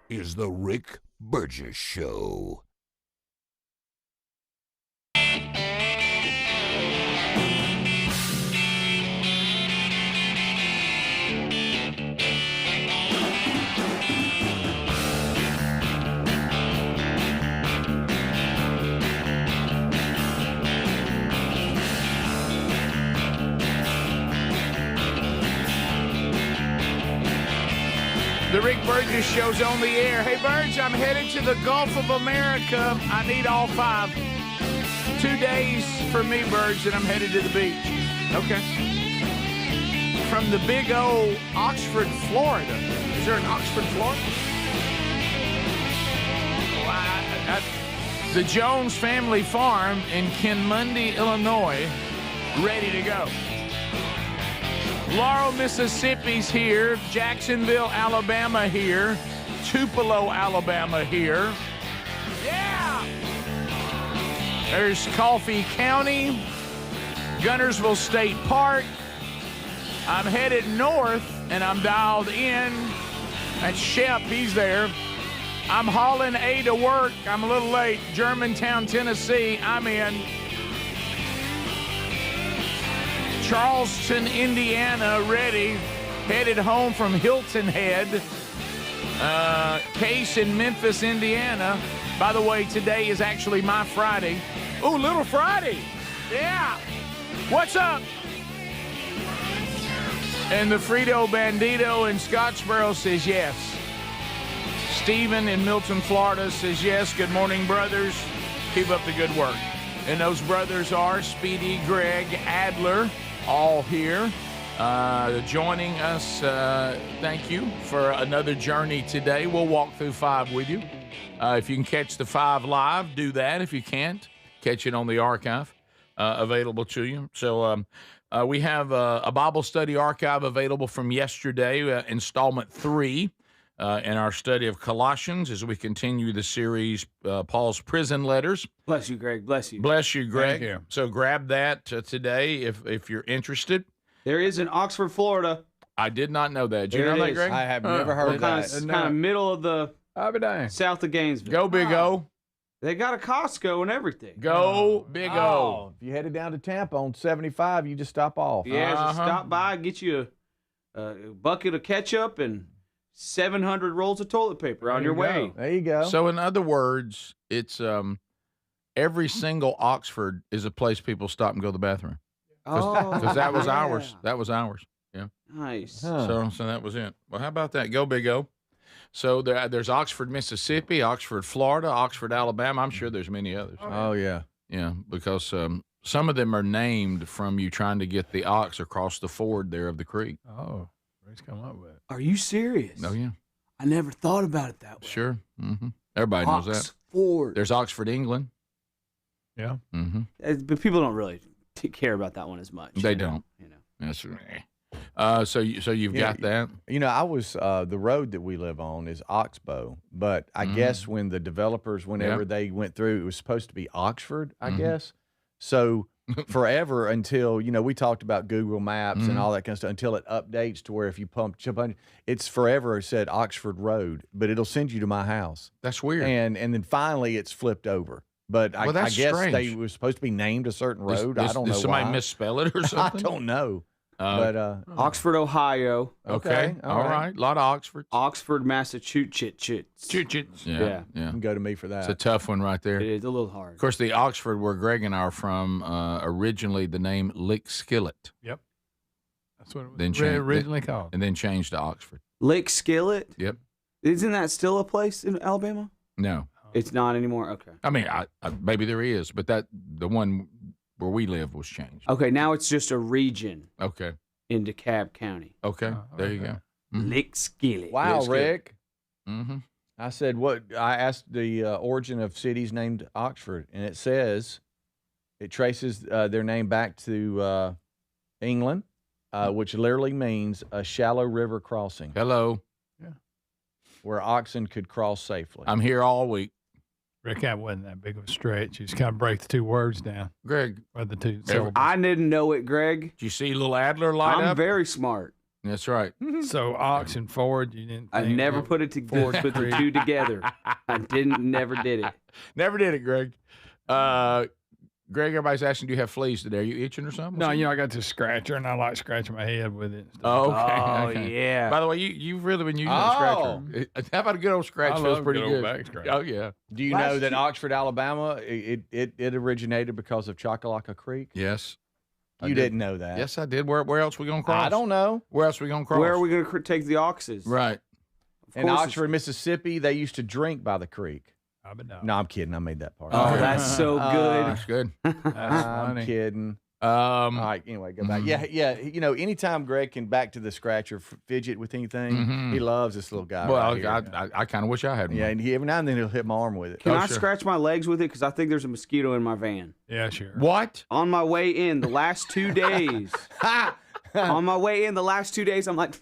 is the Rick Burgess Show. The Rick Burgess Show's on the air. Hey, Burge, I'm headed to the Gulf of America. I need all 5. 2 days for me, Burge, and I'm headed to the beach. Okay. From the big old Oxford, Florida. Is there an Oxford, Florida? The Jones Family Farm in Kenmundy, Illinois, ready to go. Laurel, Mississippi's here. Jacksonville, Alabama here. Tupelo, Alabama here. Yeah! There's Coffee County. Gunnersville State Park. I'm headed north, and I'm dialed in. That's Shep. He's there. I'm hauling A to work. I'm a little late. Germantown, Tennessee. I'm in. Charleston, Indiana, ready. Headed home from Hilton Head. Case in Memphis, Indiana. By the way, today is actually my Friday. Ooh, Little Friday. Yeah. What's up? And the Frito Bandito in Scottsboro says yes. Stephen in Milton, Florida says yes. Good morning, brothers. Keep up the good work. And those brothers are Speedy, Greg, Adler, all here joining us. Thank you for another journey today. We'll walk through 5 with you. If you can catch the 5 live, do that. If you can't, catch it on the archive available to you. So we have a Bible study archive available from yesterday, installment 3 in our study of Colossians as we continue the series, Paul's prison letters. Bless you, Greg. Bless you. Bless you, Greg. Thank you. So grab that today if you're interested. There is in Oxford, Florida. I did not know that. Did you There know it that, is. Greg? I have never heard of that. Kind of middle of the I'll be dang. south of Gainesville. Go Big O. They got a Costco and everything. Go Big O. Oh, if you headed down to Tampa on 75, you just stop off. Yeah, just stop by, get you a bucket of ketchup and 700 rolls of toilet paper on your way. There you go. So in other words, it's every single Oxford is a place people stop and go to the bathroom. Because that was ours. That was ours. Yeah. Nice. So that was it. Well, how about that? Go Big O. So there's Oxford, Mississippi, Oxford, Florida, Oxford, Alabama. I'm sure there's many others. Oh, yeah. Yeah, because some of them are named from you trying to get the ox across the ford there of the creek. Oh, where's come up with it? Are you serious? Oh, yeah. I never thought about it that way. Sure. Everybody knows that. Oxford. There's Oxford, England. Yeah. But people don't really care about that one as much. They don't. You know. That's right. So you've got that. You know, I was the road that we live on is Oxbow, but I guess when the developers, whenever they went through, it was supposed to be Oxford, I guess. So forever until, we talked about Google Maps and all that kind of stuff, until it updates to where if you it's forever said Oxford Road, but it'll send you to my house. That's weird. And then finally it's flipped over. But I guess strange. they were supposed to be named a certain road. I don't know Did somebody why. misspell it or I something? don't know. But Oxford, Ohio. Okay. All right. A lot of Oxfords. Oxford, Massachusetts. Yeah. you can go to me for that. It's a tough one right there. It is a little hard. Of course, the Oxford where Greg and I are from, originally the name Lick Skillet. Yep. That's what it was Then originally called. And then changed to Oxford. Lake Skillet? Yep. Isn't that still a place in Alabama? No. It's not anymore? Okay. I mean, I maybe there is, but the one where we live was changed. Okay, now it's just a region Okay. in DeKalb County. Okay. There you go. Lake Skillet. Wow, It's good. Rick. Mm-hmm. I said, what? I asked the origin of cities named Oxford, and it says it traces their name back to England, which literally means a shallow river crossing Hello. where oxen could cross safely. I'm here all week. Rick, that wasn't that big of a stretch. You just kind of break the 2 words down, Greg, or the 2 syllables. I didn't know it, Greg. did you see little Adler light I'm up? very smart. That's right. So ox and Ford, you didn't. I think never that- put the two together. I never did it. Never did it, Greg. Greg, everybody's asking, do you have fleas today? Are you itching or something? No, I got this scratcher, and I like scratching my head with it. And stuff. Oh, okay. Oh, okay. yeah. By the way, you've really been using that scratcher. How about a good old scratch? I Feels love pretty good old good. back scratch. Oh, yeah. Do you know that Oxford, Alabama, it originated because of Choccolocco Creek? Yes. You didn't know that. Yes, I did. Where else we going to cross? I don't know. Where else we going to cross? Where are we going to take the oxes? Right. In course Oxford, Mississippi, they used to drink by the creek. No. No, I'm kidding. I made that part. Oh, that's so good. That's good. I'm funny. kidding. All right, anyway, go back. Mhm. Yeah. Anytime Greg can back to the scratcher, fidget with anything, he loves this little guy. Well, right here. I kind of wish I had one. Yeah, and every now and then he'll hit my arm with it. Can I sure. scratch my legs with it? Because I think there's a mosquito in my van. Yeah, sure. What? On my way in the last 2 days. On my way in the last 2 days, I'm like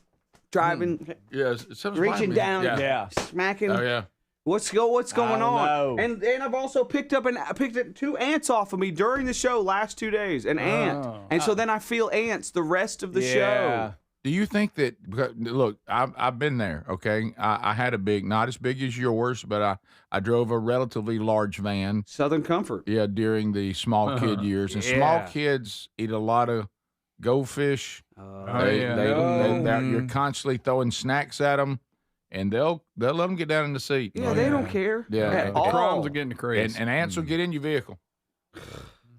driving, Yes. reaching down, Yeah. smacking. Oh, yeah. What's going on? know. And I've also picked up 2 ants off of me during the show last 2 days. An ant. And so then I feel ants the rest of the show. Do you think that? Because, look, I've been there. Okay, I had a big, not as big as yours, but I drove a relatively large van. Southern Comfort. Yeah, during the small kid years, and Yeah. small kids eat a lot of goldfish. You're constantly throwing snacks at them, and they'll let them get down in the seat. Yeah, they don't care. Yeah. At The all. Crumbs will get in the crates. And ants will get in your vehicle.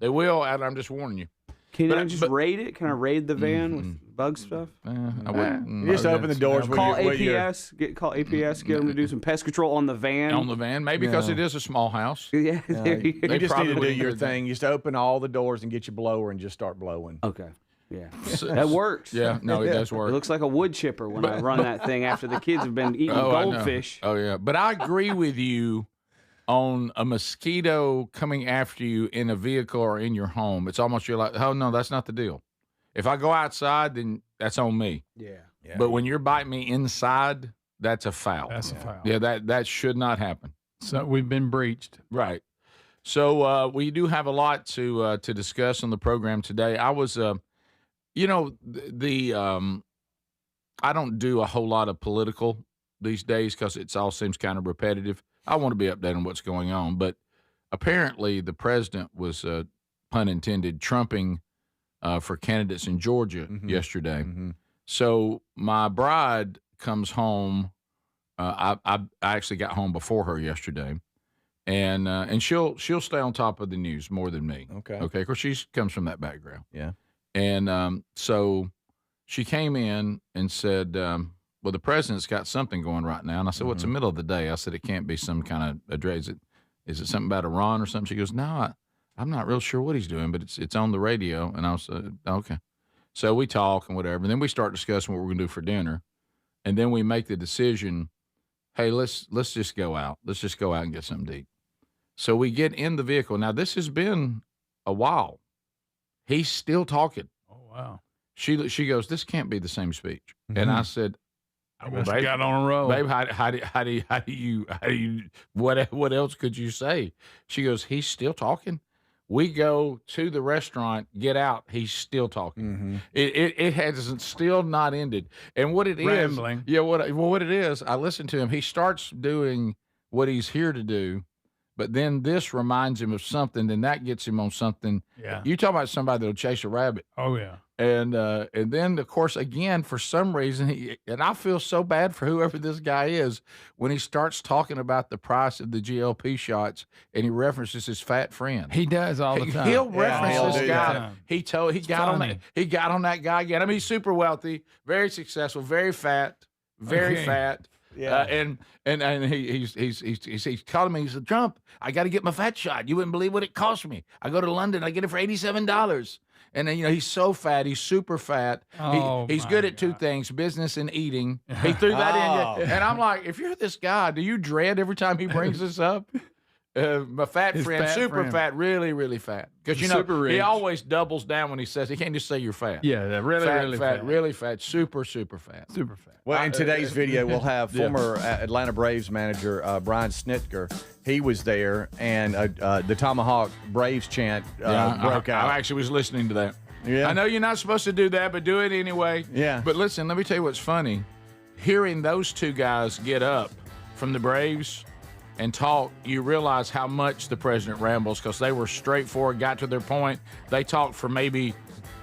They will, and I'm just warning you. Can But- I just but- raid it? Can I raid the van with bug stuff? I wouldn't. You just open the doors. Call when you're- APS. Call APS. Get them to do some pest control on the van. on the van, maybe because Yeah. it is a small house. Yeah, there you go. You just need probably to do wouldn't your do that. thing. You just open all the doors and get your blower and just start blowing. Okay. Yeah. That works. Yeah, no, it does It work. looks like a wood chipper when I run that thing after the kids have been eating I know. goldfish. Oh yeah, but I agree with you on a mosquito coming after you in a vehicle or in your home. It's almost you're like, oh no, that's not the deal. If I go outside, then that's on me. Yeah. But when you're biting me inside, that's a foul. That's a foul. Yeah, that should not happen. So we've been breached. Right. So we do have a lot to discuss on the program today. I was, I don't do a whole lot of political these days because it all seems kind of repetitive. I want to be updated on what's going on, but apparently the president was, pun intended, trumping for candidates in Georgia yesterday. Mm-hmm. So my bride comes home. I actually got home before her yesterday, and she'll stay on top of the news more than me. Okay. Okay. Of course, she comes from that background. Yeah. And so she came in and said, "Well, the president's got something going right now." And I said, "Well, it's the middle of the day." I said, "It can't be some kind of address. Is it something about Iran or something?" She goes, "No, I'm not real sure what he's doing, but it's on the radio." And I was okay. So we talk and whatever, and then we start discussing what we're going to do for dinner, and then we make the decision, hey, let's just go out. Let's just go out and get something to eat. So we get in the vehicle. Now, this has been a while. He's still talking. Oh wow. She goes, "This can't be the same speech." And I said, I must have got on a roll. "Babe, how do you what else could you say?" She goes, "He's still talking." We go to the restaurant, get out. He's still talking. It hasn't still not ended. And what it is, Rambling. yeah. What it is, I listen to him. He starts doing what he's here to do, but then this reminds him of something. Then that gets him on something. Yeah. You talk about somebody that'll chase a rabbit. Oh yeah. And then, of course, again, for some reason, and I feel so bad for whoever this guy is, when he starts talking about the price of the GLP shots and he references his fat friend. He does all the time. He'll reference he'll this do guy. that. He got on that. funny. He got on that guy again. I mean, he's super wealthy, very successful, very fat, very Okay. fat. Yeah. And he's calling me. He said, "Trump, I got to get my fat shot. You wouldn't believe what it cost me. I go to London, I get it for $87." And then, he's so fat. He's super fat. Oh, He's my good at two God. things, business and eating. He threw that in. And I'm like, if you're this guy, do you dread every time he brings this up? My fat His friend, fat super friend. fat, really, really fat. Because, Super he rich. always doubles down when he says, he can't just say you're fat. Yeah, they're really, fat, really fat, fat. really fat, super, super fat. Super fat. Well, in today's video, we'll have former Atlanta Braves manager Brian Snitker. He was there, and the Tomahawk Braves chant broke out. I actually was listening to that. Yeah. I know you're not supposed to do that, but do it anyway. Yeah. But listen, let me tell you what's funny. Hearing those two guys get up from the Braves and talk, you realize how much the president rambles because they were straightforward, got to their point. They talked for maybe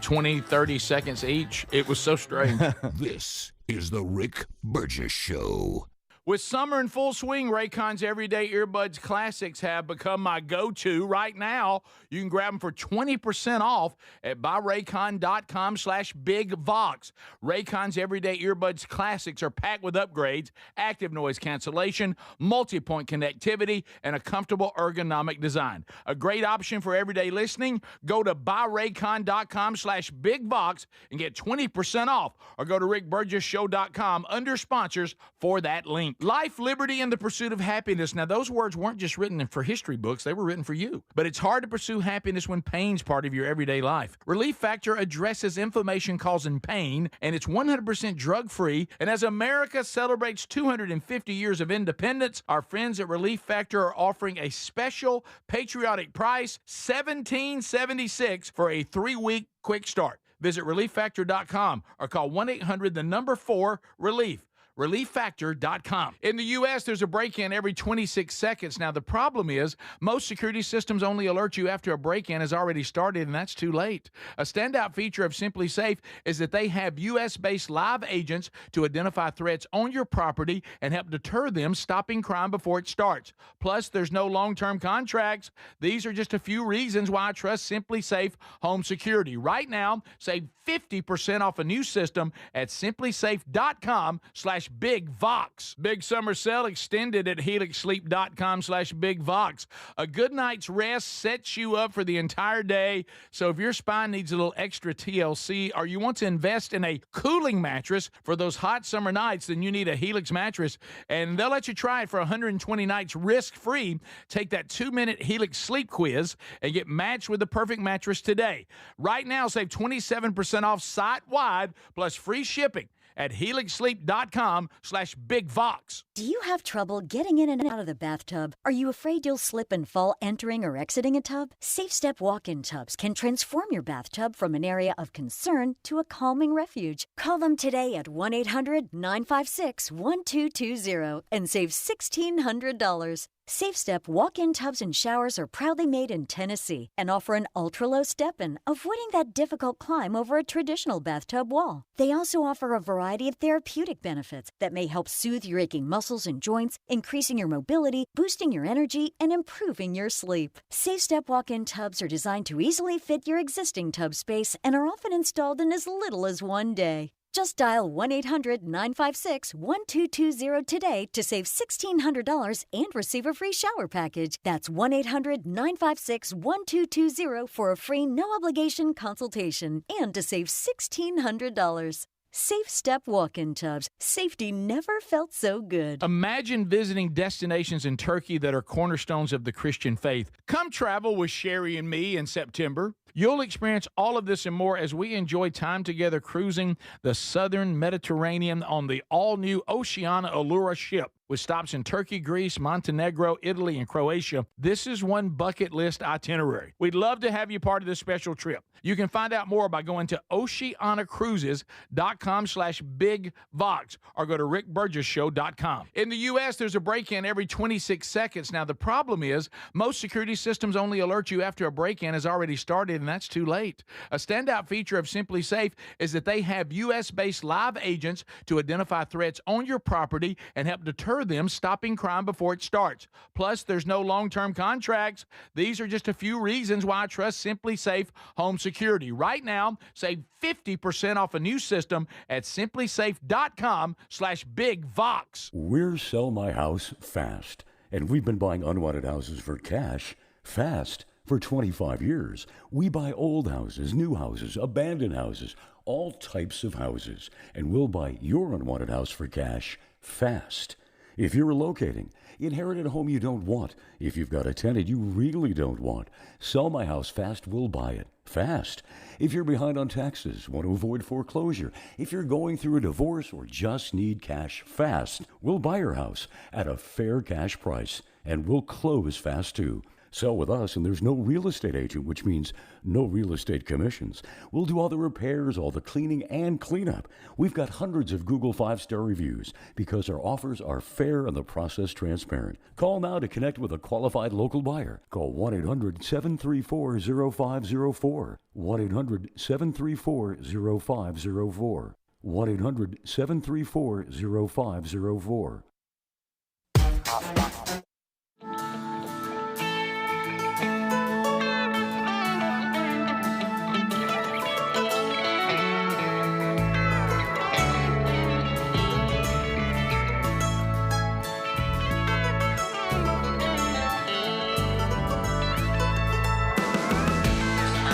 20, 30 seconds each. It was so strange. This is the Rick Burgess Show. With summer in full swing, Raycon's Everyday Earbuds Classics have become my go-to. Right now, you can grab them for 20% off at buyraycon.com/bigvox. Raycon's Everyday Earbuds Classics are packed with upgrades, active noise cancellation, multi-point connectivity, and a comfortable ergonomic design. A great option for everyday listening. Go to buyraycon.com/bigvox and get 20% off, or go to rickburgessshow.com under sponsors for that link. Life, liberty, and the pursuit of happiness. Now, those words weren't just written for history books. They were written for you. But it's hard to pursue happiness when pain's part of your everyday life. Relief Factor addresses inflammation-causing pain, and it's 100% drug-free. And as America celebrates 250 years of independence, our friends at Relief Factor are offering a special patriotic price, $17.76 for a 3-week quick start. Visit relieffactor.com or call 1-800-4-RELIEF. ReliefFactor.com. In the U.S., there's a break-in every 26 seconds. Now, the problem is most security systems only alert you after a break-in has already started, and that's too late. A standout feature of Simply Safe is that they have U.S.-based live agents to identify threats on your property and help deter them, stopping crime before it starts. Plus, there's no long-term contracts. These are just a few reasons why I trust Simply Safe Home Security. Right now, save 50% off a new system at simplysafe.com/bigvox. Big summer sale extended at helixsleep.com/bigvox. A good night's rest sets you up for the entire day. So if your spine needs a little extra TLC or you want to invest in a cooling mattress for those hot summer nights, then you need a Helix mattress. And they'll let you try it for 120 nights risk-free. Take that 2-minute Helix sleep quiz and get matched with the perfect mattress today. Right now, save 27% off site-wide plus free shipping at helixsleep.com/bigvox. Do you have trouble getting in and out of the bathtub? Are you afraid you'll slip and fall entering or exiting a tub? Safe Step walk-in tubs can transform your bathtub from an area of concern to a calming refuge. Call them today at 1-800-956-1220 and save $1,600. Safe Step walk-in tubs and showers are proudly made in Tennessee and offer an ultra-low step-in, avoiding that difficult climb over a traditional bathtub wall. They also offer a variety of therapeutic benefits that may help soothe your aching muscles and joints, increasing your mobility, boosting your energy, and improving your sleep. Safe Step walk-in tubs are designed to easily fit your existing tub space and are often installed in as little as one day. Just dial 1-800-956-1220 today to save $1,600 and receive a free shower package. That's 1-800-956-1220 for a free no-obligation consultation and to save $1,600. Safe Step walk-in tubs. Safety never felt so good. Imagine visiting destinations in Turkey that are cornerstones of the Christian faith. Come travel with Sherry and me in September. You'll experience all of this and more as we enjoy time together cruising the southern Mediterranean on the all-new Oceana Allura ship. With stops in Turkey, Greece, Montenegro, Italy, and Croatia, this is one bucket list itinerary. We'd love to have you part of this special trip. You can find out more by going to oceanacruises.com/bigvox or go to rickburgessshow.com. In the U.S., there's a break-in every 26 seconds. Now, the problem is most security systems only alert you after a break-in has already started, and that's too late. A standout feature of Simply Safe is that they have U.S.-based live agents to identify threats on your property and help deter them, stopping crime before it starts. Plus, there's no long-term contracts. These are just a few reasons why I trust Simply Safe Home Security. Right now, save 50% off a new system at simplysafe.com/bigvox. We're Sell My House Fast, and we've been buying unwanted houses for cash fast for 25 years. We buy old houses, new houses, abandoned houses, all types of houses, and we'll buy your unwanted house for cash fast. If you're relocating, inherited a home you don't want, if you've got a tenant you really don't want, Sell My House Fast will buy it fast. If you're behind on taxes, want to avoid foreclosure, if you're going through a divorce or just need cash fast, we'll buy your house at a fair cash price and we'll close fast too. Sell with us, and there's no real estate agent, which means no real estate commissions. We'll do all the repairs, all the cleaning, and cleanup. We've got hundreds of Google 5-star reviews because our offers are fair and the process transparent. Call now to connect with a qualified local buyer. Call 1-800-734-0504. 1-800-734-0504. 1-800-734-0504.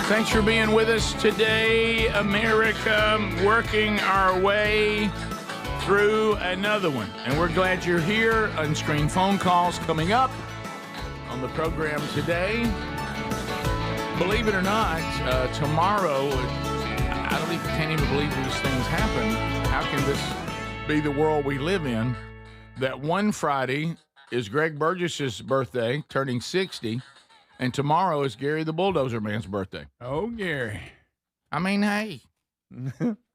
Thanks for being with us today, America, working our way through another one. And we're glad you're here. Unscreened phone calls coming up on the program today. Believe it or not, tomorrow, can't even believe these things happen. How can this be the world we live in? That one Friday is Greg Burgess's birthday, turning 60. And tomorrow is Gary the Bulldozer Man's birthday. Oh, Gary. I mean, hey.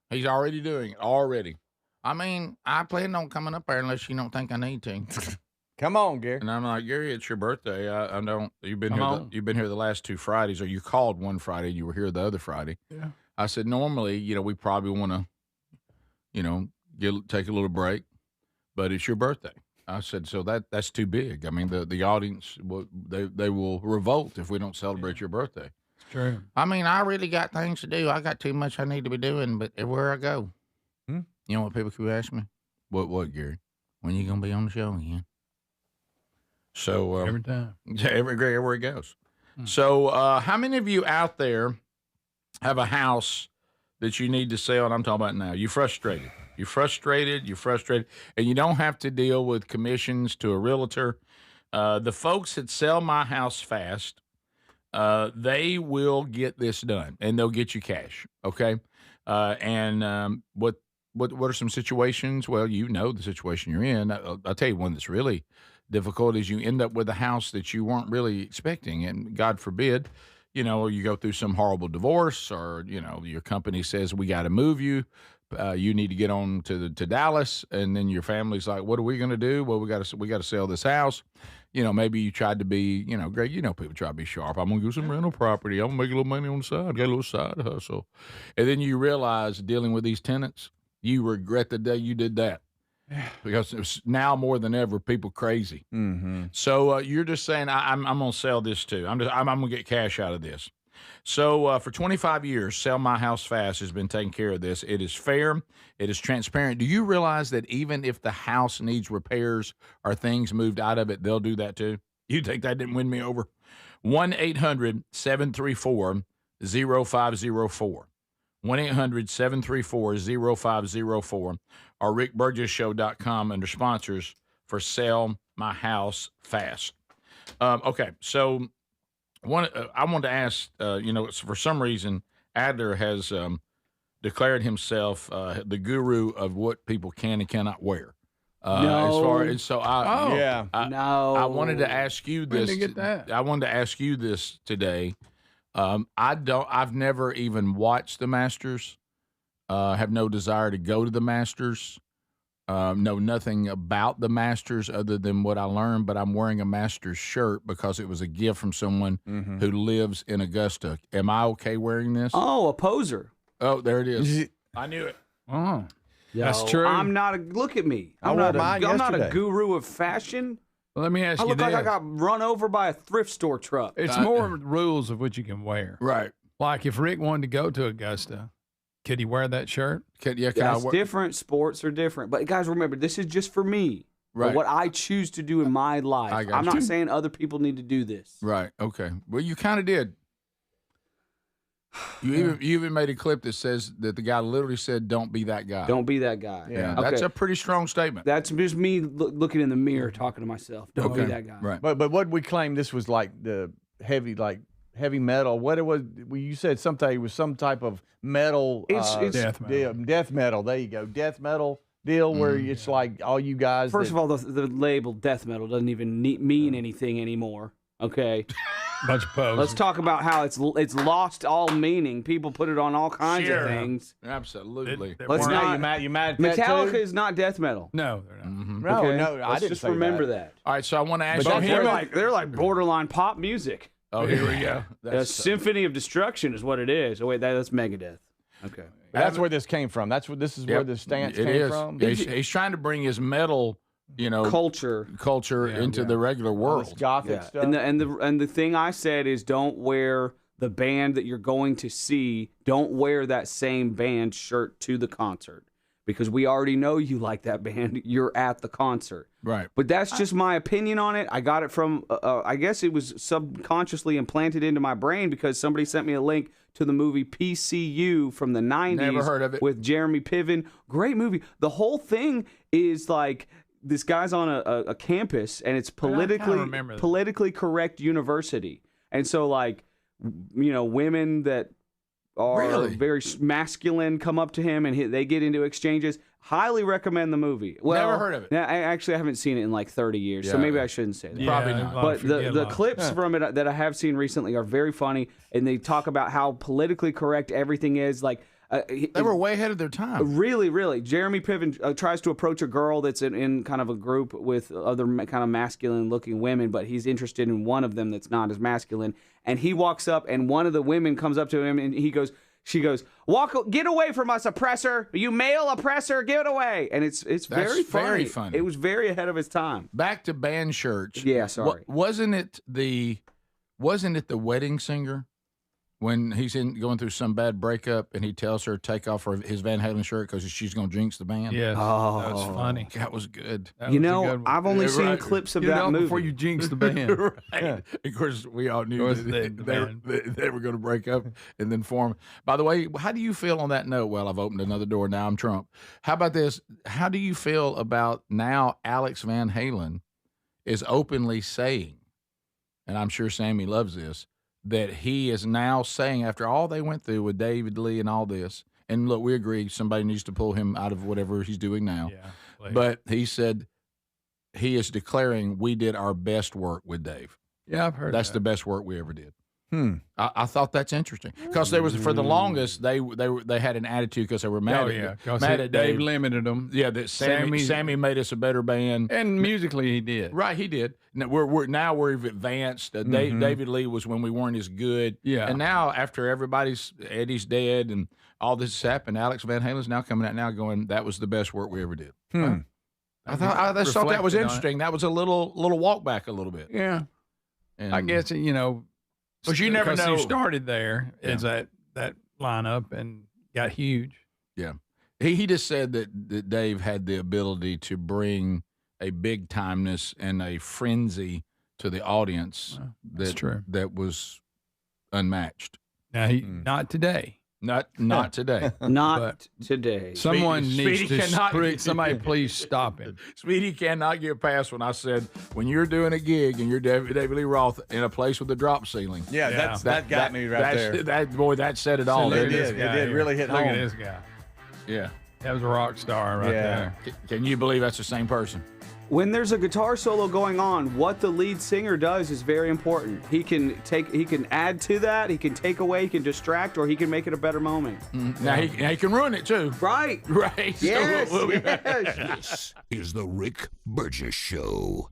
He's already doing it. Already. I mean, I plan on coming up there unless you don't think I need to. Come on, Gary. And I'm like, Gary, it's your birthday. I don't. You've been here the last 2 Fridays, or you called one Friday, you were here the other Friday. Yeah. I said, normally, we probably want to, take a little break, but it's your birthday. I said, so that's too big. I mean, the audience, they will revolt if we don't celebrate your birthday. It's true. I mean, I really got things to do. I got too much I need to be doing, but everywhere I go. You know what people keep asking me? What, Gary? When you going to be on the show again? So Every time. Yeah, everywhere he goes. So how many of you out there have a house that you need to sell? And I'm talking about now. You're frustrated, and you don't have to deal with commissions to a realtor. The folks that sell my house fast, they will get this done, and they'll get you cash, okay? What are some situations? Well, you know the situation you're in. I'll tell you one that's really difficult is you end up with a house that you weren't really expecting, and God forbid, you go through some horrible divorce, or, your company says, we got to move you. You need to get on to Dallas, and then your family's like, what are we going to do? Well, we got to sell this house. Maybe you tried to be, Greg, people try to be sharp. I'm going to get some rental property. I'm going to make a little money on the side. Got a little side hustle. And then you realize dealing with these tenants, you regret the day you did that. Because it's now more than ever, people crazy. Mm-hmm. So you're just saying, I'm going to sell this too. I'm going to get cash out of this. So for 25 years, Sell My House Fast has been taking care of this. It is fair. It is transparent. Do you realize that even if the house needs repairs or things moved out of it, they'll do that too? You think that didn't win me over? 1-800-734-0504. 1-800-734-0504 or rickburgessshow.com under sponsors for Sell My House Fast. Okay, so I want to ask, for some reason, Adler has declared himself the guru of what people can and cannot wear. No. I wanted to ask you this. When did you get that? I wanted to ask you this today. I've never even watched the Masters. Have no desire to go to the Masters. Know nothing about the Masters other than what I learned, but I'm wearing a Masters shirt because it was a gift from someone who lives in Augusta. Am I okay wearing this? Oh, a poser. Oh, there it is. I knew it. Oh, that's No, true. I'm not look at me. I I'm wore not mine I'm not a yesterday. guru of fashion. Well, let me ask I you look this. like I got run over by a thrift store truck. It's more rules of what you can wear. Right. Like if Rick wanted to go to Augusta, could he wear that shirt? Can I That's wear? different. Sports are different. But guys, remember, this is just for me. Right. What I choose to do in my life. I got I'm you. not saying other people need to do this. Right. Okay. Well, you kind of did. You even made a clip that says that the guy literally said, "Don't be that guy." Don't be that guy. Yeah. Okay. That's a pretty strong statement. That's just me looking in the mirror, talking to myself. Don't be that guy. Right. But what we claim this was like the heavy metal. What it was? You said something. It was some type of metal. It's Death metal. Death metal. There you go. Death metal deal where it's like all you guys. First of all, the label death metal doesn't even mean anything anymore. Okay, Bunch of poses. Let's talk about how it's lost all meaning. People put it on all kinds of things. Absolutely. Let's Now, not. you mad at that Metallica too? is not death metal. No, they're not. No, Okay? no, I Let's didn't just say remember that. that. All right, so I want to ask But you. they're like borderline pop music. Oh, here we go. A symphony of destruction is what it is. Oh wait, that's Megadeth. Okay. That's where this came from. This is where the stance came from. He's trying to bring his metal, Culture into the regular All world. this gothic stuff. And the thing I said is don't wear the band that you're going to see. Don't wear that same band shirt to the concert because we already know you like that band. You're at the concert. Right. But that's just my opinion on it. I got it from, I guess it was subconsciously implanted into my brain because somebody sent me a link to the movie PCU from the 90s. Never heard of it. With Jeremy Piven. Great movie. The whole thing is like this guy's on a campus and it's politically correct university. And so like, women that are very masculine come up to him and they get into exchanges. Highly recommend the movie. Well, Never heard of it. I haven't seen it in like 30 years, so maybe I shouldn't say that. Probably not. But the clips from it that I have seen recently are very funny, and they talk about how politically correct everything is. Like they were way ahead of their time. Really, really. Jeremy Piven tries to approach a girl that's in kind of a group with other kind of masculine-looking women, but he's interested in one of them that's not as masculine. And he walks up, and one of the women comes up to him, and she goes, get away from us, oppressor! You male oppressor, get away! And it's very funny. Very funny. It was very ahead of its time. Back to band shirts. Yeah, sorry. Wasn't it the wedding singer when he's going through some bad breakup and he tells her to take off his Van Halen shirt because she's going to jinx the band? Yes, that was funny. That was good. That was a good one. I've only seen clips of that movie. Before you jinx the band. Right. Yeah. Of course, we all knew they were going to break up and then form. By the way, how do you feel on that note? Well, I've opened another door. Now I'm Trump. How about this? How do you feel about now Alex Van Halen is openly saying, and I'm sure Sammy loves this, that he is now saying after all they went through with David Lee and all this, and look, we agree somebody needs to pull him out of whatever he's doing now. Yeah, but he said he is declaring we did our best work with Dave. Yeah, I've heard that's that. the best work we ever did. I thought that's interesting because there was for the longest they had an attitude because they were mad at Dave limited them. Yeah, that Sammy made us a better band, and musically he did. Right, he did. Now we've advanced. David Lee was when we weren't as good. Yeah, and now after Eddie's dead and all this has happened, Alex Van Halen's now coming out now going that was the best work we ever did. I thought that was interesting. That was a little walk back a little bit. Yeah, and I guess Because you never know. He started there as that lineup and got huge. Yeah. He just said that Dave had the ability to bring a big timeness and a frenzy to the audience that's true. That was unmatched. Now not today. Not today. Not today. Someone Speedy needs to somebody please stop him. Speedy cannot get past when I said when you're doing a gig and you're David Lee Roth in a place with a drop ceiling. Yeah, that got me right there. That said it all. It did really hit home. Look at this guy. Yeah. That was a rock star right there. Can you believe that's the same person? When there's a guitar solo going on, what the lead singer does is very important. He can add to that, he can take away, he can distract, or he can make it a better moment. Now he can ruin it too. Right. Right. Yes. So This is the Rick Burgess Show.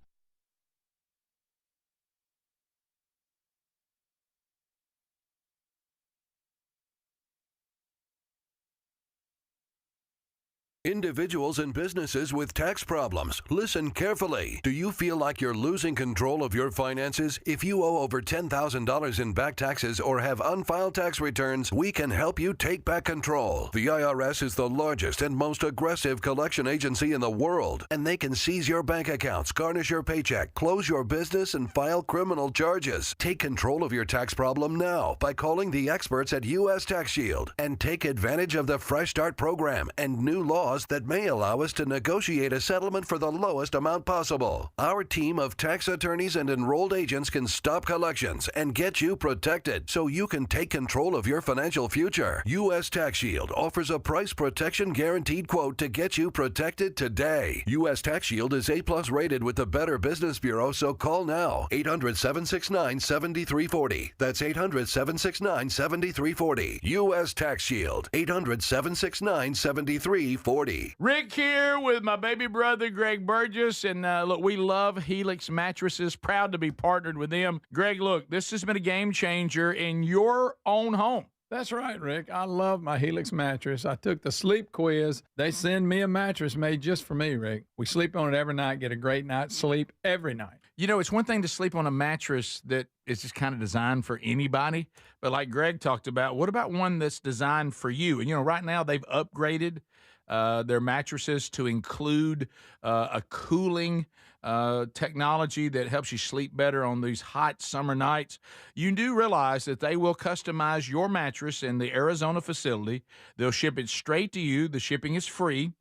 Individuals and businesses with tax problems, listen carefully. Do you feel like you're losing control of your finances? If you owe over $10,000 in back taxes or have unfiled tax returns, we can help you take back control. The IRS is the largest and most aggressive collection agency in the world, and they can seize your bank accounts, garnish your paycheck, close your business, and file criminal charges. Take control of your tax problem now by calling the experts at U.S. Tax Shield and take advantage of the Fresh Start program and new laws clause that may allow us to negotiate a settlement for the lowest amount possible. Our team of tax attorneys and enrolled agents can stop collections and get you protected so you can take control of your financial future. U.S. Tax Shield offers a price protection guaranteed quote to get you protected today. U.S. Tax Shield is A+ rated with the Better Business Bureau, so call now. 800-769-7340. That's 800-769-7340. U.S. Tax Shield. 800-769-7340. Rick here with my baby brother, Greg Burgess. And look, we love Helix mattresses. Proud to be partnered with them. Greg, look, this has been a game changer in your own home. That's right, Rick. I love my Helix mattress. I took the sleep quiz. They send me a mattress made just for me, Rick. We sleep on it every night, get a great night's sleep every night. You know, it's one thing to sleep on a mattress that is just kind of designed for anybody. But like Greg talked about, what about one that's designed for you? And, you know, right now they've upgraded their mattresses to include a cooling technology that helps you sleep better on these hot summer nights. You do realize that they will customize your mattress in the Arizona facility. They'll ship it straight to you. The shipping is free.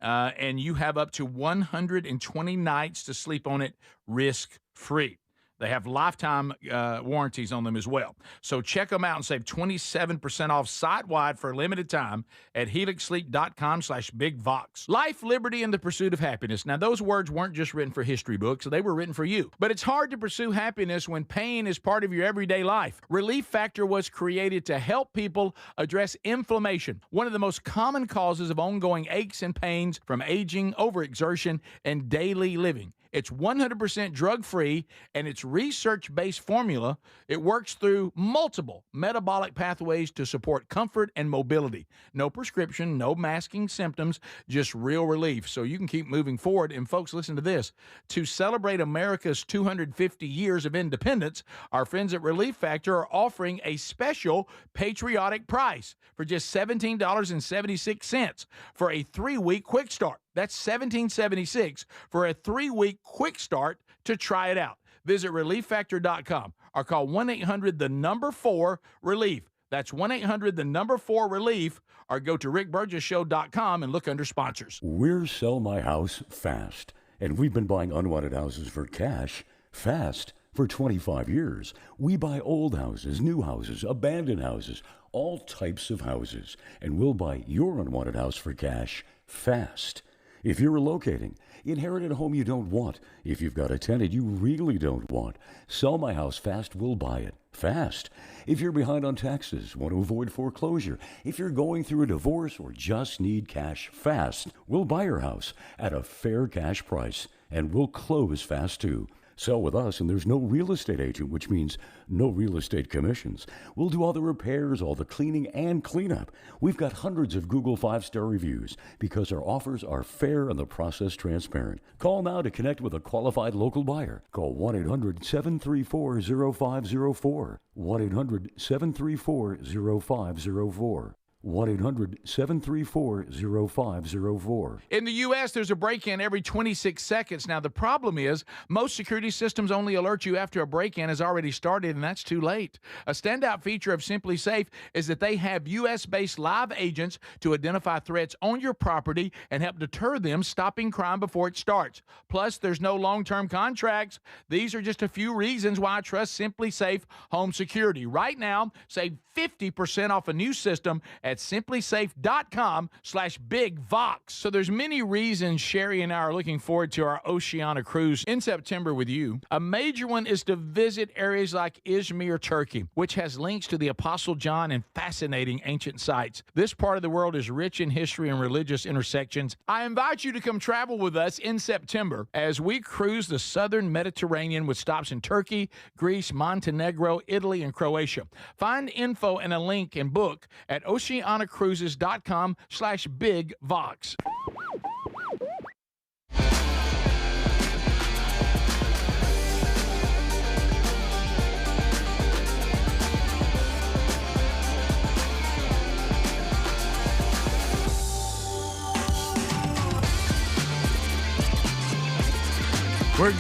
And you have up to 120 nights to sleep on it risk-free. They have lifetime warranties on them as well. So check them out and save 27% off site-wide for a limited time at helixsleep.com/bigvox. Life, liberty, and the pursuit of happiness. Now, those words weren't just written for history books. They were written for you. But it's hard to pursue happiness when pain is part of your everyday life. Relief Factor was created to help people address inflammation, one of the most common causes of ongoing aches and pains from aging, overexertion, and daily living. It's 100% drug-free, and it's research-based formula. It works through multiple metabolic pathways to support comfort and mobility. No prescription, no masking symptoms, just real relief. So you can keep moving forward. And folks, listen to this. To celebrate America's 250 years of independence, our friends at Relief Factor are offering a special patriotic price for just $17.76 for a 3-week quick start. That's $17.76 for a 3-week quick start to try it out. Visit ReliefFactor.com or call 1-800-4-RELIEF. That's 1-800-4-RELIEF, or go to rickburgessshow.com and look under sponsors. We're Sell My House Fast, and we've been buying unwanted houses for cash fast for 25 years. We buy old houses, new houses, abandoned houses, all types of houses, and we'll buy your unwanted house for cash fast. If you're relocating, inherited a home you don't want, if you've got a tenant you really don't want, Sell My House Fast will buy it fast. If you're behind on taxes, want to avoid foreclosure, if you're going through a divorce or just need cash fast, we'll buy your house at a fair cash price, and we'll close fast too. Sell with us, and there's no real estate agent, which means no real estate commissions. We'll do all the repairs, all the cleaning, and cleanup. We've got hundreds of Google 5-star reviews because our offers are fair and the process transparent. Call now to connect with a qualified local buyer. Call 1-800-734-0504. 1-800-734-0504. 1-800-734-0504. In the U.S., there's a break-in every 26 seconds. Now, the problem is most security systems only alert you after a break-in has already started, and that's too late. A standout feature of Simply Safe is that they have U.S.-based live agents to identify threats on your property and help deter them, stopping crime before it starts. Plus, there's no long-term contracts. These are just a few reasons why I trust Simply Safe Home Security. Right now, save 50% off a new system at simplysafe.com/bigvox. So there's many reasons Sherry and I are looking forward to our Oceania cruise in September with you. A major one is to visit areas like Izmir, Turkey, which has links to the Apostle John and fascinating ancient sites. This part of the world is rich in history and religious intersections. I invite you to come travel with us in September as we cruise the southern Mediterranean with stops in Turkey, Greece, Montenegro, Italy, and Croatia. Find info and a link and book at oceanacruises.com/bigvox.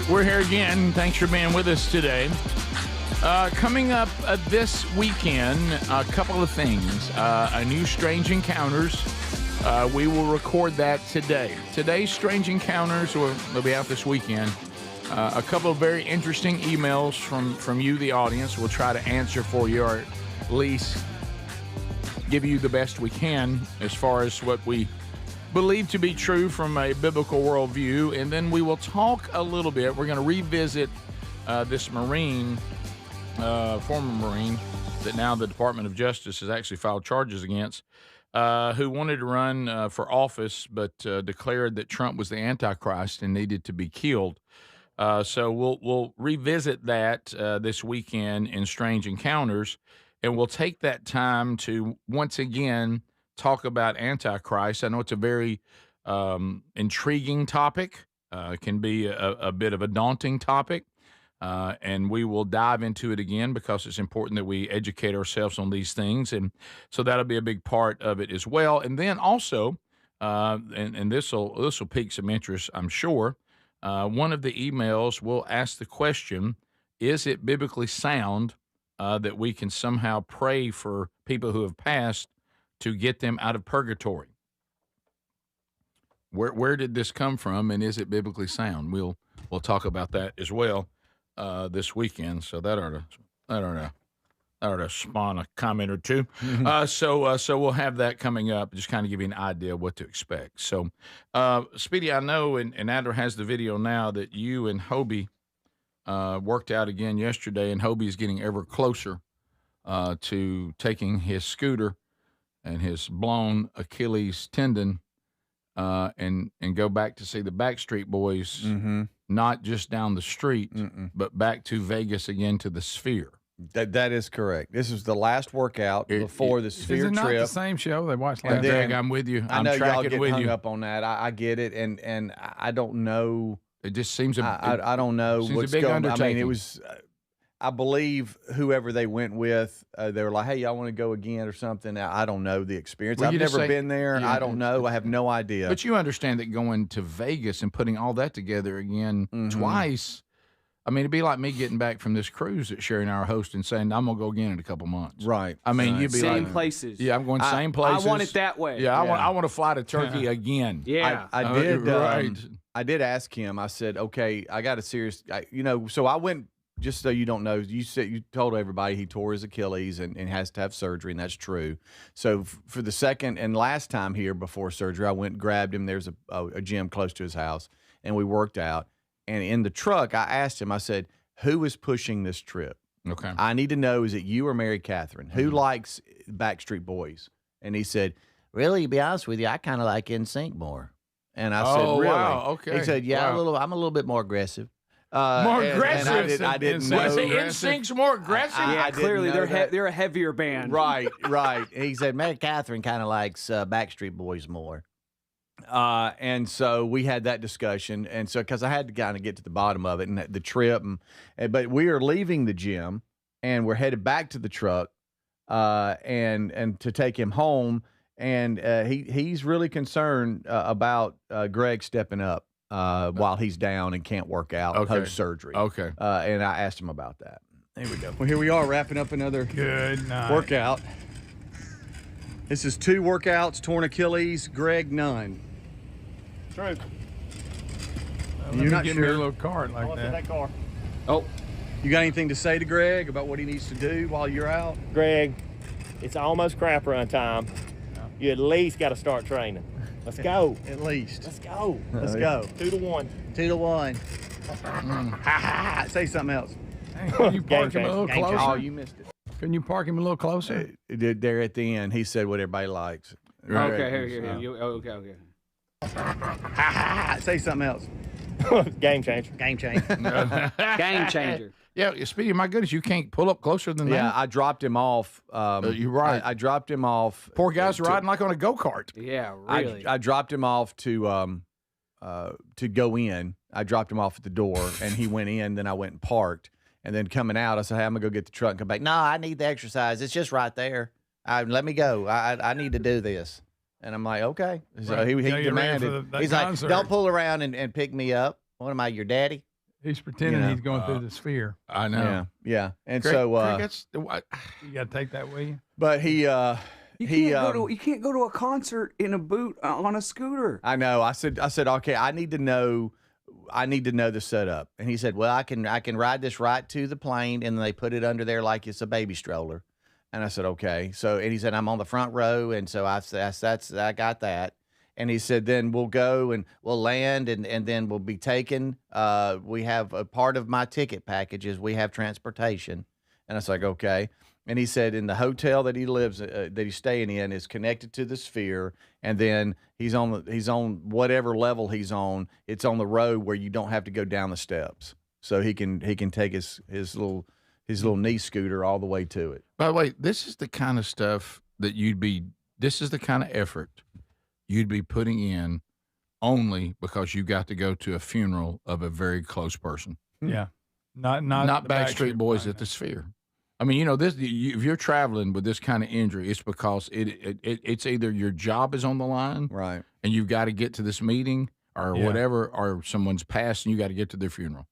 We're here again. Thanks for being with us today. Coming up this weekend, a couple of things. A new Strange Encounters We will record that today. Today's Strange Encounters will be out this weekend. A couple of very interesting emails from you, the audience. We'll try to answer for you, or at least give you the best we can as far as what we believe to be true from a biblical worldview. And then we will talk a little bit. We're going to revisit this Marine, former Marine, that now the Department of Justice has actually filed charges against, who wanted to run for office but declared that Trump was the Antichrist and needed to be killed. So we'll revisit that this weekend in Strange Encounters, and we'll take that time to once again talk about Antichrist. I know it's a very intriguing topic. It can be a bit of a daunting topic, and we will dive into it again because it's important that we educate ourselves on these things, and so that'll be a big part of it as well. And then also, and this will pique some interest, I'm sure. One of the emails will ask the question, is it biblically sound that we can somehow pray for people who have passed to get them out of purgatory? Where did this come from, and is it biblically sound? We'll talk about that as well this weekend. So that ought to spawn a comment or two. Mm-hmm. So we'll have that coming up, just kind of give you an idea of what to expect. So, Speedy, I know, and Adler has the video now, that you and Hobie worked out again yesterday, and Hobie is getting ever closer to taking his scooter and his blown Achilles tendon and go back to see the Backstreet Boys, mm-hmm. not just down the street, but back to Vegas again to the Sphere. That is correct. This is the last workout before the Sphere trip. Is it not the same show they watched last night? I'm with you. I know y'all get hung up on that. I get it, and I don't know. It just seems I don't know what's going on. I mean, it was. I believe whoever they went with, they were like, "Hey, y'all want to go again or something?" I don't know the experience. I've never been there. Yeah, I don't know. I have no idea. But you understand that going to Vegas and putting all that together again twice. I mean, it'd be like me getting back from this cruise that Sherry and I are hosting, saying I'm gonna go again in a couple months. Right. I mean, you'd be same like, places. Yeah, I'm going same places. I want it that way. Yeah, I want to fly to Turkey again. Yeah, I did. Right. I did ask him. I said, okay, I got a serious. So I went. Just so you don't know, you told everybody he tore his Achilles and has to have surgery, and that's true. So for the second and last time here before surgery, I went and grabbed him. There's a gym close to his house, and we worked out. And in the truck, I asked him, I said, who is pushing this trip? Okay. I need to know, is it you or Mary Catherine? Who likes Backstreet Boys? And he said, really, to be honest with you, I kind of like NSYNC more. And I said, really? Wow, okay. He said, yeah, wow. I'm a little bit more aggressive. More aggressive. And I didn't know. NSYNC's more aggressive. Yeah, clearly they're a heavier band. Right. He said Mary Catherine kind of likes Backstreet Boys more. And so we had that discussion, and so because I had to kind of get to the bottom of it and the trip, but we are leaving the gym and we're headed back to the truck, and to take him home, and he's really concerned about Greg stepping up while he's down and can't work out post surgery. Okay. And I asked him about that. There we go. Well, here we are wrapping up another workout. This is 2 workouts, torn Achilles, Greg none. True. You're not sure. Me a little card like that. Car. Oh, you got anything to say to Greg about what he needs to do while you're out? Greg, it's almost crap run time. You at least got to start training. Let's go. At least. Let's go. Let's go. 2 to 1. 2 to 1. Say something else. Hey, can you park him a little closer? Oh, you missed it. Can you park him a little closer? There at the end, he said what everybody likes. Okay, here. Okay. Say something else. Game changer. Game changer. Yeah, Speedy, my goodness, you can't pull up closer than that. Yeah, I dropped him off. You're right. I dropped him off. Poor guy's riding like on a go-kart. Yeah, really. I dropped him off to go in. I dropped him off at the door, and he went in. Then I went and parked. And then coming out, I said, hey, I'm going to go get the truck and come back. No, I need the exercise. It's just right there. Let me go. I need to do this. And I'm like, okay. So he demanded. He's concert. Like, don't pull around and pick me up. What am I, your daddy? He's pretending he's going through the Sphere. I know. Yeah. And Craig, so Craig, you got to take that with you. But he You can't go to a concert in a boot on a scooter. I know. I said, okay, I need to know the setup. And he said, well, I can ride this right to the plane, and they put it under there like it's a baby stroller. And I said, okay. So, and he said, I'm on the front row, and so I got that. And he said, then we'll go and we'll land, and then we'll be taken. We have a part of my ticket package is we have transportation. And I was like, okay. And he said, in the hotel that he lives, that he's staying in, is connected to the Sphere, and then he's on whatever level he's on. It's on the road where you don't have to go down the steps, so he can take his little knee scooter all the way to it. By the way, this is the kind of stuff that this is the kind of effort you'd be putting in only because you got to go to a funeral of a very close person. Yeah. Not Backstreet Boys at the Sphere. I mean, if you're traveling with this kind of injury, it's because it's either your job is on the line, right, and you've got to get to this meeting or whatever, or someone's passed and you got to get to their funeral.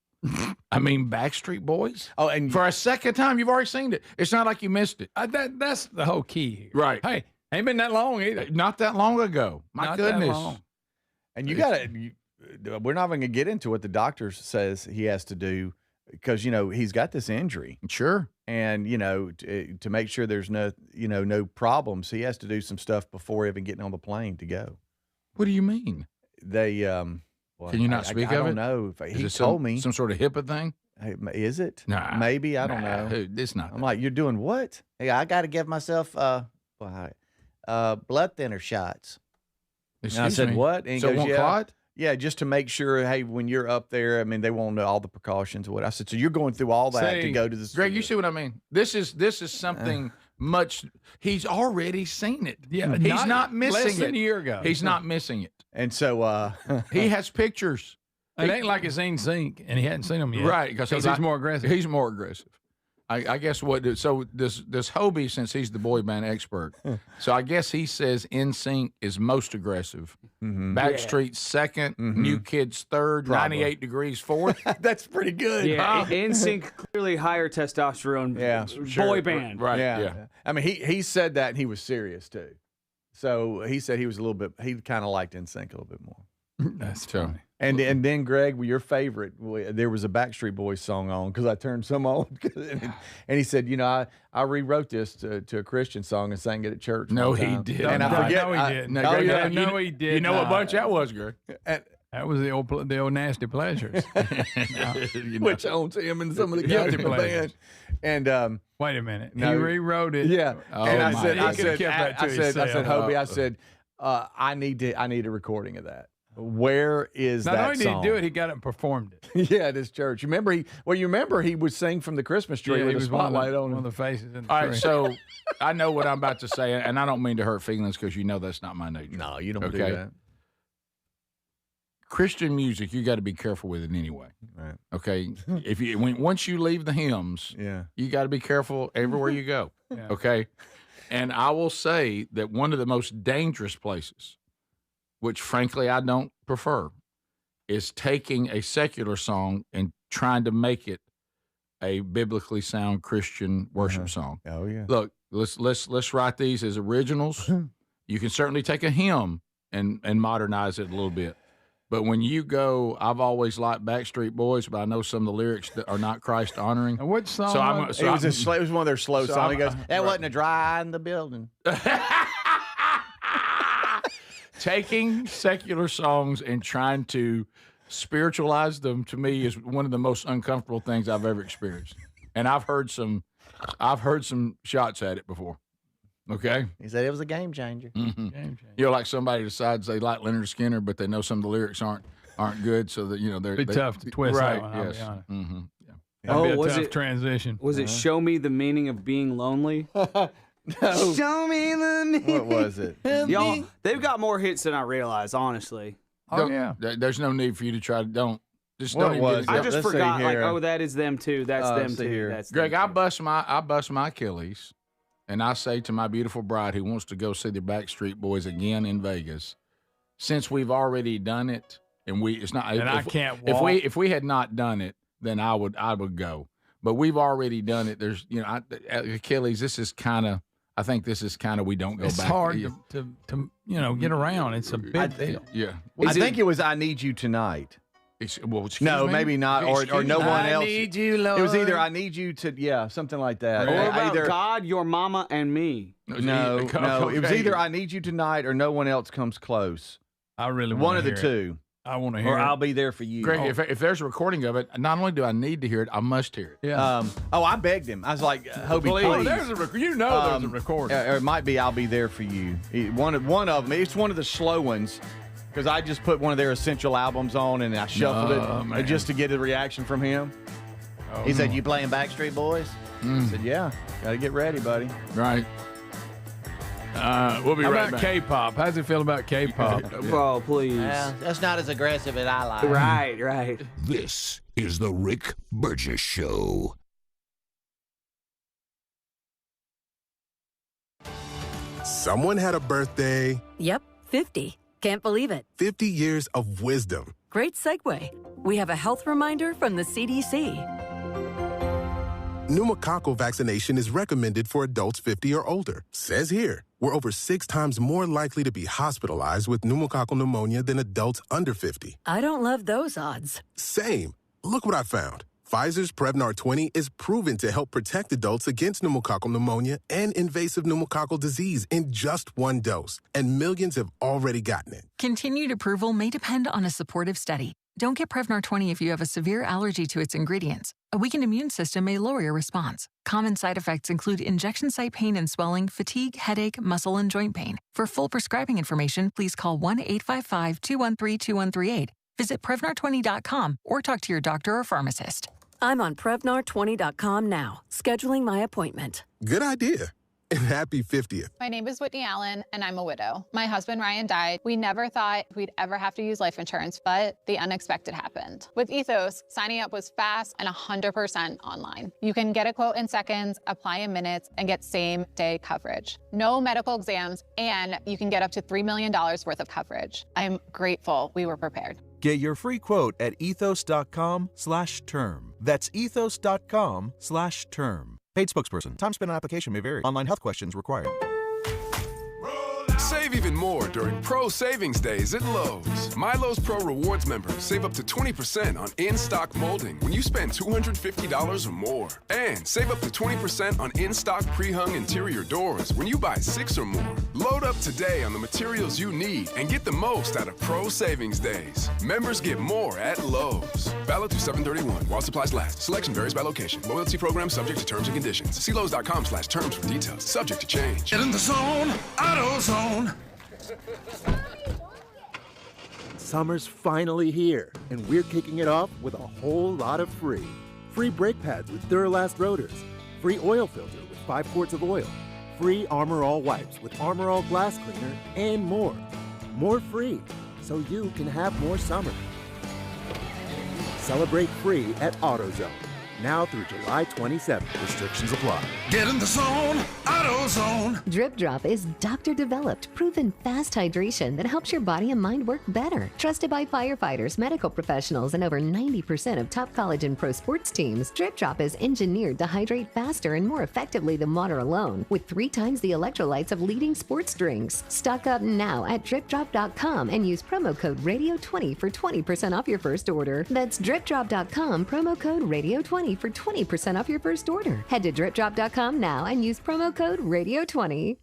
I mean, Backstreet Boys. Oh, and for a second time, you've already seen it. It's not like you missed it. That's the whole key here. Right. Hey, ain't been that long either. Not that long ago. My goodness. And we're not even going to get into what the doctor says he has to do, because he's got this injury. Sure. And to make sure there's no problems, he has to do some stuff before even getting on the plane to go. What do you mean? They can you not speak of it? I don't know. He told me some sort of HIPAA thing. Is it? Nah, maybe, I don't know. It's not. I'm like, you're doing what? Hey, I got to give myself blood thinner shots. And I said, what? And he goes, clot? Yeah, just to make sure, hey, when you're up there, I mean, they won't know all the precautions or what. I said, so you're going through all that to go to the Greg, you see what I mean? This is something much. He's already seen it. Yeah, he's not missing it. Less than a year ago. He's not missing it. And so he has pictures. It ain't like it's in sync, and he hadn't seen them yet. Right, because he's more aggressive. He's more aggressive. I guess so this Hobie, since he's the boy band expert, so I guess he says NSYNC is most aggressive. Mm-hmm. Backstreet second, New Kids third, Probably. 98 Degrees fourth. That's pretty good. Yeah, NSYNC clearly higher testosterone boy band. Right. Yeah. I mean, he said that, and he was serious too. So he said he kind of liked NSYNC a little bit more. That's funny. And then Greg, your favorite, there was a Backstreet Boys song on, because I turned some on, and he said, I rewrote this to a Christian song and sang it at church. No, he did. And I forget. No, he didn't. No, he did. You know what bunch that was, Greg? That was the old Nasty Pleasures, which owns him and some of the guys in the band. And wait a minute, he rewrote it. Yeah, and I said, Hobie, I said, I need a recording of that. Where is that song? Not only did he do it, he got it and performed it. Yeah, at his church. You remember he would sing from the Christmas tree with a spotlight on him. One of the faces in the All tree. right, so I know what I'm about to say, and I don't mean to hurt feelings, because that's not my nature. No, you don't do that. Christian music, you got to be careful with it anyway. Right. Okay, once you leave the hymns, you got to be careful everywhere you go. Yeah. Okay, and I will say that one of the most dangerous places, which frankly I don't prefer, is taking a secular song and trying to make it a biblically sound Christian worship song. Oh yeah. Look, let's write these as originals. You can certainly take a hymn and modernize it a little bit. But when you go, I've always liked Backstreet Boys, but I know some of the lyrics that are not Christ honoring. And what song? It was one of their slow songs. He goes, "That wasn't a dry in the building." Taking secular songs and trying to spiritualize them, to me, is one of the most uncomfortable things I've ever experienced. And I've heard some shots at it before. Okay, he said it was a game changer. Mm-hmm. Game changer. Like somebody decides they like Leonard Skinner, but they know some of the lyrics aren't good, so that It'd be tough to twist right, that one. I'll yes. be honest. Mm-hmm. Yeah. That'd be a was tough it transition? Was it "Show Me the Meaning of Being Lonely"? No. Show me the meaning. What was it? Y'all, they've got more hits than I realize, honestly. There's no need for you to try to don't What even was get I it. just Let's see forgot, here. that is them too. That's them let's see too. here. That's Greg, them I too. bust my Achilles, and I say to my beautiful bride who wants to go see the Backstreet Boys again in Vegas, since we've already done it, and it's not. And I can't walk. If we had not done it, then I would go. But we've already done it. There's Achilles. This is kind of. I think this is kind of we don't go it's back. It's hard to get around. It's a big deal. Yeah. I think it was I Need You Tonight. No, maybe not, or no one else. I need you, Lord. It was either I need you to, something like that. Or about either, God, your mama, and me. No. It was either I Need You Tonight or No One Else Comes Close. I really want one of the two. I want to hear or it. I'll Be There for You. Greg, if there's a recording of it, not only do I need to hear it, I must hear it. Yeah. I begged him. I was like, Hobie, please. Oh, there's a there's a recording. Or it might be I'll Be There for You. One of them. It's one of the slow ones. Because I just put one of their essential albums on and I shuffled it just to get a reaction from him. He said, "You playing Backstreet Boys?" I said, "Yeah, got to get ready, buddy." Right. We'll be How right about back. K-pop? How's it feel about K-pop? Bro, please. That's not as aggressive as I like. Right. This is the Rick Burgess Show. Someone had a birthday. Yep, 50. Can't believe it. 50 years of wisdom. Great segue. We have a health reminder from the CDC. Pneumococcal vaccination is recommended for adults 50 or older. Says here, we're over 6 times more likely to be hospitalized with pneumococcal pneumonia than adults under 50. I don't love those odds. Same. Look what I found. Pfizer's Prevnar 20 is proven to help protect adults against pneumococcal pneumonia and invasive pneumococcal disease in just 1 dose, and millions have already gotten it. Continued approval may depend on a supportive study. Don't get Prevnar 20 if you have a severe allergy to its ingredients. A weakened immune system may lower your response. Common side effects include injection site pain and swelling, fatigue, headache, muscle, and joint pain. For full prescribing information, please call 1-855-213-2138. Visit Prevnar20.com or talk to your doctor or pharmacist. I'm on Prevnar20.com now, scheduling my appointment. Good idea. And happy 50th. My name is Whitney Allen, and I'm a widow. My husband, Ryan, died. We never thought we'd ever have to use life insurance, but the unexpected happened. With Ethos, signing up was fast and 100% online. You can get a quote in seconds, apply in minutes, and get same-day coverage. No medical exams, and you can get up to $3 million worth of coverage. I'm grateful we were prepared. Get your free quote at ethos.com/term. That's ethos.com/term. Paid spokesperson. Time spent on application may vary. Online health questions required. Save even more during Pro Savings Days at Lowe's. My Lowe's Pro Rewards members save up to 20% on in-stock molding when you spend $250 or more. And save up to 20% on in-stock pre-hung interior doors when you buy 6 or more. Load up today on the materials you need and get the most out of Pro Savings Days. Members get more at Lowe's. Valid through 7/31 while supplies last. Selection varies by location. Loyalty program subject to terms and conditions. See Lowe's.com/terms for details. Subject to change. Get in the zone. AutoZone. Summer's finally here, and we're kicking it off with a whole lot of free. Free brake pads with Duralast rotors. Free oil filter with 5 quarts of oil. Free Armor All wipes with Armor All glass cleaner, and more. More free, so you can have more summer. Celebrate free at AutoZone. Now through July 27th. Restrictions apply. Get in the zone. AutoZone. Drip Drop is doctor-developed, proven fast hydration that helps your body and mind work better. Trusted by firefighters, medical professionals, and over 90% of top college and pro sports teams, Drip Drop is engineered to hydrate faster and more effectively than water alone, with 3 times the electrolytes of leading sports drinks. Stock up now at dripdrop.com and use promo code RADIO20 for 20% off your first order. That's dripdrop.com, promo code RADIO20 for 20% off your first order. Head to dripdrop.com now and use promo code RADIO20.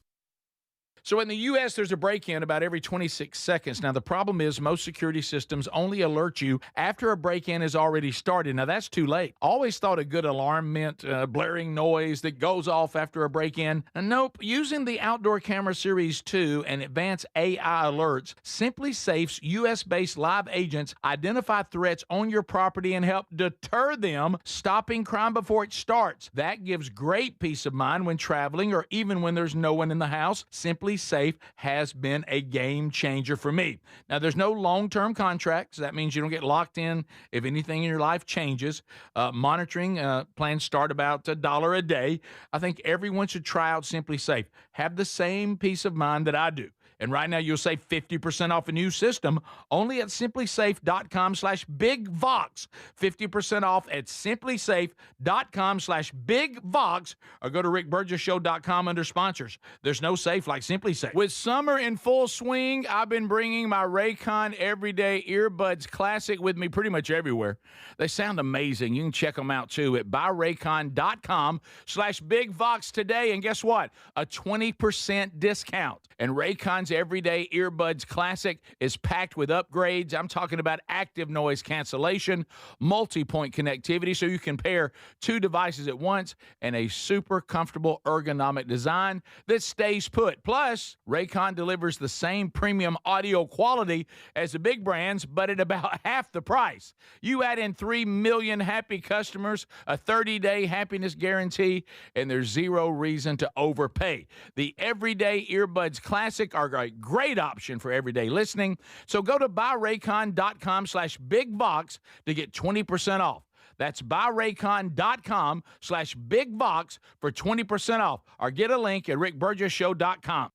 So in the U.S., there's a break-in about every 26 seconds. Now, the problem is most security systems only alert you after a break-in has already started. Now, that's too late. Always thought a good alarm meant blaring noise that goes off after a break-in. Nope. Using the Outdoor Camera Series 2 and advanced AI alerts, Simply Safe's U.S.-based live agents identify threats on your property and help deter them, stopping crime before it starts. That gives great peace of mind when traveling or even when there's no one in the house. Simply Safe has been a game changer for me. Now, there's no long-term contracts. That means you don't get locked in if anything in your life changes. Monitoring plans start about $1 a day. I think everyone should try out Simply Safe. Have the same peace of mind that I do. And right now, you'll save 50% off a new system only at simplysafe.com/bigvox. 50% off at simplysafe.com/bigvox, or go to rickburgessshow.com under sponsors. There's no safe like Simply Safe. With summer in full swing, I've been bringing my Raycon Everyday Earbuds Classic with me pretty much everywhere. They sound amazing. You can check them out, too, at buyraycon.com/bigvox today. And guess what? A 20% discount. And Raycon's Everyday Earbuds Classic is packed with upgrades. I'm talking about active noise cancellation, multi-point connectivity, so you can pair two devices at once, and a super comfortable ergonomic design that stays put. Plus, Raycon delivers the same premium audio quality as the big brands, but at about half the price. You add in 3 million happy customers, a 30-day happiness guarantee, and there's zero reason to overpay. The Everyday Earbuds Classic are a great option for everyday listening. So go to buyraycon.com/bigvox to get 20% off. That's buyraycon.com/bigvox for 20% off. Or get a link at rickburgessshow.com.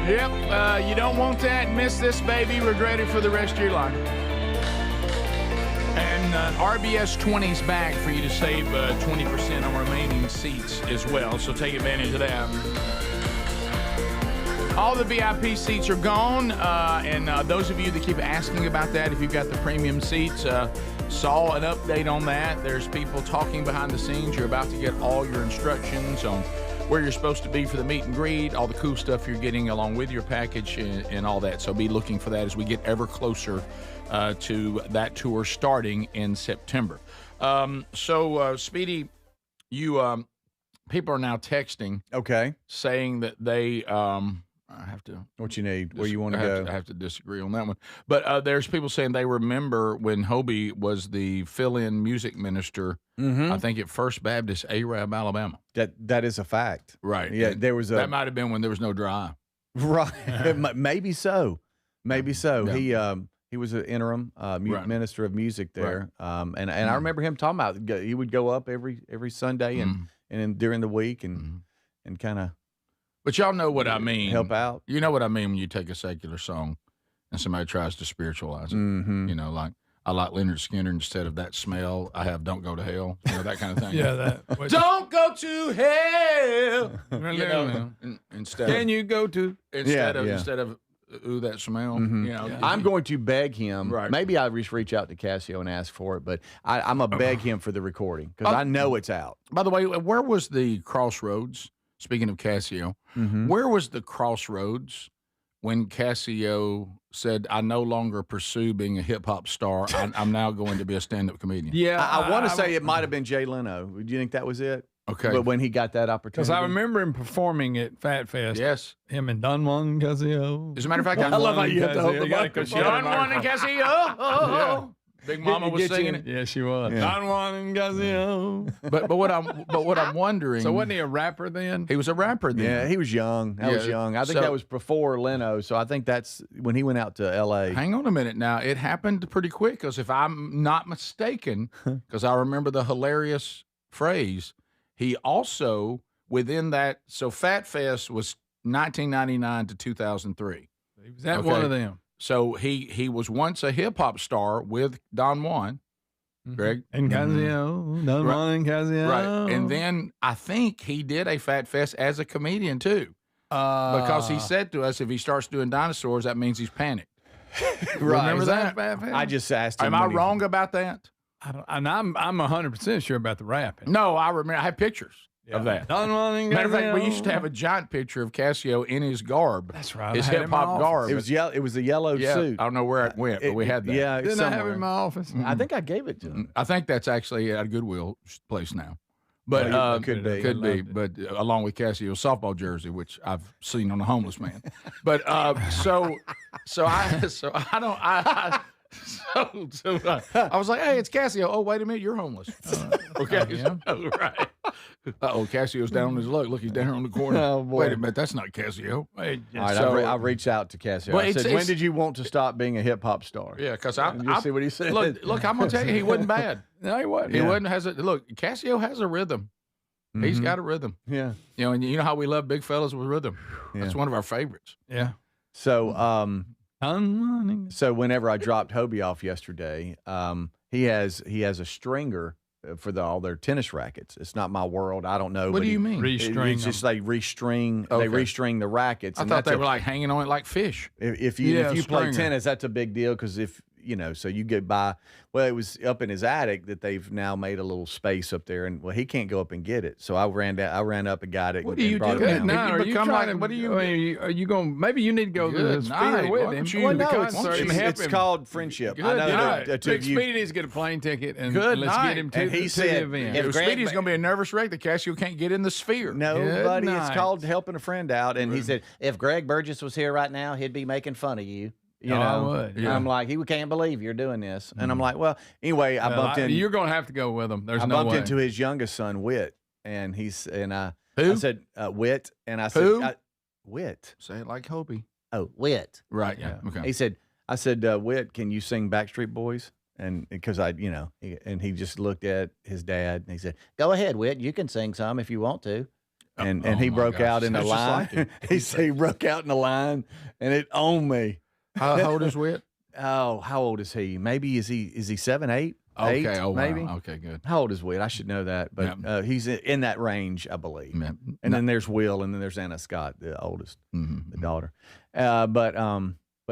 Yep, you don't want that. Miss this, baby. Regret it for the rest of your life. And RBS 20's back for you to save 20% on remaining seats as well, so take advantage of that. All the VIP seats are gone, and those of you that keep asking about that, if you've got the premium seats, saw an update on that. There's people talking behind the scenes. You're about to get all your instructions on where you're supposed to be for the meet and greet, all the cool stuff you're getting along with your package and all that. So be looking for that as we get ever closer to that tour starting in September. Speedy, you people are now texting. Okay. Saying that they I have to. What you need? Where you want to go? I have to disagree on that one. But there's people saying they remember when Hobie was the fill-in music minister. Mm-hmm. I think at First Baptist Arab, Alabama. That is a fact. Right. Yeah. And there was that might have been when there was no dry. Right. Maybe so. Maybe so. Yeah. He was an interim minister of music there. Right. And I remember him talking about he would go up every Sunday and during the week and kind of. But y'all know what I mean. Help out. You know what I mean when you take a secular song and somebody tries to spiritualize it. Mm-hmm. You know, like I like Leonard Skinner instead of that smell. I have "Don't Go to Hell." You know, that kind of thing. Yeah, that. Don't go to hell. You know, instead. Can you go to instead of ooh, that smell. Mm-hmm. You know, I'm going to beg him. Right. Maybe I'll just reach out to Casio and ask for it, but I'm gonna beg him for the recording because I know it's out. By the way, where was the Crossroads? Speaking of Casio, where was the Crossroads when Casio said, "I no longer pursue being a hip hop star. I'm now going to be a stand-up comedian"? Yeah, I want to say it might have been Jay Leno. Do you think that was it? Okay, but when he got that opportunity, because I remember him performing at Fat Fest. Yes, him and Don Juan Casio. As a matter of fact, I love how you have to hold the microphone. Don Juan and Casio. Yeah. Big Mama was singing it. Yeah, she was. Yeah. Don Juan and Casio. But what I'm wondering. So wasn't he a rapper then? He was a rapper then. Yeah, he was young. I was young. I think that was before Leno. So I think that's when he went out to L.A. Hang on a minute now. It happened pretty quick because if I'm not mistaken, because I remember the hilarious phrase, he also within that. So Fat Fest was 1999 to 2003. He was at one of them. So he was once a hip hop star with Don Juan, Greg and Casio, Don Juan and Casio, right? And then I think he did a Fat Fest as a comedian too, because he said to us, if he starts doing dinosaurs, that means he's panicked. Right? Remember that? I just asked him. Am I wrong about that? I'm 100% sure about the rapping. No, I remember. I have pictures. Of that. Matter of fact, we used to have a giant picture of Casio in his garb. That's right. His hip hop garb. It was yellow. It was a yellow suit. I don't know where it went, but we had that. Yeah, didn't I have it in my office? I think I gave it to him. I think that's actually at a Goodwill place now. But could be. But along with Casio's softball jersey, which I've seen on a homeless man. But so I was like, hey, it's Casio. Oh, wait a minute, you're homeless. Okay, yeah. Right. Casio's down on his luck. Look, he's down here on the corner. Oh, boy. Wait a minute, that's not Casio. All right, I reached out to Casio. Well, I said, when did you want to stop being a hip hop star? Yeah, because you see what he said. Look, I'm gonna tell you, he wasn't bad. No, he wasn't. He wasn't. Look, Casio has a rhythm. Mm-hmm. He's got a rhythm. Yeah. And you know how we love big fellas with rhythm. Yeah. That's one of our favorites. Yeah. So, so whenever I dropped Hobie off yesterday, he has a stringer for all their tennis rackets. It's not my world. I don't know. What do you mean? It's just they restring. Okay. They restring the rackets. I thought they were like hanging on it like fish. If you play tennis, that's a big deal because so you get by. Well, it was up in his attic that they've now made a little space up there, and he can't go up and get it. So I ran up and got it. What do you do now? Are you going? Maybe you need to go to the Speedy with him. Well, no, it's called friendship. Good I know night. Speedy needs to get a plane ticket and let's get him to the event. If Speedy's going to be a nervous wreck, the Casio can't get in the sphere. No, buddy, it's called helping a friend out. And He said, if Greg Burgess was here right now, he'd be making fun of you. I would. Yeah. I'm like, he can't believe you're doing this. And I'm like, well, anyway, I bumped in. You're going to have to go with him. There's I no way. bumped into his youngest son, Whit, and I said, Whit, and I said, Who? Whit. Say it like Hobie. Oh, Whit. Right. Yeah. Okay. I said, Whit, can you sing Backstreet Boys? And because and he just looked at his dad and he said, go ahead, Whit. You can sing some if you want to. And he broke out in a line. He broke out in a line, and it owned me. How old is Whit? Oh, how old is he? Maybe is he 7, 8? Okay. 8, Oh, maybe. Wow. Okay, good. How old is Whit? I should know that, but he's in that range, I believe. Yeah. And then there's Will, and then there's Anna Scott, the oldest, the daughter. But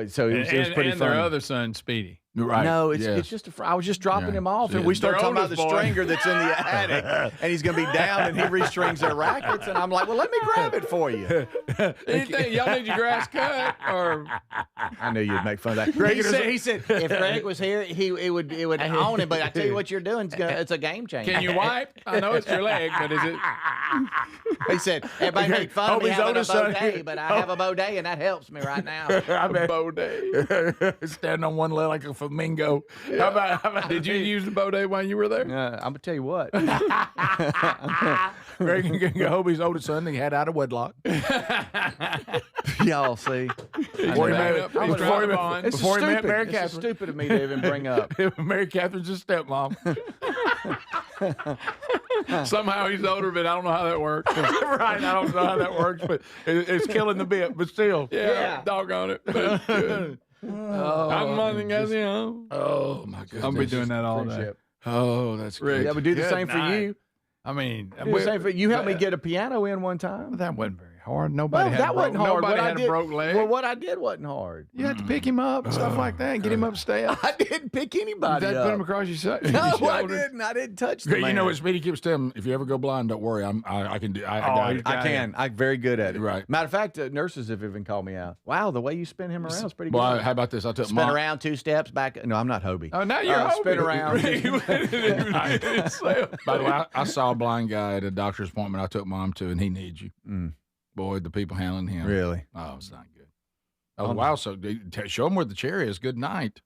so it was pretty funny. And their other son, Speedy. Right. No, it's just I was just dropping him off, and we started talking about the stringer that's in the attic, and he's going to be down, and he restrings their rackets, and I'm like, well, let me grab it for you. Anything, y'all need your grass cut, or I knew you'd make fun of that. He said, if Greg was here, it would own him. But I tell you what you're doing, it's a game changer. Can you wipe? I know it's your leg, but is it? He said, everybody make fun of me having a bidet, but I have a bidet, and that helps me right now. I bet bidet. Standing on one leg like a flamingo. Yeah. How about did you use the bidet while you were there? I'm gonna tell you what. Greg Hobie's oldest son, he had out of wedlock. Y'all see. Before he met Mary Catherine. It's stupid of me to even bring up. Mary Catherine's his stepmom. Somehow he's older, but I don't know how that works. Right, I don't know how that works, but it's killing the bit. But still, yeah. Doggone it. But it's good. I'm running as you know. Oh my goodness! I'll be doing that all day. Oh, that's great. Yeah, but do the same for you. I mean, you helped me get a piano in one time. That wasn't very hard. Nobody had that wasn't hard. Nobody had a broke leg. Well, what I did wasn't hard. You had to pick him up and stuff like that and get him upstairs. I didn't pick anybody up. Put him across your shoulder. No, I didn't. I didn't touch the man. You know what Speedy keeps telling him? If you ever go blind, don't worry. I can do. I can. I'm very good at it. Right. Matter of fact, nurses have even called me out. Wow, the way you spin him around is pretty good. Well, how about this? I took spin around 2 steps back. No, I'm not Hobie. Oh, now you're Hobie. Spin around. By the way, I saw a blind guy at a doctor's appointment I took Mom to, and he needs you. Boy, the people handling him. Really? Oh, it's not good. Oh, wow. So show him where the chair is. Good night.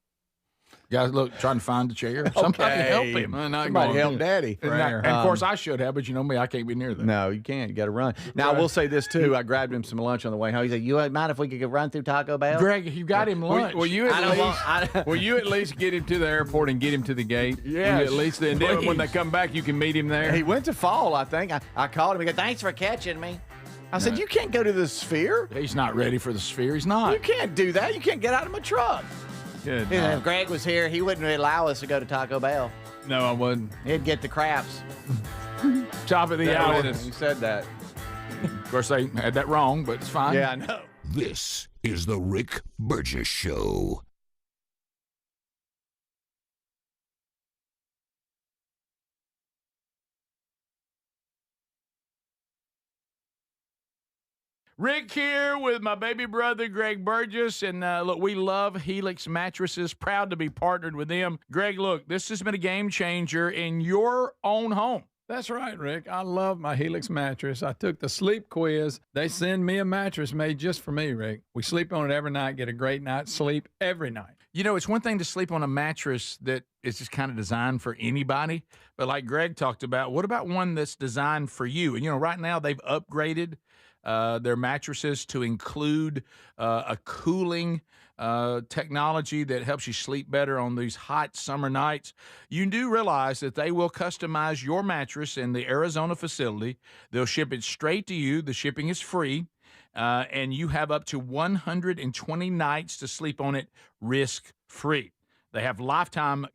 Guys, look, trying to find the chair. Somebody help him. Somebody help Daddy. And of course, I should have, but you know me, I can't be near them. No, you can't. You got to run. Now, I will say this, too. I grabbed him some lunch on the way home. He said, you mind if we could run through Taco Bell? Greg, you got him lunch. Will you at least get him to the airport and get him to the gate? Yeah. At least then when they come back, you can meet him there. He went to Fall, I think. I called him. He goes, thanks for catching me. I said, you can't go to the Sphere. He's not ready for the Sphere. He's not. You can't do that. You can't get out of my truck. Good. If Greg was here, he wouldn't allow us to go to Taco Bell. No, I wouldn't. He'd get the craps. Top of the hour. He said that. Of course, they had that wrong, but it's fine. Yeah, I know. This is the Rick Burgess Show. Rick here with my baby brother, Greg Burgess. And look, we love Helix Mattresses. Proud to be partnered with them. Greg, look, this has been a game changer in your own home. That's right, Rick. I love my Helix mattress. I took the sleep quiz. They send me a mattress made just for me, Rick. We sleep on it every night, get a great night's sleep every night. You know, it's one thing to sleep on a mattress that is just kind of designed for anybody. But like Greg talked about, what about one that's designed for you? And, you know, right now they've upgraded their mattresses to include a cooling technology that helps you sleep better on these hot summer nights. You do realize that they will customize your mattress in the Arizona facility. They'll ship it straight to you. The shipping is free. And you have up to 120 nights to sleep on it risk-free. They have lifetime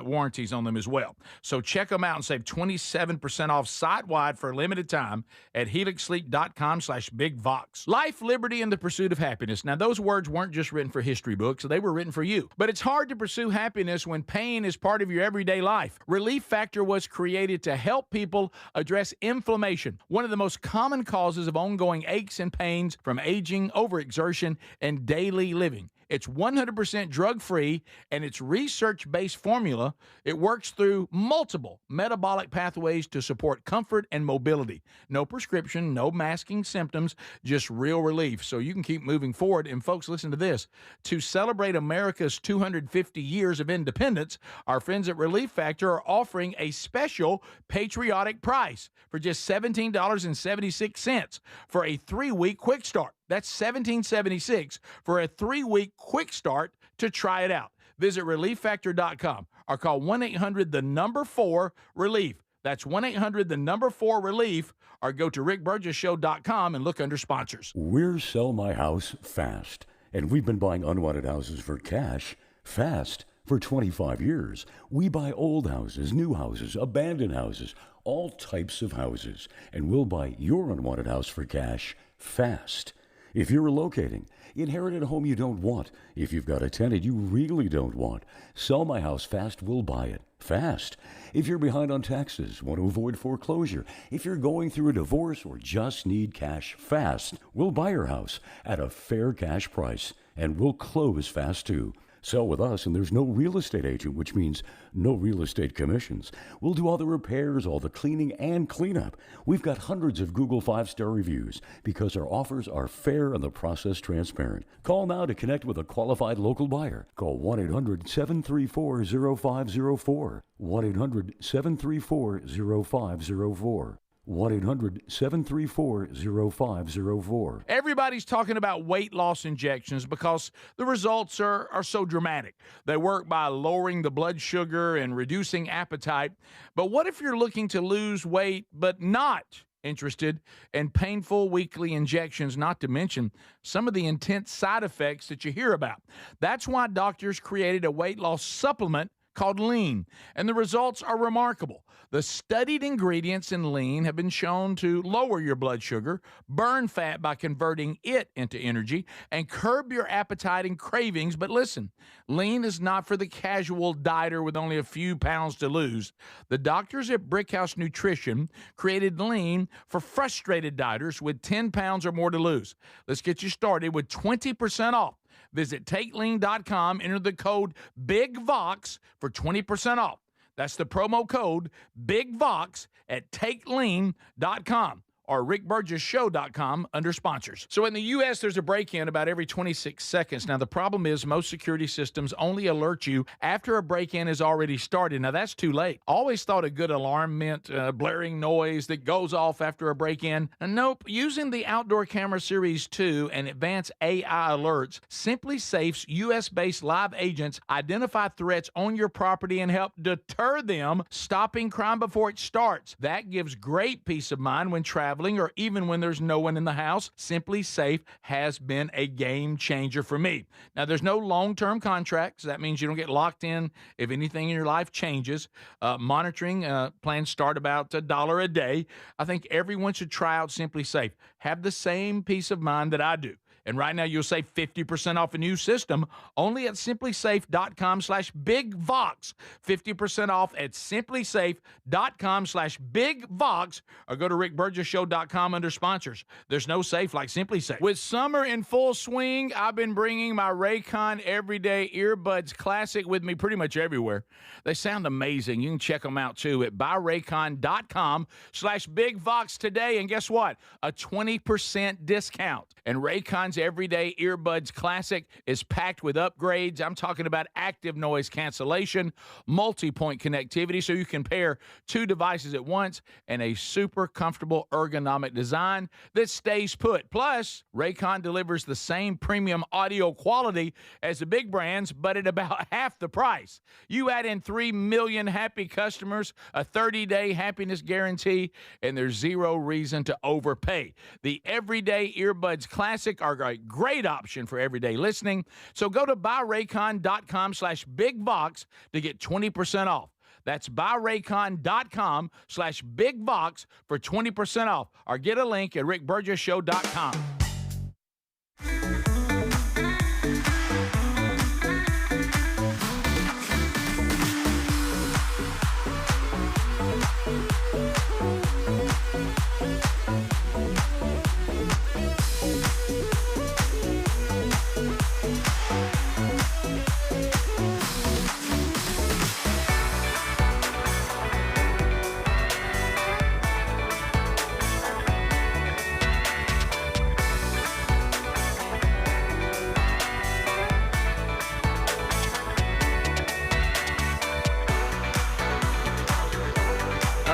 warranties on them as well. So check them out and save 27% off site-wide for a limited time at helixsleep.com/bigvox. Life, liberty, and the pursuit of happiness. Now, those words weren't just written for history books. They were written for you. But it's hard to pursue happiness when pain is part of your everyday life. Relief Factor was created to help people address inflammation, one of the most common causes of ongoing aches and pains from aging, overexertion, and daily living. It's 100% drug-free, and it's research-based formula. It works through multiple metabolic pathways to support comfort and mobility. No prescription, no masking symptoms, just real relief so you can keep moving forward. And folks, listen to this. To celebrate America's 250 years of independence, our friends at Relief Factor are offering a special patriotic price for just $17.76 for a 3-week quick start. That's $17.76 for a 3-week quick start to try it out. Visit ReliefFactor.com or call 1-800-4-RELIEF. That's 1-800-4-RELIEF, or go to RickBurgessShow.com and look under sponsors. We're Sell My House Fast, and we've been buying unwanted houses for cash fast for 25 years. We buy old houses, new houses, abandoned houses, all types of houses, and we'll buy your unwanted house for cash fast. If you're relocating, inherited a home you don't want, if you've got a tenant you really don't want, Sell My House Fast will buy it fast. If you're behind on taxes, want to avoid foreclosure, if you're going through a divorce or just need cash fast, we'll buy your house at a fair cash price, and we'll close fast too. Sell with us, and there's no real estate agent, which means no real estate commissions. We'll do all the repairs, all the cleaning, and cleanup. We've got hundreds of Google 5-star reviews because our offers are fair and the process transparent. Call now to connect with a qualified local buyer. Call 1-800-734-0504. 1-800-734-0504. 1-800-734-0504. Everybody's talking about weight loss injections because the results are so dramatic. They work by lowering the blood sugar and reducing appetite. But what if you're looking to lose weight but not interested in painful weekly injections, not to mention some of the intense side effects that you hear about? That's why doctors created a weight loss supplement called Lean, and the results are remarkable. The studied ingredients in Lean have been shown to lower your blood sugar, burn fat by converting it into energy, and curb your appetite and cravings. But listen, Lean is not for the casual dieter with only a few pounds to lose. The doctors at Brickhouse Nutrition created Lean for frustrated dieters with 10 pounds or more to lose. Let's get you started with 20% off. Visit TakeLean.com, enter the code BIGVOX for 20% off. That's the promo code BIGVOX at TakeLean.com or RickBurgessShow.com under sponsors. So in the U.S., there's a break-in about every 26 seconds. Now, the problem is most security systems only alert you after a break-in is already started. Now, that's too late. Always thought a good alarm meant blaring noise that goes off after a break-in. Nope. Using the Outdoor Camera Series 2 and advanced AI alerts, Simply Safe's U.S.-based live agents identify threats on your property and help deter them, stopping crime before it starts. That gives great peace of mind when traveling or even when there's no one in the house. Simply Safe has been a game changer for me. Now, there's no long-term contracts. That means you don't get locked in if anything in your life changes. Monitoring plans start about $1 a day. I think everyone should try out Simply Safe. Have the same peace of mind that I do. And right now, you'll save 50% off a new system only at simplysafe.com/bigvox. 50% off at simplysafe.com/bigvox, or go to rickburgessshow.com under sponsors. There's no safe like Simply Safe. With summer in full swing, I've been bringing my Raycon Everyday Earbuds Classic with me pretty much everywhere. They sound amazing. You can check them out, too, at buyraycon.com/bigvox today. And guess what? A 20% discount. And Raycon's Everyday Earbuds Classic is packed with upgrades. I'm talking about active noise cancellation, multi-point connectivity, so you can pair two devices at once, and a super comfortable ergonomic design that stays put. Plus, Raycon delivers the same premium audio quality as the big brands, but at about half the price. You add in 3 million happy customers, a 30-day happiness guarantee, and there's zero reason to overpay. The Everyday Earbuds Classic are a great option for everyday listening. So go to buyraycon.com/bigvox to get 20% off. That's buyraycon.com/bigvox for 20% off, or get a link at rickburgessshow.com.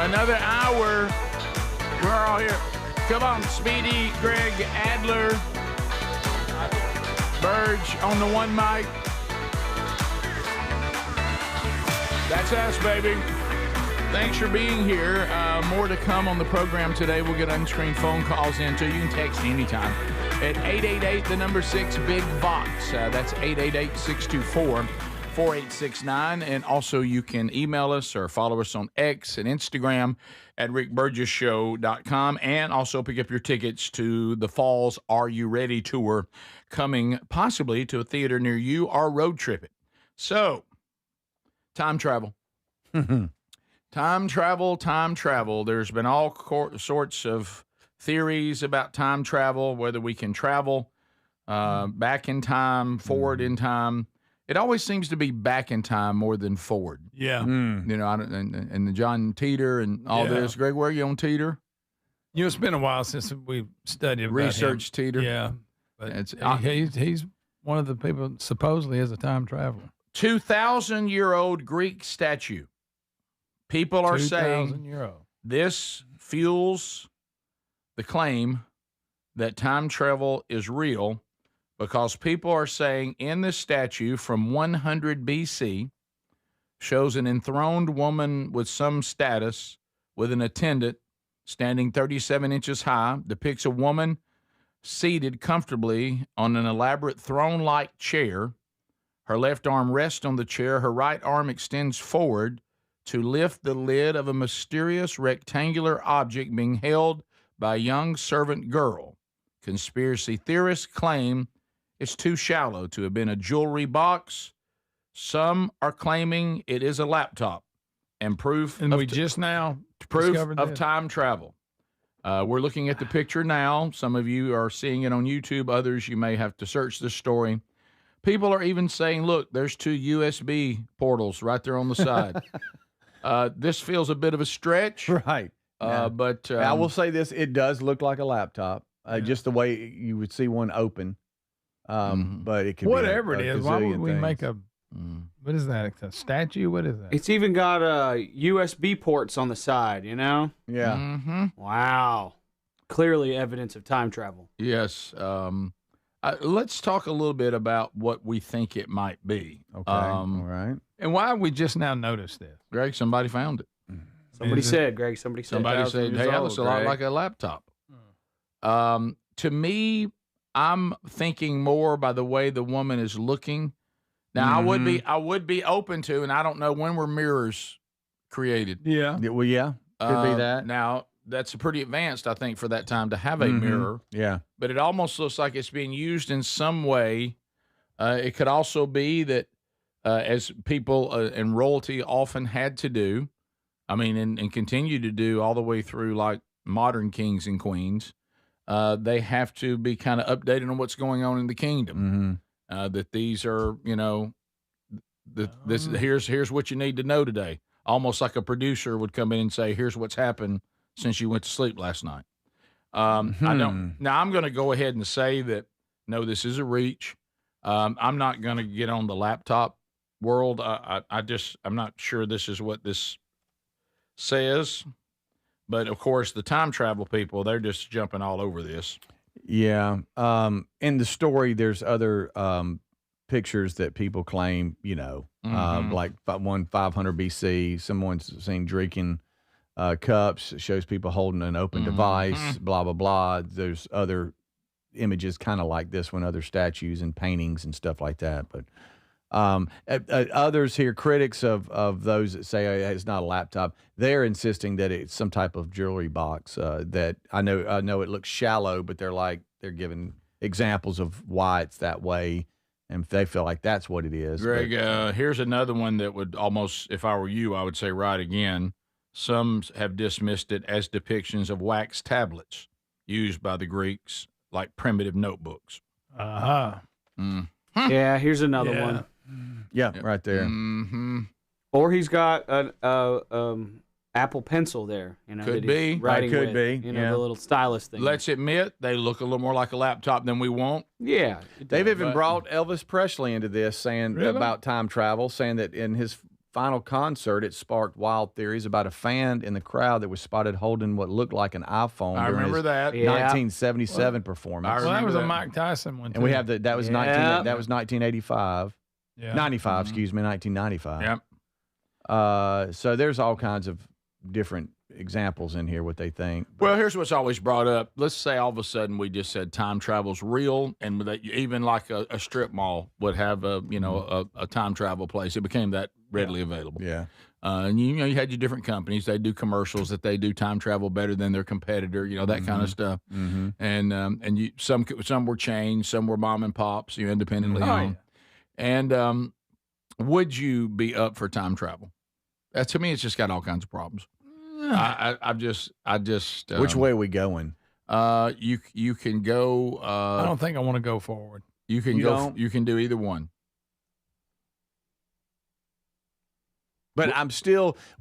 Another hour. We're all here. Come on, Speedy, Greg, Adler, Burge on the one mic. That's us, baby. Thanks for being here. More to come on the program today. We'll get unscreened phone calls in, too. You can text anytime at 888, the number 6, Big Vox. That's 888-624-4869. And also you can email us or follow us on X and Instagram at rickburgessshow.com, and also pick up your tickets to the Fall's Are You Ready tour, coming possibly to a theater near you, or road trip it. So, time travel. Time travel. There's been all sorts of theories about time travel, whether we can travel back in time, forward in time. It always seems to be back in time more than forward. Yeah. You know, and the John Teeter and all this. Greg, where are you on Teeter? You know, it's been a while since we studied about Research him. Teeter. Yeah. But he's one of the people supposedly is a time traveler. 2,000-year-old Greek statue. People are saying this fuels the claim that time travel is real, because people are saying in this statue from 100 BC shows an enthroned woman with some status with an attendant standing 37 inches high, depicts a woman seated comfortably on an elaborate throne-like chair. Her left arm rests on the chair. Her right arm extends forward to lift the lid of a mysterious rectangular object being held by a young servant girl. Conspiracy theorists claim it's too shallow to have been a jewelry box. Some are claiming it is a laptop, and proof of time travel. We're looking at the picture now. Some of you are seeing it on YouTube. Others, you may have to search this story. People are even saying, look, there's 2 USB portals right there on the side. This feels a bit of a stretch. Right. But I will say this, it does look like a laptop, just the way you would see one open. But it could whatever be it is. Why would we make a what is that? A statue? What is that? It's even got USB ports on the side, you know? Yeah. Mm-hmm. Wow. Clearly evidence of time travel. Yes. Let's talk a little bit about what we think it might be. Okay. All right. And why have we just now noticed this? Greg, somebody found it. Somebody said, Greg, somebody said, hey, that looks a lot like a laptop. To me, I'm thinking more by the way the woman is looking. Now, I would be open to, and I don't know when were mirrors created. Yeah. Well, yeah. Could be that. Now, that's pretty advanced, I think, for that time to have a mirror. Yeah. But it almost looks like it's being used in some way. It could also be that as people and royalty often had to do, I mean, and continue to do all the way through like modern kings and queens, they have to be kind of updated on what's going on in the kingdom. That these are, here's what you need to know today. Almost like a producer would come in and say, here's what's happened since you went to sleep last night. I don't. Now I'm going to go ahead and say that no, this is a reach. I'm not going to get on the laptop world. I'm not sure this is what this says, but of course the time travel people, they're just jumping all over this. Yeah. In the story, there's other pictures that people claim, like 500 BC, someone's seen drinking cups. It shows people holding an open device, blah, blah, blah. There's other images kind of like this one, other statues and paintings and stuff like that. But others here, critics of those that say it's not a laptop, they're insisting that it's some type of jewelry box. That I know it looks shallow, but they're giving examples of why it's that way, and they feel like that's what it is. Greg, here's another one that would almost, if I were you, I would say right again. Some have dismissed it as depictions of wax tablets used by the Greeks, like primitive notebooks. Yeah, here's another one. Yeah, right there. Or he's got an Apple Pencil there. Could be. Writing could with, be. The little stylus thing. Let's admit they look a little more like a laptop than we want. Yeah. They've even brought Elvis Presley into this, saying about time travel, saying that in his final concert, it sparked wild theories about a fan in the crowd that was spotted holding what looked like an iPhone. I remember his that. 1977 performance. That was a Mike Tyson one, too. And we have that was 1985. Yeah. 95, excuse me, 1995. Yep. So there's all kinds of different examples in here, what they think. Well, here's what's always brought up. Let's say all of a sudden we just said time travel's real, and that even like a strip mall would have a time travel place. It became that readily available. Yeah. And you had your different companies. They do commercials that they do time travel better than their competitor. That kind of stuff. And some were chains, some were mom and pops. Independently owned. And would you be up for time travel? To me, it's just got all kinds of problems. I just. Which way are we going? You can go. I don't think I want to go forward. You can go. You can do either one. But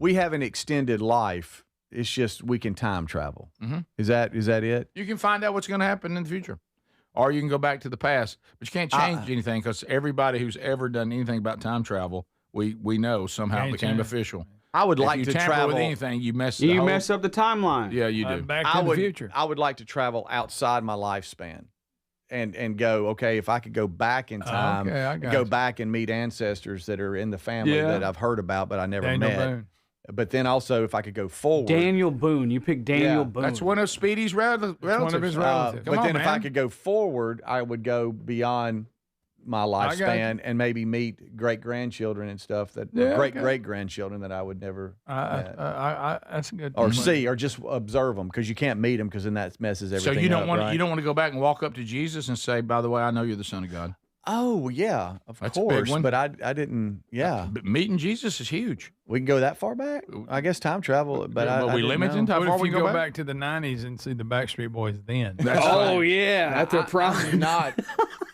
we have an extended life. It's just we can time travel. Is that it? You can find out what's going to happen in the future. Or you can go back to the past. But you can't change anything because everybody who's ever done anything about time travel, we know somehow it became official. I would like to travel with anything. You mess up the timeline. Yeah, you do. Back to the future. I would like to travel outside my lifespan. And go, okay, if I could go back in time, go back and meet ancestors that are in the family that I've heard about but I never met. Boone. But then also, if I could go forward. Daniel Boone. You picked Daniel Boone. That's one of Speedy's relatives. One of his relatives. If I could go forward, I would go beyond my lifespan and maybe meet great-grandchildren and stuff great-great-grandchildren that I would never that's a good or see or just observe them because you can't meet them because then that messes everything up. So you don't want right? you don't want to go back and walk up to Jesus and say, by the way, I know you're the Son of God. Oh yeah, of That's course. a big one. But I didn't. Yeah, but meeting Jesus is huge. We can go that far back. I guess time travel, but I we limited how what far if we you go back to the '90s and see the Backstreet Boys then? That's a problem. I'm not.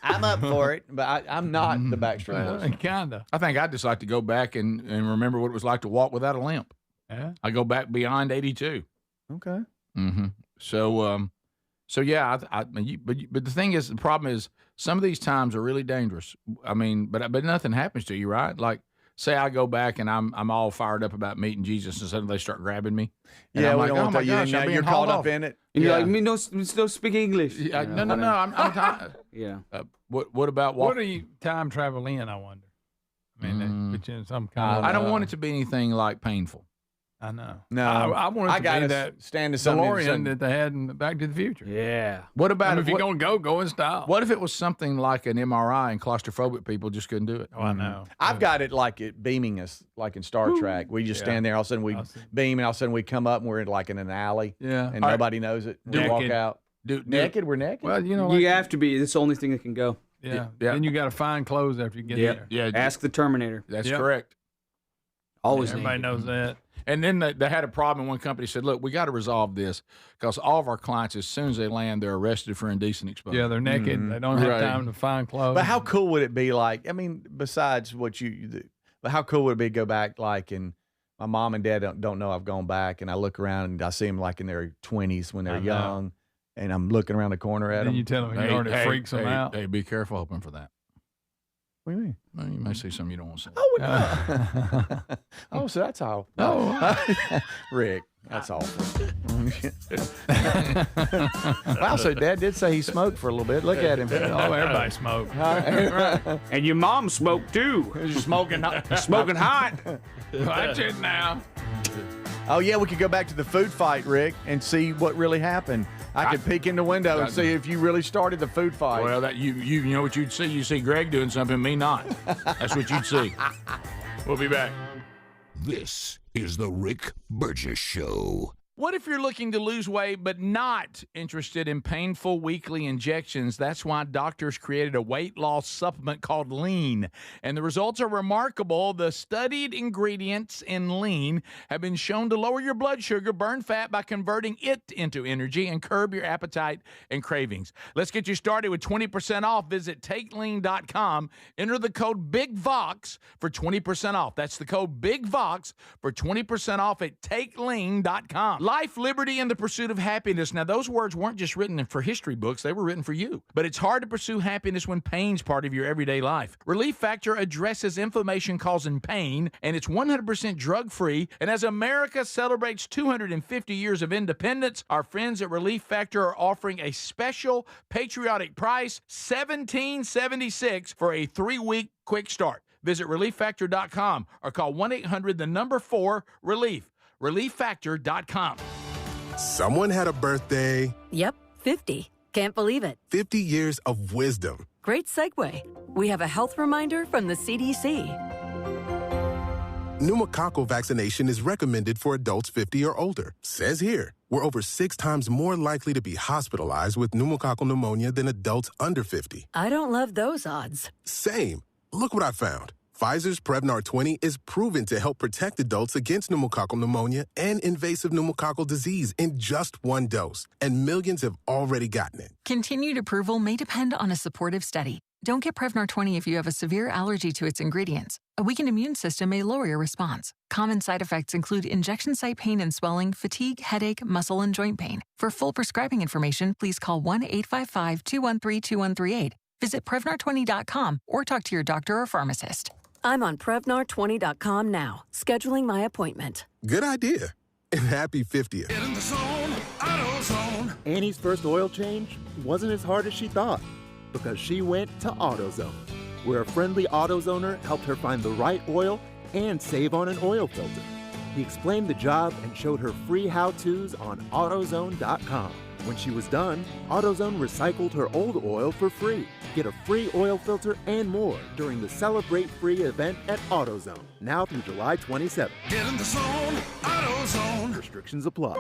I'm up for it, but I'm not the Backstreet Boys. Kinda. I think I'd just like to go back and remember what it was like to walk without a limp. Yeah. I go back beyond 82. Okay. So yeah, but the thing is, the problem is some of these times are really dangerous. I mean, but nothing happens to you, right? Like, say I go back and I'm all fired up about meeting Jesus, and suddenly they start grabbing me. And I'm like, oh my gosh, you're caught up in it. And you're like, me no speak English. No, I'm yeah. What about what do you time travel in? I wonder. I mean, which is some kind of. I don't want it to be anything like painful. I know. No, I wanted to be that stand to something DeLorean that they had in Back to the Future. Yeah. What about if you're going to go in style? What if it was something like an MRI and claustrophobic people just couldn't do it? Oh, I know. I've got it like it beaming us, like in Star Trek. We just stand there, all of a sudden we beam, and all of a sudden we come up and we're like in an alley. Yeah. And nobody knows it. We walk out. Naked? We're naked? Well, you know. You have to be. It's the only thing that can go. Yeah. Then you got to find clothes after you get there. Yeah. Ask the Terminator. That's correct. Always. Everybody knows that. And then they had a problem. One company said, look, we got to resolve this because all of our clients, as soon as they land, they're arrested for indecent exposure. Yeah, they're naked. They don't have time to find clothes. But how cool would it be, like, I mean, besides what but how cool would it be to go back, like, and my mom and dad don't know I've gone back, and I look around and I see them like in their 20s when they're young, and I'm looking around the corner at them. Then you tell them it freaks them out. Hey, be careful hoping for that. What do you mean? Well, you may see something you don't want to see. Oh, no. Oh, so that's all. Oh. Rick, that's awful. Wow, so Dad did say he smoked for a little bit. Look at him. Oh, everybody smoked. And your mom smoked too. Smoking hot. Smoking hot. Watch it now. Oh, yeah, we could go back to the food fight, Rick, and see what really happened. I could peek in the window and see if you really started the food fight. Well, that you know what you'd see? You see Greg doing something, me not. That's what you'd see. We'll be back. This is the Rick Burgess Show. What if you're looking to lose weight but not interested in painful weekly injections? That's why doctors created a weight loss supplement called Lean, and the results are remarkable. The studied ingredients in Lean have been shown to lower your blood sugar, burn fat by converting it into energy, and curb your appetite and cravings. Let's get you started with 20% off. Visit TakeLean.com. Enter the code BIGVOX for 20% off. That's the code BIGVOX for 20% off at TakeLean.com. Life, liberty, and the pursuit of happiness. Now, those words weren't just written for history books. They were written for you. But it's hard to pursue happiness when pain's part of your everyday life. Relief Factor addresses inflammation causing pain, and it's 100% drug-free. And as America celebrates 250 years of independence, our friends at Relief Factor are offering a special patriotic price, $17.76 for a 3-week quick start. Visit ReliefFactor.com or call 1-800-4-RELIEF. ReliefFactor.com. Someone had a birthday. Yep, 50. Can't believe it. 50 years of wisdom. Great segue. We have a health reminder from the CDC. Pneumococcal vaccination is recommended for adults 50 or older. Says here, we're over 6 times more likely to be hospitalized with pneumococcal pneumonia than adults under 50. I don't love those odds. Same. Look what I found. Pfizer's Prevnar 20 is proven to help protect adults against pneumococcal pneumonia and invasive pneumococcal disease in just 1 dose, and millions have already gotten it. Continued approval may depend on a supportive study. Don't get Prevnar 20 if you have a severe allergy to its ingredients. A weakened immune system may lower your response. Common side effects include injection site pain and swelling, fatigue, headache, muscle, and joint pain. For full prescribing information, please call 1-855-213-2138. Visit Prevnar20.com or talk to your doctor or pharmacist. I'm on Prevnar20.com now, scheduling my appointment. Good idea. And happy 50th. Get in the zone, AutoZone. Annie's first oil change wasn't as hard as she thought because she went to AutoZone, where a friendly AutoZoner helped her find the right oil and save on an oil filter. He explained the job and showed her free how-tos on AutoZone.com. When she was done, AutoZone recycled her old oil for free. Get a free oil filter and more during the Celebrate Free event at AutoZone, now through July 27th. Get in the zone, AutoZone. Restrictions apply.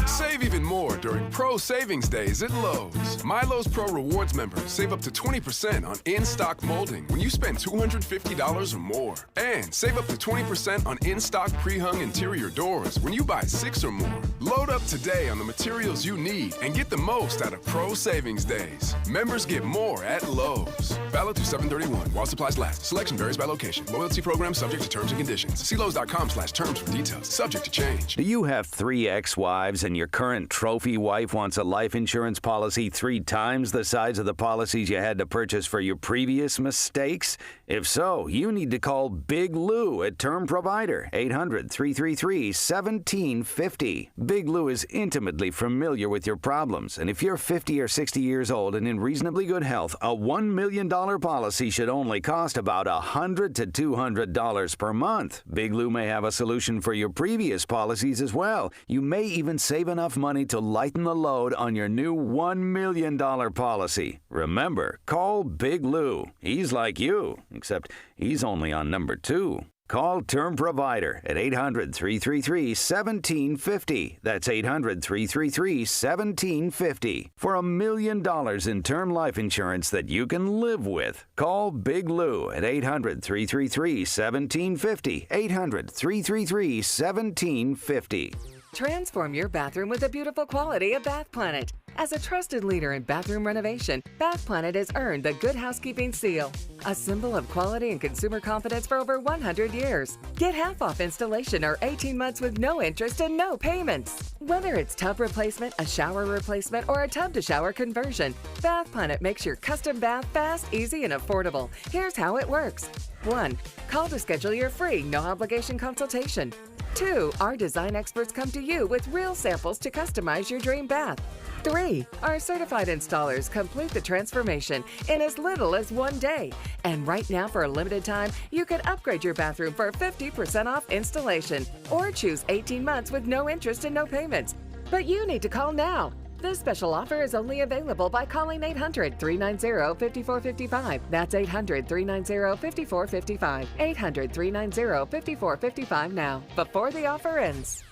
Save even more during Pro Savings Days at Lowe's. My Lowe's Pro Rewards members save up to 20% on in-stock molding when you spend $250 or more. And save up to 20% on in-stock pre-hung interior doors when you buy 6 or more. Load up today on the materials you need and get the most out of Pro Savings Days. Members get more at Lowe's. Valid through 7/31 while supplies last. Selection varies by location. Loyalty program subject to terms and conditions. See Lowe's.com/terms for details. Subject to change. Do you have 3 ex-wives and your current trophy wife wants a life insurance policy 3 times the size of the policies you had to purchase for your previous mistakes? If so, you need to call Big Lou at Term Provider, 800-333-1750. Big Lou is intimately familiar with your problems, and if you're 50 or 60 years old and in reasonably good health, a $1 million policy should only cost about $100 to $200 per month. Big Lou may have a solution for your previous policies as well. You may even save enough money to lighten the load on your new $1 million policy. Remember, call Big Lou. He's like you, except he's only on number 2. Call Term Provider at 800-333-1750. That's 800-333-1750 for $1 million in term life insurance that you can live with. Call Big Lou at 800-333-1750. 800-333-1750. Transform your bathroom with the beautiful quality of Bath Planet. As a trusted leader in bathroom renovation, Bath Planet has earned the Good Housekeeping seal, a symbol of quality and consumer confidence for over 100 years. Get half off installation or 18 months with no interest and no payments. Whether it's tub replacement, a shower replacement, or a tub-to-shower conversion, Bath Planet makes your custom bath fast, easy, and affordable. Here's how it works. 1. Call to schedule your free, no-obligation consultation. 2. Our design experts come to you with real samples to customize your dream bath. 3. Our certified installers complete the transformation in as little as 1 day. And right now, for a limited time, you can upgrade your bathroom for 50% off installation or choose 18 months with no interest and no payments. But you need to call now. This special offer is only available by calling 800-390-5455. That's 800-390-5455. 800-390-5455 now, before the offer ends.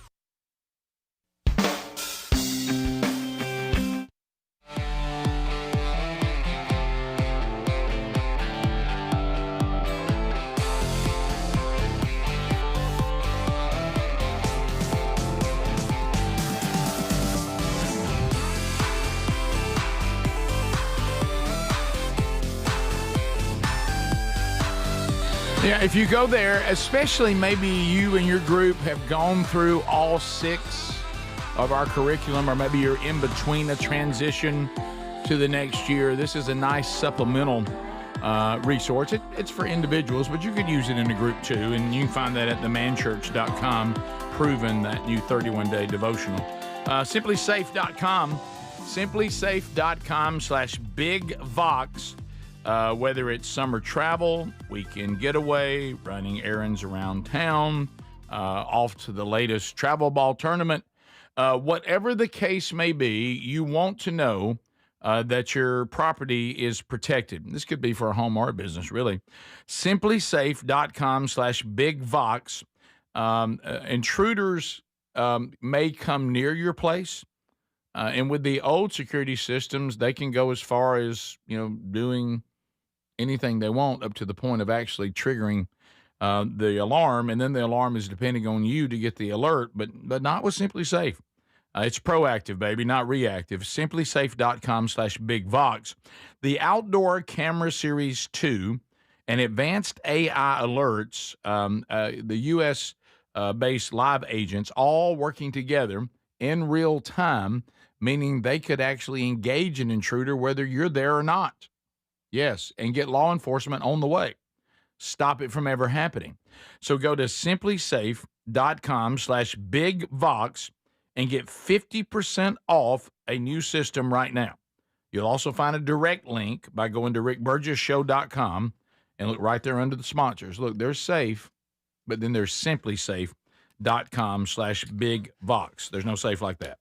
Yeah, if you go there, especially maybe you and your group have gone through all 6 of our curriculum, or maybe you're in between a transition to the next year, this is a nice supplemental resource. It's for individuals, but you could use it in a group too, and you can find that at themanchurch.com, proven that new 31-day devotional. Simplysafe.com, simplysafe.com/BigVox. Whether it's summer travel, weekend getaway, running errands around town, off to the latest travel ball tournament, whatever the case may be, you want to know that your property is protected. This could be for a home or a business, really. Simplysafe.com/BigVox. Intruders may come near your place. And with the old security systems, they can go as far as, doing anything they want up to the point of actually triggering the alarm. And then the alarm is depending on you to get the alert, but not with Simply Safe. It's proactive, baby, not reactive. Simplysafe.com/BigVox. The Outdoor Camera Series 2 and advanced AI alerts, the U.S. based live agents all working together in real time, meaning they could actually engage an intruder whether you're there or not. Yes, and get law enforcement on the way. Stop it from ever happening. So go to simplysafe.com/BigVox and get 50% off a new system right now. You'll also find a direct link by going to rickburgessshow.com and look right there under the sponsors. Look, they're safe, but then there's simplysafe.com/BigVox. There's no safe like that.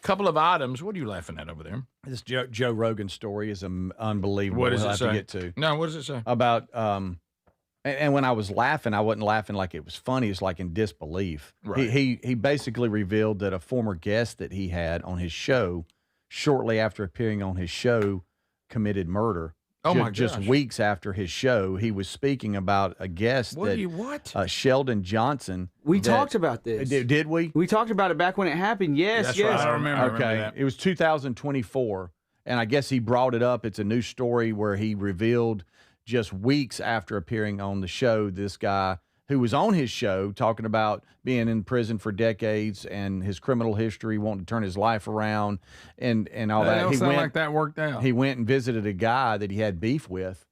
Couple of items. What are you laughing at over there? This Joe Rogan story is unbelievable. What does it say? To get to. No, what does it say? About, and when I was laughing, I wasn't laughing like it was funny. It's like in disbelief. Right. He basically revealed that a former guest that he had on his show, shortly after appearing on his show, committed murder. Oh, my Just gosh. weeks after his show, he was speaking about a guest Sheldon Johnson. We talked about this. Did we? We talked about it back when it happened. Yes, That's yes. right. I remember Okay. that. It was 2024, and I guess he brought it up. It's a new story where he revealed just weeks after appearing on the show, this guy who was on his show talking about being in prison for decades and his criminal history, wanting to turn his life around and all that. Don't sound like that worked out. He went and visited a guy that he had beef with,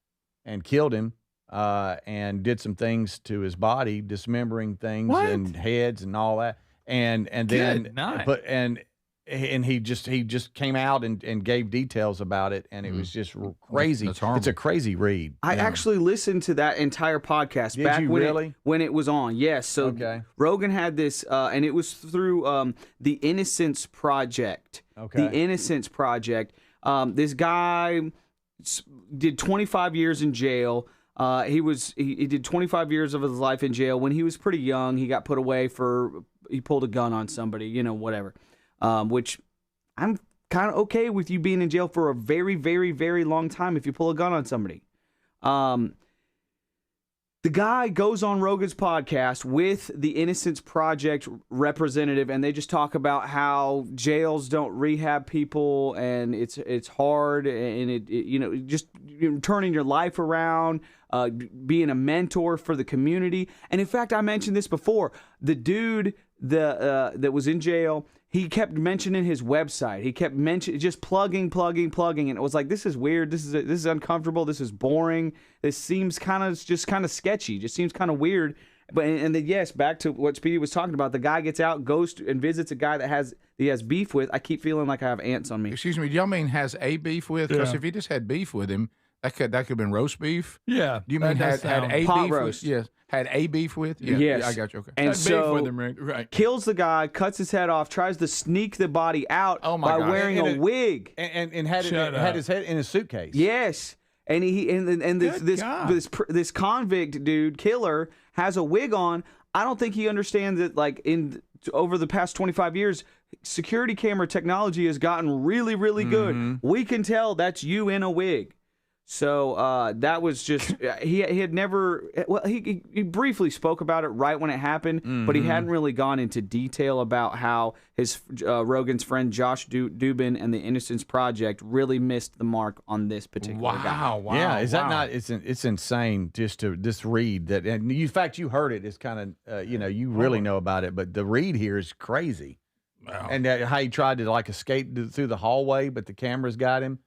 and killed him. And did some things to his body, dismembering things and heads and all that. And then he just came out and gave details about it, and it was just crazy. That's horrible. It's a crazy read. I actually listened to that entire podcast Did back you when really? when it was on. Yes, so Rogan had this, and it was through the Innocence Project. Okay. The Innocence Project. This guy did 25 years in jail. He did 25 years of his life in jail. When he was pretty young, he got put away he pulled a gun on somebody, whatever. Which I'm kind of okay with you being in jail for a very, very, very long time if you pull a gun on somebody. The guy goes on Rogan's podcast with the Innocence Project representative, and they just talk about how jails don't rehab people, and it's hard, and it just turning your life around, being a mentor for the community. And in fact, I mentioned this before. The dude that was in jail, he kept mentioning his website. He kept just plugging, and it was like, this is weird. This is uncomfortable. This is boring. This seems kind of sketchy. Just seems kind of weird. But and then yes, back to what Speedy was talking about. The guy gets out, goes and visits a guy that he has beef with. I keep feeling like I have ants on me. Excuse me, do y'all mean has a beef with? Because if he just had beef with him, that could have been roast beef. Yeah. Do you mean had a pot beef roast? With? Yes. Had a beef with? Yeah, yes. Yeah, I got you. Okay. And Had so beef with him, Rick. Right. Kills the guy, cuts his head off, tries to sneak the body out by God. wearing a wig, and had his head in a suitcase. Yes, and this convict dude killer has a wig on. I don't think he understands that over the past 25 years, security camera technology has gotten really, really good. We can tell that's you in a wig. So that was just he had never. Well, he briefly spoke about it right when it happened, but he hadn't really gone into detail about how his Rogan's friend Josh Dubin and the Innocence Project really missed the mark on this particular guy. Wow! Yeah, is that not? It's insane just to read that. And in fact, you heard it. It's kind of you really know about it, but the read here is crazy. Wow. And how he tried to escape through the hallway, but the cameras got him.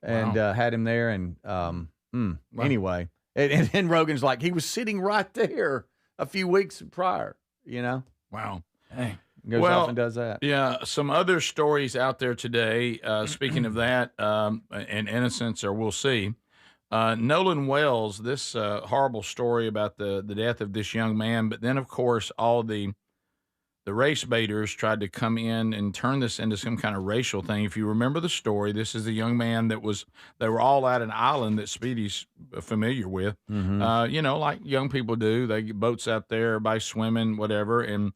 And had him there, and anyway, and Rogan's like, he was sitting right there a few weeks prior, Wow. Hey. Goes off and does that. Yeah, some other stories out there today, speaking of that, and innocence, or we'll see. Nolan Wells, this horrible story about the death of this young man, but then, of course, all the race baiters tried to come in and turn this into some kind of racial thing. If you remember the story, this is the young man they were all at an island that Speedy's familiar with, like young people do. They get boats out there, everybody swimming, whatever, and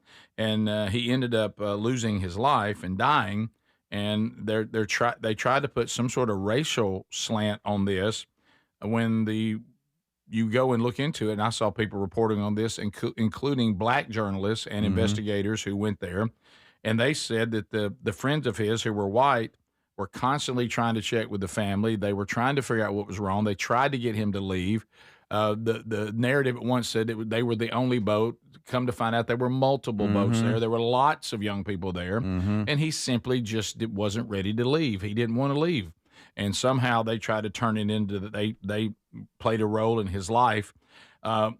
he ended up losing his life and dying. And they tried to put some sort of racial slant on this when you go and look into it, and I saw people reporting on this, including black journalists and investigators who went there, and they said that the friends of his who were white were constantly trying to check with the family. They were trying to figure out what was wrong. They tried to get him to leave. The narrative at once said that they were the only boat. Come to find out, there were multiple boats there. There were lots of young people there, and he simply just wasn't ready to leave. He didn't want to leave. And somehow they tried to turn it into that they played a role in his life,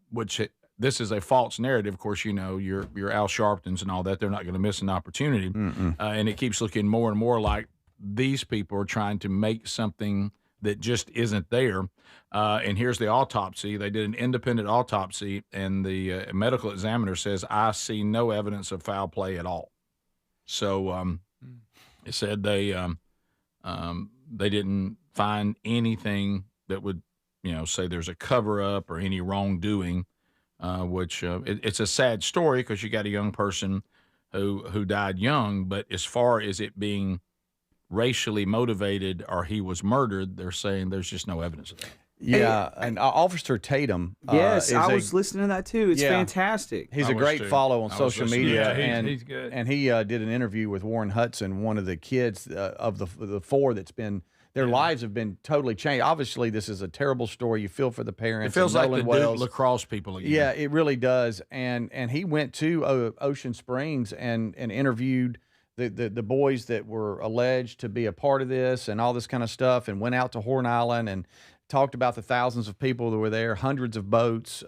which this is a false narrative. Of course, your Al Sharptons and all that, they're not going to miss an opportunity. And it keeps looking more and more like these people are trying to make something that just isn't there. And here's the autopsy. They did an independent autopsy, and the medical examiner says, I see no evidence of foul play at all. So it said they didn't find anything that would, say there's a cover-up or any wrongdoing, which it's a sad story because you got a young person who died young, but as far as it being racially motivated or he was murdered, they're saying there's just no evidence of that. Yeah, and Officer Tatum. Yes, I was listening to that too. It's fantastic. He's a great follow on social media, and he's good. And he did an interview with Warren Hudson, one of the kids of the four that's been. Their lives have been totally changed. Obviously, this is a terrible story. You feel for the parents. It feels like the lacrosse people again. Yeah, it really does. And he went to Ocean Springs and interviewed the boys that were alleged to be a part of this and all this kind of stuff, and went out to Horn Island and talked about the thousands of people that were there, hundreds of boats,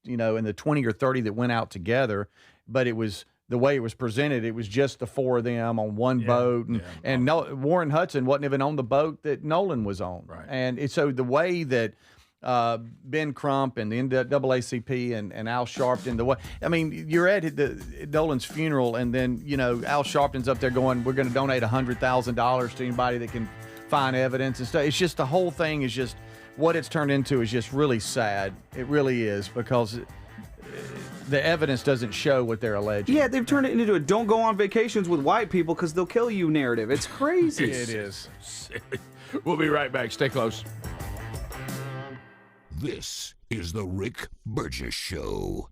you know, and the 20 or 30 that went out together. But it was the way it was presented. It was just the four of them on one boat, and Warren Hudson wasn't even on the boat that Nolan was on. Right. And so the way that Ben Crump and the NAACP and Al Sharpton, the way, I mean, you're at Nolan's funeral, and then, you know, Al Sharpton's up there going, we're going to donate $100,000 to anybody that can find evidence and stuff. It's just, the whole thing is just, what it's turned into is just really sad. It really is, because the evidence doesn't show what they're alleging. Yeah, they've turned it into a don't go on vacations with white people because they'll kill you narrative. It's crazy. It is. We'll be right back. Stay close. This is the Rick Burgess Show.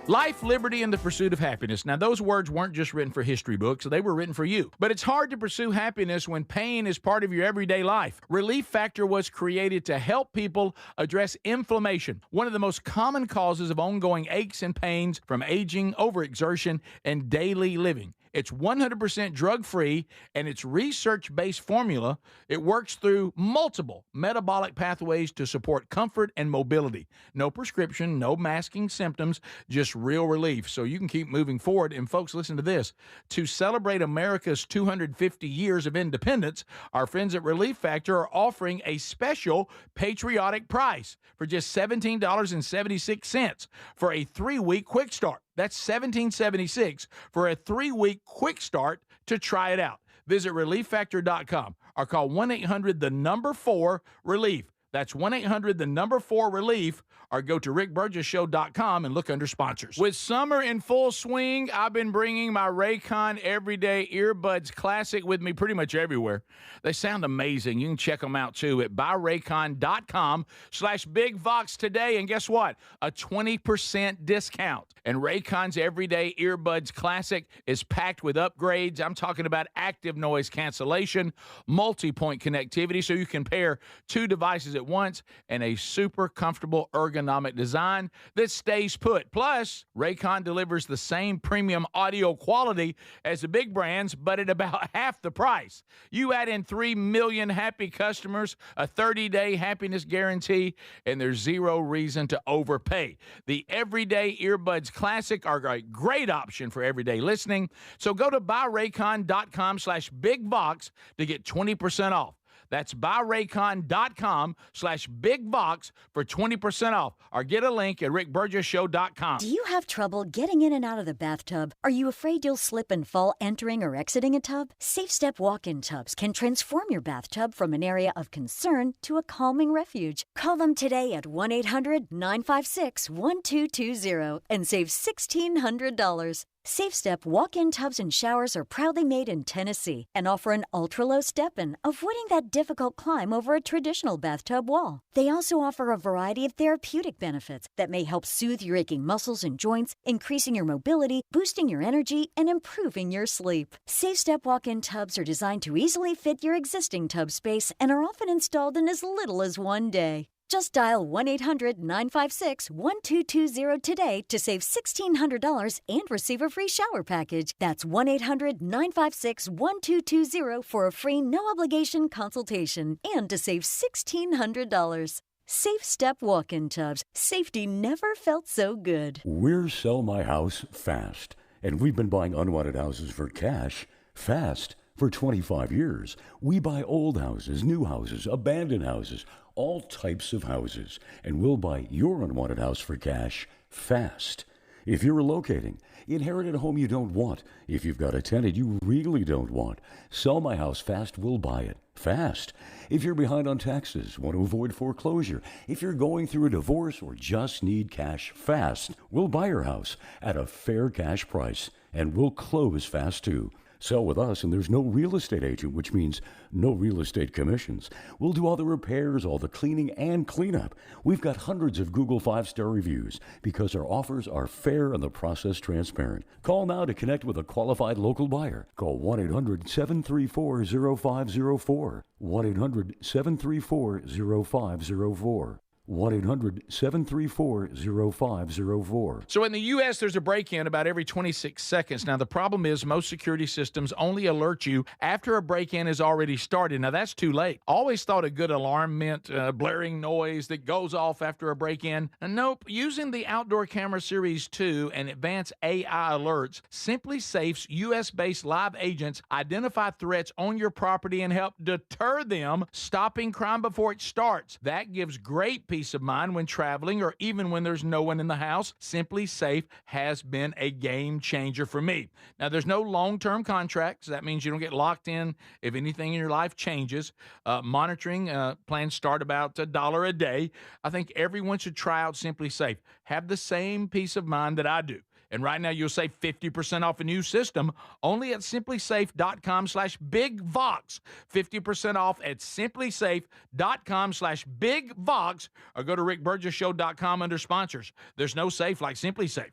Life, liberty, and the pursuit of happiness. Now, those words weren't just written for history books. They were written for you. But it's hard to pursue happiness when pain is part of your everyday life. Relief Factor was created to help people address inflammation, one of the most common causes of ongoing aches and pains from aging, overexertion, and daily living. It's 100% drug-free, and its research-based formula, it works through multiple metabolic pathways to support comfort and mobility. No prescription, no masking symptoms, just real relief, so you can keep moving forward. And folks, listen to this. To celebrate America's 250 years of independence, our friends at Relief Factor are offering a special patriotic price for just $17.76 for a 3-week quick start. That's $17.76 for a 3-week quick start to try it out. Visit ReliefFactor.com or call 1-800-4-RELIEF. That's 1-800-4-RELIEF, or go to rickburgessshow.com and look under sponsors. With summer in full swing, I've been bringing my Raycon Everyday Earbuds Classic with me pretty much everywhere. They sound amazing. You can check them out, too, at buyraycon.com/BigVox today. And guess what? A 20% discount. And Raycon's Everyday Earbuds Classic is packed with upgrades. I'm talking about active noise cancellation, multi-point connectivity, so you can pair two devices at once, and a super comfortable ergonomic design that stays put. Plus, Raycon delivers the same premium audio quality as the big brands, but at about half the price. You add in 3 million happy customers, a 30-day happiness guarantee, and there's zero reason to overpay. The Everyday Earbuds Classic are a great option for everyday listening. So go to buyraycon.com/BigVox to get 20% off. That's buyraycon.com/BigVox for 20% off. Or get a link at rickburgessshow.com. Do you have trouble getting in and out of the bathtub? Are you afraid you'll slip and fall entering or exiting a tub? Safe Step walk-in tubs can transform your bathtub from an area of concern to a calming refuge. Call them today at 1-800-956-1220 and save $1,600. Safe Step walk-in tubs and showers are proudly made in Tennessee and offer an ultra-low step-in, avoiding that difficult climb over a traditional bathtub wall. They also offer a variety of therapeutic benefits that may help soothe your aching muscles and joints, increasing your mobility, boosting your energy, and improving your sleep. Safe Step walk-in tubs are designed to easily fit your existing tub space and are often installed in as little as 1 day. Just dial 1-800-956-1220 today to save $1,600 and receive a free shower package. That's 1-800-956-1220 for a free no-obligation consultation and to save $1,600. Safe Step walk-in tubs. Safety never felt so good. We're Sell My House Fast, and we've been buying unwanted houses for cash fast for 25 years. We buy old houses, new houses, abandoned houses, all types of houses, and we'll buy your unwanted house for cash fast. If you're relocating, inherited a home you don't want, if you've got a tenant you really don't want, Sell My House Fast will buy it fast. If you're behind on taxes, want to avoid foreclosure, if you're going through a divorce or just need cash fast, we'll buy your house at a fair cash price, and we'll close fast too. Sell with us, and there's no real estate agent, which means no real estate commissions. We'll do all the repairs, all the cleaning, and cleanup. We've got hundreds of Google 5-star reviews because our offers are fair and the process transparent. Call now to connect with a qualified local buyer. Call 1-800-734-0504. 1-800-734-0504. 1-800-734-0504. So in the U.S., there's a break-in about every 26 seconds. Now, the problem is most security systems only alert you after a break-in has already started. Now, that's too late. Always thought a good alarm meant blaring noise that goes off after a break-in. Nope. Using the Outdoor Camera Series 2 and advanced AI alerts, Simply Safe's U.S.-based live agents identify threats on your property and help deter them, stopping crime before it starts. That gives great peace of mind when traveling or even when there's no one in the house. Simply Safe has been a game changer for me. Now, there's no long-term contracts. That means you don't get locked in if anything in your life changes. Monitoring plans start about $1 a day. I think everyone should try out Simply Safe. Have the same peace of mind that I do. And right now, you'll save 50% off a new system only at simplysafe.com/bigvox. 50% off at simplysafe.com/bigvox, or go to rickburgessshow.com under sponsors. There's no safe like Simply Safe.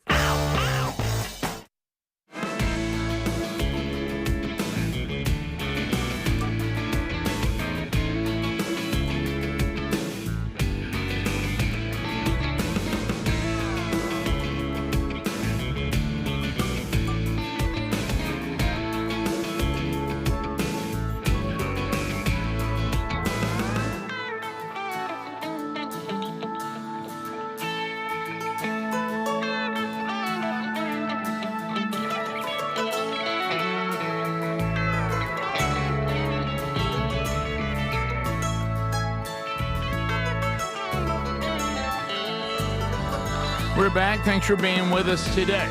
We're back. Thanks for being with us today.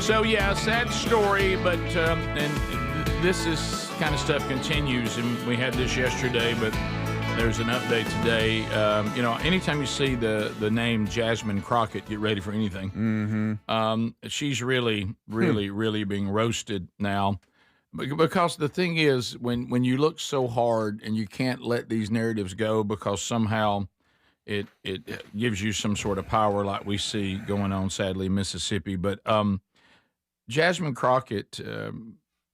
So, yeah, sad story, but and this is kind of stuff continues, and we had this yesterday, but there's an update today. Anytime you see the name Jasmine Crockett, get ready for anything. She's really being roasted now. Because the thing is, when you look so hard and you can't let these narratives go because somehow it gives you some sort of power like we see going on, sadly, in Mississippi. But Jasmine Crockett,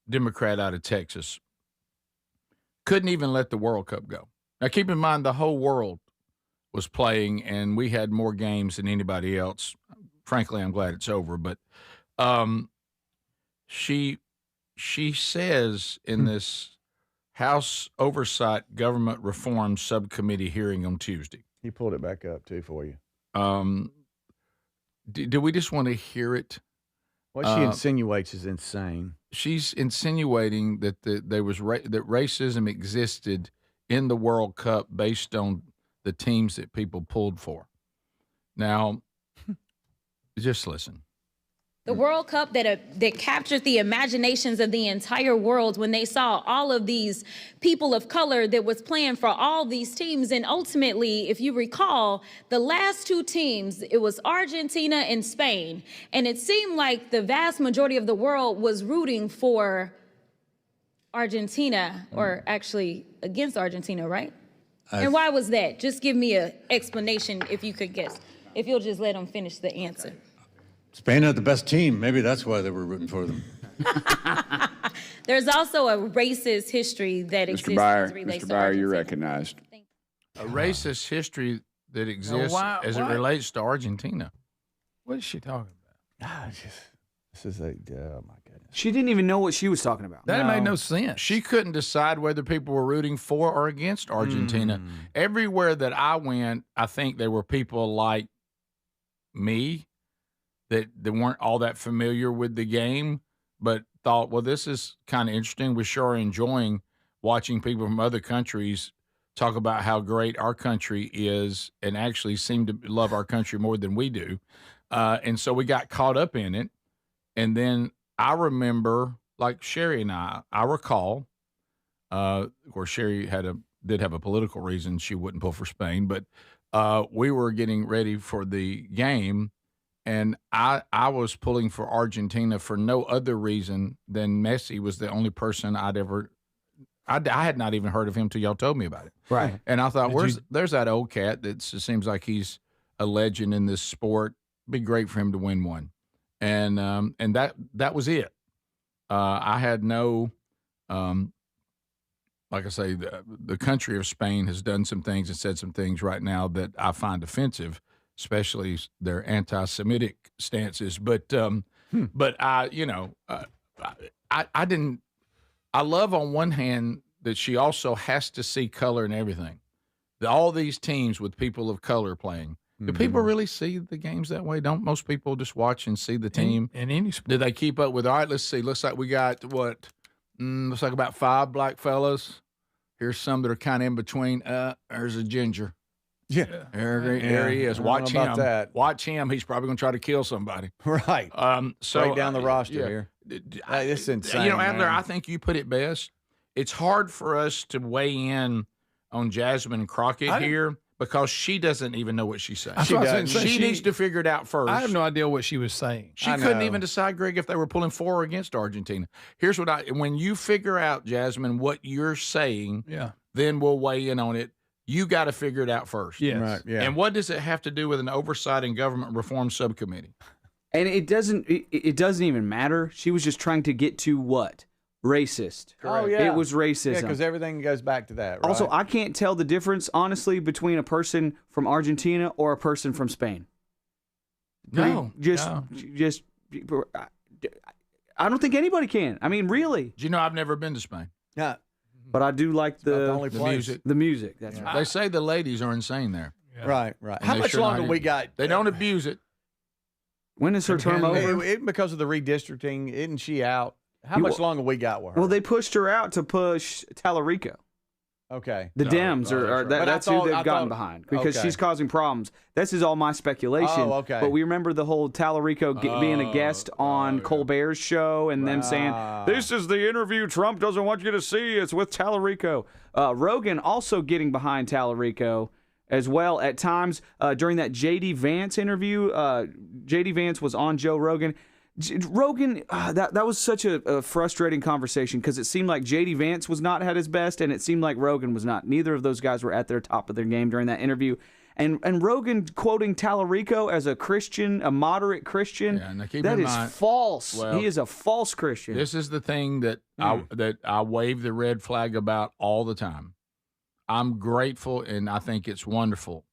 Democrat out of Texas, couldn't even let the World Cup go. Now, keep in mind, the whole world was playing, and we had more games than anybody else. Frankly, I'm glad it's over. But she says in this House Oversight Government Reform Subcommittee hearing on Tuesday. He pulled it back up, too, for you. Do we just want to hear it? What she insinuates is insane. She's insinuating that that racism existed in the World Cup based on the teams that people pulled for. Now, just listen. The World Cup that captured the imaginations of the entire world when they saw all of these people of color that was playing for all these teams. And ultimately, if you recall, the last two teams, it was Argentina and Spain. And it seemed like the vast majority of the world was rooting for Argentina, or actually against Argentina, right? And why was that? Just give me an explanation if you could guess, if you'll just let them finish the answer. Spain had the best team. Maybe that's why they were rooting for them. There's also a racist history that exists. Mr. Byer, you're recognized. A racist history that exists as it relates to Argentina. What is she talking about? This is oh my goodness. She didn't even know what she was talking about. That made no sense. She couldn't decide whether people were rooting for or against Argentina. Everywhere that I went, I think there were people like me that weren't all that familiar with the game, but thought, well, this is kind of interesting. We're sure enjoying watching people from other countries talk about how great our country is and actually seem to love our country more than we do. And so we got caught up in it. And then I remember, like Sherry and I recall, of course, Sherry did have a political reason she wouldn't pull for Spain, but we were getting ready for the game. And I was pulling for Argentina for no other reason than Messi was the only person I had not even heard of him till y'all told me about it. Right. And I thought, there's that old cat that seems like he's a legend in this sport. Be great for him to win one. And that was it. I had no, like I say, the country of Spain has done some things and said some things right now that I find offensive, especially their anti-Semitic stances. But I didn't. I love on one hand that she also has to see color in everything. All these teams with people of color playing. Do people really see the games that way? Don't most people just watch and see the team? In any sport. Do they keep up with? All right, let's see. Looks like we got what? Looks like about 5 black fellas. Here's some that are kind of in between. There's a ginger. Yeah. There he is. Watch him. That. Watch him. He's probably going to try to kill somebody. Right. So right down the roster here. It's insane. Adler, man. I think you put it best. It's hard for us to weigh in on Jasmine Crockett here because she doesn't even know what she's saying. She needs to figure it out first. I have no idea what she was saying. She couldn't even decide, Greg, if they were pulling for or against Argentina. Here's what when you figure out, Jasmine, what you're saying, then we'll weigh in on it. You got to figure it out first. Yes. Right, yeah. And what does it have to do with an oversight and government reform subcommittee? And it doesn't even matter. She was just trying to get to what? Racist. Oh, yeah. It was racism. Yeah, because everything goes back to that, right? Also, I can't tell the difference, honestly, between a person from Argentina or a person from Spain. I don't think anybody can. I mean, really. Do you know I've never been to Spain? Yeah. But I do like the music. The music. That's right. They say the ladies are insane there. Yeah. Right. And How much longer we got? They don't abuse it. When is her term over? Because of the redistricting, isn't she out? How much longer we got with her? Well, they pushed her out to push Tallarico. Okay. The Dems that's who they've gotten behind because she's causing problems. This is all my speculation. Oh, okay. But we remember the whole Tallarico being a guest on Colbert's show and them saying, "This is the interview Trump doesn't want you to see. It's with Tallarico." Rogan also getting behind Tallarico as well at times during that J.D. Vance interview. J.D. Vance was on Joe Rogan. Rogan, that was such a frustrating conversation because it seemed like J.D. Vance was not at his best, and it seemed like Rogan was not. Neither of those guys were at their top of their game during that interview. And Rogan quoting Tallarico as a Christian, a moderate Christian, that is false. Well, he is a false Christian. This is the thing that I wave the red flag about all the time. I'm grateful, and I think it's wonderful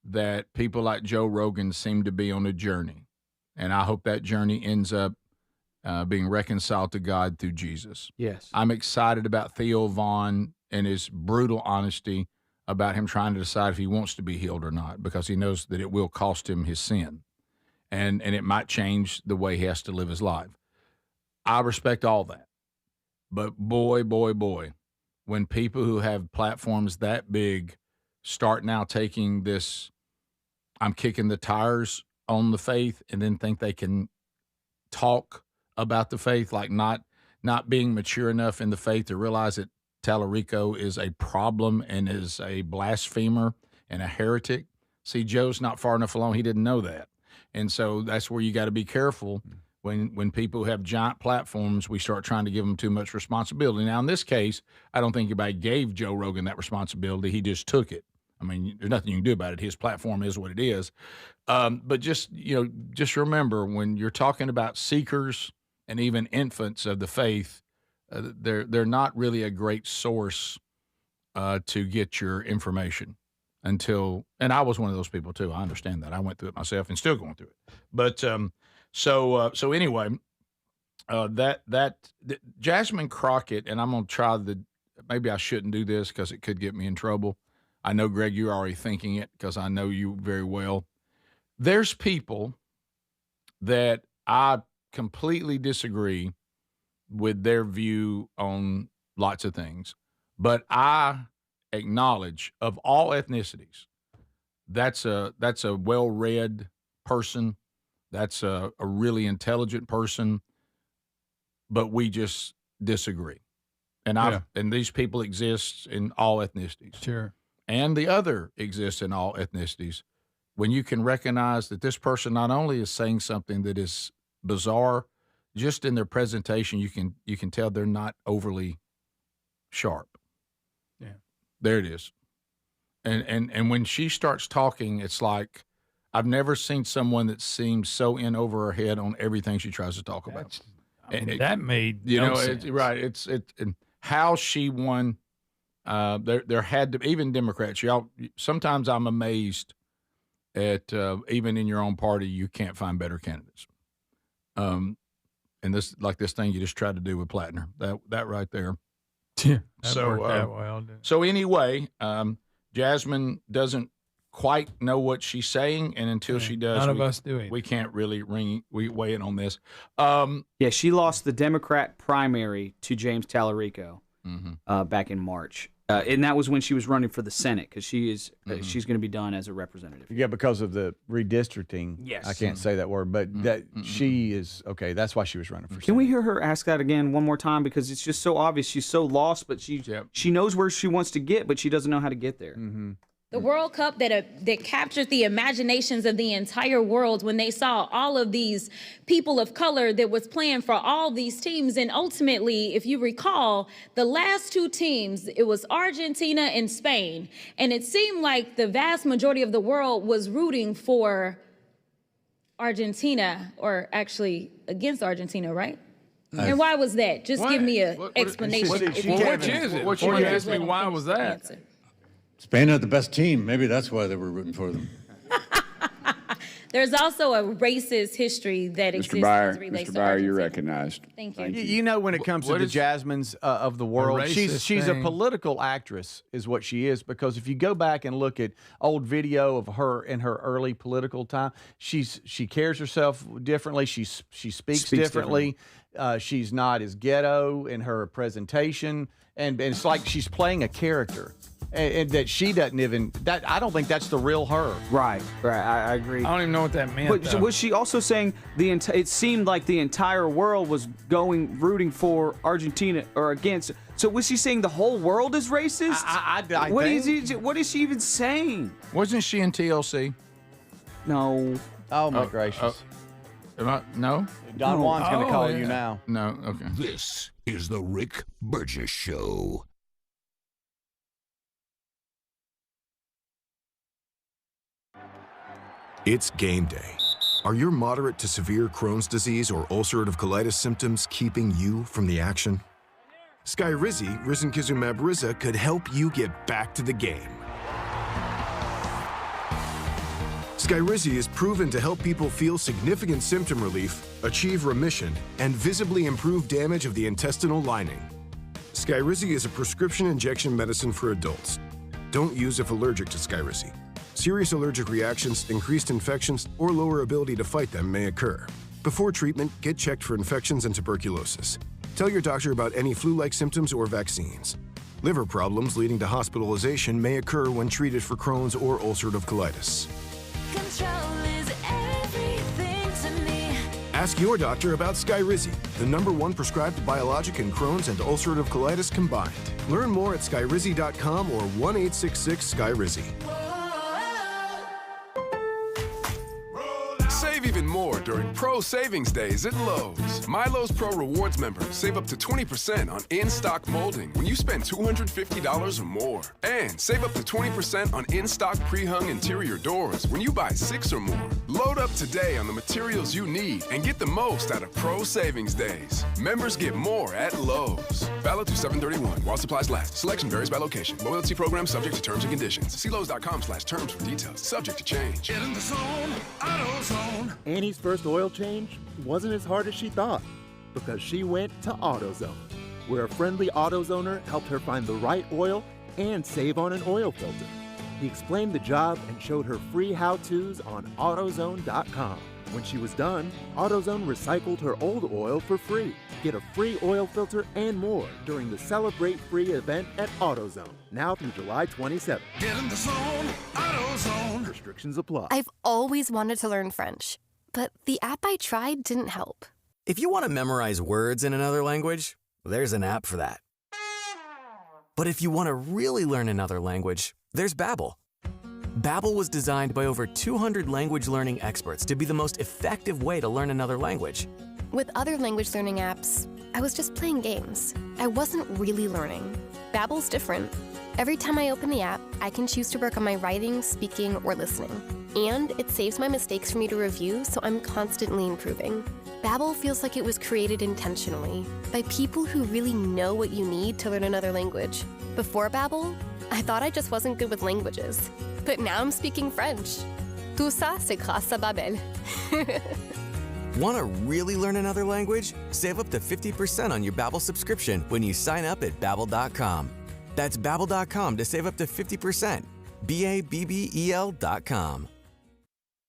that people like Joe Rogan seem to be on a journey. And I hope that journey ends up being reconciled to God through Jesus. Yes. I'm excited about Theo Vaughn and his brutal honesty about him trying to decide if he wants to be healed or not because he knows that it will cost him his sin. And it might change the way he has to live his life. I respect all that. But boy, when people who have platforms that big start now taking this, I'm kicking the tires on the faith and then think they can talk about the faith, like not being mature enough in the faith to realize that Tallarico is a problem and is a blasphemer and a heretic. See, Joe's not far enough along. He didn't know that. And so that's where you got to be careful when people have giant platforms, we start trying to give them too much responsibility. Now, in this case, I don't think anybody gave Joe Rogan that responsibility. He just took it. I mean, there's nothing you can do about it. His platform is what it is. But just remember when you're talking about seekers and even infants of the faith, they're not really a great source to get your information and I was one of those people too. I understand that. I went through it myself and still going through it. But so anyway, Jasmine Crockett, and I'm going to try maybe I shouldn't do this because it could get me in trouble. I know, Greg, you're already thinking it because I know you very well. There's people that I completely disagree with their view on lots of things, but I acknowledge of all ethnicities, that's a well-read person, that's a really intelligent person, but we just disagree. And these people exist in all ethnicities. Sure. And the other exists in all ethnicities. When you can recognize that this person not only is saying something that is bizarre, just in their presentation, you can tell they're not overly sharp. Yeah. There it is. And when she starts talking, it's like I've never seen someone that seems so in over her head on everything she tries to talk about. That made no sense. Right. It's and how she won there had to, even Democrats, y'all, sometimes I'm amazed at even in your own party, you can't find better candidates. And this, like this thing you just tried to do with Plattner, that right there. Yeah, that worked out well. So anyway, Jasmine doesn't quite know what she's saying, and until she does, none of us do it. We can't really weigh in on this. Yeah, she lost the Democrat primary to James Tallarico back in March. And that was when she was running for the Senate, because she's going to be done as a representative. Yeah, because of the redistricting. Yes. I can't say that word, but that she is, okay, that's why she was running for Senate. Can we hear her ask that again one more time? Because it's just so obvious. She's so lost, but she knows where she wants to get, but she doesn't know how to get there. The World Cup that captured the imaginations of the entire world when they saw all of these people of color that was playing for all these teams. And ultimately, if you recall, the last two teams, it was Argentina and Spain. And it seemed like the vast majority of the world was rooting for Argentina, or actually against Argentina, right? And why was that? Just give me an explanation. Which is it? Before you ask me why was that? Spain had the best team. Maybe that's why they were rooting for them. There's also a racist history that exists as it relates Mr. to Byer, Argentina. you're recognized. Thank you. You know, when it comes to the Jasmines of the world, she's a political actress is what she is, because if you go back and look at old video of her in her early political time, she carries herself differently. She speaks differently. She's not as ghetto in her presentation, and it's like she's playing a character. And that she doesn't even, that I don't think that's the real her. Right. I agree. I don't even know what that meant. But was she also saying it seemed like the entire world was rooting for Argentina or against? So was she saying the whole world is racist? I What is she even saying? Wasn't she in TLC? No. Oh my gracious. No? Don Juan's going to call you now. No, okay. This is the Rick Burgess Show. It's game day. Are your moderate to severe Crohn's disease or ulcerative colitis symptoms keeping you from the action? Skyrizi, risankizumab Riza, could help you get back to the game. Skyrizi is proven to help people feel significant symptom relief, achieve remission, and visibly improve damage of the intestinal lining. Skyrizi is a prescription injection medicine for adults. Don't use if allergic to Skyrizi. Serious allergic reactions, increased infections, or lower ability to fight them may occur. Before treatment, get checked for infections and tuberculosis. Tell your doctor about any flu-like symptoms or vaccines. Liver problems leading to hospitalization may occur when treated for Crohn's or ulcerative colitis. Control is everything to me. Ask your doctor about Skyrizi, the #1 prescribed biologic in Crohn's and ulcerative colitis combined. Learn more at skyrizi.com or 1-866-SKYRIZI. Save even more during Pro Savings Days at Lowe's. My Lowe's Pro Rewards members save up to 20% on in-stock molding when you spend $250 or more. And save up to 20% on in-stock pre-hung interior doors when you buy 6 or more. Load up today on the materials you need and get the most out of Pro Savings Days. Members get more at Lowe's. Valid through 7/31 while supplies last. Selection varies by location. Loyalty program subject to terms and conditions. See Lowe's.com/terms for details. Subject to change. Get in the zone, AutoZone. Annie's first oil change wasn't as hard as she thought, because she went to AutoZone, where a friendly AutoZoner helped her find the right oil and save on an oil filter. He explained the job and showed her free how-tos on AutoZone.com. When she was done, AutoZone recycled her old oil for free. Get a free oil filter and more during the Celebrate Free event at AutoZone, now through July 27th. Get in the zone, AutoZone. Restrictions apply. I've always wanted to learn French, but the app I tried didn't help. If you want to memorize words in another language, there's an app for that. But if you want to really learn another language, there's Babbel. Babbel was designed by over 200 language learning experts to be the most effective way to learn another language. With other language learning apps, I was just playing games. I wasn't really learning. Babbel's different. Every time I open the app, I can choose to work on my writing, speaking, or listening. And it saves my mistakes for me to review, so I'm constantly improving. Babbel feels like it was created intentionally by people who really know what you need to learn another language. Before Babbel, I thought I just wasn't good with languages. But now I'm speaking French. Tout ça, c'est grâce à Babbel. Want to really learn another language? Save up to 50% on your Babbel subscription when you sign up at Babbel.com. That's Babbel.com to save up to 50%. Babbel.com.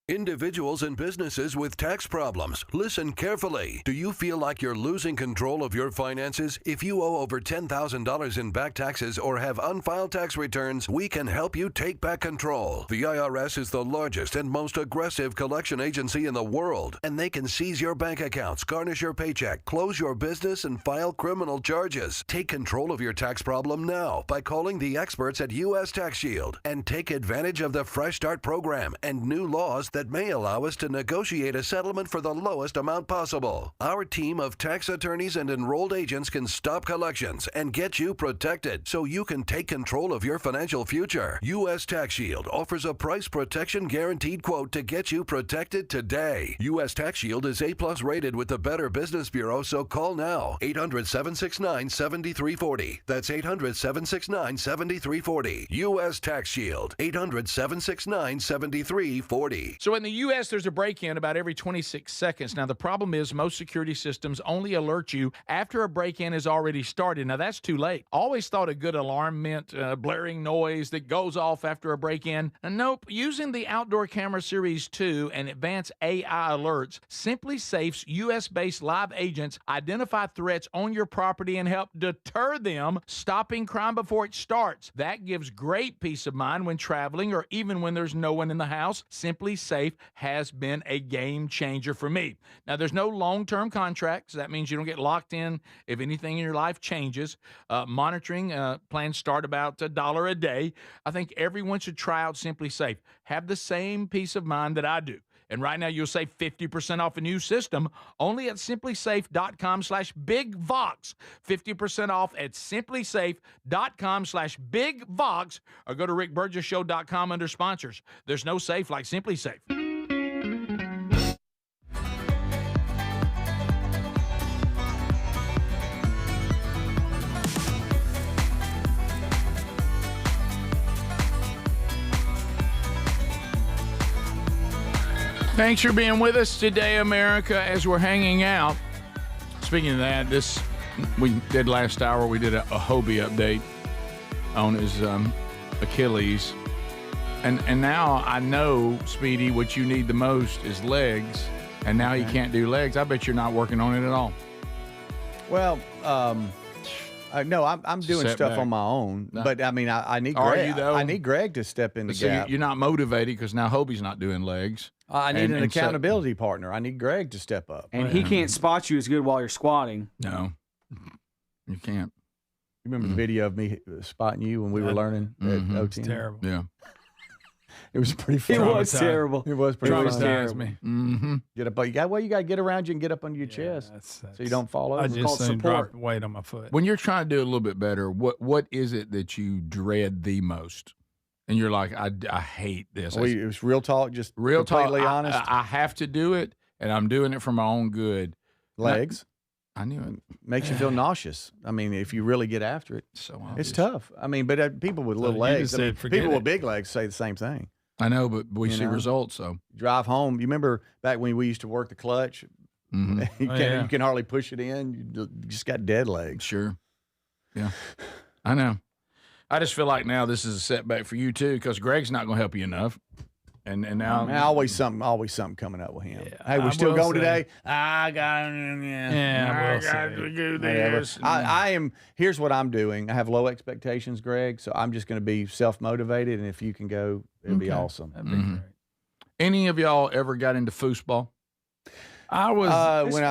Individuals and businesses with tax problems, listen carefully. Do you feel like you're losing control of your finances? If you owe over $10,000 in back taxes or have unfiled tax returns, we can help you take back control. The IRS is the largest and most aggressive collection agency in the world, and they can seize your bank accounts, garnish your paycheck, close your business, and file criminal charges. Take control of your tax problem now by calling the experts at U.S. Tax Shield and take advantage of the Fresh Start program and new laws that may allow us to negotiate a settlement for the lowest amount possible. Our team of tax attorneys and enrolled agents can stop collections and get you protected so you can take control of your financial future. U.S. Tax Shield offers a price protection guaranteed quote to get you protected today. U.S. Tax Shield is A+ rated with the Better Business Bureau, so call now. 800-769-7340. That's 800-769-7340. U.S. Tax Shield. 800-769-7340. So in the U.S., there's a break-in about every 26 seconds. Now, the problem is most security systems only alert you after a break-in has already started. Now, that's too late. Always thought a good alarm meant blaring noise that goes off after a break-in. Nope. Using the Outdoor Camera Series 2 and advanced AI alerts, Simply Safe's U.S.-based live agents identify threats on your property and help deter them, stopping crime before it starts. That gives great peace of mind when traveling or even when there's no one in the house. Simply Safe has been a game changer for me. Now, there's no long-term contracts. That means you don't get locked in if anything in your life changes. Monitoring plans start about $1 a day. I think everyone should try out Simply Safe. Have the same peace of mind that I do. And right now, you'll save 50% off a new system only at simplysafe.com/bigvox. 50% off at simplysafe.com/bigvox, or go to rickburgessshow.com under sponsors. There's no safe like Simply Safe. Thanks for being with us today, America, as we're hanging out. Speaking of that, we did last hour, we did a Hobie update on his Achilles. And now I know, Speedy, what you need the most is legs, and now he can't do legs. I bet you're not working on it at all. Well, no, I'm doing stuff on my own, but I mean, I need Greg. Are you, though? I need Greg to step in the gap. You're not motivated because now Hobie's not doing legs. I need an accountability partner. I need Greg to step up. And he can't spot you as good while you're squatting. No, you can't. You remember the video of me spotting you when we were learning at OT? It's terrible. Yeah. It was pretty fun. It was terrible. It was pretty Traumatized me. Mm-hmm. Get up. You got to get around you and get up under your chest so you don't fall over. I just dropped weight on my foot. When you're trying to do a little bit better, what is it that you dread the most? And you're like, I hate this. It was real talk, just real completely talk. honest. I have to do it, and I'm doing it for my own good. Legs. I knew it. Makes you feel nauseous. I mean, if you really get after it, it's tough. I mean, but people with little legs, people with big legs say the same thing. I know, but we see results. So drive home. You remember back when we used to work the clutch? Mm-hmm. You can hardly push it in. You just got dead legs. Sure. Yeah, I know. I just feel like now this is a setback for you too, because Greg's not going to help you enough, and now always something coming up with him. Yeah, hey, we're still going today. I got to do this. I am. Here's what I'm doing. I have low expectations, Greg, so I'm just going to be self motivated, and if you can go, it'd be awesome. That'd be great. Any of y'all ever got into foosball? I was when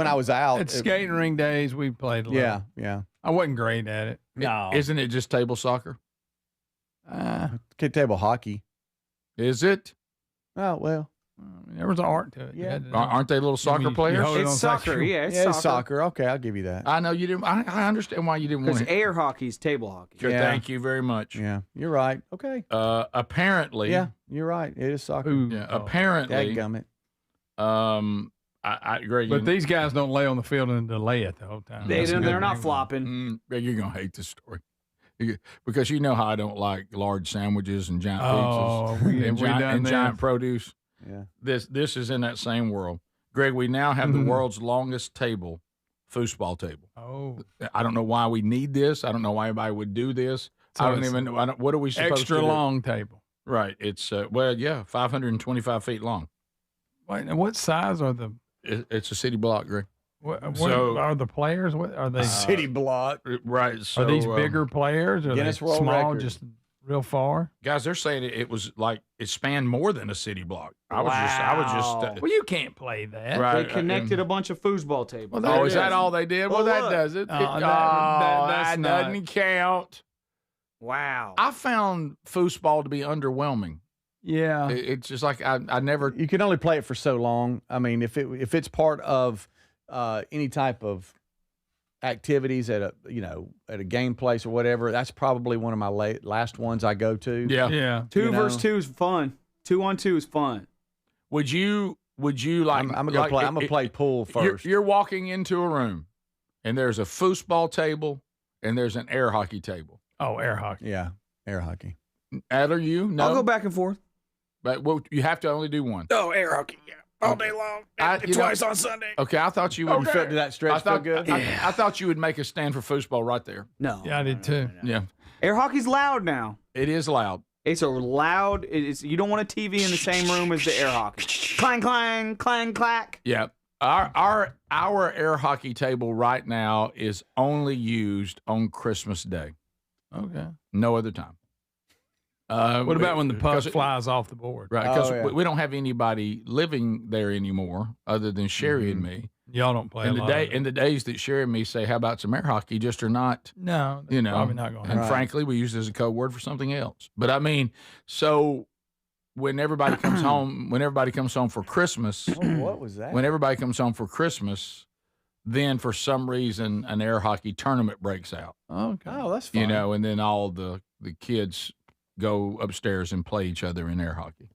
I was out at skating ring days. We played a lot. Yeah. I wasn't great at it. No, isn't it just table soccer? Table hockey. Is it? Oh well, there was an art to it. Yeah, aren't they little soccer players? It's soccer. It's soccer. Okay, I'll give you that. I know you didn't. I understand why you didn't want it. Because air hockey is table hockey. Sure, thank you very much. Yeah, you're right. Okay. Apparently. Yeah, you're right. It is soccer. Yeah, apparently. Dadgummit. I agree. But these guys don't lay on the field and delay it the whole time. They're not flopping. You're going to hate this story. Because you know how I don't like large sandwiches and giant pizzas and giant produce. Yeah. This is in that same world. Greg, we now have the world's longest table, foosball table. Oh. I don't know why we need this. I don't know why anybody would do this. So I don't even know. What are we supposed to do? Extra long table. Right. It's, 525 feet long. Wait, and what size are the? It's a city block, Greg. What So- are the players? What are they? City block. Right. So, Are these bigger players? Or are they Guinness World small, Record. just real far? Guys, they're saying it was like it spanned more than a city block. I was just. Well, you can't play that. Right. They connected a bunch of foosball tables. Well, Is that all they did? Well, that look. does it. That's that not- doesn't count. Wow. I found foosball to be underwhelming. Yeah. It's just like I never. You can only play it for so long. I mean, if it's part of any type of activities at a game place or whatever, that's probably one of my last ones I go to. Yeah. Yeah. 2 versus 2 is fun. 2-on-2 is fun. Would you like? I'm gonna play. I'm gonna play pool first. You're walking into a room, and there's a foosball table, and there's an air hockey table. Oh, air hockey. Yeah, air hockey. Adler, you no. I'll go back and forth. But you have to only do one. Oh, air hockey. Yeah. All day long. Twice on Sunday. Okay, I thought you would. You felt that stretch feel good? I thought you would make a stand for foosball right there. No. Yeah, I did too. Yeah, Air hockey's loud now. it is loud. It's a loud. You don't want a TV in the same room as the air hockey. Clang, clang, clang, clack. Yeah. Our air hockey table right now is only used on Christmas Day. Okay. No other time. What about when the puck 'cause it- flies off the board? Right, because Oh, yeah. we don't have anybody living there anymore other than Sherry and me. Y'all don't play And a lot. of it. in the days that Sherry and me say, "How about some air hockey?" Just are not, No, you know. probably not going. And Right. frankly, we use it as a code word for something else. But I mean, so when everybody comes home for Christmas, Oh, what was that? when everybody comes home for Christmas, then for some reason an air hockey tournament breaks out. Okay. Oh, that's fun. You know, and then all the kids go upstairs and play each other in air hockey.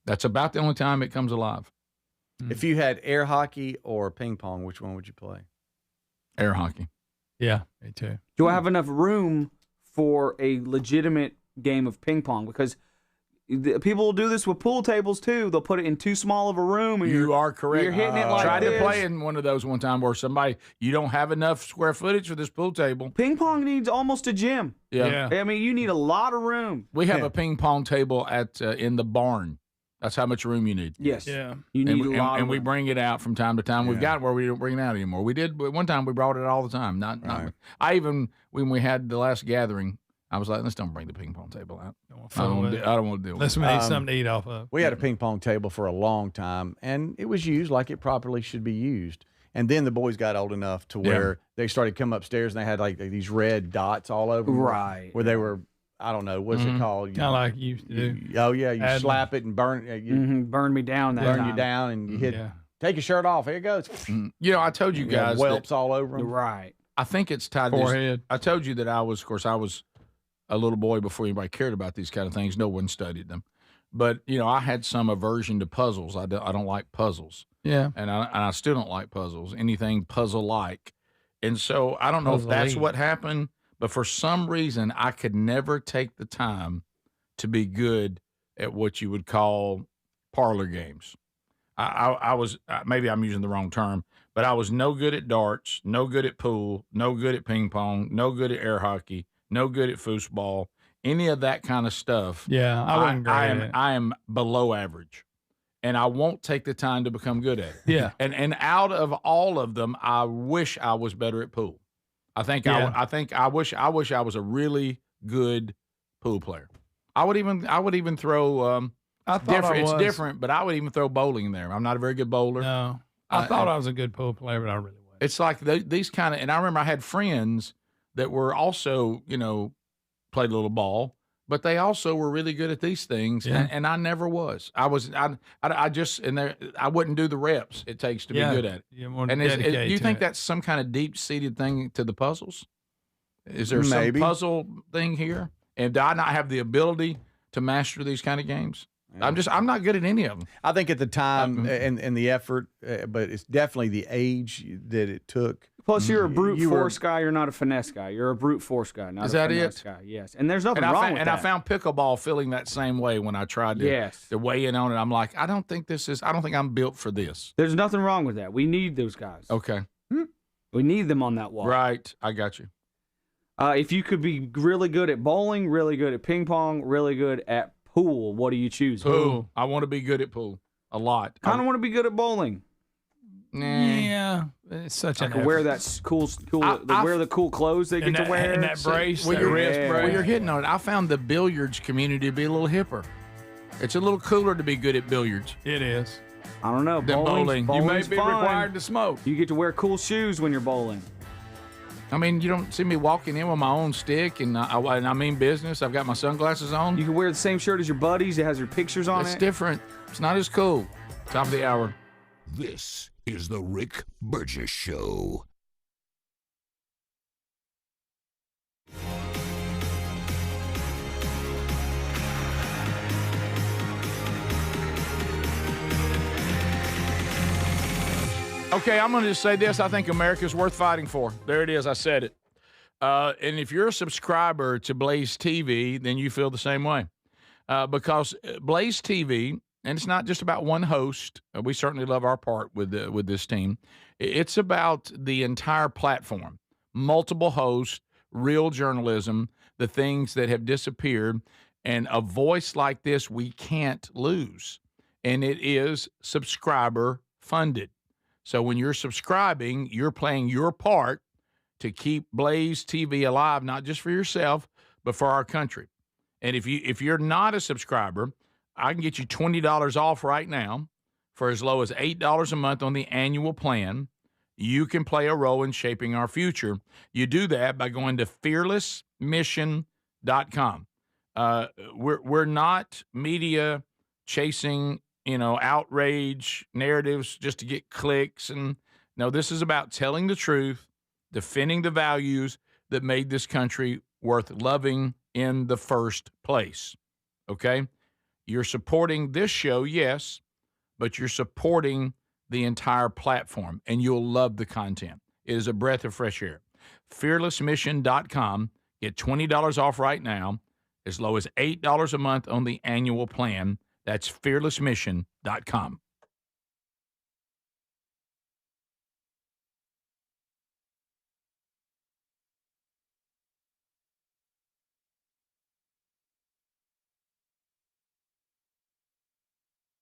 That's about the only time it comes alive. If you had air hockey or ping pong, which one would you play? Air hockey. Yeah, me too. Do I have enough room for a legitimate game of ping pong? Because people will do this with pool tables too. They'll put it in too small of a room. And You are correct. You're hitting it like Tried this. to play in one of those one time where you don't have enough square footage for this pool table. Ping pong needs almost a gym. Yeah. I mean, you need a lot of room. We have a ping pong table in the barn. That's how much room you need. Yes. Yeah. You need a lot and of we room. bring it out from time to time. We've got where we don't bring it out anymore. We did but one time. We brought it all the time. Not. I even when we had the last gathering, I was like, let's don't bring the ping pong table out. I don't want to deal with Unless it. we need something to eat off of. We had a ping pong table for a long time, and it was used like it properly should be used. And then the boys got old enough to where they started coming upstairs, and they had like these red dots all over them. Right. Where they were, I don't know, what's it called? Kind of like you used to do. Oh, yeah, you slap it and burn it. Burn me down that burn time. you down, and you hit. Yeah. Take your shirt off. Here it goes. You know, I told you guys whelps that all over them. Right. I think it's tied to Forehead. I told you that I was a little boy before anybody cared about these kind of things. No one studied them. But, you know, I had some aversion to puzzles. I don't like puzzles. Yeah. And I still don't like puzzles, anything puzzle-like. And so I don't know if that's Puzzle-y. what happened, but for some reason I could never take the time to be good at what you would call parlor games. I was maybe I'm using the wrong term, but I was no good at darts, no good at pool, no good at ping pong, no good at air hockey, no good at foosball, any of that kind of stuff. Yeah, I wasn't great at it. I am below average, and I won't take the time to become good at it. Yeah. And out of all of them, I wish I was better at pool. I wish I was a really good pool player. I would even throw. I thought It's was. different, but I would even throw bowling in there. I'm not a very good bowler. No, I thought I was a good pool player, but I really wasn't. It's like these kind of, and I remember I had friends that were also, you know, played a little ball, but they also were really good at these things, Yeah. and I never was. I wouldn't do the reps it takes to Yeah. be good at it. You want to And dedicate do you to think it. that's some kind of deep-seated thing to the puzzles? Is there Maybe. some puzzle thing here? And do I not have the ability to master these kind of games? I'm not good at any of them. I think at the time and the effort, but it's definitely the age that it took. Plus, you're a brute force guy. You're not a finesse guy. You're a brute force guy, not a finesse guy. Yes, and there's nothing wrong with that. And I found pickleball feeling that same way when I tried to weigh in on it. I'm like, I don't think I'm built for this. There's nothing wrong with that. We need those guys. Okay. We need them on that wall. Right. I got you. If you could be really good at bowling, really good at ping pong, really good at pool, what do you choose? Pool. I want to be good at pool a lot. Kind of want to be good at bowling. Nah. It's such I could wear that cool wear the cool clothes they get to wear. And that brace, Well, that wrist brace. Well, you're hitting on it. I found the billiards community to be a little hipper. It's a little cooler to be good at billiards. It is. I don't know. Bowling. You may be fine. required to smoke. You get to wear cool shoes when you're bowling. I mean, you don't see me walking in with my own stick, and I mean business. I've got my sunglasses on. You can wear the same shirt as your buddies. It has your pictures on It's it. different. It's not as cool. Top of the hour. This is the Rick Burgess Show. Okay, I'm going to just say this. I think America's worth fighting for. There it is. I said it. And if you're a subscriber to Blaze TV, then you feel the same way. Because Blaze TV, and it's not just about one host. We certainly love our part with this team. It's about the entire platform. Multiple hosts, real journalism, the things that have disappeared, and a voice like this we can't lose. And it is subscriber funded. So when you're subscribing, you're playing your part to keep Blaze TV alive, not just for yourself, but for our country. And if you're not a subscriber, I can get you $20 off right now for as low as $8 a month on the annual plan. You can play a role in shaping our future. You do that by going to fearlessmission.com. We're not media chasing outrage narratives just to get clicks. And no, this is about telling the truth, defending the values that made this country worth loving in the first place. Okay? You're supporting this show, yes, but you're supporting the entire platform, and you'll love the content. It is a breath of fresh air. Fearlessmission.com. Get $20 off right now, as low as $8 a month on the annual plan. That's fearlessmission.com.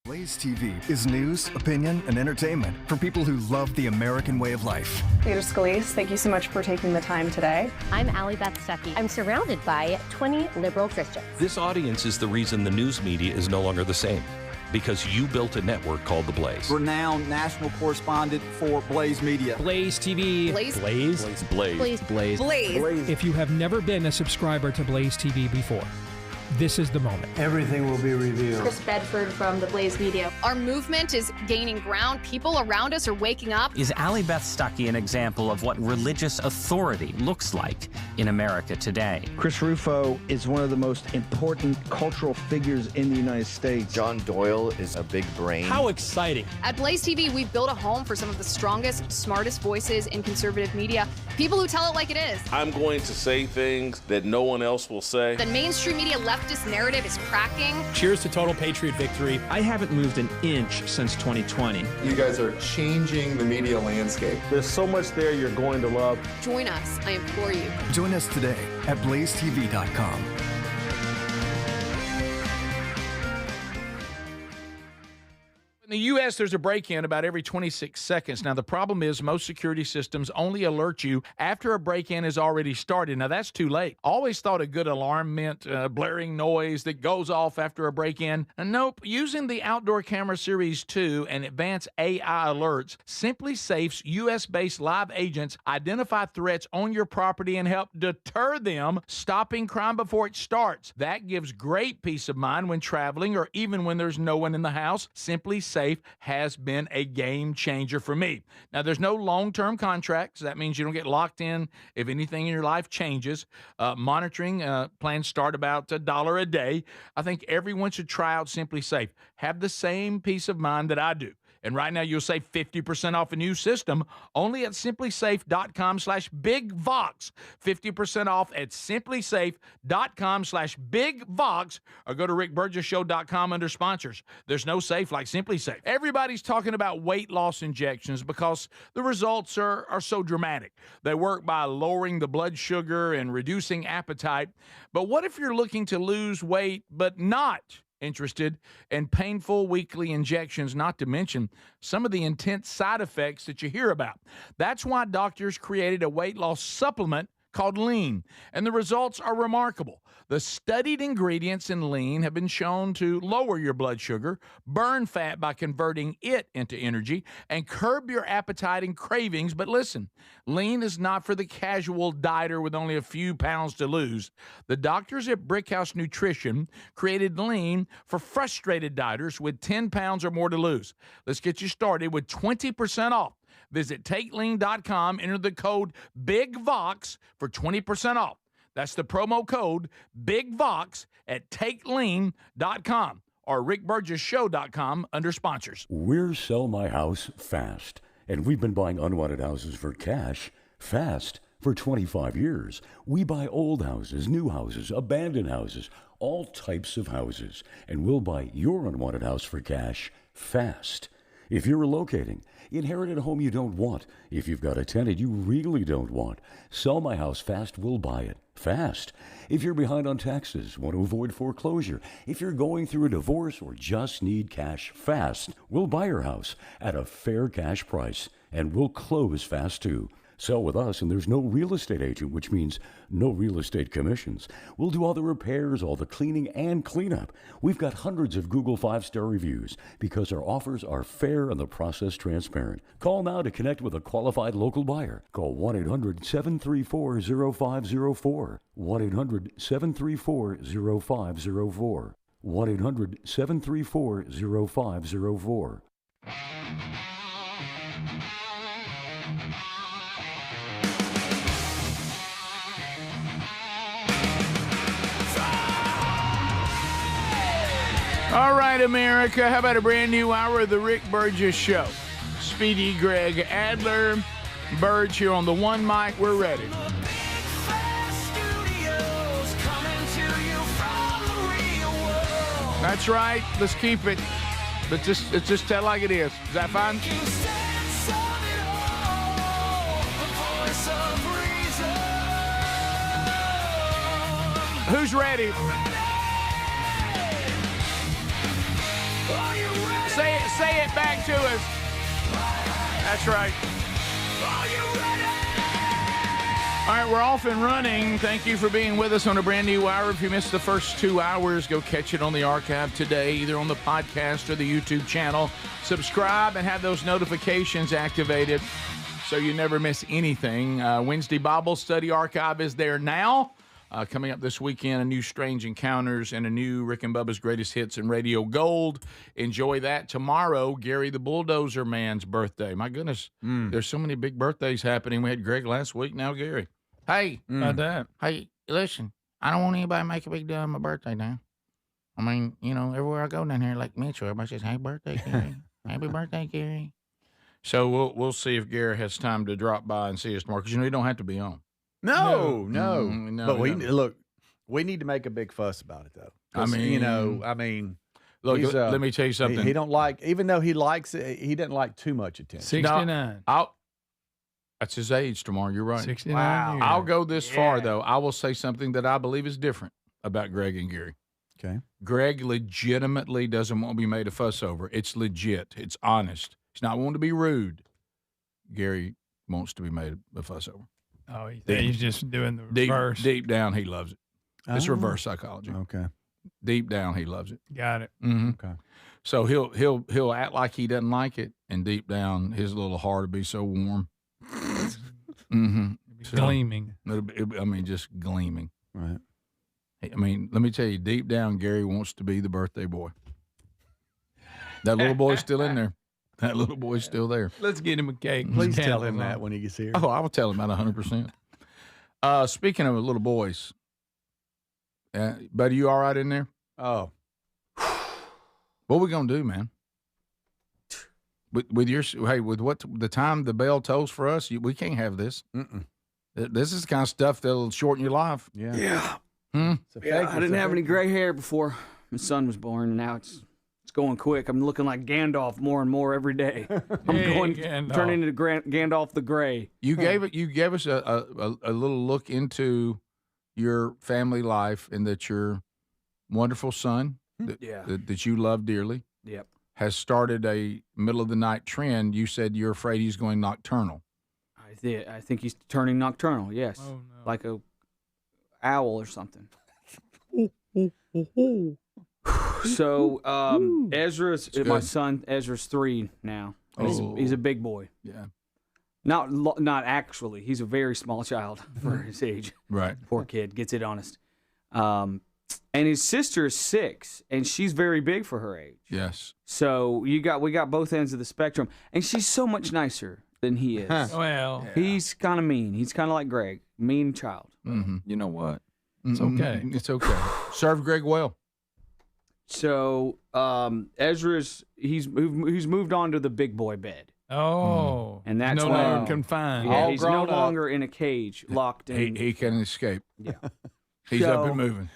Blaze TV is news, opinion, and entertainment for people who love the American way of life. Leader Scalise, thank you so much for taking the time today. I'm Allie Beth Stuckey. I'm surrounded by 20 liberal Christians. This audience is the reason the news media is no longer the same, because you built a network called The Blaze. Renowned national correspondent for Blaze Media. Blaze TV. Blaze. Blaze. Blaze. Blaze. Blaze. Blaze. If you have never been a subscriber to Blaze TV before, this is the moment. Everything will be revealed. Chris Bedford from the Blaze Media. Our movement is gaining ground. People around us are waking up. Is Allie Beth Stuckey an example of what religious authority looks like in America today? Chris Rufo is one of the most important cultural figures in the United States. John Doyle is a big brain. How exciting. At Blaze TV, we've built a home for some of the strongest, smartest voices in conservative media. People who tell it like it is. I'm going to say things that no one else will say. The mainstream media leftist narrative is cracking. Cheers to total patriot victory. I haven't moved an inch since 2020. You guys are changing the media landscape. There's so much there you're going to love. Join us, I implore you. Join us today at blazetv.com. In the U.S., there's a break-in about every 26 seconds. Now, the problem is most security systems only alert you after a break-in has already started. Now, that's too late. Always thought a good alarm meant blaring noise that goes off after a break-in. Nope. Using the Outdoor Camera Series 2 and advanced AI alerts, Simply Safe's U.S.-based live agents identify threats on your property and help deter them, stopping crime before it starts. That gives great peace of mind when traveling or even when there's no one in the house. Simply Safe Safe has been a game changer for me. Now, there's no long-term contracts. That means you don't get locked in if anything in your life changes. Monitoring plans start about $1 a day. I think everyone should try out Simply Safe. Have the same peace of mind that I do. And right now, you'll save 50% off a new system only at simplysafe.com/bigvox. 50% off at simplysafe.com/bigvox, or go to rickburgessshow.com under sponsors. There's no safe like Simply Safe. Everybody's talking about weight loss injections because the results are so dramatic. They work by lowering the blood sugar and reducing appetite. But what if you're looking to lose weight but not interested in painful weekly injections, not to mention some of the intense side effects that you hear about? That's why doctors created a weight loss supplement called Lean, and the results are remarkable. The studied ingredients in Lean have been shown to lower your blood sugar, burn fat by converting it into energy, and curb your appetite and cravings. But listen, Lean is not for the casual dieter with only a few pounds to lose. The doctors at Brickhouse Nutrition created Lean for frustrated dieters with 10 pounds or more to lose. Let's get you started with 20% off. Visit TakeLean.com, enter the code BIGVOX for 20% off. That's the promo code BIGVOX at TakeLean.com or RickBurgessShow.com under sponsors. We're Sell My House Fast, and we've been buying unwanted houses for cash fast for 25 years. We buy old houses, new houses, abandoned houses, all types of houses, and we'll buy your unwanted house for cash fast. If you're relocating, inherited a home you don't want, if you've got a tenant you really don't want, Sell My House Fast will buy it fast. If you're behind on taxes, want to avoid foreclosure, if you're going through a divorce or just need cash fast, we'll buy your house at a fair cash price, and we'll close fast too. Sell with us, and there's no real estate agent, which means no real estate commissions. We'll do all the repairs, all the cleaning, and cleanup. We've got hundreds of Google 5-star reviews because our offers are fair and the process transparent. Call now to connect with a qualified local buyer. Call 1-800-734-0504. 1-800-734-0504. 1-800-734-0504. All right, America, how about a brand new hour of the Rick Burgess Show? Speedy, Greg, Adler, Burge here on the one mic. We're ready. That's right. Let's keep it. Let's just tell like it is. Is that fine? Who's ready? Say it back to us. That's right. All right, we're off and running. Thank you for being with us on a brand new hour. If you missed the first 2 hours, go catch it on the archive today, either on the podcast or the YouTube channel. Subscribe and have those notifications activated so you never miss anything. Wednesday Bible Study Archive is there now. Coming up this weekend, a new Strange Encounters and a new Rick and Bubba's Greatest Hits and Radio Gold. Enjoy that. Tomorrow, Gary the Bulldozer Man's birthday. My goodness, there's so many big birthdays happening. We had Greg last week, now Gary. Hey. About that. Hey, listen, I don't want anybody to make a big deal of my birthday now. I mean, you know, everywhere I go down here, like Mitchell, everybody says, "Happy birthday, Gary." Happy birthday, Gary. So we'll see if Gary has time to drop by and see us tomorrow, because, you know, you don't have to be on. No. But we need to make a big fuss about it, though. I mean, look, let me tell you something. He don't like, even though he likes it, he doesn't like too much attention. 69. That's his age tomorrow. You're right. 69 Wow. years. I'll go this far, though. I will say something that I believe is different about Greg and Gary. Okay. Greg legitimately doesn't want to be made a fuss over. It's legit. It's honest. He's not wanting to be rude. Gary wants to be made a fuss over. Oh, he's just doing the reverse. Deep down, he loves it. It's reverse psychology. Okay. Deep down, he loves it. Got it. Mm-hmm. Okay. So he'll act like he doesn't like it, and deep down, his little heart will be so warm. Mm-hmm. Gleaming. Just gleaming. Right. I mean, let me tell you, deep down, Gary wants to be the birthday boy. That little boy's still in there. That little boy's still there. Let's get him a cake. Please tell him that when he gets here. Oh, I will tell him that 100%. Speaking of little boys, buddy, you all right in there? Oh. What we going to do, man? With what the time the bell tolls for us, we can't have this. Mm-mm. This is the kind of stuff that'll shorten your life. Yeah. Hmm? I didn't have any gray hair before my son was born, and now it's going quick. I'm looking like Gandalf more and more every day. I'm turning into Gandalf the Gray. You gave us a little look into your family life, and that your wonderful son that you love dearly. Yep. Has started a middle of the night trend. You said you're afraid he's going nocturnal. I think he's turning nocturnal. Yes, like a owl or something. So Ezra's my son. Ezra's 3 now. He's a big boy. Yeah. Not actually. He's a very small child for his age. Right. Poor kid gets it honest. And his sister is 6, and she's very big for her age. Yes. So we got both ends of the spectrum, and she's so much nicer than he is. Well, he's kind of mean. He's kind of like Greg, mean child. Mm-hmm. You know what? It's okay. It's okay. Serve Greg well. So Ezra's he's moved on to the big boy bed. Oh, and that's no longer confined. Yeah, he's no longer in a cage, locked in. He can escape. Yeah. He's up and moving.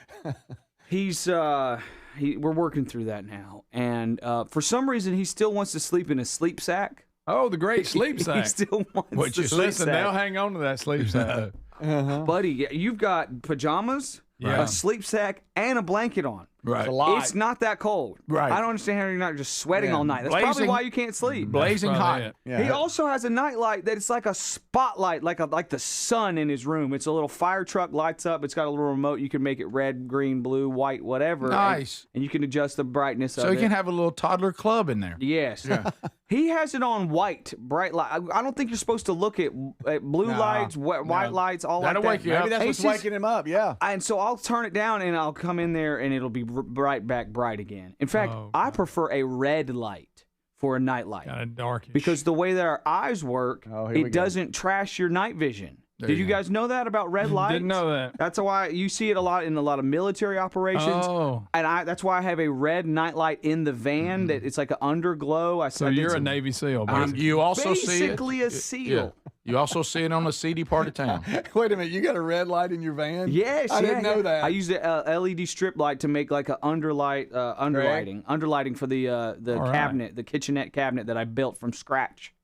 We're working through that now, and for some reason he still wants to sleep in a sleep sack. Oh, the great sleep sack. He still wants the sleep listen, sack. they'll hang on to that sleep sack. Buddy, you've got pajamas, a sleep sack, and a blanket on. Right. It's not that cold. Right. I don't understand how you're not just sweating all night. That's probably why you can't sleep. Blazing hot. Yeah. He also has a nightlight that it's like a spotlight, like the sun in his room. It's a little fire truck, lights up. It's got a little remote. You can make it red, green, blue, white, whatever. Nice. And you can adjust the brightness of it. So you can have a little toddler club in there. Yes. Yeah. He has it on white, bright light. I don't think you're supposed to look at blue lights, white lights, all That'll like wake that. you up. Maybe that's what's waking him up, yeah. And so I'll turn it down, and I'll come in there, and it'll be right back bright again. In fact, I prefer a red light for a night light. Kind of darkish. Because the way that our eyes work, it doesn't trash your night vision. Did you guys know that about red lights? Didn't know that. That's why you see it a lot in a lot of military operations. Oh. And that's why I have a red nightlight in the van that it's like an underglow. So you're a Navy SEAL, basically. You also basically a SEAL. Yeah. You also see it on a seedy part of town. Wait a minute, you got a red light in your van? Yes, I didn't know that. I used a LED strip light to make like an underlighting for the cabinet, the kitchenette cabinet that I built from scratch.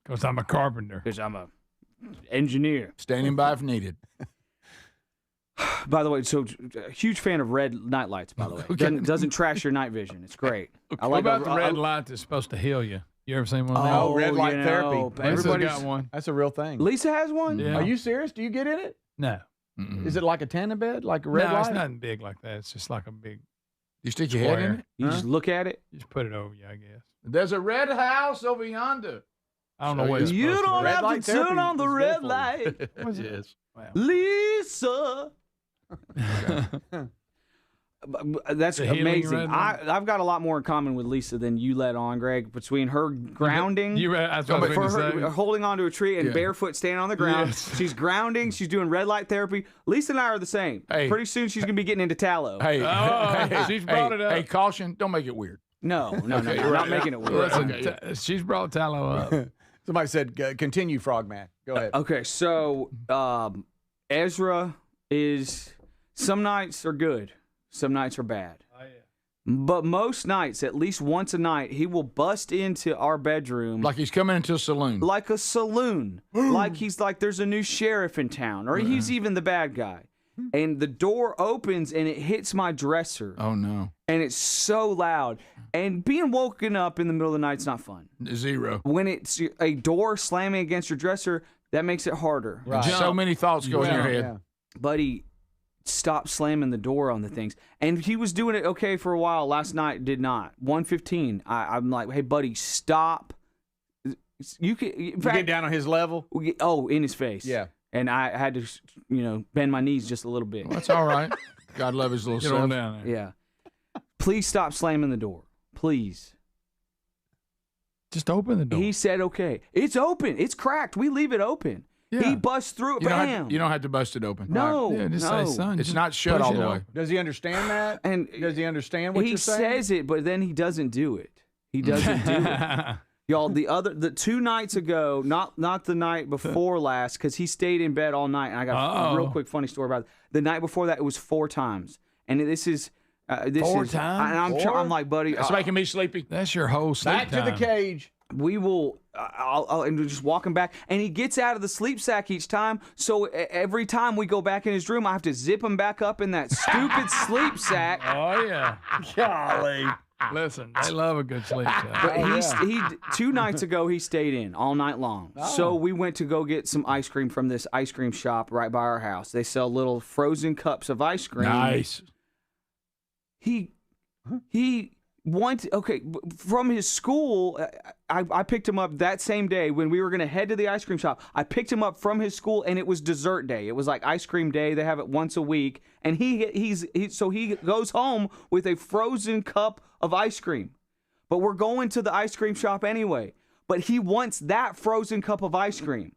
Because I'm a carpenter. Because I'm a engineer. Standing by if needed. By the way, so a huge fan of red night lights, by the way. Doesn't trash your night vision. It's great. Okay. What about the red light that's supposed to heal you? You ever seen one of those? Oh, red light therapy. Everybody's got one. That's a real thing. Lisa has one? Yeah. Are you serious? Do you get in it? No. Mm-mm. Is it like a tanning bed? Like a red light? No, it's nothing big like that. It's just like a big You stick your head in it? You just look at it? You just put it over you, I guess. There's a red house over yonder. I don't know what it's You supposed don't to be. have to turn on the red light. Yes. Wow. Lisa. That's amazing. I've got a lot more in common with Lisa than you let on, Greg. Between her grounding, that's what I was for going to her say. holding onto a tree and barefoot standing on the ground. Yes. She's grounding. She's doing red light therapy. Lisa and I are the same. Hey. Pretty soon she's gonna be getting into tallow. Hey, she's brought it up. Hey, caution! Don't make it weird. No, I'm not making it weird. Listen, she's brought tallow up. Somebody said, continue, Frogman. Go ahead. Okay, so Ezra is, some nights are good, some nights are bad. Oh, yeah. But most nights, at least once a night, he will bust into our bedroom. Like he's coming into a saloon. Like a saloon. Like he's like, there's a new sheriff in town, or he's even the bad guy. And the door opens and it hits my dresser. Oh, no. And it's so loud. And being woken up in the middle of the night is not fun. Zero. When it's a door slamming against your dresser, that makes it harder. Right. So many thoughts go in your head. Yeah. Buddy, stop slamming the door on the things. And he was doing it okay for a while. Last night, did not. 1:15. I'm like, hey, buddy, stop. You can. In fact, get down on his level? In his face. Yeah. And I had to, bend my knees just a little bit. Well, that's all right. God love his little Get self. on down there. Yeah. Please stop slamming the door. Please. Just open the door. He said, okay. It's open. It's cracked. We leave it open. Yeah. He busts through it. Bam. You don't have to bust it open. No. Yeah, just no. say, son, It's just not shut all the way. Does he understand that? And does he understand what you're saying? He says it, but then he doesn't do it. He doesn't do it. Y'all, the 2 nights ago, not the night before last, because he stayed in bed all night, and I got a real quick funny story about it. The night before that, it was 4 times. And this is... Four times? And I'm like, buddy... That's making me sleepy. That's your whole sleep Back time. to the cage. We will, and just walking back, and he gets out of the sleep sack each time. So every time we go back in his room, I have to zip him back up in that stupid sleep sack. Oh yeah, golly. Listen, they love a good sleep sack. But he 2 nights ago he stayed in all night long. Oh. So we went to go get some ice cream from this ice cream shop right by our house. They sell little frozen cups of ice cream. Nice. He from his school, I picked him up that same day when we were going to head to the ice cream shop. I picked him up from his school, and it was dessert day. It was like ice cream day. They have it once a week, and so he goes home with a frozen cup of ice cream. But we're going to the ice cream shop anyway. But he wants that frozen cup of ice cream.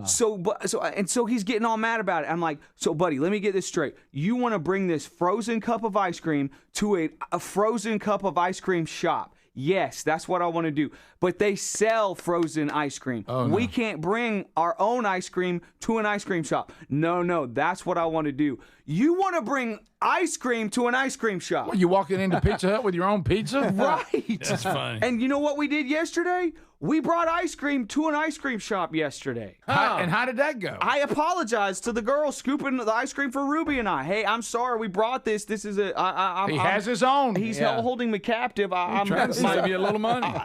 So he's getting all mad about it. I'm like, so buddy, let me get this straight. You want to bring this frozen cup of ice cream to a frozen cup of ice cream shop? Yes, that's what I want to do. But they sell frozen ice cream. Oh, no. We can't bring our own ice cream to an ice cream shop. No, that's what I want to do. You want to bring ice cream to an ice cream shop? Well, you walking into Pizza Hut with your own pizza? Right. That's funny. And you know what we did yesterday? We brought ice cream to an ice cream shop yesterday. And how did that go? I apologized to the girl scooping the ice cream for Ruby and I. Hey, I'm sorry we brought this. This is He has his own. He's holding me captive. I'm trying to save you a little money.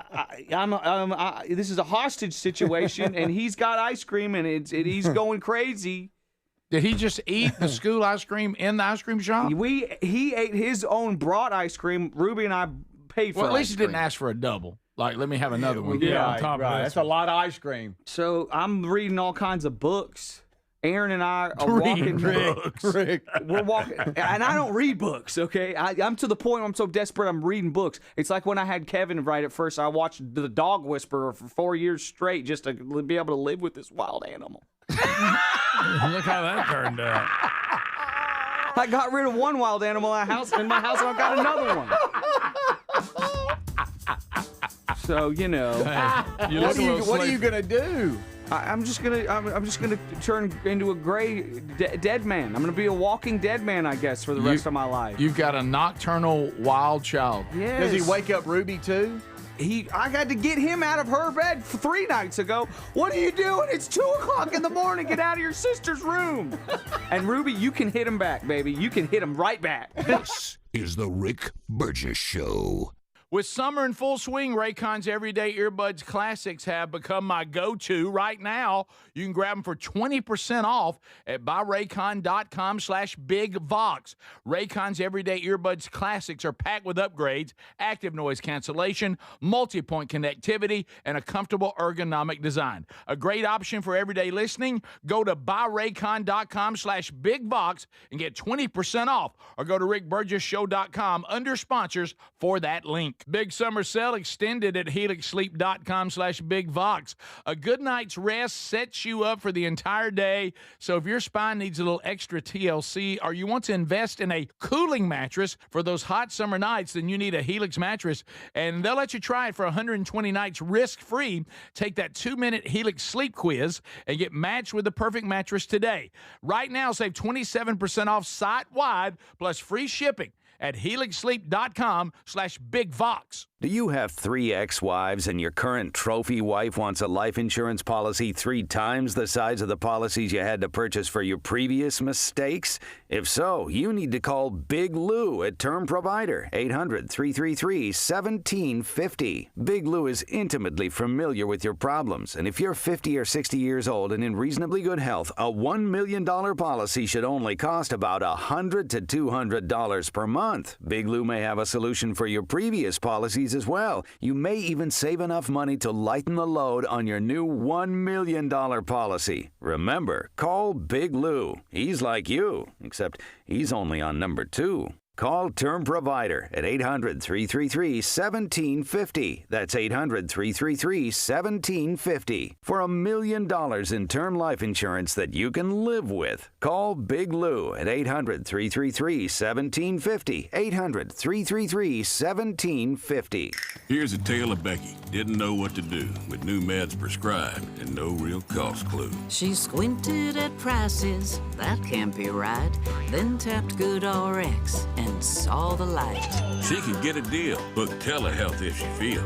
This is a hostage situation, and he's got ice cream, and he's going crazy. Did he just eat the school ice cream in the ice cream shop? He ate his own brought ice cream. Ruby and I paid for. Well, at least he cream. didn't ask for a double. Like, let me have another one. Yeah, right. That's a lot of ice cream. So I'm reading all kinds of books. Aaron and I are walking. Rick. We're walking, and I don't read books. Okay, I'm to the point where I'm so desperate I'm reading books. It's like when I had Kevin right at first. I watched The Dog Whisperer for 4 years straight just to be able to live with this wild animal. Look how that turned out. I got rid of one wild animal in my house, and I've got another one. So Hey, what are you gonna do? I'm just gonna turn into a gray dead man. I'm gonna be a walking dead man, I guess, for the rest of my life. You've got a nocturnal wild child. Yes. Does he wake up Ruby too? I had to get him out of her bed 3 nights ago. What are you doing? It's 2 o'clock in the morning. Get out of your sister's room. And Ruby, you can hit him back, baby. You can hit him right back. This is the Rick Burgess Show. With summer in full swing, Raycon's Everyday Earbuds Classics have become my go-to. Right now, you can grab them for 20% off at buyraycon.com/bigvox. Raycon's Everyday Earbuds Classics are packed with upgrades, active noise cancellation, multi-point connectivity, and a comfortable ergonomic design. A great option for everyday listening. Go to buyraycon.com/bigvox and get 20% off, or go to rickburgessshow.com under sponsors for that link. Big summer sale extended at helixsleep.com/bigvox. A good night's rest sets you up for the entire day. So if your spine needs a little extra TLC, or you want to invest in a cooling mattress for those hot summer nights, then you need a Helix mattress. And they'll let you try it for 120 nights risk-free. Take that 2-minute Helix sleep quiz and get matched with the perfect mattress today. Right now, save 27% off site-wide plus free shipping at helixsleep.com/bigvox. Do you have 3 ex-wives and your current trophy wife wants a life insurance policy 3 times the size of the policies you had to purchase for your previous mistakes? If so, you need to call Big Lou at Term Provider, 800-333-1750. Big Lou is intimately familiar with your problems, and if you're 50 or 60 years old and in reasonably good health, a $1 million policy should only cost about $100 to $200 per month. Big Lou may have a solution for your previous policies as well. You may even save enough money to lighten the load on your new $1 million policy. Remember, call Big Lou. He's like you, except he's only on number 2. Call Term Provider at 800-333-1750. That's 800-333-1750. For $1 million in term life insurance that you can live with. Call Big Lou at 800-333-1750. 800-333-1750. Here's a tale of Becky. Didn't know what to do with new meds prescribed and no real cost clue. She squinted at prices, that can't be right. Then tapped GoodRx and saw the light. She can get a deal. Book telehealth if she feels.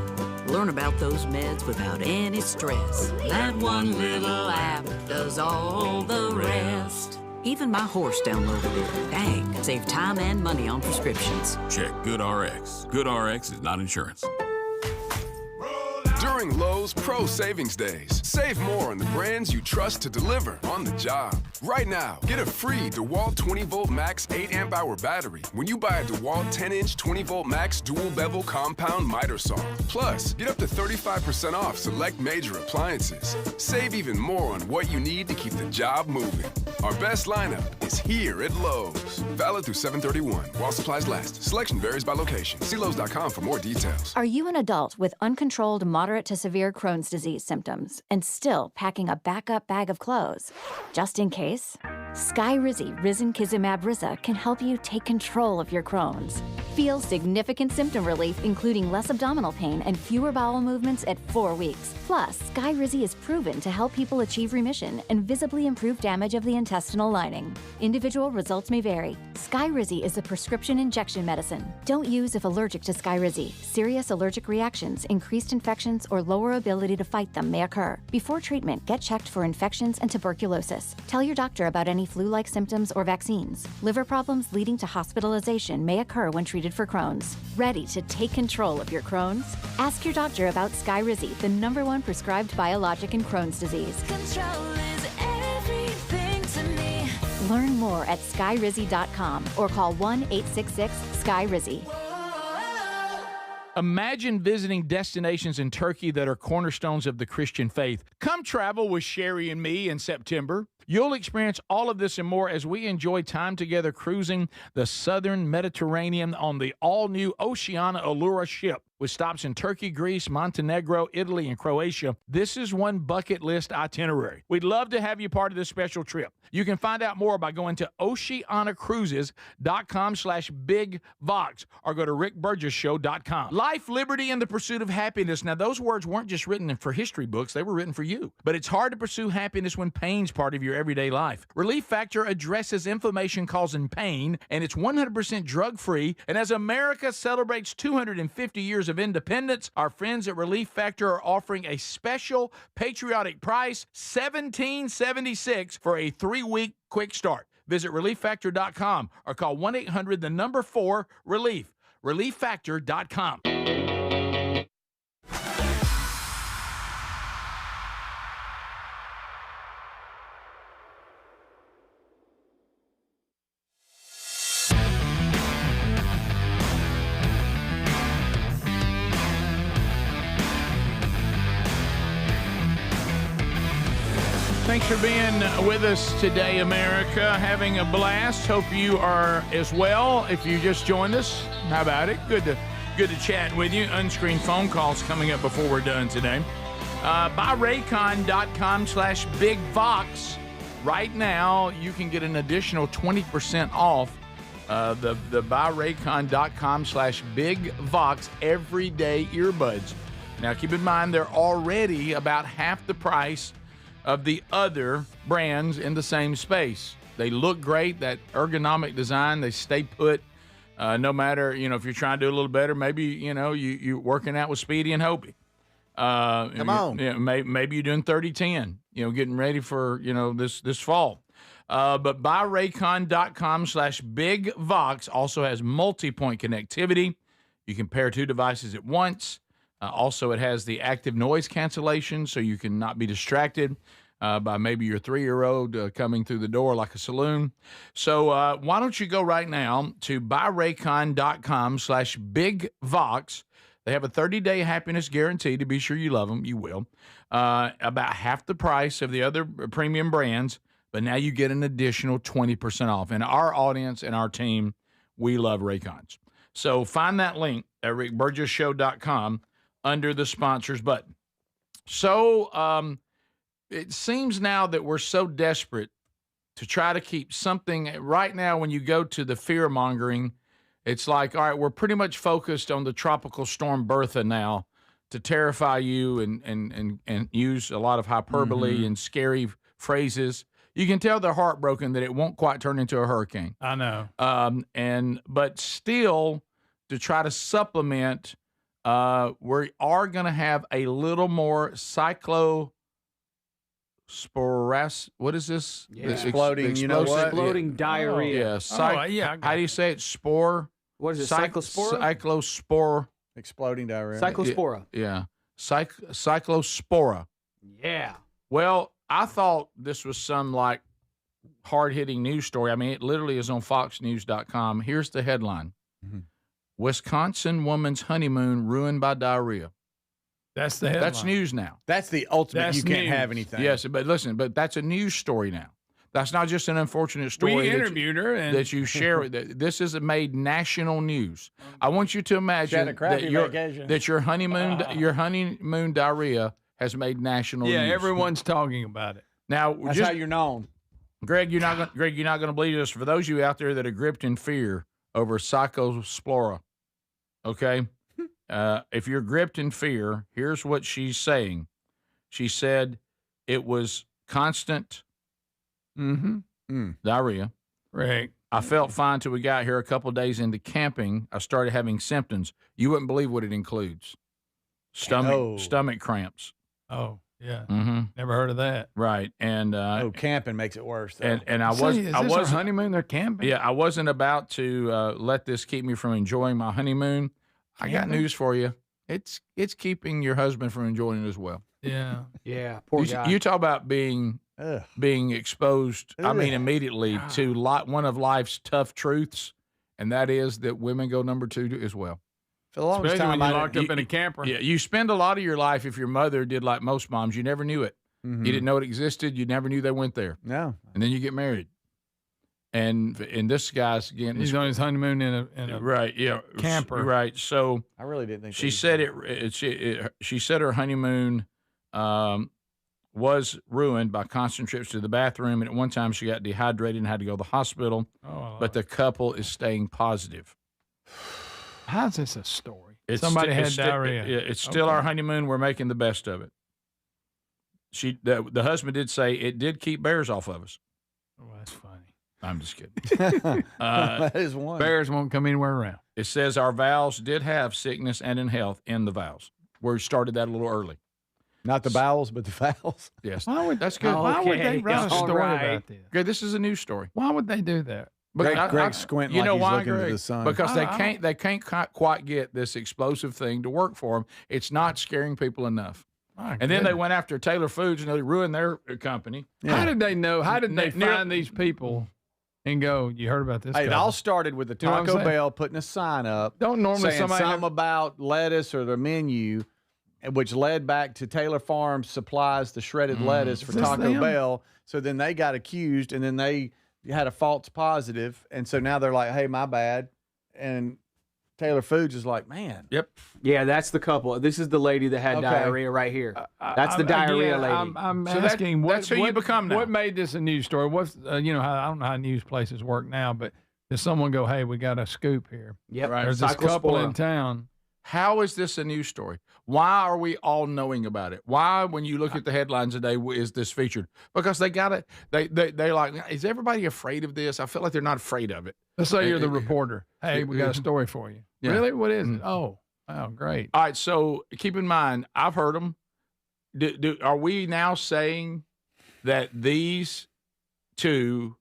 Learn about those meds without any stress. That one little app does all the rest. Even my horse downloaded it. Dang, save time and money on prescriptions. Check GoodRx. GoodRx is not insurance. During Lowe's Pro Savings Days, save more on the brands you trust to deliver on the job. Right now, get a free DeWalt 20-volt max 8-amp-hour battery when you buy a DeWalt 10-inch 20-volt max dual-bevel compound miter saw. Plus, get up to 35% off select major appliances. Save even more on what you need to keep the job moving. Our best lineup is here at Lowe's. Valid through 7/31 while supplies last. Selection varies by location. See Lowe's.com for more details. Are you an adult with uncontrolled moderate to severe Crohn's disease symptoms and still packing a backup bag of clothes? Just in case, Skyrizi Risankizumab Riza can help you take control of your Crohn's. Feel significant symptom relief, including less abdominal pain and fewer bowel movements at 4 weeks. Plus, Skyrizi is proven to help people achieve remission and visibly improve damage of the intestinal lining. Individual results may vary. Skyrizi is a prescription injection medicine. Don't use if allergic to Skyrizi. Serious allergic reactions, increased infections, or lower ability to fight them may occur. Before treatment, get checked for infections and tuberculosis. Tell your doctor about any flu-like symptoms or vaccines. Liver problems leading to hospitalization may occur when treated for Crohn's. Ready to take control of your Crohn's? Ask your doctor about Skyrizi, the #1 prescribed biologic in Crohn's disease. Control is everything to me. Learn more at skyrizi.com or call 1-866-SKY-RIZI. Imagine visiting destinations in Turkey that are cornerstones of the Christian faith. Come travel with Sherry and me in September. You'll experience all of this and more as we enjoy time together cruising the southern Mediterranean on the all-new Oceana Allura ship. With stops in Turkey, Greece, Montenegro, Italy, and Croatia, this is one bucket list itinerary. We'd love to have you part of this special trip. You can find out more by going to oceanacruises.com/bigvox or go to rickburgesshow.com. Life, liberty, and the pursuit of happiness. Now, those words weren't just written for history books. They were written for you. But it's hard to pursue happiness when pain's part of your everyday life. Relief Factor addresses inflammation causing pain, and it's 100% drug-free. And as America celebrates 250 years of independence, our friends at Relief Factor are offering a special patriotic price, $17.76 for a 3-week quick start. Visit relieffactor.com or call 1-800-4-RELIEF. relieffactor.com. Thanks for being with us today, America. Having a blast. Hope you are as well. If you just joined us, how about it? Good to chat with you. Unscreened phone calls coming up before we're done today. BuyRaycon.com/BigVox. Right now, you can get an additional 20% off the BuyRaycon.com/BigVox everyday earbuds. Now, keep in mind, they're already about half the price of the other brands in the same space. They look great, that ergonomic design, they stay put. No matter, if you're trying to do a little better, maybe, you're working out with Speedy and Hopey. Come on. Maybe you're doing 30-10, getting ready for, this fall. But BuyRaycon.com/BigVox also has multi-point connectivity. You can pair 2 devices at once. Also, it has the active noise cancellation, so you can not be distracted by maybe your 3-year-old coming through the door like a saloon. So why don't you go right now to BuyRaycon.com/BigVox. They have a 30-day happiness guarantee to be sure you love them. You will. About half the price of the other premium brands, but now you get an additional 20% off. And our audience and our team, we love Raycons. So find that link at rickburgessshow.com under the sponsors button. So it seems now that we're so desperate to try to keep something. Right now, when you go to the fear-mongering, it's like, all right, we're pretty much focused on the tropical storm Bertha now to terrify you and use a lot of hyperbole and scary phrases. You can tell they're heartbroken that it won't quite turn into a hurricane. I know. But still, to try to supplement, we are going to have a little more what is this? Yeah. Exploding, you know what? Exploding diarrhea. Yeah. How do you say it? Spore? What is it? Cyclospora? Cyclospore. Exploding diarrhea. Cyclospora. Yeah. Cyclospora. Yeah. Well, I thought this was some like hard-hitting news story. I mean, it literally is on foxnews.com. Here's the headline. Wisconsin woman's honeymoon ruined by diarrhea. That's the headline. That's news now. That's the ultimate. That's you can't news. have anything. Yes, but listen, that's a news story now. That's not just an unfortunate story. We interviewed her that you share. This is made national news. I want you to imagine that your honeymoon diarrhea has made national news. Yeah, everyone's talking about it. Now, that's how you're known. Greg, you're not going to believe this. For those of you out there that are gripped in fear over Cyclospora, okay? If you're gripped in fear, here's what she's saying. She said it was constant diarrhea. Right. I felt fine till we got here. A couple of days into camping, I started having symptoms. You wouldn't believe what it includes. Stomach cramps. Oh, yeah. Mm-hmm. Never heard of that. Right. And camping makes it worse, though. And I was our honeymoon, they're camping? Yeah, I wasn't about to let this keep me from enjoying my honeymoon. I got news for you. It's keeping your husband from enjoying it as well. Yeah. Yeah. Poor guy. You talk about being exposed, I mean, immediately to one of life's tough truths, and that is that women go number 2 as well. For the longest Especially time, when you're locked up in a camper. Yeah, you spend a lot of your life, if your mother did like most moms, you never knew it. You didn't know it existed. You never knew they went there. No. And then you get married. And this guy's again, he's on his honeymoon in a right, yeah, camper. Right. So I really didn't think she said she said her honeymoon was ruined by constant trips to the bathroom, and at one time she got dehydrated and had to go to the hospital. But the couple is staying positive. How's this a story? Somebody had diarrhea. It's still our honeymoon. We're making the best of it. The husband did say it did keep bears off of us. Oh, that's funny. I'm just kidding. That is one. Bears won't come anywhere around. It says our vows did have sickness and in health in the vows. We started that a little early. Not the bowels, but the vowels. Yes. That's good. Why would they write a story about this? Greg, this is a news story. Why would they do that? Greg's squinting you know like why, he's looking Greg? to the sun. Because they can't quite get this explosive thing to work for them. It's not scaring people enough. And then they went after Taylor Foods and they ruined their company. Yeah. How did they know? How did they find these people and go, you heard about this? Hey, it all started with the Taco Bell putting a sign up. Don't normally saying something about lettuce or the menu, which led back to Taylor Farms supplies the shredded lettuce for Taco Bell. So then they got accused, and then they had a false positive, and so now they're like, hey, my bad. And Taylor Foods is like, man. Yep. Yeah, that's the couple. This is the lady that had diarrhea right here. That's the diarrhea lady. I'm asking, that's who you become now. What made this a news story? What's I don't know how news places work now, but does someone go, hey, we got a scoop here? Yep. Right. There's this couple in town. How is this a news story? Why are we all knowing about it? Why, when you look at the headlines today, is this featured? Because they got it. They're like, is everybody afraid of this? I feel like they're not afraid of it. Let's say you're the reporter. Hey, we got a story for you. Yeah. Really? What is it? Oh, wow, great. All right, so keep in mind, I've heard them. Are we now saying that these two,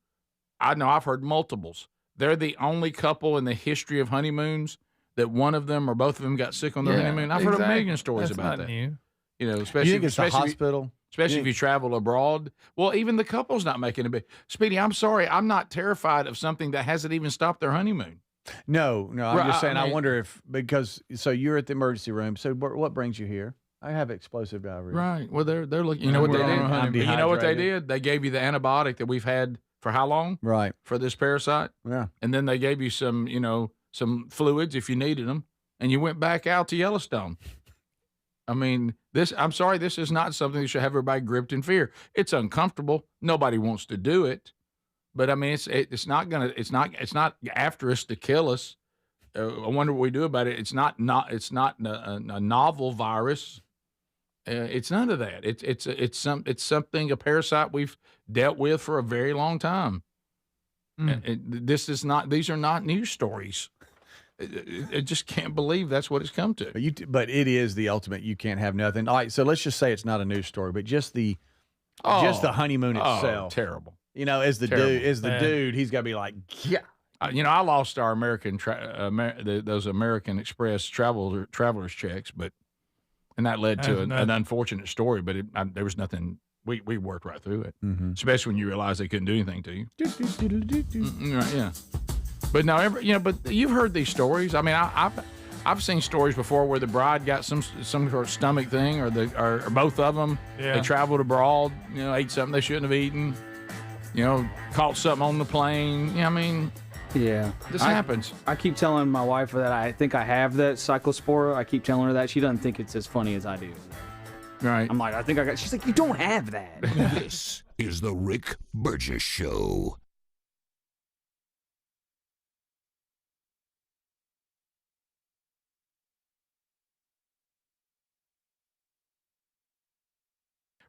I know I've heard multiples, they're the only couple in the history of honeymoons that one of them or both of them got sick on their honeymoon? I've heard a million stories about that. New. You know, especially, you think it's the hospital? Especially if you travel abroad. Well, even the couple's not making a big. Speedy, I'm sorry. I'm not terrified of something that hasn't even stopped their honeymoon. No. I'm just saying, I wonder if, so you're at the emergency room. So what brings you here? I have explosive diarrhea. Right. Well, they're looking. You know what they did? You know what they did? They gave you the antibiotic that we've had for how long? Right. For this parasite. Yeah. And then they gave you some, some fluids if you needed them, and you went back out to Yellowstone. I mean, I'm sorry, this is not something that should have everybody gripped in fear. It's uncomfortable. Nobody wants to do it. But I mean, it's not after us to kill us. I wonder what we do about it. It's not a novel virus. It's none of that. It's something, a parasite we've dealt with for a very long time. These are not news stories. I just can't believe that's what it's come to. But it is the ultimate. You can't have nothing. All right, so let's just say it's not a news story, but just the honeymoon itself. Terrible. As the dude, he's got to be like, yeah. I lost our those American Express travelers checks, and that led to an unfortunate story. But there was nothing. We worked right through it, especially when you realize they couldn't do anything to you. Right, yeah. But now, but you've heard these stories. I mean, I've seen stories before where the bride got some sort of stomach thing, or both of them. Yeah. They traveled abroad, ate something they shouldn't have eaten. Caught something on the plane. I mean. Yeah. This happens. I keep telling my wife that I think I have that cyclospora. I keep telling her that. She doesn't think it's as funny as I do. Right. I'm like, I think I got. She's like, you don't have that. This is the Rick Burgess Show.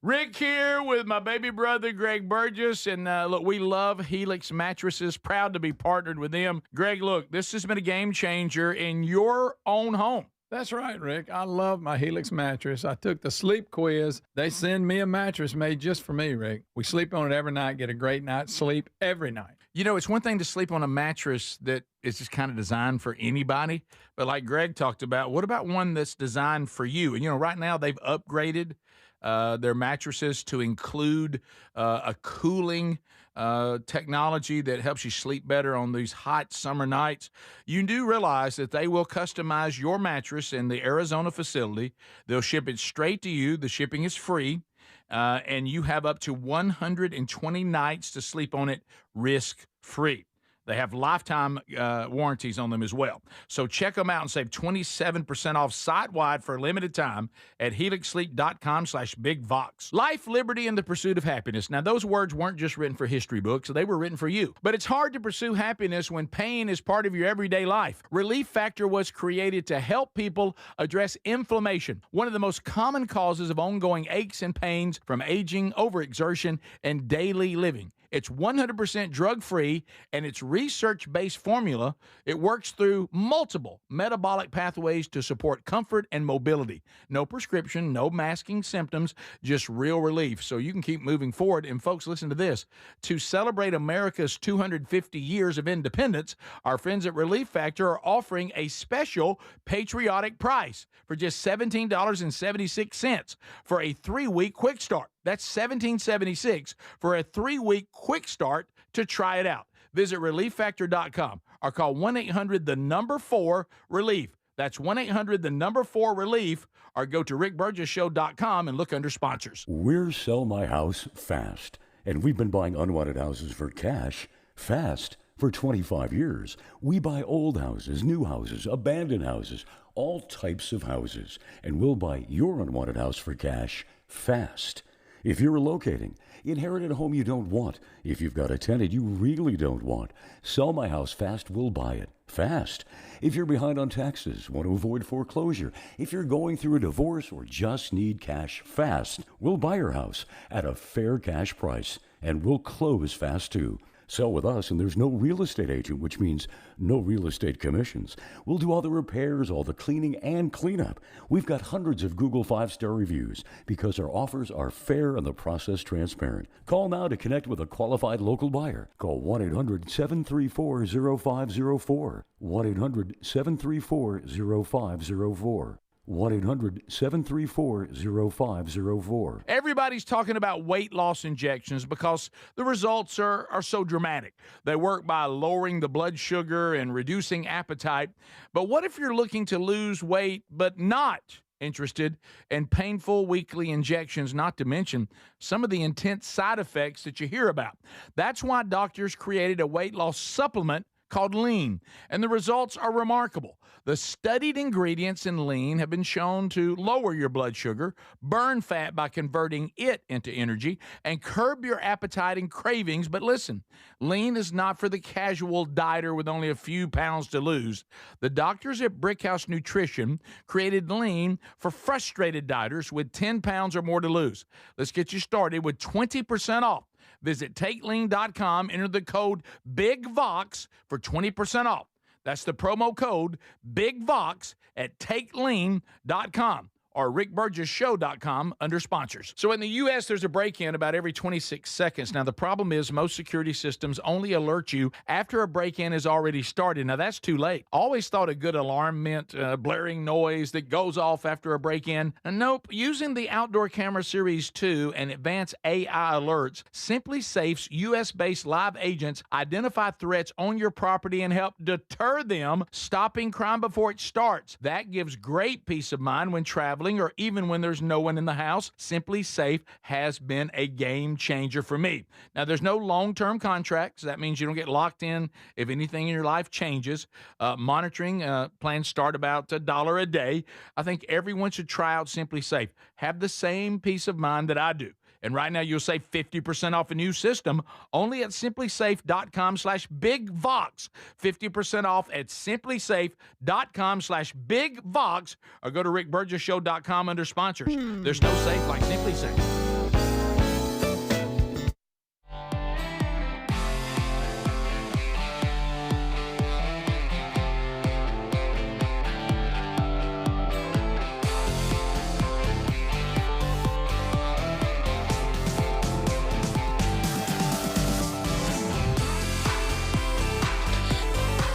Rick here with my baby brother, Greg Burgess. And look, we love Helix Mattresses. Proud to be partnered with them. Greg, look, this has been a game changer in your own home. That's right, Rick. I love my Helix mattress. I took the sleep quiz. They send me a mattress made just for me, Rick. We sleep on it every night, get a great night's sleep every night. It's one thing to sleep on a mattress that is just kind of designed for anybody. But like Greg talked about, what about one that's designed for you? And, right now they've upgraded their mattresses to include a cooling technology that helps you sleep better on these hot summer nights. You do realize that they will customize your mattress in the Arizona facility. They'll ship it straight to you. The shipping is free. And you have up to 120 nights to sleep on it risk-free. They have lifetime warranties on them as well. So check them out and save 27% off site-wide for a limited time at helixsleep.com/bigvox. Life, liberty, and the pursuit of happiness. Now, those words weren't just written for history books. They were written for you. But it's hard to pursue happiness when pain is part of your everyday life. Relief Factor was created to help people address inflammation, one of the most common causes of ongoing aches and pains from aging, overexertion, and daily living. It's 100% drug-free, and it's research-based formula. It works through multiple metabolic pathways to support comfort and mobility. No prescription, no masking symptoms, just real relief, so you can keep moving forward. And folks, listen to this. To celebrate America's 250 years of independence, our friends at Relief Factor are offering a special patriotic price for just $17.76 for a 3-week quick start. That's $17.76 for a 3-week quick start to try it out. Visit ReliefFactor.com or call 1-800-4-RELIEF. That's 1-800-4-RELIEF, or go to rickburgessshow.com and look under sponsors. We're Sell My House Fast, and we've been buying unwanted houses for cash fast for 25 years. We buy old houses, new houses, abandoned houses, all types of houses, and we'll buy your unwanted house for cash fast. If you're relocating, inherited a home you don't want, if you've got a tenant you really don't want, Sell My House Fast will buy it fast. If you're behind on taxes, want to avoid foreclosure, if you're going through a divorce or just need cash fast, we'll buy your house at a fair cash price, and we'll close fast too. Sell with us, and there's no real estate agent, which means no real estate commissions. We'll do all the repairs, all the cleaning, and cleanup. We've got hundreds of Google 5-star reviews because our offers are fair and the process transparent. Call now to connect with a qualified local buyer. Call 1-800-734-0504. 1-800-734-0504. 1-800-734-0504. Everybody's talking about weight loss injections because the results are so dramatic. They work by lowering the blood sugar and reducing appetite. But what if you're looking to lose weight but not interested, and painful weekly injections, not to mention some of the intense side effects that you hear about. That's why doctors created a weight loss supplement called Lean, and the results are remarkable. The studied ingredients in Lean have been shown to lower your blood sugar, burn fat by converting it into energy, and curb your appetite and cravings. But listen, Lean is not for the casual dieter with only a few pounds to lose. The doctors at Brickhouse Nutrition created Lean for frustrated dieters with 10 pounds or more to lose. Let's get you started with 20% off. Visit TakeLean.com, enter the code BIGVOX for 20% off. That's the promo code BIGVOX at TakeLean.com or RickBurgessShow.com under sponsors. So in the U.S., there's a break-in about every 26 seconds. Now, the problem is most security systems only alert you after a break-in is already started. Now, that's too late. Always thought a good alarm meant blaring noise that goes off after a break-in. Nope. Using the Outdoor Camera Series 2 and advanced AI alerts, SimpliSafe's U.S.-based live agents identify threats on your property and help deter them, stopping crime before it starts. That gives great peace of mind when traveling or even when there's no one in the house. SimpliSafe has been a game changer for me. Now, there's no long-term contracts. That means you don't get locked in if anything in your life changes. Monitoring plans start about $1 a day. I think everyone should try out SimpliSafe. Have the same peace of mind that I do. And right now, you'll save 50% off a new system only at SimpliSafe.com/BigVox. 50% off at SimpliSafe.com/BigVox or go to RickBurgessShow.com under sponsors. There's no safe like SimpliSafe.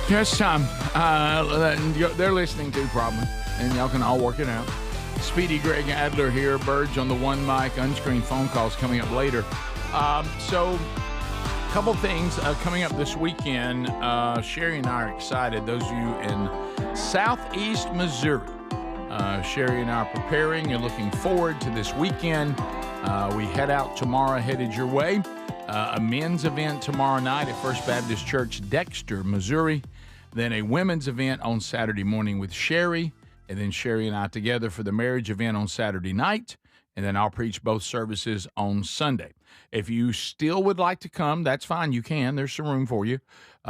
Yeah, it's time. They're listening to probably, and y'all can all work it out. Speedy Greg Adler here, Burge on the one mic, unscreened phone calls coming up later. So, a couple things coming up this weekend. Sherry and I are excited. Those of you in southeast Missouri, Sherry and I are preparing and looking forward to this weekend. We head out tomorrow, headed your way. A men's event tomorrow night at First Baptist Church, Dexter, Missouri. Then a women's event on Saturday morning with Sherry. And then Sherry and I together for the marriage event on Saturday night. And then I'll preach both services on Sunday. If you still would like to come, that's fine. You can. There's some room for you.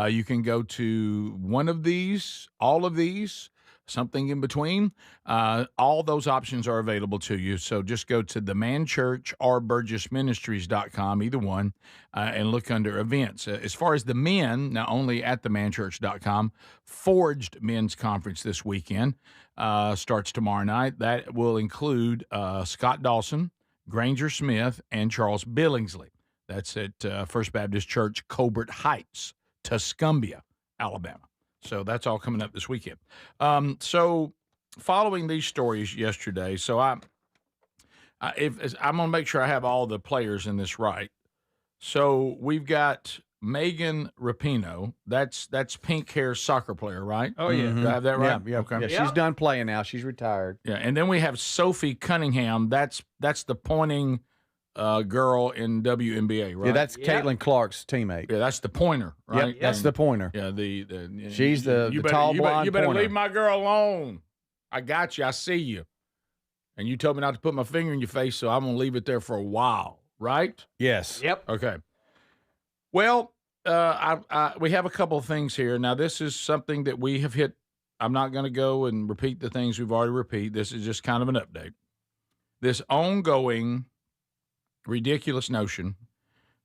You can go to one of these, all of these, something in between. All those options are available to you. So just go to the Man Church or BurgessMinistries.com, either one, and look under events. As far as the men, now only at themanchurch.com, Forged Men's Conference this weekend starts tomorrow night. That will include Scott Dawson, Granger Smith, and Charles Billingsley. That's at First Baptist Church, Colbert Heights, Tuscumbia, Alabama. So that's all coming up this weekend. So following these stories yesterday, so I'm going to make sure I have all the players in this right. So we've got Megan Rapinoe. That's pink hair soccer player, right? Oh, yeah. Do I have that right? Yeah, okay. Yeah, she's done playing now. She's retired. Yeah, and then we have Sophie Cunningham. That's the pointing girl in WNBA, right? Yeah, that's Caitlin Clark's teammate. Yeah, that's the pointer, right? Yep, that's the pointer. Yeah, she's the tall blonde You better pointer. leave my girl alone. I got you. I see you. And you told me not to put my finger in your face, so I'm going to leave it there for a while, right? Yes. Yep. Okay. Well, we have a couple of things here. Now, this is something that we have hit. I'm not going to go and repeat the things we've already repeated. This is just kind of an update. This ongoing ridiculous notion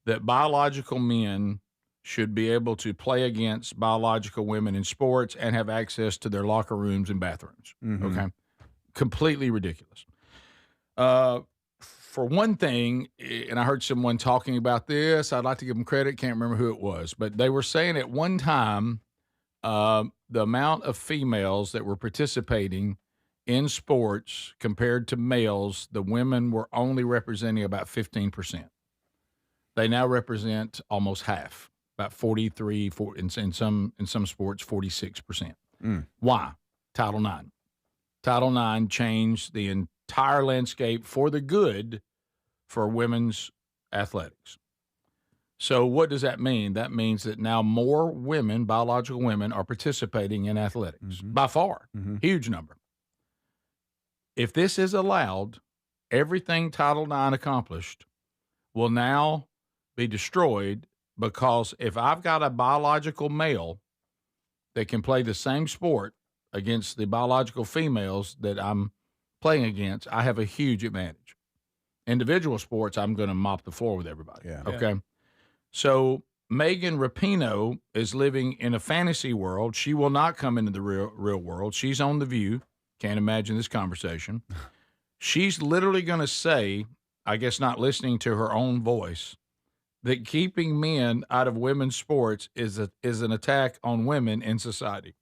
that biological men should be able to play against biological women in sports and have access to their locker rooms and bathrooms. Mm-hmm. Okay. Completely ridiculous. For one thing, and I heard someone talking about this, I'd like to give them credit, can't remember who it was, but they were saying at one time the amount of females that were participating in sports compared to males, the women were only representing about 15%. They now represent almost half, about 43, in some sports, 46%. Why? Title IX. Title IX changed the entire landscape for the good for women's athletics. So what does that mean? That means that now more women, biological women, are participating in athletics by far. Huge number. If this is allowed, everything Title IX accomplished will now be destroyed, because if I've got a biological male that can play the same sport against the biological females that I'm playing against, I have a huge advantage. Individual sports, I'm going to mop the floor with everybody. Yeah. Okay. So Megan Rapinoe is living in a fantasy world. She will not come into the real world. She's on The View. Can't imagine this conversation. She's literally going to say, I guess not listening to her own voice, that keeping men out of women's sports is an attack on women in society.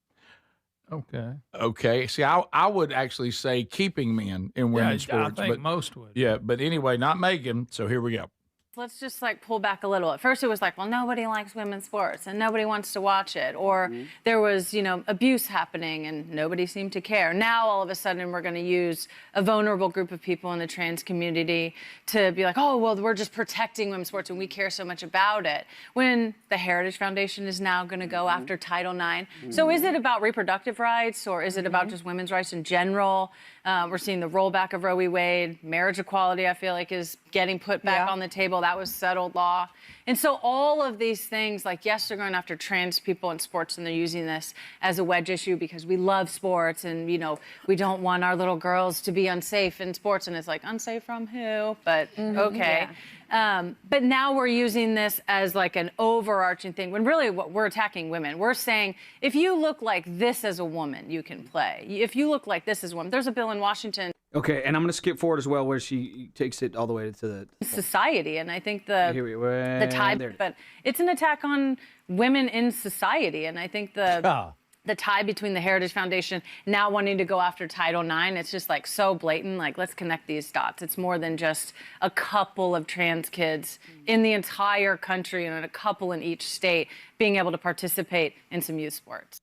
Okay. See, I would actually say keeping men in women's sports. I think most would. Yeah, but anyway, not Megan. So here we go. Let's just pull back a little. At first it was well, nobody likes women's sports and nobody wants to watch it. Or there was, abuse happening and nobody seemed to care. Now all of a sudden we're going to use a vulnerable group of people in the trans community to be we're just protecting women's sports and we care so much about it. When the Heritage Foundation is now going to go after Title IX. So is it about reproductive rights, or is it about just women's rights in general? We're seeing the rollback of Roe v. Wade. Marriage equality, I feel like, is getting put back on the table. That was settled law. And so all of these things, yes, they're going after trans people in sports, and they're using this as a wedge issue because we love sports and, we don't want our little girls to be unsafe in sports. And it's unsafe from who? But okay. Yeah. But now we're using this as an overarching thing, when really what we're attacking women. We're saying, if you look like this as a woman, you can play. If you look like this as a woman, there's a bill in Washington. Okay, and I'm going to skip forward as well, where she takes it all the way to the society, and I think the tie, but it's an attack on women in society, and I think the tie between the Heritage Foundation now wanting to go after Title IX, it's just so blatant. Let's connect these dots. It's more than just a couple of trans kids in the entire country and a couple in each state being able to participate in some youth sports.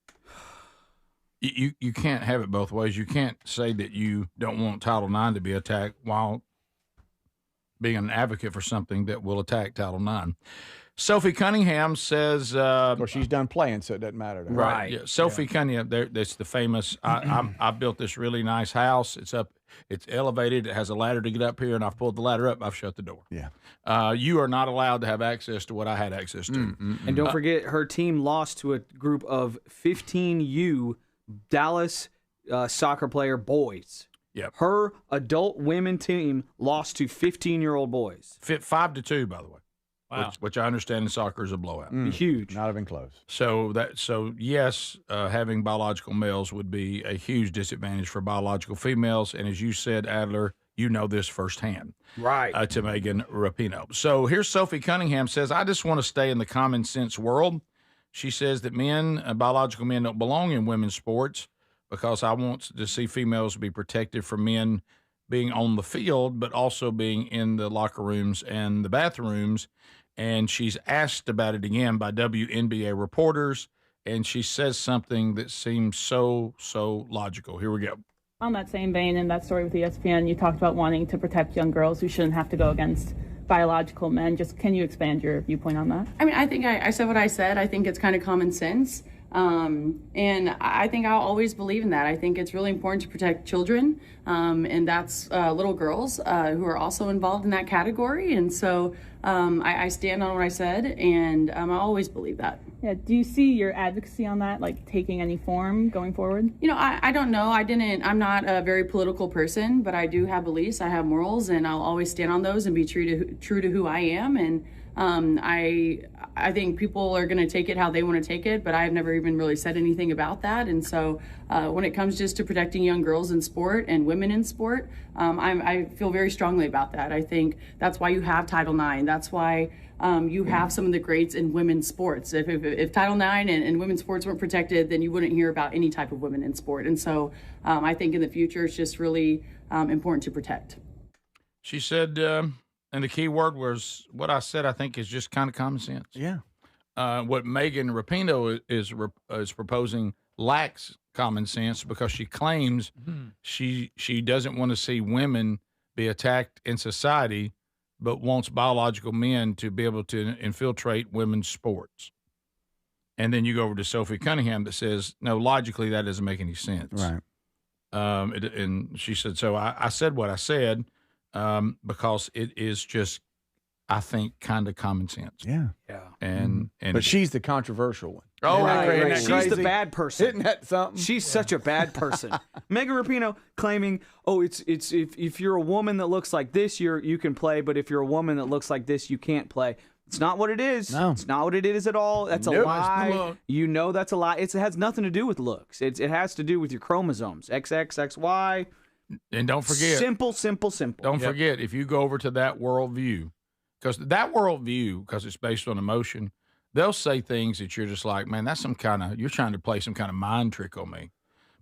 You can't have it both ways. You can't say that you don't want Title IX to be attacked while being an advocate for something that will attack Title IX. Sophie Cunningham says... well, she's done playing, so it doesn't matter to her. Right. Yeah. Sophie Cunningham, that's the famous... I built this really nice house. It's up. It's elevated. It has a ladder to get up here, and I've pulled the ladder up. I've shut the door. Yeah. You are not allowed to have access to what I had access to. And don't forget, her team lost to a group of 15U Dallas soccer player boys. Yep. Her adult women team lost to 15-year-old boys. 5-2, by the way. Wow. Which I understand in soccer is a blowout. Huge. Not even close. So yes, having biological males would be a huge disadvantage for biological females. And as you said, Adler, you know this firsthand. Right. To Megan Rapinoe. So here's Sophie Cunningham says, I just want to stay in the common sense world. She says that biological men don't belong in women's sports because I want to see females be protected from men being on the field, but also being in the locker rooms and the bathrooms. And she's asked about it again by WNBA reporters, and she says something that seems so logical. Here we go. On that same vein, in that story with ESPN, you talked about wanting to protect young girls who shouldn't have to go against biological men. Just can you expand your viewpoint on that? I mean, I think I said what I said. I think it's kind of common sense. And I think I'll always believe in that. I think it's really important to protect children, and that's little girls who are also involved in that category. And so I stand on what I said, and I always believe that. Yeah. Do you see your advocacy on that, taking any form going forward? I don't know. I'm not a very political person, but I do have beliefs. I have morals, and I'll always stand on those and be true to who I am. And I think people are going to take it how they want to take it, but I've never even really said anything about that. And so when it comes just to protecting young girls in sport and women in sport, I feel very strongly about that. I think that's why you have Title IX. That's why you have some of the greats in women's sports. If Title IX and women's sports weren't protected, then you wouldn't hear about any type of women in sport. And so I think in the future, it's just really important to protect. She said... and the key word was what I said, I think, is just kind of common sense. Yeah. What Megan Rapinoe is proposing lacks common sense because she claims she doesn't want to see women be attacked in society, but wants biological men to be able to infiltrate women's sports. And then you go over to Sophie Cunningham that says, no, logically that doesn't make any sense. Right. And she said, so I said what I said because it is just, I think, kind of common sense. Yeah. And but she's the controversial one. Oh, right. She's the bad person. Isn't that something? She's such a bad person. Megan Rapinoe claiming, oh, it's if you're a woman that looks like this, you can play, but if you're a woman that looks like this, you can't play. It's not what it is. No. It's not what it is at all. That's a lie. You know that's a lie. It has nothing to do with looks. It has to do with your chromosomes. XX, XY. And don't forget. Simple. Don't forget, if you go over to that worldview, because it's based on emotion, they'll say things that you're just like, man, that's you're trying to play some kind of mind trick on me.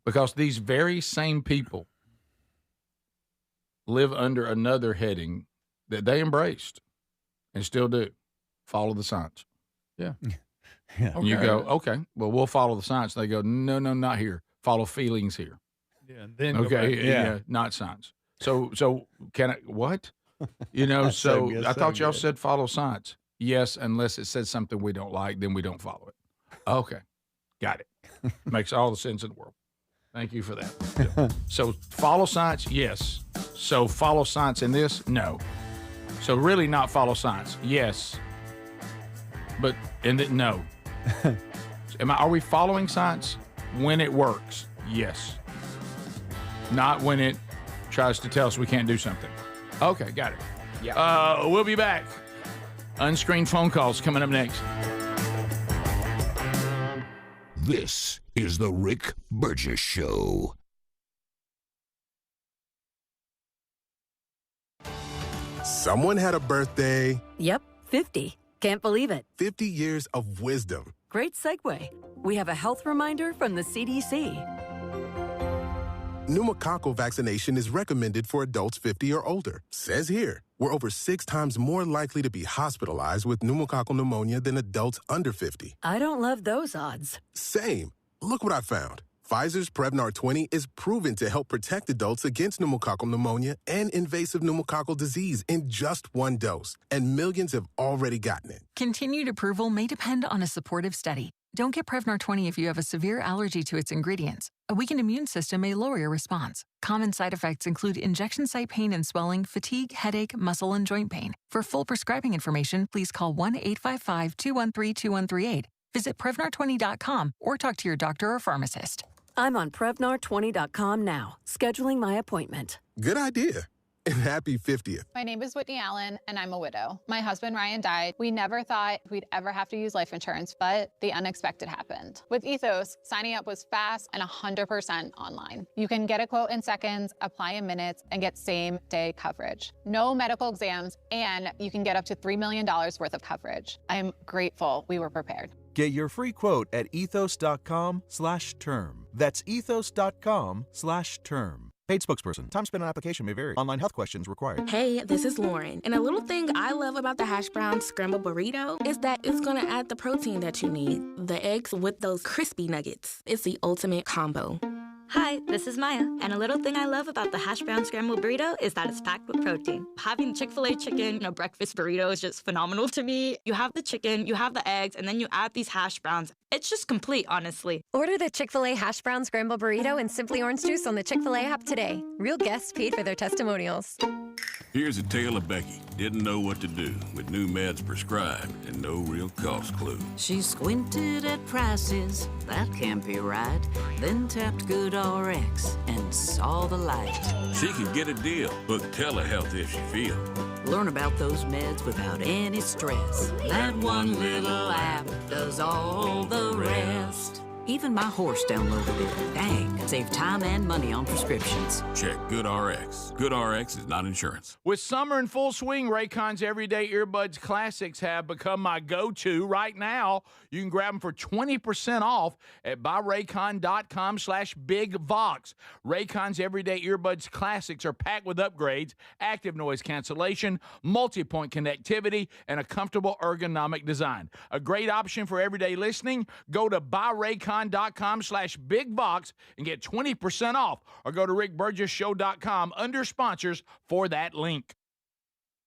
Because these very same people live under another heading that they embraced and still do. Follow the science. Yeah. And you go, okay, well, we'll follow the science. They go, no, not here. Follow feelings here. Yeah. And then okay, not science. So can I, what? So I thought y'all said follow science. Yes, unless it says something we don't like, then we don't follow it. Okay, got it. Makes all the sense in the world. Thank you for that. So follow science, yes. So follow science in this, no. So really not follow science, yes. But no. Are we following science when it works? Yes. Not when it tries to tell us we can't do something. Okay, got it. Yeah. We'll be back. Unscreened phone calls coming up next. This is the Rick Burgess Show. Someone had a birthday. Yep, 50. Can't believe it. 50 years of wisdom. Great segue. We have a health reminder from the CDC. Pneumococcal vaccination is recommended for adults 50 or older. Says here, we're over 6 times more likely to be hospitalized with pneumococcal pneumonia than adults under 50. I don't love those odds. Same. Look what I found. Pfizer's Prevnar 20 is proven to help protect adults against pneumococcal pneumonia and invasive pneumococcal disease in just 1 dose, and millions have already gotten it. Continued approval may depend on a supportive study. Don't get Prevnar 20 if you have a severe allergy to its ingredients. A weakened immune system may lower your response. Common side effects include injection site pain and swelling, fatigue, headache, muscle, and joint pain. For full prescribing information, please call 1-855-213-2138. Visit Prevnar20.com or talk to your doctor or pharmacist. I'm on Prevnar20.com now, scheduling my appointment. Good idea. And happy 50th. My name is Whitney Allen, and I'm a widow. My husband, Ryan, died. We never thought we'd ever have to use life insurance, but the unexpected happened. With Ethos, signing up was fast and 100% online. You can get a quote in seconds, apply in minutes, and get same-day coverage. No medical exams, and you can get up to $3 million worth of coverage. I am grateful we were prepared. Get your free quote at ethos.com/term. That's ethos.com/term. Paid spokesperson. Time spent on application may vary. Online health questions required. Hey, this is Lauren. And a little thing I love about the hash brown scrambled burrito is that it's going to add the protein that you need. The eggs with those crispy nuggets. It's the ultimate combo. Hi, this is Maya, and a little thing I love about the hash brown scrambled burrito is that it's packed with protein. Having Chick-fil-A chicken in a breakfast burrito is just phenomenal to me. You have the chicken, you have the eggs, and then you add these hash browns. It's just complete, honestly. Order the Chick-fil-A hash brown scrambled burrito and Simply Orange Juice on the Chick-fil-A app today. Real guests paid for their testimonials. Here's a tale of Becky. Didn't know what to do with new meds prescribed and no real cost clue. She squinted at prices, that can't be right. Then tapped GoodRx and saw the light. She could get a deal. Book telehealth if she feels. Learn about those meds without any stress. That one little app does all the rest. Even my horse downloaded it. Dang, save time and money on prescriptions. Check GoodRx. GoodRx is not insurance. With summer in full swing, Raycon's Everyday Earbuds Classics have become my go-to. Right now, you can grab them for 20% off at buyraycon.com/bigvox. Raycon's Everyday Earbuds Classics are packed with upgrades, active noise cancellation, multi-point connectivity, and a comfortable ergonomic design. A great option for everyday listening. Go to buyraycon.com/bigvox rubicon.com/bigbox and get 20% off, or go to rickburgessshow.com under sponsors for that link.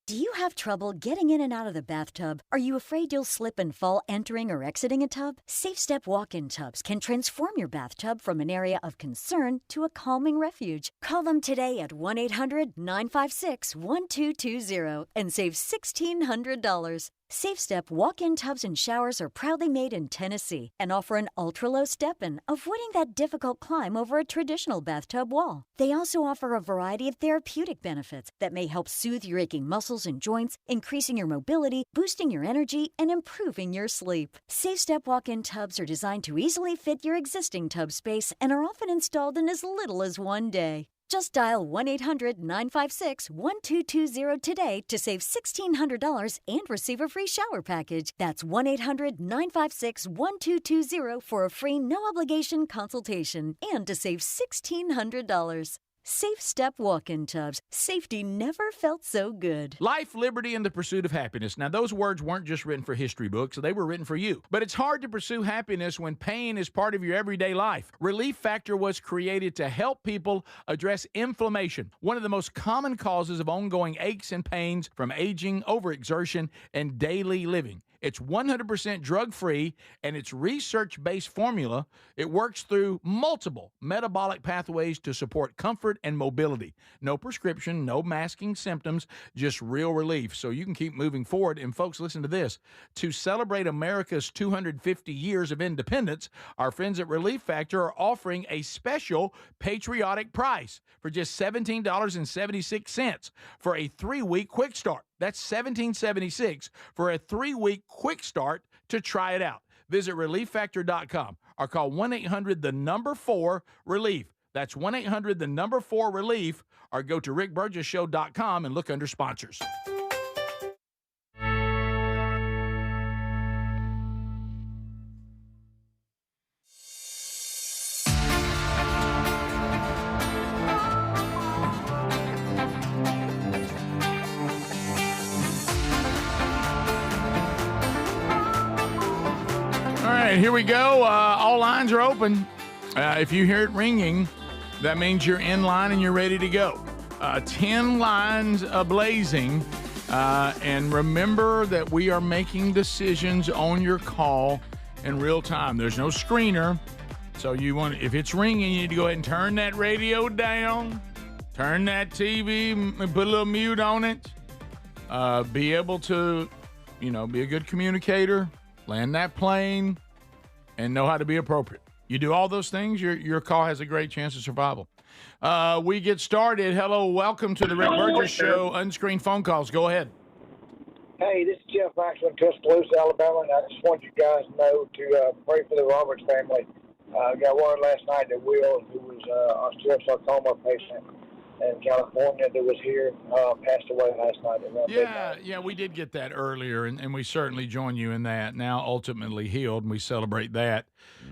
Do you have trouble getting in and out of the bathtub? Are you afraid you'll slip and fall entering or exiting a tub? SafeStep walk-in tubs can transform your bathtub from an area of concern to a calming refuge. Call them today at 1-800-956-1220 and save $1,600. SafeStep walk-in tubs and showers are proudly made in Tennessee and offer an ultra-low step-in, avoiding that difficult climb over a traditional bathtub wall. They also offer a variety of therapeutic benefits that may help soothe your aching muscles and joints, increasing your mobility, boosting your energy, and improving your sleep. SafeStep walk-in tubs are designed to easily fit your existing tub space and are often installed in as little as one day. Just dial 1-800-956-1220 today to save $1,600 and receive a free shower package. That's 1-800-956-1220 for a free no-obligation consultation and to save $1,600. SafeStep walk-in tubs. Safety never felt so good. Life, liberty, and the pursuit of happiness. Now, those words weren't just written for history books. They were written for you. But it's hard to pursue happiness when pain is part of your everyday life. Relief Factor was created to help people address inflammation, one of the most common causes of ongoing aches and pains from aging, overexertion, and daily living. It's 100% drug-free, and its research-based formula. It works through multiple metabolic pathways to support comfort and mobility. No prescription, no masking symptoms, just real relief, so you can keep moving forward. And folks, listen to this. To celebrate America's 250 years of independence, our friends at Relief Factor are offering a special patriotic price for just $17.76 for a 3-week quick start. That's $17.76 for a 3-week quick start to try it out. Visit ReliefFactor.com or call 1-800-4-RELIEF. That's 1-800-4-RELIEF, or go to rickburgessshow.com and look under sponsors. All right, here we go. All lines are open. If you hear it ringing, that means you're in line and you're ready to go. 10 lines ablazing. And remember that we are making decisions on your call in real time. There's no screener. So if it's ringing, you need to go ahead and turn that radio down, turn that TV, and put a little mute on it. Be able to, be a good communicator, land that plane, and know how to be appropriate. You do all those things, your call has a great chance of survival. We get started. Hello, welcome to the Rick Burgess Show. Unscreened phone calls. Go ahead. Hey, this is Jeff Maxwell in Tuscaloosa, Alabama, and I just want you guys to know to pray for the Roberts family. Got word last night that Will, who was a osteosarcoma patient in California that was here, passed away last night. Yeah, we did get that earlier, and we certainly join you in that. Now ultimately healed, and we celebrate that.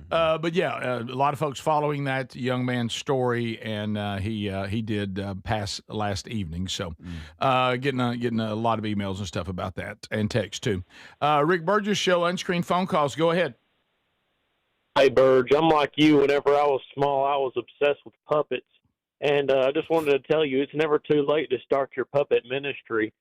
But yeah, a lot of folks following that young man's story, and he did pass last evening. So getting a lot of emails and stuff about that, and text too. Rick Burgess Show, unscreened phone calls. Go ahead. Hey, Burge, I'm like you. Whenever I was small, I was obsessed with puppets. And I just wanted to tell you, it's never too late to start your puppet ministry.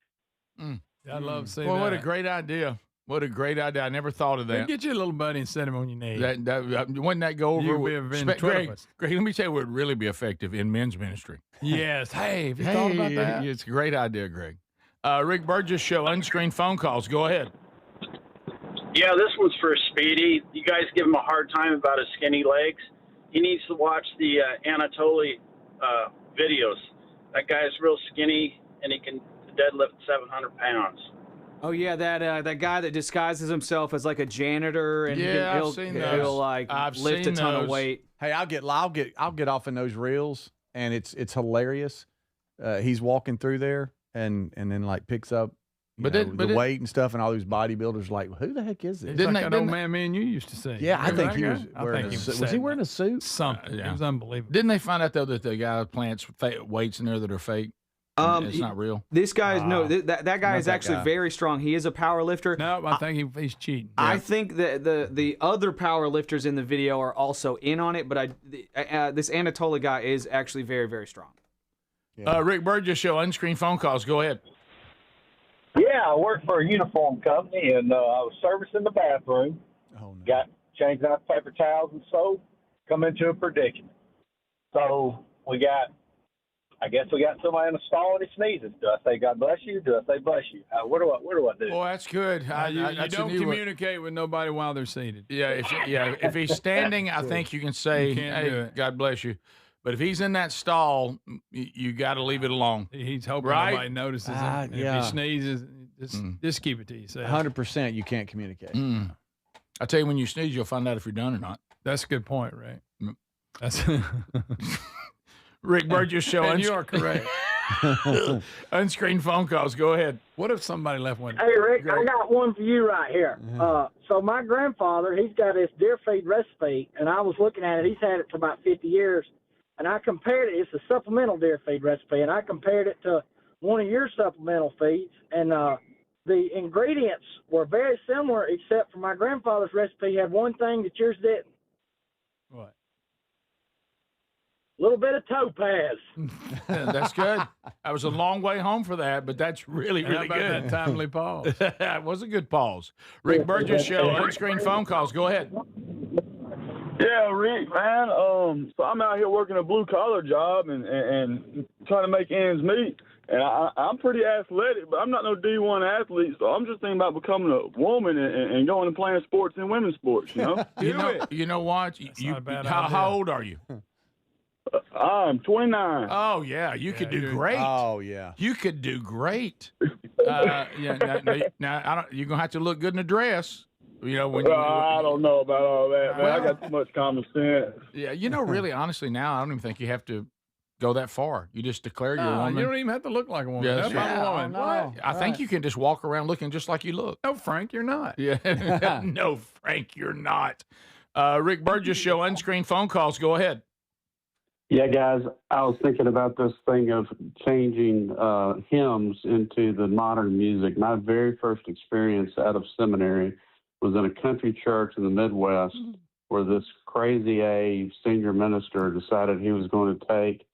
I love seeing Well, that. what a great idea. What a great idea. I never thought of that. Get you a little buddy and set him on your knee. Wouldn't that go over? You'd be a ventriloquist. Greg, let me tell you what would really be effective in men's ministry. Yes. Hey, have you thought about that? It's a great idea, Greg. Rick Burgess Show, unscreened phone calls. Go ahead. Yeah, this one's for Speedy. You guys give him a hard time about his skinny legs. He needs to watch the Anatoly videos. That guy's real skinny, and he can deadlift 700 pounds. Oh yeah, that guy that disguises himself as like a janitor, and he'll lift a ton of weight. Hey, I'll get off in those reels, and it's hilarious. He's walking through there, and then like picks up the weight and stuff, and all these bodybuilders like, who the heck is this? Didn't that old man me and you used to see? Yeah, I think he was wearing a suit. Was he wearing a suit? Something. Yeah. It was unbelievable. Didn't they find out, though, that the guy plants weights in there that are fake? It's not real. This guy is that guy is actually very strong. He is a power lifter. No, I think he's cheating. I think that the other power lifters in the video are also in on it, but this Anatoly guy is actually very, very strong. Yeah. Rick Burgess Show, unscreened phone calls. Go ahead. Yeah, I work for a uniform company, and I was servicing the bathroom. Oh, no. Got changing out paper towels and soap. Come into a predicament. So I guess we got somebody in the stall and he sneezes. Do I say God bless you? Do I say bless you? What do I do? Well, that's good. You don't communicate with nobody while they're seated. Yeah, if he's standing, I think you can say, hey, God bless you. But if he's in that stall, you got to leave it alone. He's hoping nobody notices him. Yeah. If he sneezes, just keep it to yourself. 100% you can't communicate. I tell you, when you sneeze, you'll find out if you're done or not. That's a good point, Ray. That's Rick Burgess Show. And you are correct. Unscreened phone calls. Go ahead. What if somebody left one? Hey, Rick, I got one for you right here. So my grandfather, he's got this deer feed recipe, and I was looking at it. He's had it for about 50 years, and I compared it. It's a supplemental deer feed recipe, and I compared it to one of your supplemental feeds, and the ingredients were very similar, except for my grandfather's recipe had one thing that yours didn't. What? A little bit of topaz. That's good. I was a long way home for that, but that's really good. That timely pause. That was a good pause. Rick Burgess Show, unscreened phone calls. Go ahead. Yeah, Rick, man. So I'm out here working a blue-collar job and trying to make ends meet. And I'm pretty athletic, but I'm not no D1 athlete, so I'm just thinking about becoming a woman and going and playing sports in women's sports, you know? You know what? How old are you? I'm 29. Oh, yeah. You could do great. Oh, yeah. You could do great. Now you're going to have to look good in a dress. You know, when I don't know about all that, man. I got too much common sense. Yeah, really, honestly, now I don't even think you have to go that far. You just declare you're a woman. You don't even have to look like a woman. Yes, That's a woman. What? I think you can just walk around looking just like you look. No, Frank, you're not. Yeah. No, Frank, you're not. Rick Burgess Show, unscreened phone calls. Go ahead. Yeah, guys, I was thinking about this thing of changing hymns into the modern music. My very first experience out of seminary was in a country church in the Midwest where this crazy senior minister decided he was going to take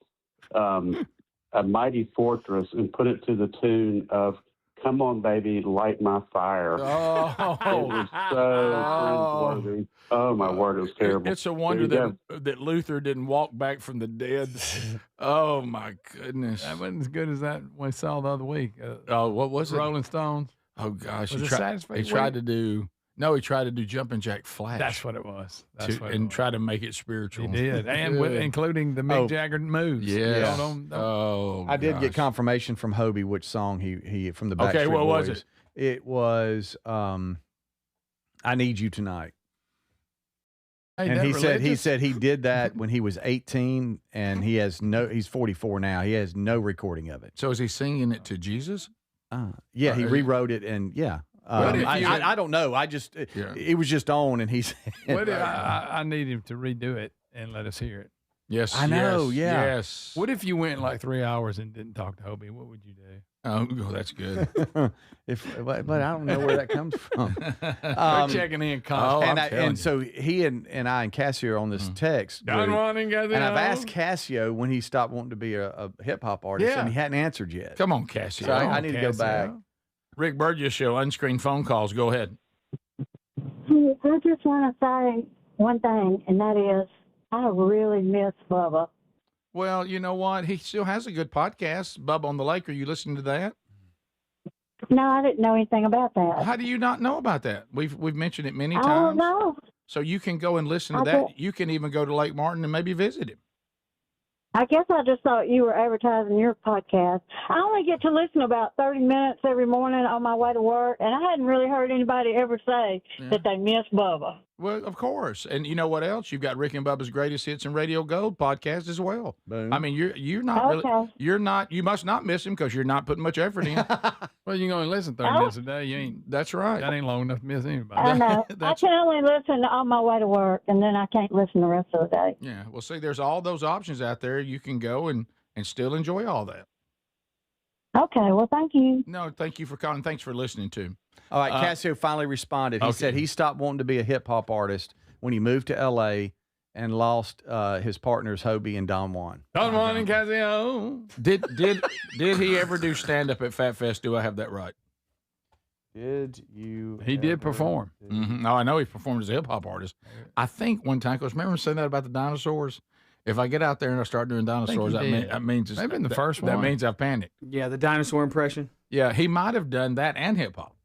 a mighty fortress and put it to the tune of "Come On Baby, Light My Fire." Oh, it was so cringeworthy. Oh my word, it was terrible. It's a wonder that Luther didn't walk back from the dead. Oh my goodness, that wasn't as good as that we saw the other week. What was it? Rolling Stones. Oh gosh, he tried to do. No, he tried to do Jumpin' Jack Flash. That's what it was. And try to make it spiritual. He did, and including the Mick Jagger moves. Yeah. Don't. I did get confirmation from Hobie which song he from the Backstreet Boys. Okay, what was it? It was "I Need You Tonight." Hey, and he said he did that when he was 18, and he's 44 now. He has no recording of it. So is he singing it to Jesus? Yeah, he rewrote it, and yeah. I don't know. It was just on, and he said, I need him to redo it and let us hear it. Yes, I know. Yes. What if you went like 3 hours and didn't talk to Hobie? What would you do? Oh, that's good. But I don't know where that comes from. We're checking in constantly. And so he and I and Cassio are on this text. And I've asked Cassio when he stopped wanting to be a hip hop artist, and he hadn't answered yet. Come on, Cassio. So I need to go back. Rick Burgess Show, unscreened phone calls. Go ahead. I just want to say one thing, and that is I really miss Bubba. Well, you know what? He still has a good podcast, Bubba on the Lake. Are you listening to that? No, I didn't know anything about that. How do you not know about that? We've mentioned it many times. I don't know. So you can go and listen to that. You can even go to Lake Martin and maybe visit him. I guess I just thought you were advertising your podcast. I only get to listen about 30 minutes every morning on my way to work, and I hadn't really heard anybody ever say that they miss Bubba. Well, of course. And you know what else? You've got Rick and Bubba's Greatest Hits and Radio Gold podcast as well. Boom. I mean, you're not really, you must not miss him because you're not putting much effort in. Well, you can only listen 30 minutes a day. You ain't. That's right. That ain't long enough to miss anybody. I know. I can only listen on my way to work, and then I can't listen the rest of the day. Yeah. Well, see, there's all those options out there. You can go and still enjoy all that. Okay, well, thank you. No, thank you for calling. Thanks for listening, too. All right, Cassio finally responded. He said he stopped wanting to be a hip-hop artist when he moved to L.A., and lost his partners Hobie and Don Juan. Don Juan and Casio. Did he ever do stand up at Fat Fest? Do I have that right? Did you? He did perform. Mm-hmm. No, I know he performed as a hip hop artist. I think one time, because remember saying that about the dinosaurs? If I get out there and I start doing dinosaurs, that means it's, maybe in the first one. That means I've panicked. Yeah, the dinosaur impression. Yeah, he might have done that and hip hop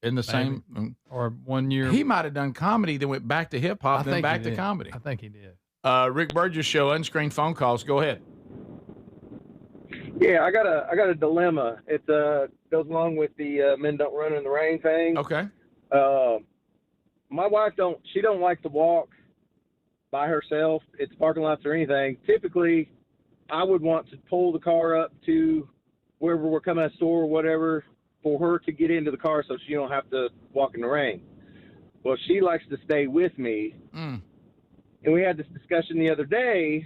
in the same. Or 1 year. He might have done comedy, then went back to hip hop, then back to comedy. I think he did. Rick Burgess Show, unscreened phone calls. Go ahead. Yeah, I got a dilemma. It goes along with the men don't run in the rain thing. Okay. My wife don't like to walk by herself at parking lots or anything. Typically, I would want to pull the car up to wherever we're coming out of the store or whatever for her to get into the car so she don't have to walk in the rain. Well, she likes to stay with me. And we had this discussion the other day.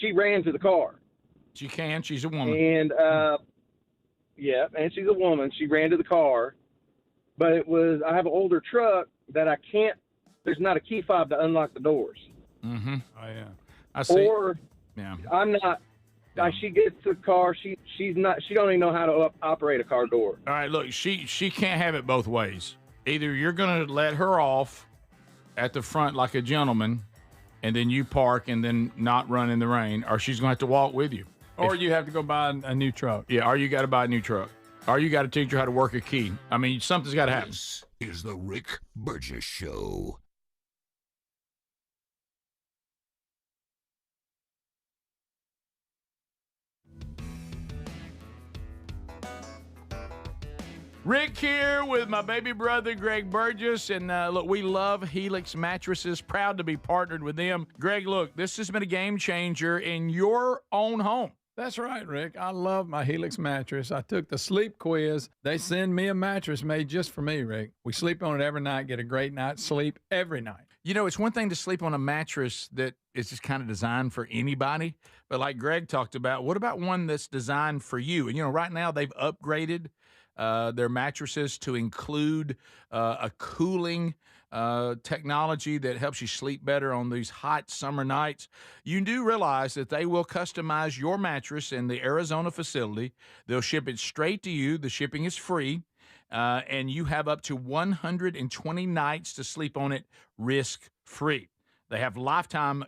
She ran to the car. She can. She's a woman. And, yeah, and she's a woman. She ran to the car. But I have an older truck that I can't, there's not a key fob to unlock the doors. Mm-hmm. Oh, yeah. I see. Or yeah. I'm not. She gets to the car. She don't even know how to operate a car door. All right, look, she can't have it both ways. Either you're going to let her off at the front like a gentleman, and then you park and then not run in the rain, or she's going to have to walk with you. Or you have to go buy a new truck. Yeah, or you got to buy a new truck. Or you got to teach her how to work a key. I mean, something's got to happen. This is the Rick Burgess Show. Rick here with my baby brother, Greg Burgess. And look, we love Helix Mattresses. Proud to be partnered with them. Greg, look, this has been a game changer in your own home. That's right, Rick. I love my Helix mattress. I took the sleep quiz. They send me a mattress made just for me, Rick. We sleep on it every night, get a great night's sleep every night. You know, it's one thing to sleep on a mattress that is just kind of designed for anybody. But like Greg talked about, what about one that's designed for you? And, you know, right now they've upgraded their mattresses to include a cooling technology that helps you sleep better on these hot summer nights. You do realize that they will customize your mattress in the Arizona facility. They'll ship it straight to you. The shipping is free. And you have up to 120 nights to sleep on it risk-free. They have lifetime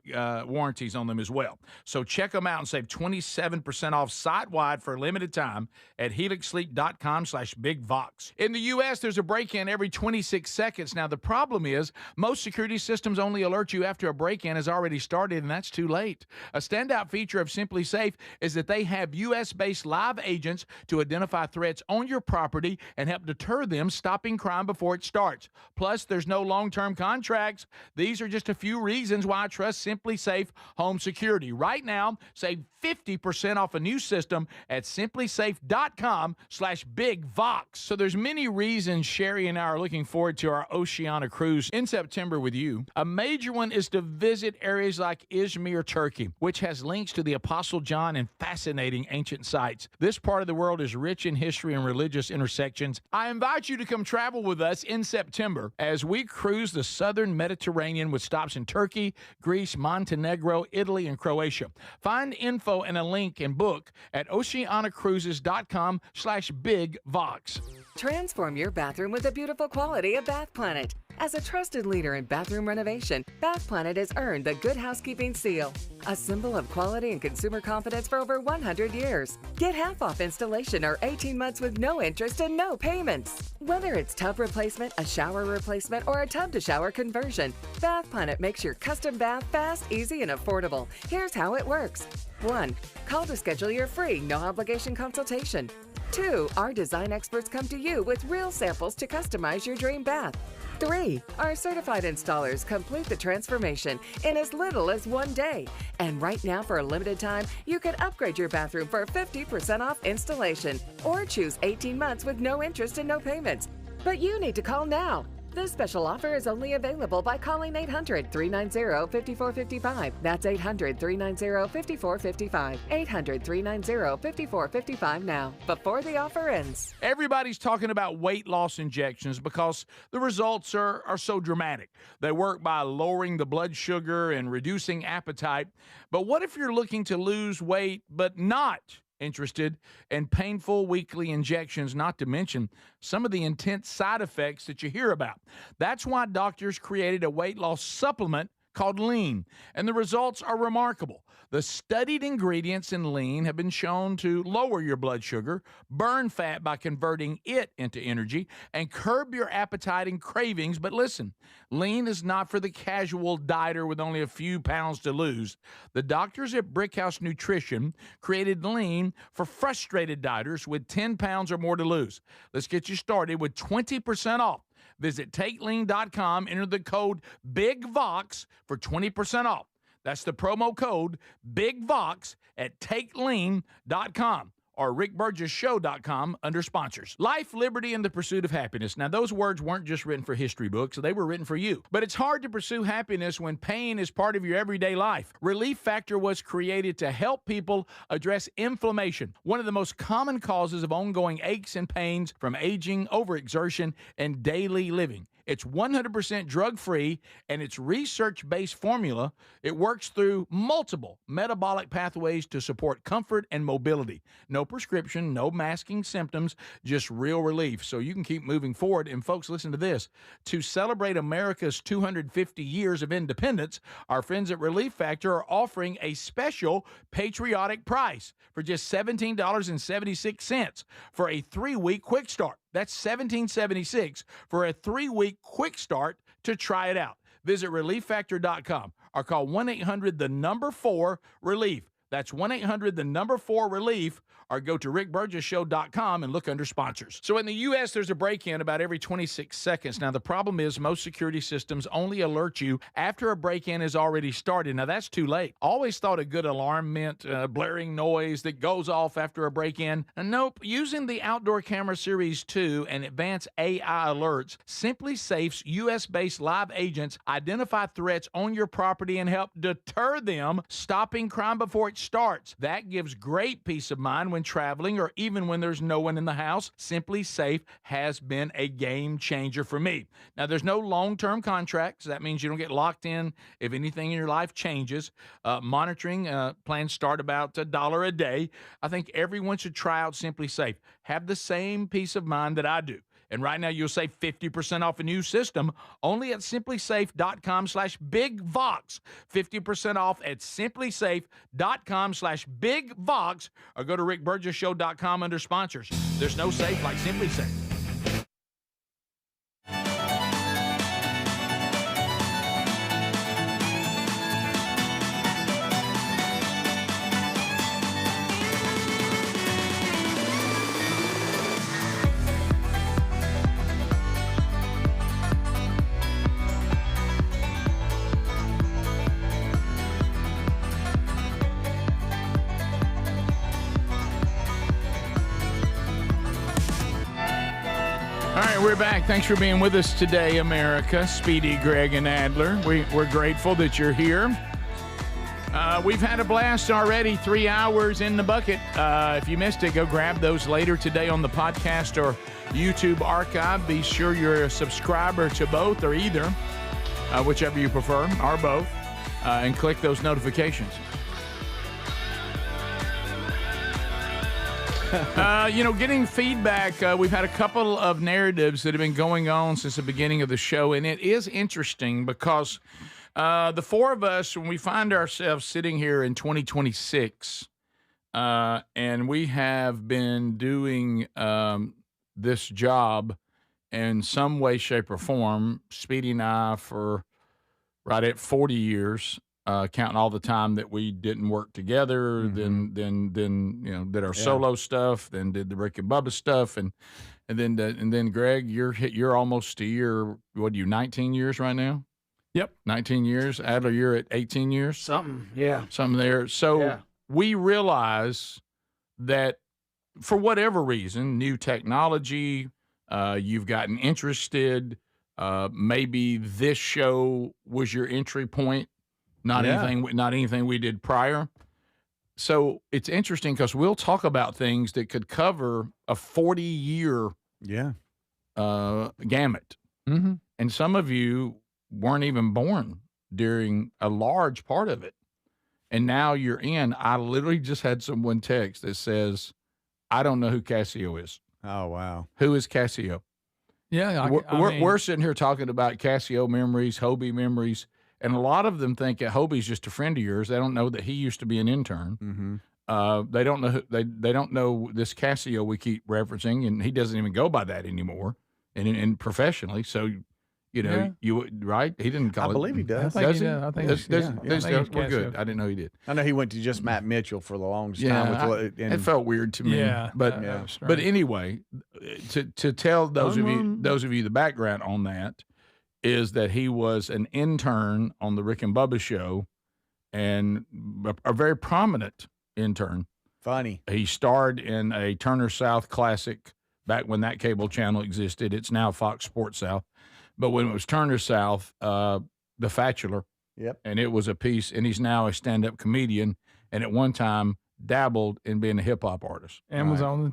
warranties on them as well. So check them out and save 27% off site-wide for a limited time at helixsleep.com/bigvox. In the U.S., there's a break-in every 26 seconds. Now, the problem is most security systems only alert you after a break-in has already started, and that's too late. A standout feature of Simply Safe is that they have U.S.-based live agents to identify threats on your property and help deter them, stopping crime before it starts. Plus, there's no long-term contracts. These are just a few reasons why I trust Simply Safe Home Security. Right now, save 50% off a new system at simplysafe.com/bigvox. So there's many reasons Sherry and I are looking forward to our Oceania cruise in September with you. A major one is to visit areas like Izmir, Turkey, which has links to the Apostle John and fascinating ancient sites. This part of the world is rich in history and religious intersections. I invite you to come travel with us in September as we cruise the southern Mediterranean with stops in Turkey, Greece, Montenegro, Italy, and Croatia. Find info and a link and book at oceanacruises.com/bigvox. Transform your bathroom with the beautiful quality of Bath Planet. As a trusted leader in bathroom renovation, Bath Planet has earned the Good Housekeeping seal, a symbol of quality and consumer confidence for over 100 years. Get half off installation or 18 months with no interest and no payments. Whether it's tub replacement, a shower replacement, or a tub-to-shower conversion, Bath Planet makes your custom bath fast, easy, and affordable. Here's how it works. 1. Call to schedule your free, no-obligation consultation. 2. Our design experts come to you with real samples to customize your dream bath. 3. Our certified installers complete the transformation in as little as 1 day. And right now, for a limited time, you can upgrade your bathroom for 50% off installation or choose 18 months with no interest and no payments. But you need to call now. This special offer is only available by calling 800-390-5455. That's 800-390-5455. 800-390-5455 now, before the offer ends. Everybody's talking about weight loss injections because the results are so dramatic. They work by lowering the blood sugar and reducing appetite. But what if you're looking to lose weight but not interested in painful weekly injections, not to mention some of the intense side effects that you hear about? That's why doctors created a weight loss supplement called Lean, and the results are remarkable. The studied ingredients in Lean have been shown to lower your blood sugar, burn fat by converting it into energy, and curb your appetite and cravings. But listen, Lean is not for the casual dieter with only a few pounds to lose. The doctors at Brickhouse Nutrition created Lean for frustrated dieters with 10 pounds or more to lose. Let's get you started with 20% off. Visit TakeLean.com, enter the code BIGVOX for 20% off. That's the promo code BIGVOX at TakeLean.com or RickBurgessShow.com under sponsors. Life, liberty, and the pursuit of happiness. Now, those words weren't just written for history books. They were written for you. But it's hard to pursue happiness when pain is part of your everyday life. Relief Factor was created to help people address inflammation, one of the most common causes of ongoing aches and pains from aging, overexertion, and daily living. It's 100% drug-free, and its research-based formula, it works through multiple metabolic pathways to support comfort and mobility. No prescription, no masking symptoms, just real relief, so you can keep moving forward. And folks, listen to this. To celebrate America's 250 years of independence, our friends at Relief Factor are offering a special patriotic price for just $17.76 for a 3-week quick start. That's $17.76 for a 3-week quick start to try it out. Visit ReliefFactor.com or call 1-800-4-RELIEF. That's 1-800-4-RELIEF, or go to rickburgessshow.com and look under sponsors. So in the U.S., there's a break-in about every 26 seconds. Now, the problem is most security systems only alert you after a break-in has already started. Now, that's too late. Always thought a good alarm meant blaring noise that goes off after a break-in. Nope. Using the Outdoor Camera Series 2 and advanced AI alerts, Simply Safe's U.S.-based live agents identify threats on your property and help deter them, stopping crime before it starts. That gives great peace of mind when traveling or even when there's no one in the house. Simply Safe has been a game changer for me. Now, there's no long-term contracts. That means you don't get locked in if anything in your life changes. Monitoring plans start about $1 a day. I think everyone should try out Simply Safe. Have the same peace of mind that I do. And right now, you'll save 50% off a new system only at simplysafe.com/bigvox. 50% off at simplysafe.com/bigvox, or go to rickburgessshow.com under sponsors. There's no safe like Simply Safe. All right, we're back. Thanks for being with us today, America. Speedy, Greg, and Adler. We're grateful that you're here. We've had a blast already, 3 hours in the bucket. If you missed it, go grab those later today on the podcast or YouTube archive. Be sure you're a subscriber to both or either, whichever you prefer, or both, and click those notifications. Getting feedback, we've had a couple of narratives that have been going on since the beginning of the show, and it is interesting because the four of us, when we find ourselves sitting here in 2026, and we have been doing this job in some way, shape, or form, Speedy and I, for right at 40 years, counting all the time that we didn't work together, then did our solo stuff, then did the Rick and Bubba stuff, and then Greg, you're almost a year. What are you, 19 years right now? Yep, 19 years. Adler, you're at 18 years. Something there. So we realize that for whatever reason, new technology, you've gotten interested. Maybe this show was your entry point, not anything we did prior. So it's interesting because we'll talk about things that could cover a 40-year gamut. Mm-hmm. And some of you weren't even born during a large part of it. And now you're in. I literally just had someone text that says, I don't know who Casio is. Oh, wow. Who is Casio? Yeah, we're sitting here talking about Casio memories, Hobie memories, and a lot of them think that Hobie's just a friend of yours. They don't know that he used to be an intern. Mm-hmm. They don't know they don't know this Casio we keep referencing, and he doesn't even go by that anymore, and professionally. So, you know, you right? He didn't call it. I believe he does. Does he? I think we're good. I didn't know he did. I know he went to just Matt Mitchell for the longest time. It felt weird to me. Yeah, but anyway, to tell those of you the background on that is that he was an intern on the Rick and Bubba show, and a very prominent intern. Funny. He starred in a Turner South classic back when that cable channel existed. It's now Fox Sports South. But when it was Turner South, The Fatchular, and it was a piece, and he's now a stand-up comedian, and at one time dabbled in being a hip-hop artist. And was on the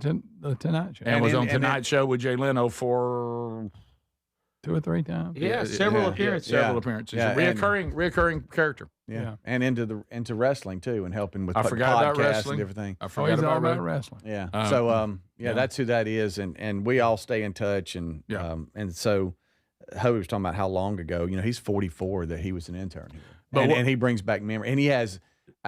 Tonight Show. And was on Tonight Show with Jay Leno for 2 or 3 times. Yeah, several appearances. Several appearances. Yeah, a reoccurring character. Yeah. And into wrestling too, and helping with I forgot about podcasts wrestling. and everything. I forgot about wrestling. Yeah. So that's who that is, and we all stay in touch, and so Hobie was talking about how long ago. You know, he's 44 that he was an intern here, and he brings back memory, and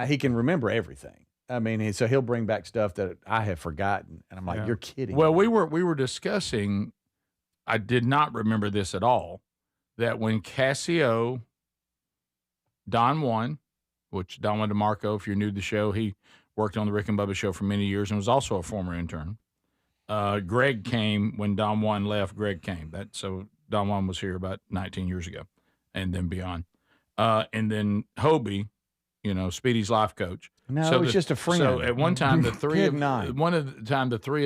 he can remember everything. I mean, so he'll bring back stuff that I have forgotten, and I'm like, you're kidding. Well, we were discussing. I did not remember this at all. That when Casio, Don Juan, which Don Juan DeMarco, if you're new to the show, he worked on the Rick and Bubba show for many years and was also a former intern. Greg came when Don Juan left. Greg came. So Don Juan was here about 19 years ago, and then beyond. And then Hobie, Speedy's life coach. No, so it was just a friend. So at one time, the three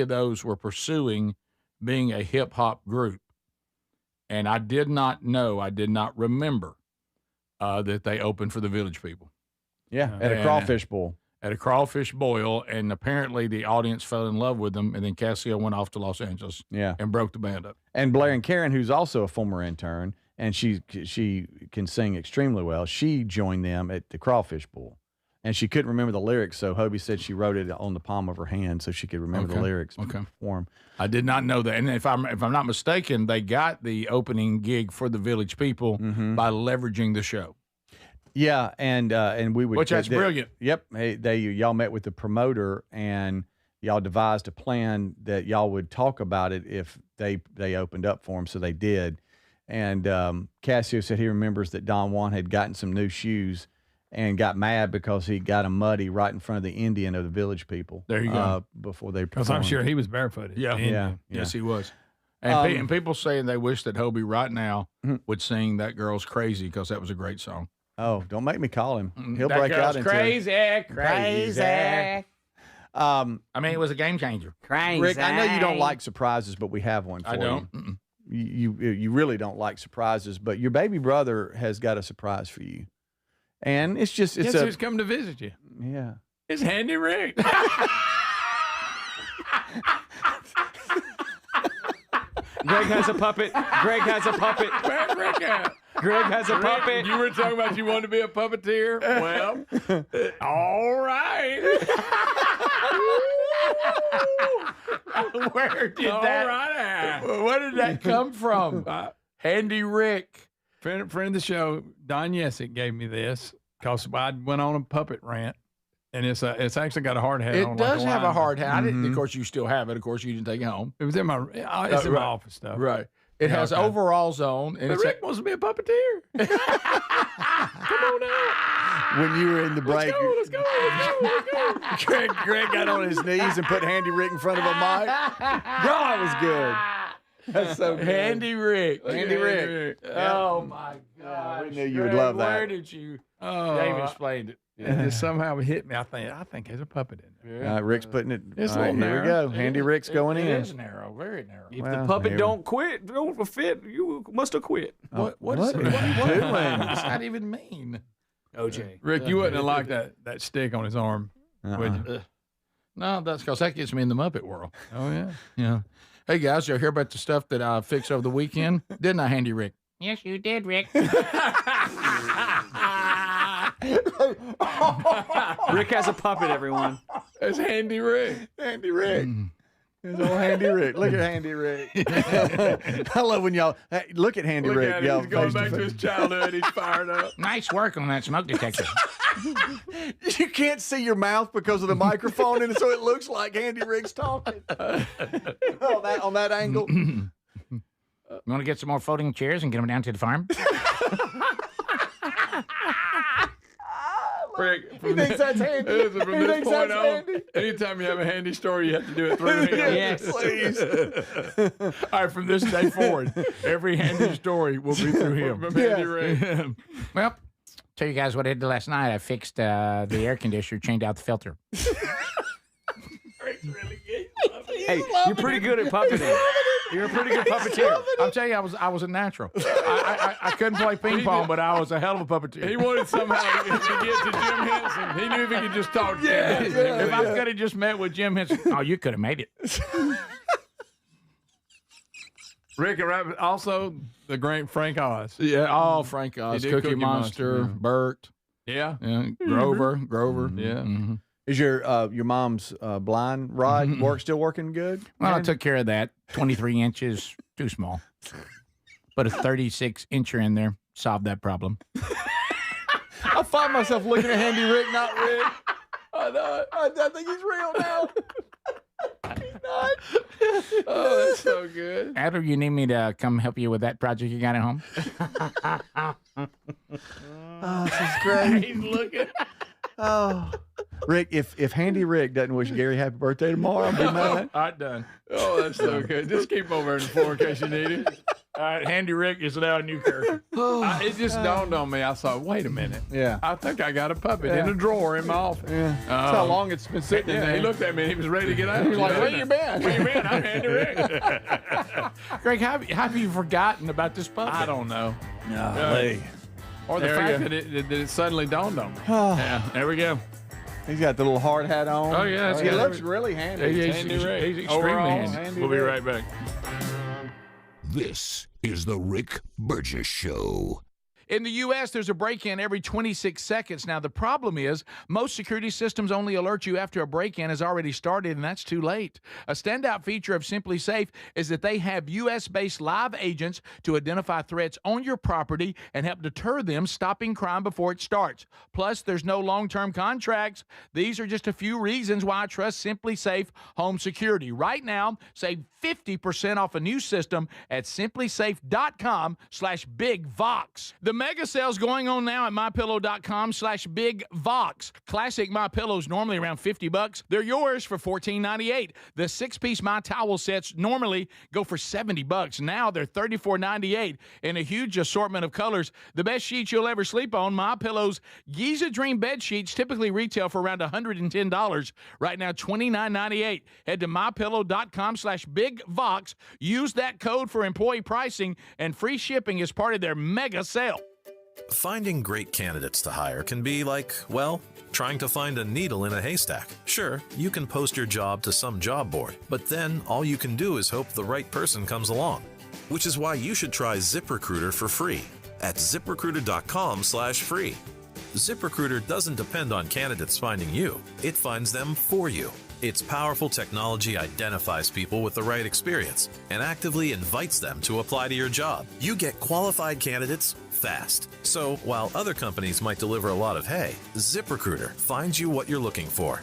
of those were pursuing being a hip hop group, and I did not remember that they opened for the Village People. Yeah, at a crawfish boil. At a crawfish boil, and apparently the audience fell in love with them, and then Casio went off to Los Angeles. And broke the band up. And Blair and Karen, who's also a former intern, and she can sing extremely well. She joined them at the crawfish boil. And she couldn't remember the lyrics, so Hobie said she wrote it on the palm of her hand so she could remember the lyrics. For him. I did not know that. And if I'm not mistaken, they got the opening gig for the Village People by leveraging the show. Yeah, and we would. Which that's brilliant. Yep. Y'all met with the promoter and y'all devised a plan that y'all would talk about it if they opened up for him. So they did. And Casio said he remembers that Don Juan had gotten some new shoes and got mad because he got them muddy right in front of the Indian of the Village People. There you go. Before they performed. Because I'm sure he was barefooted. Yeah. Yes, he was. And people saying they wish that Hobie right now would sing That Girl's Crazy because that was a great song. Oh, don't make me call him. He'll that break girl's out into crazy. I mean, it was a game changer. Crazy. Rick, I know you don't like surprises, but we have one for you. I don't. You really don't like surprises, but your baby brother has got a surprise for you. And it's he's coming to visit you. Yeah. It's Handy Rick. Greg has a puppet. Where's Rick at? Greg has a puppet. You were talking about you wanted to be a puppeteer? Well, all right. Where did that come from? Handy Rick. Friend of the show, Don Yesick gave me this because I went on a puppet rant, and it's actually got a hard hat on. It does have a hard hat. I didn't, of course, you still have it. Of course, you didn't take it home. It was in my my office stuff. Right. It has overalls on. And Rick wants to be a puppeteer. Come on out. When you were in the break. Let's go. Greg got on his knees and put Handy Rick in front of a mic. God, it was good. That's so good. Handy Rick. Handy Rick. Oh, my God. We knew you would love that. Where did you? Oh, Dave explained it. It just somehow hit me. I think there's a puppet in there. Yeah. Rick's putting it. It's all right, a little here we narrow. go. Handy Rick's going in. It is narrow, very narrow. If the puppet here don't fit, you must have quit. What what is are it? you doing? What does that even mean? OJ. Rick, you wouldn't have liked that stick on his arm, would you? No, that's because that gets me in the Muppet world. Oh, yeah. Yeah. Hey, guys, you hear about the stuff that I fixed over the weekend? Didn't I, Handy Rick? Yes, you did, Rick. Rick has a puppet, everyone. It's Handy Rick. Handy Rick. It's old Handy Rick. Look at Handy Rick. I love when y'all look at Handy Look Rick. at him. Y'all He's going face to back to face. his childhood. He's fired up. Nice work on that smoke detector. You can't see your mouth because of the microphone, and so it looks like Handy Rick's talking. on that angle. You want to get some more folding chairs and get them down to the farm? Rick, He thinks that's handy. From He this thinks point that's on, handy. anytime you have a handy story, you have to do it through him. Yes, please. All right, from this day forward, every handy story will be through him. From Handy Rick. Well, tell you guys what I did last night. I fixed the air conditioner, changed out the filter. Hey, you're pretty good at puppeting. You're a pretty good puppeteer. I'll tell you, I was a natural. I couldn't play ping pong, but I was a hell of a puppeteer. He wanted somehow to get to Jim Henson. He knew if he could just talk to Jim Henson. If I could have just met with Jim Henson, oh, you could have made it. Rick, also the great Frank Oz. Yeah, Frank Oz, He did Cookie Monster, Bert, Yeah. Grover. Yeah. Mhm. Is your mom's blind rod still working good? Well, I Handy? took care of that. 23 inches, too small. Put a 36 incher in there, solved that problem. I find myself looking at Handy Rick, not Rick. I think he's real now. He's not. Oh, that's so good. Adler, you need me to come help you with that project you got at home? Oh, this is great. He's looking. Oh, Rick, if Handy Rick doesn't wish Gary happy birthday tomorrow, I'll be mad. All right, done. Oh, that's so good. Just keep over on the floor in case you need it. All right, Handy Rick is now a new character. It just dawned on me. I thought, wait a minute. Yeah. I think I got a puppet in a drawer in my office. Yeah. That's how long it's been sitting in Yeah, there. he looked at me and he was ready to get out. He was like, where you been? Where you been? I'm Handy Rick. Greg, how have you forgotten about this puppet? I don't know. Golly. Or the There we fact go. that it suddenly dawned on me. Yeah, there we go. He's got the little hard hat on. Oh, yeah, that's He good. looks really handy. He's Handy Rick. extremely Overalls, handy. We'll be right back. This is the Rick Burgess Show. In the U.S., there's a break-in every 26 seconds. Now, the problem is most security systems only alert you after a break-in has already started, and that's too late. A standout feature of Simply Safe is that they have U.S.-based live agents to identify threats on your property and help deter them, stopping crime before it starts. Plus, there's no long-term contracts. These are just a few reasons why I trust Simply Safe Home Security. Right now, save 50% off a new system at simplysafe.com/bigvox. The mega sale's going on now at mypillow.com/bigvox. Classic My Pillows normally around $50. They're yours for $14.98. The 6-piece My Towel sets normally go for $70. Now they're $34.98 in a huge assortment of colors. The best sheets you'll ever sleep on, My Pillow's Giza Dream bed sheets typically retail for around $110. Right now, $29.98. Head to mypillow.com/bigvox. Use that code for employee pricing and free shipping as part of their mega sale. Finding great candidates to hire can be like, well, trying to find a needle in a haystack. Sure, you can post your job to some job board, but then all you can do is hope the right person comes along. Which is why you should try ZipRecruiter for free at ZipRecruiter.com/free. ZipRecruiter doesn't depend on candidates finding you. It finds them for you. Its powerful technology identifies people with the right experience and actively invites them to apply to your job. You get qualified candidates fast. So while other companies might deliver a lot of hay, ZipRecruiter finds you what you're looking for.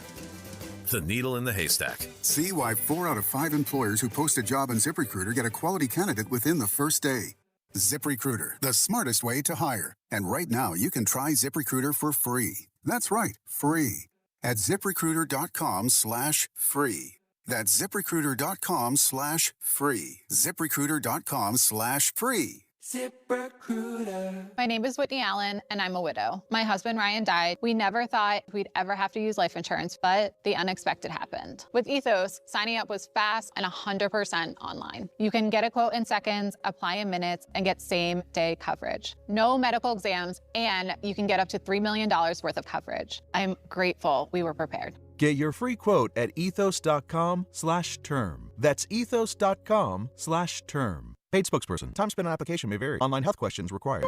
The needle in the haystack. See why 4 out of 5 employers who post a job on ZipRecruiter get a quality candidate within the first day. ZipRecruiter, the smartest way to hire. And right now, you can try ZipRecruiter for free. That's right, free. At ZipRecruiter.com/free. That's ZipRecruiter.com/free. ZipRecruiter.com/free. ZipRecruiter. My name is Whitney Allen, and I'm a widow. My husband, Ryan, died. We never thought we'd ever have to use life insurance, but the unexpected happened. With Ethos, signing up was fast and 100% online. You can get a quote in seconds, apply in minutes, and get same-day coverage. No medical exams, and you can get up to $3 million worth of coverage. I'm grateful we were prepared. Get your free quote at ethos.com/term. That's ethos.com/term. Paid spokesperson. Time spent on application may vary. Online health questions required.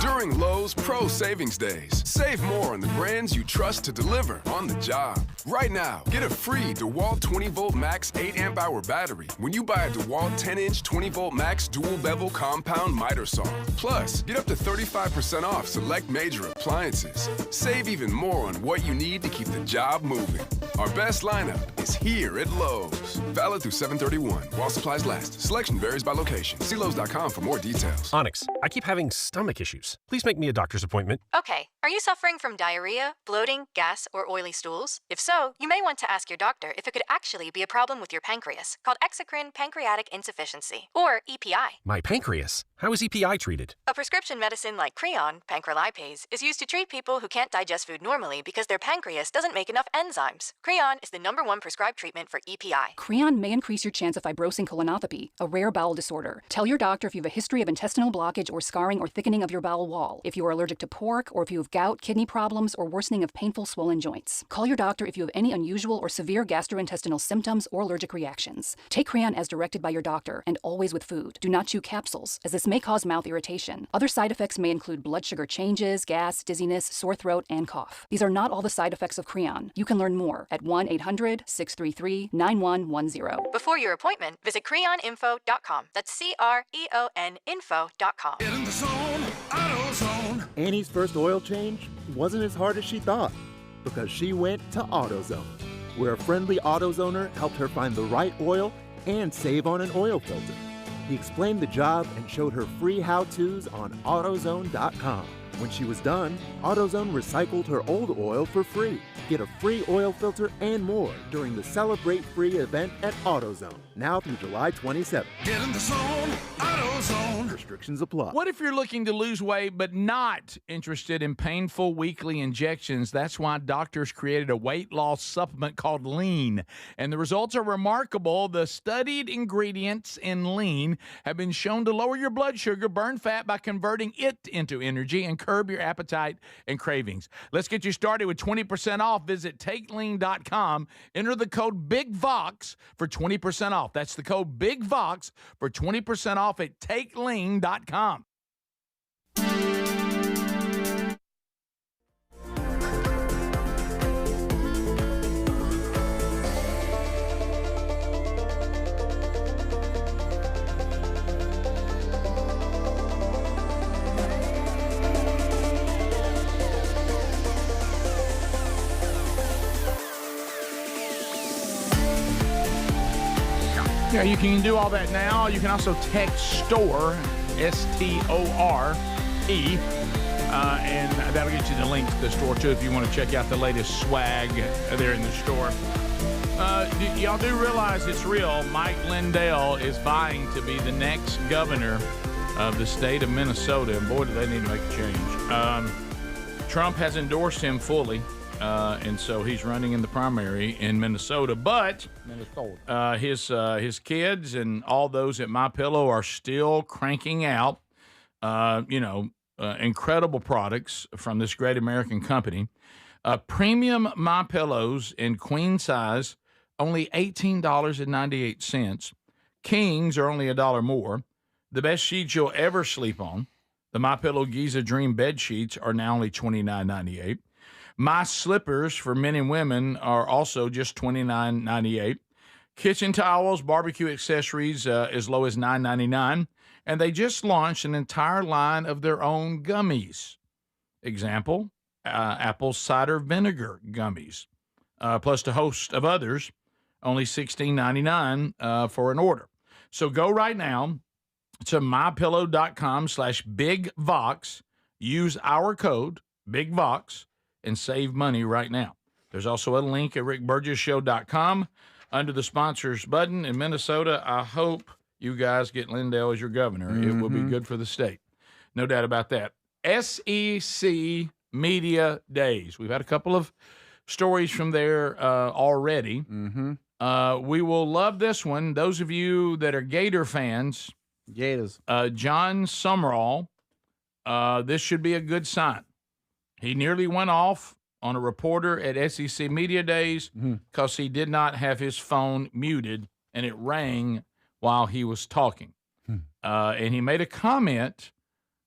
During Lowe's Pro Savings Days, save more on the brands you trust to deliver on the job. Right now, get a free DeWalt 20-volt max 8-amp-hour battery when you buy a DeWalt 10-inch 20-volt max dual-bevel compound miter saw. Plus, get up to 35% off select major appliances. Save even more on what you need to keep the job moving. Our best lineup is here at Lowe's. Valid through 7/31 while supplies last. Selection varies by location. See Lowe's.com for more details. Onyx, I keep having stomach issues. Please make me a doctor's appointment. Okay, are you suffering from diarrhea, bloating, gas, or oily stools? If so, you may want to ask your doctor if it could actually be a problem with your pancreas, called exocrine pancreatic insufficiency, or EPI. My pancreas? How is EPI treated? A prescription medicine like Creon, pancrelipase, is used to treat people who can't digest food normally because their pancreas doesn't make enough enzymes. Creon is the #1 prescribed treatment for EPI. Creon may increase your chance of fibrosing colonopathy, a rare bowel disorder. Tell your doctor if you have a history of intestinal blockage or scarring or thickening of your bowel wall, if you are allergic to pork, or if you have gout, kidney problems, or worsening of painful swollen joints. Call your doctor if you have any unusual or severe gastrointestinal symptoms or allergic reactions. Take Creon as directed by your doctor, and always with food. Do not chew capsules, as this may cause mouth irritation. Other side effects may include blood sugar changes, gas, dizziness, sore throat, and cough. These are not all the side effects of Creon. You can learn more at 1-800-633-9110. Before your appointment, visit creoninfo.com. That's CREON info.com. Get in the zone, AutoZone. Annie's first oil change wasn't as hard as she thought because she went to AutoZone, where a friendly AutoZoner helped her find the right oil and save on an oil filter. He explained the job and showed her free how-tos on AutoZone.com. When she was done, AutoZone recycled her old oil for free. Get a free oil filter and more during the Celebrate Free event at AutoZone, now through July 27th. Get in the zone, AutoZone. Restrictions apply. What if you're looking to lose weight but not interested in painful weekly injections? That's why doctors created a weight loss supplement called Lean, and the results are remarkable. The studied ingredients in Lean have been shown to lower your blood sugar, burn fat by converting it into energy, and curb your appetite and cravings. Let's get you started with 20% off. Visit TakeLean.com. Enter the code BIGVOX for 20% off. That's the code BIGVOX for 20% off at TakeLean.com. Yeah, you can do all that now. You can also text STORE, STORE, and that'll get you the link to the store, too, if you want to check out the latest swag there in the store. Y'all do realize it's real. Mike Lindell is vying to be the next governor of the state of Minnesota, and boy, do they need to make a change. Trump has endorsed him fully. And so he's running in the primary in Minnesota. But his kids and all those at MyPillow are still cranking out, incredible products from this great American company. Premium MyPillows in queen size, only $18.98. Kings are only $1 more. The best sheets you'll ever sleep on. The MyPillow Giza Dream bed sheets are now only $29.98. My slippers for men and women are also just $29.98. Kitchen towels, barbecue accessories as low as $9.99. And they just launched an entire line of their own gummies. Example, apple cider vinegar gummies, plus a host of others, only $16.99 for an order. So go right now to mypillow.com/BigVox. Use our code, BigVox, and save money right now. There's also a link at rickburgessshow.com under the sponsors button. In Minnesota, I hope you guys get Lindell as your governor. It will be good for the state. No doubt about that. SEC Media Days. We've had a couple of stories from there already. We will love this one. Those of you that are Gator fans, John Summerall, this should be a good sign. He nearly went off on a reporter at SEC Media Days because he did not have his phone muted, and it rang while he was talking. And he made a comment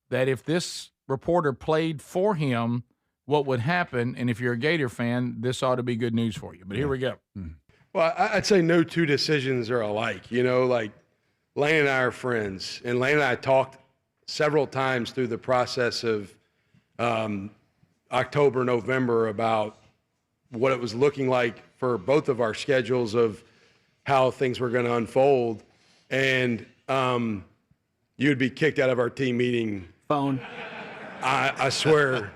that if this reporter played for him, what would happen, and if you're a Gator fan, this ought to be good news for you. But here we go. Well, I'd say no two decisions are alike. You know, like Lane and I are friends, and Lane and I talked several times through the process of October, November about what it was looking like for both of our schedules of how things were going to unfold. And you'd be kicked out of our team meeting. Phone. I swear.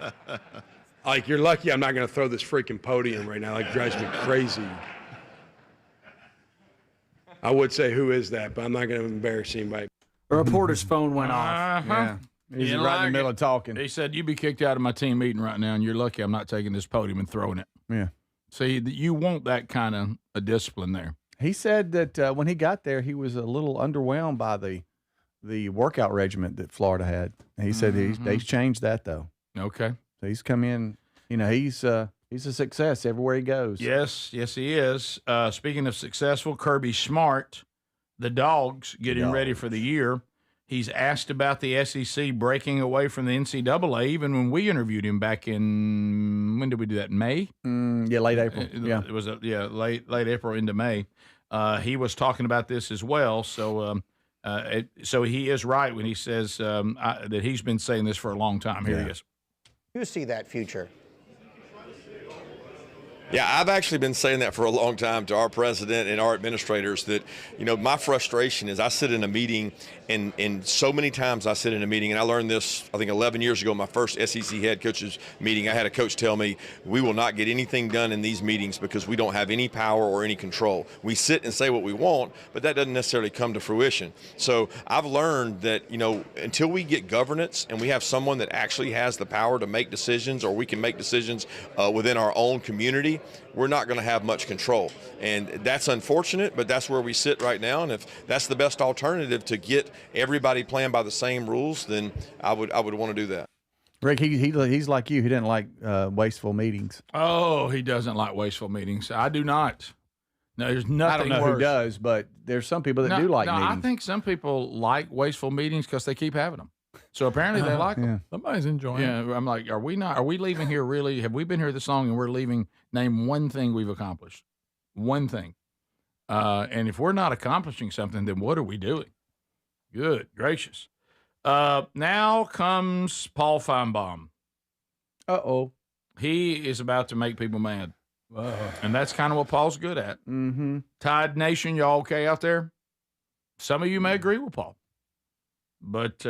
Like, you're lucky I'm not going to throw this freaking podium right now. Like, it drives me crazy. I would say, who is that? But I'm not going to embarrass anybody. A reporter's phone went off. Yeah. He's right in the middle of talking. He said, you'd be kicked out of my team meeting right now, and you're lucky I'm not taking this podium and throwing it. Yeah. See, you want that kind of a discipline there. He said that when he got there, he was a little underwhelmed by the workout regimen that Florida had. And he said he's changed that, though. Okay. So he's come in, he's a success everywhere he goes. Yes, he is. Speaking of successful, Kirby Smart, the Dogs, getting ready for the year. He's asked about the SEC breaking away from the NCAA, even when we interviewed him back in, when did we do that, in May? Late April. It was late April into May. He was talking about this as well. So so he is right when he says that he's been saying this for a long time. Here he is. You see that future? Yeah, I've actually been saying that for a long time to our president and our administrators that, my frustration is I sit in a meeting and so many times I sit in a meeting, and I learned this, I think 11 years ago, my first SEC head coaches meeting. I had a coach tell me, we will not get anything done in these meetings because we don't have any power or any control. We sit and say what we want, but that doesn't necessarily come to fruition. So I've learned that, until we get governance and we have someone that actually has the power to make decisions, or we can make decisions within our own community, we're not going to have much control. And that's unfortunate, but that's where we sit right now. And if that's the best alternative to get everybody playing by the same rules, then I would want to do that. Rick, he's like you. He didn't like wasteful meetings. Oh, he doesn't like wasteful meetings. I do not. No, there's nothing I don't know worse. who does, but there's some people that do like meetings. I think some people like wasteful meetings because they keep having them. So apparently they like them. Somebody's enjoying it. Yeah, I'm like, are we leaving here really? Have we been here this long and we're leaving? Name one thing we've accomplished. One thing. And if we're not accomplishing something, then what are we doing? Good gracious. Now comes Paul Feinbaum. Uh-oh. He is about to make people mad. And that's kind of what Paul's good at. Mm-hmm. Tide Nation, y'all okay out there? Some of you may agree with Paul. But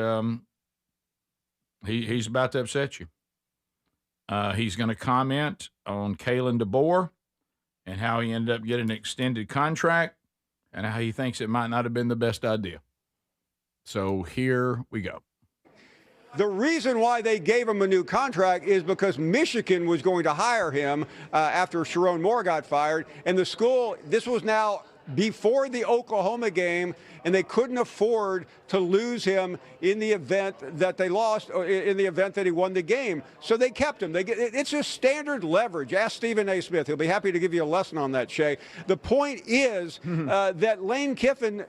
he's about to upset you. He's going to comment on Kalen DeBoer and how he ended up getting an extended contract and how he thinks it might not have been the best idea. So here we go. The reason why they gave him a new contract is because Michigan was going to hire him after Sharon Moore got fired. And the school, this was now before the Oklahoma game, and they couldn't afford to lose him in the event that they lost, or in the event that he won the game. So they kept him. It's just standard leverage. Ask Stephen A. Smith. He'll be happy to give you a lesson on that, Shay. The point is that Lane Kiffin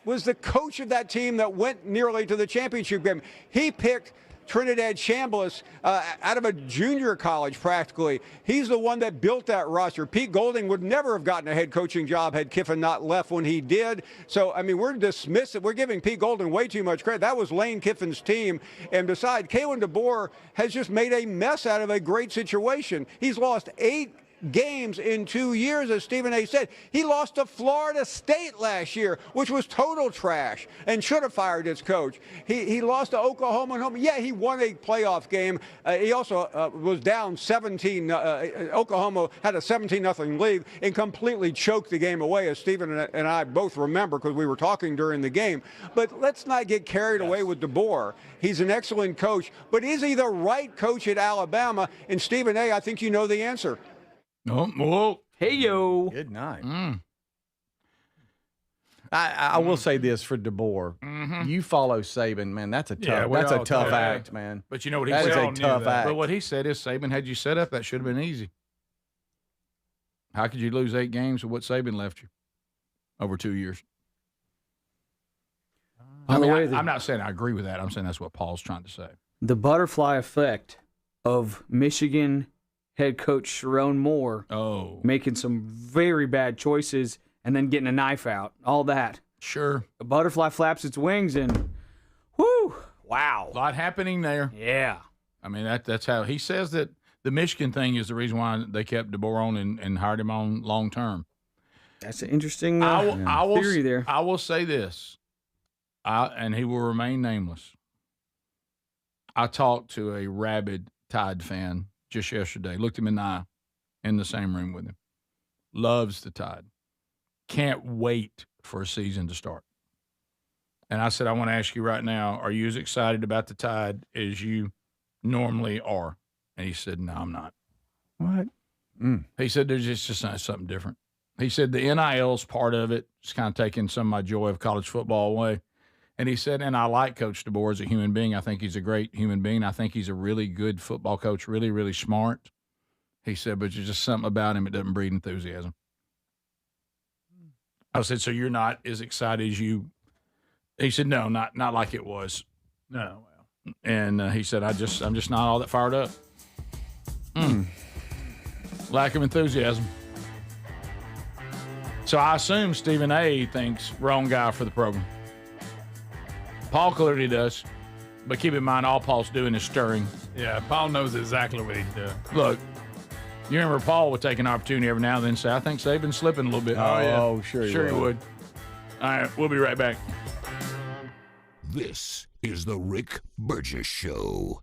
was the coach of that team that went nearly to the championship game. He picked Trinidad Chambliss out of a junior college practically. He's the one that built that roster. Pete Golding would never have gotten a head coaching job had Kiffin not left when he did. So, I mean, we're dismissive. We're giving Pete Golding way too much credit. That was Lane Kiffin's team. And besides, Kalen DeBoer has just made a mess out of a great situation. He's lost 8 games in 2 years, as Stephen A. said. He lost to Florida State last year, which was total trash, and should have fired its coach. He lost to Oklahoma at home. Yeah, he won a playoff game. He also was down 17. Oklahoma had a 17-0 lead and completely choked the game away, as Stephen and I both remember because we were talking during the game. But let's not get carried away with DeBoer. He's an excellent coach, but is he the right coach at Alabama? And Stephen A., I think you know the answer. Oh, whoa. Hey, yo. Good night. I will say this for DeBoer. Mm-hmm. You follow Saban, man. That's a tough act, man. But you know what he said? said? That is a tough act. But what he said is Saban had you set up. That should have been easy. How could you lose 8 games with what Saban left you over 2 years? I'm not saying I agree with that. I'm saying that's what Paul's trying to say. The butterfly effect of Michigan head coach Sharon Moore making some very bad choices and then getting a knife out, all that. Sure. The butterfly flaps its wings and, whoo, wow. A lot happening there. Yeah. I mean, that's how he says that the Michigan thing is the reason why they kept DeBoer on and hired him on long term. That's an interesting theory there. I will say this, and he will remain nameless. I talked to a rabid Tide fan just yesterday, looked him in the eye in the same room with him. Loves the Tide. Can't wait for a season to start. And I said, I want to ask you right now, are you as excited about the Tide as you normally are? And he said, no, I'm not. What? He said, there's just something different. He said, the NIL's part of it. It's kind of taking some of my joy of college football away. And he said, and I like Coach DeBoer as a human being. I think he's a great human being. I think he's a really good football coach, really, really smart. He said, but there's just something about him that doesn't breed enthusiasm. I said, so you're not as excited as you? He said, no, not like it was. No. And he said, I'm just not all that fired up. Lack of enthusiasm. So I assume Stephen A. thinks wrong guy for the program. Paul clearly does, but keep in mind all Paul's doing is stirring. Yeah, Paul knows exactly what he's doing. Look, you remember Paul would take an opportunity every now and then and say, I think Saban's slipping a little bit. Oh, yeah. Oh, sure he would. All right, we'll be right back. This is the Rick Burgess Show.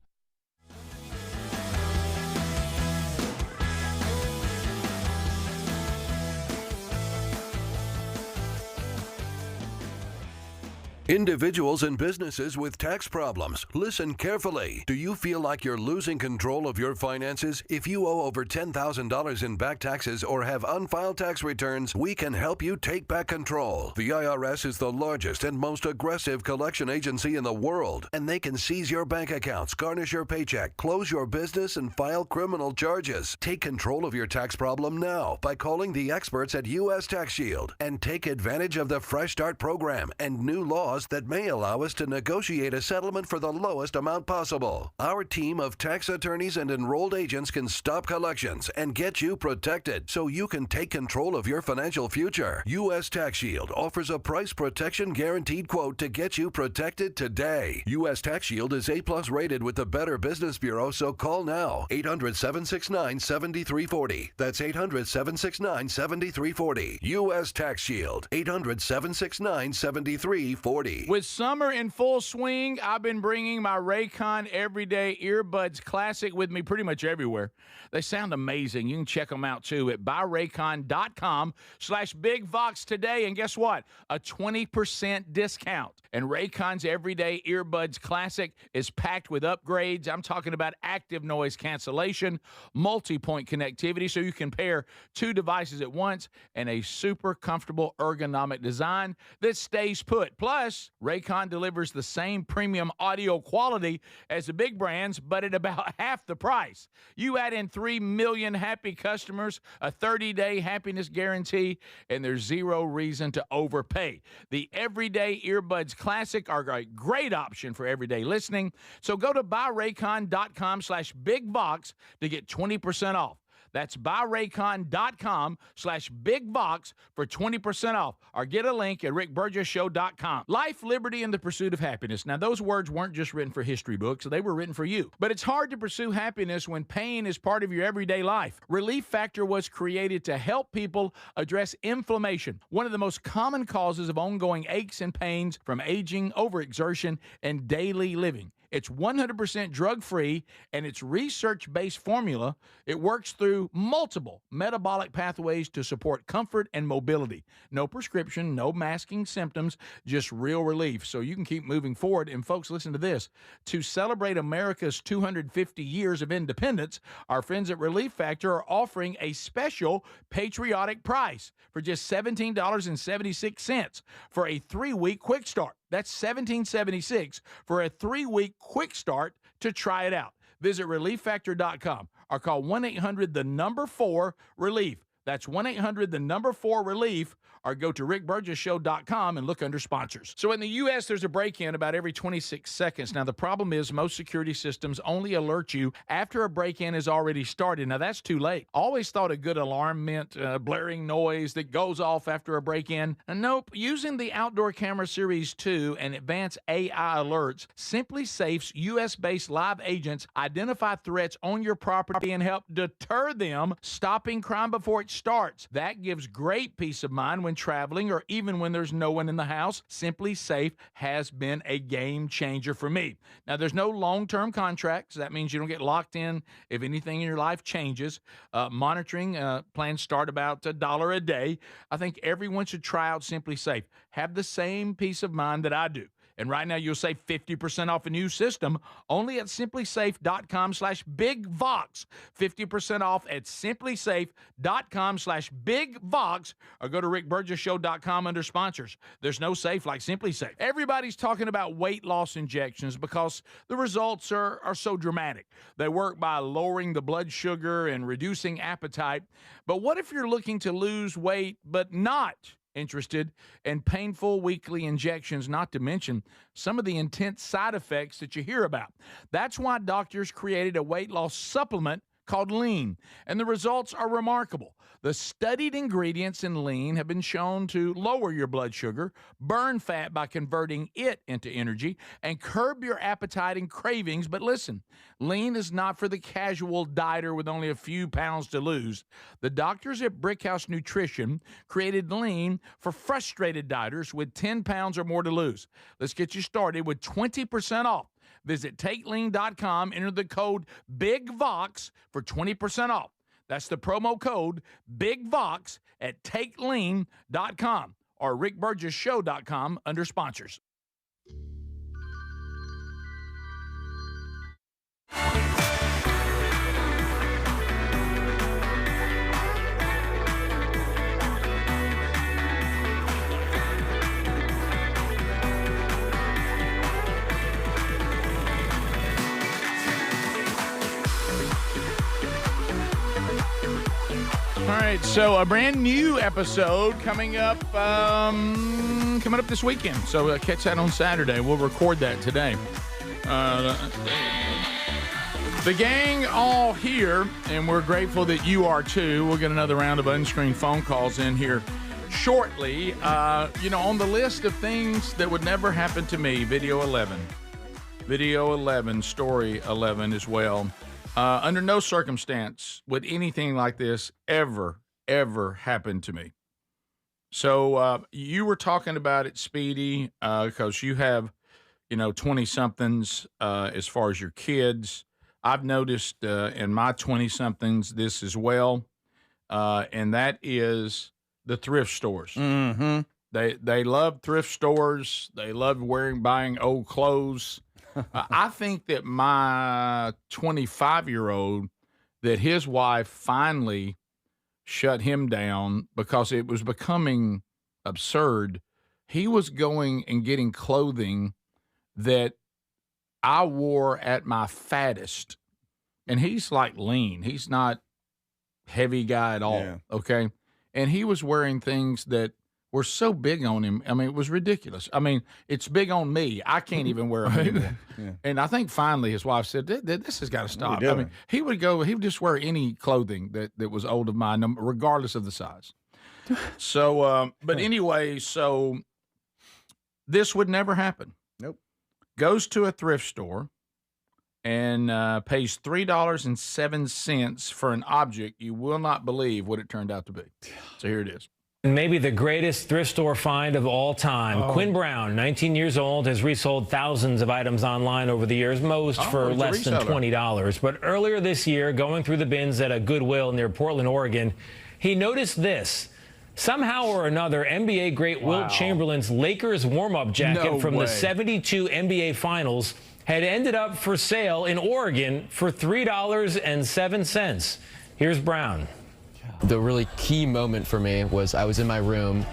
Individuals and businesses with tax problems, listen carefully. Do you feel like you're losing control of your finances? If you owe over $10,000 in back taxes or have unfiled tax returns, we can help you take back control. The IRS is the largest and most aggressive collection agency in the world, and they can seize your bank accounts, garnish your paycheck, close your business, and file criminal charges. Take control of your tax problem now by calling the experts at U.S. Tax Shield and take advantage of the Fresh Start program and new laws that may allow us to negotiate a settlement for the lowest amount possible. Our team of tax attorneys and enrolled agents can stop collections and get you protected so you can take control of your financial future. U.S. Tax Shield offers a price protection guaranteed quote to get you protected today. U.S. Tax Shield is A+ rated with the Better Business Bureau, so call now. 800-769-7340. That's 800-769-7340. U.S. Tax Shield. 800-769-7340. With summer in full swing, I've been bringing my Raycon Everyday Earbuds Classic with me pretty much everywhere. They sound amazing. You can check them out, too, at buyraycon.com/BigVox today. And guess what? A 20% discount. And Raycon's Everyday Earbuds Classic is packed with upgrades. I'm talking about active noise cancellation, multi-point connectivity, so you can pair 2 devices at once, and a super comfortable ergonomic design that stays put. Plus, Raycon delivers the same premium audio quality as the big brands, but at about half the price. You add in 3 million happy customers, a 30-day happiness guarantee, and there's zero reason to overpay. The Everyday Earbuds Classic are a great option for everyday listening. So go to buyraycon.com/BigVox to get 20% off. That's buyraycon.com/bigvox for 20% off, or get a link at rickburgessshow.com. Life, liberty, and the pursuit of happiness. Now, those words weren't just written for history books. They were written for you. But it's hard to pursue happiness when pain is part of your everyday life. Relief Factor was created to help people address inflammation, one of the most common causes of ongoing aches and pains from aging, overexertion, and daily living. It's 100% drug-free, and its research-based formula, it works through multiple metabolic pathways to support comfort and mobility. No prescription, no masking symptoms, just real relief, so you can keep moving forward. And folks, listen to this. To celebrate America's 250 years of independence, our friends at Relief Factor are offering a special patriotic price for just $17.76 for a 3-week quick start. That's $17.76 for a 3-week quick start to try it out. Visit ReliefFactor.com or call 1-800-4-RELIEF. That's 1-800-4-RELIEF, or go to rickburgessshow.com and look under sponsors. So in the U.S., there's a break-in about every 26 seconds. Now, the problem is most security systems only alert you after a break-in has already started. Now, that's too late. Always thought a good alarm meant blaring noise that goes off after a break-in. Nope. Using the Outdoor Camera Series 2 and advanced AI alerts, Simply Safe's U.S.-based live agents identify threats on your property and help deter them, stopping crime before it starts. That gives great peace of mind when traveling or even when there's no one in the house. Simply Safe has been a game changer for me. Now, there's no long-term contracts. That means you don't get locked in if anything in your life changes. Monitoring plans start about $1 a day. I think everyone should try out Simply Safe. Have the same peace of mind that I do. And right now, you'll save 50% off a new system only at simplysafe.com/bigvox. 50% off at simplysafe.com/bigvox, or go to rickburgessshow.com under sponsors. There's no safe like Simply Safe. Everybody's talking about weight loss injections because the results are so dramatic. They work by lowering the blood sugar and reducing appetite. But what if you're looking to lose weight but not interested in painful weekly injections, not to mention some of the intense side effects that you hear about? That's why doctors created a weight loss supplement called Lean, and the results are remarkable. The studied ingredients in Lean have been shown to lower your blood sugar, burn fat by converting it into energy, and curb your appetite and cravings. But listen, Lean is not for the casual dieter with only a few pounds to lose. The doctors at Brickhouse Nutrition created Lean for frustrated dieters with 10 pounds or more to lose. Let's get you started with 20% off. Visit TakeLean.com, enter the code BIGVOX for 20% off. That's the promo code BIGVOX at TakeLean.com or rickburgessshow.com under sponsors. All right, so a brand new episode coming up this weekend. So catch that on Saturday. We'll record that today. The gang all here, and we're grateful that you are too. We'll get another round of unscreened phone calls in here shortly. On the list of things that would never happen to me, video 11, story 11 as well. Under no circumstance would anything like this ever happen to me. So you were talking about it, Speedy, because you have, 20-somethings as far as your kids. I've noticed in my 20-somethings this as well, and that is the thrift stores. Mm-hmm. They love thrift stores. They love buying old clothes. I think that my 25-year-old, that his wife finally shut him down because it was becoming absurd. He was going and getting clothing that I wore at my fattest. And he's like lean. He's not heavy guy at all. Yeah. Okay. And he was wearing things that were so big on him. I mean, it was ridiculous. I mean, it's big on me. I can't even wear them anymore. Yeah. And I think finally his wife said, this has got to stop. I mean, he would just wear any clothing that was old of mine, regardless of the size. So, but anyway, so this would never happen. Nope. Goes to a thrift store and pays $3.07 for an object you will not believe what it turned out to be. So here it is. Maybe the greatest thrift store find of all time. Quinn Brown, 19 years old, has resold thousands of items online over the years, most for less than $20. But earlier this year, going through the bins at a Goodwill near Portland, Oregon, he noticed this. Somehow or another, NBA great Wilt Chamberlain's Lakers warm-up jacket from the 72 NBA Finals had ended up for sale in Oregon for $3.07. Here's Brown. The really key moment for me was I was in my room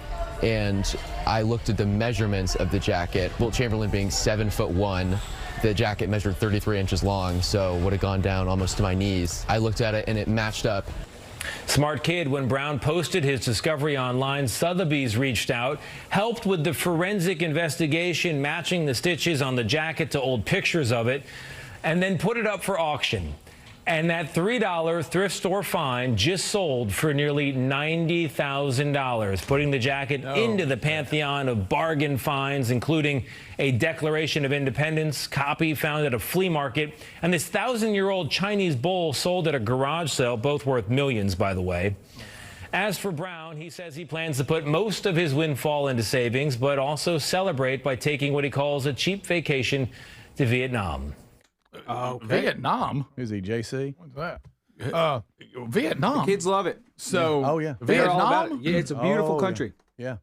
and I looked at the measurements of the jacket. Wilt Chamberlain being 7'1", the jacket measured 33 inches long, so would have gone down almost to my knees. I looked at it and it matched up. Smart kid. When Brown posted his discovery online, Sotheby's reached out, helped with the forensic investigation, matching the stitches on the jacket to old pictures of it, and then put it up for auction. And that $3 thrift store find just sold for nearly $90,000, putting the jacket into the pantheon of bargain finds, including a Declaration of Independence copy found at a flea market, and this 1,000-year-old Chinese bowl sold at a garage sale, both worth millions, by the way. As for Brown, he says he plans to put most of his windfall into savings, but also celebrate by taking what he calls a cheap vacation to Vietnam. Vietnam. Who's he, JC? What's that? Vietnam. The kids love it. So, Vietnam? Yeah, it's a beautiful country. Yeah.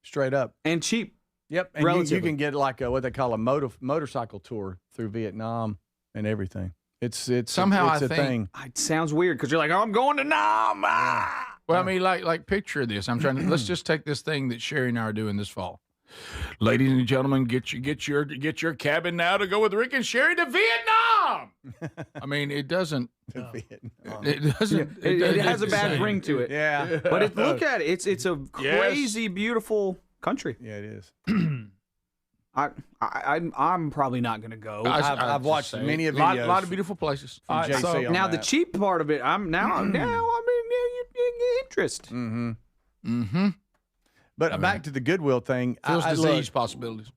Straight up. And cheap. Yep. And you can get like what they call a motorcycle tour through Vietnam and everything. It's somehow it's I a think thing. It sounds weird because you're like, I'm going to Nam. Well, I mean, like picture this. I'm trying to let's just take this thing that Sherry and I are doing this fall. Ladies and gentlemen, get your cabin now to go with Rick and Sherry to Vietnam. I mean, it doesn't. It doesn't. It has a bad ring to it. Yeah, but look at it. It's a crazy, beautiful country. Yeah, it is. I'm probably not going to go. I've watched many of videos. A lot of beautiful places. So now the cheap part of it, I'm interest. Mm-hmm. Mm-hmm. But back to the Goodwill thing. Feels disease possibilities.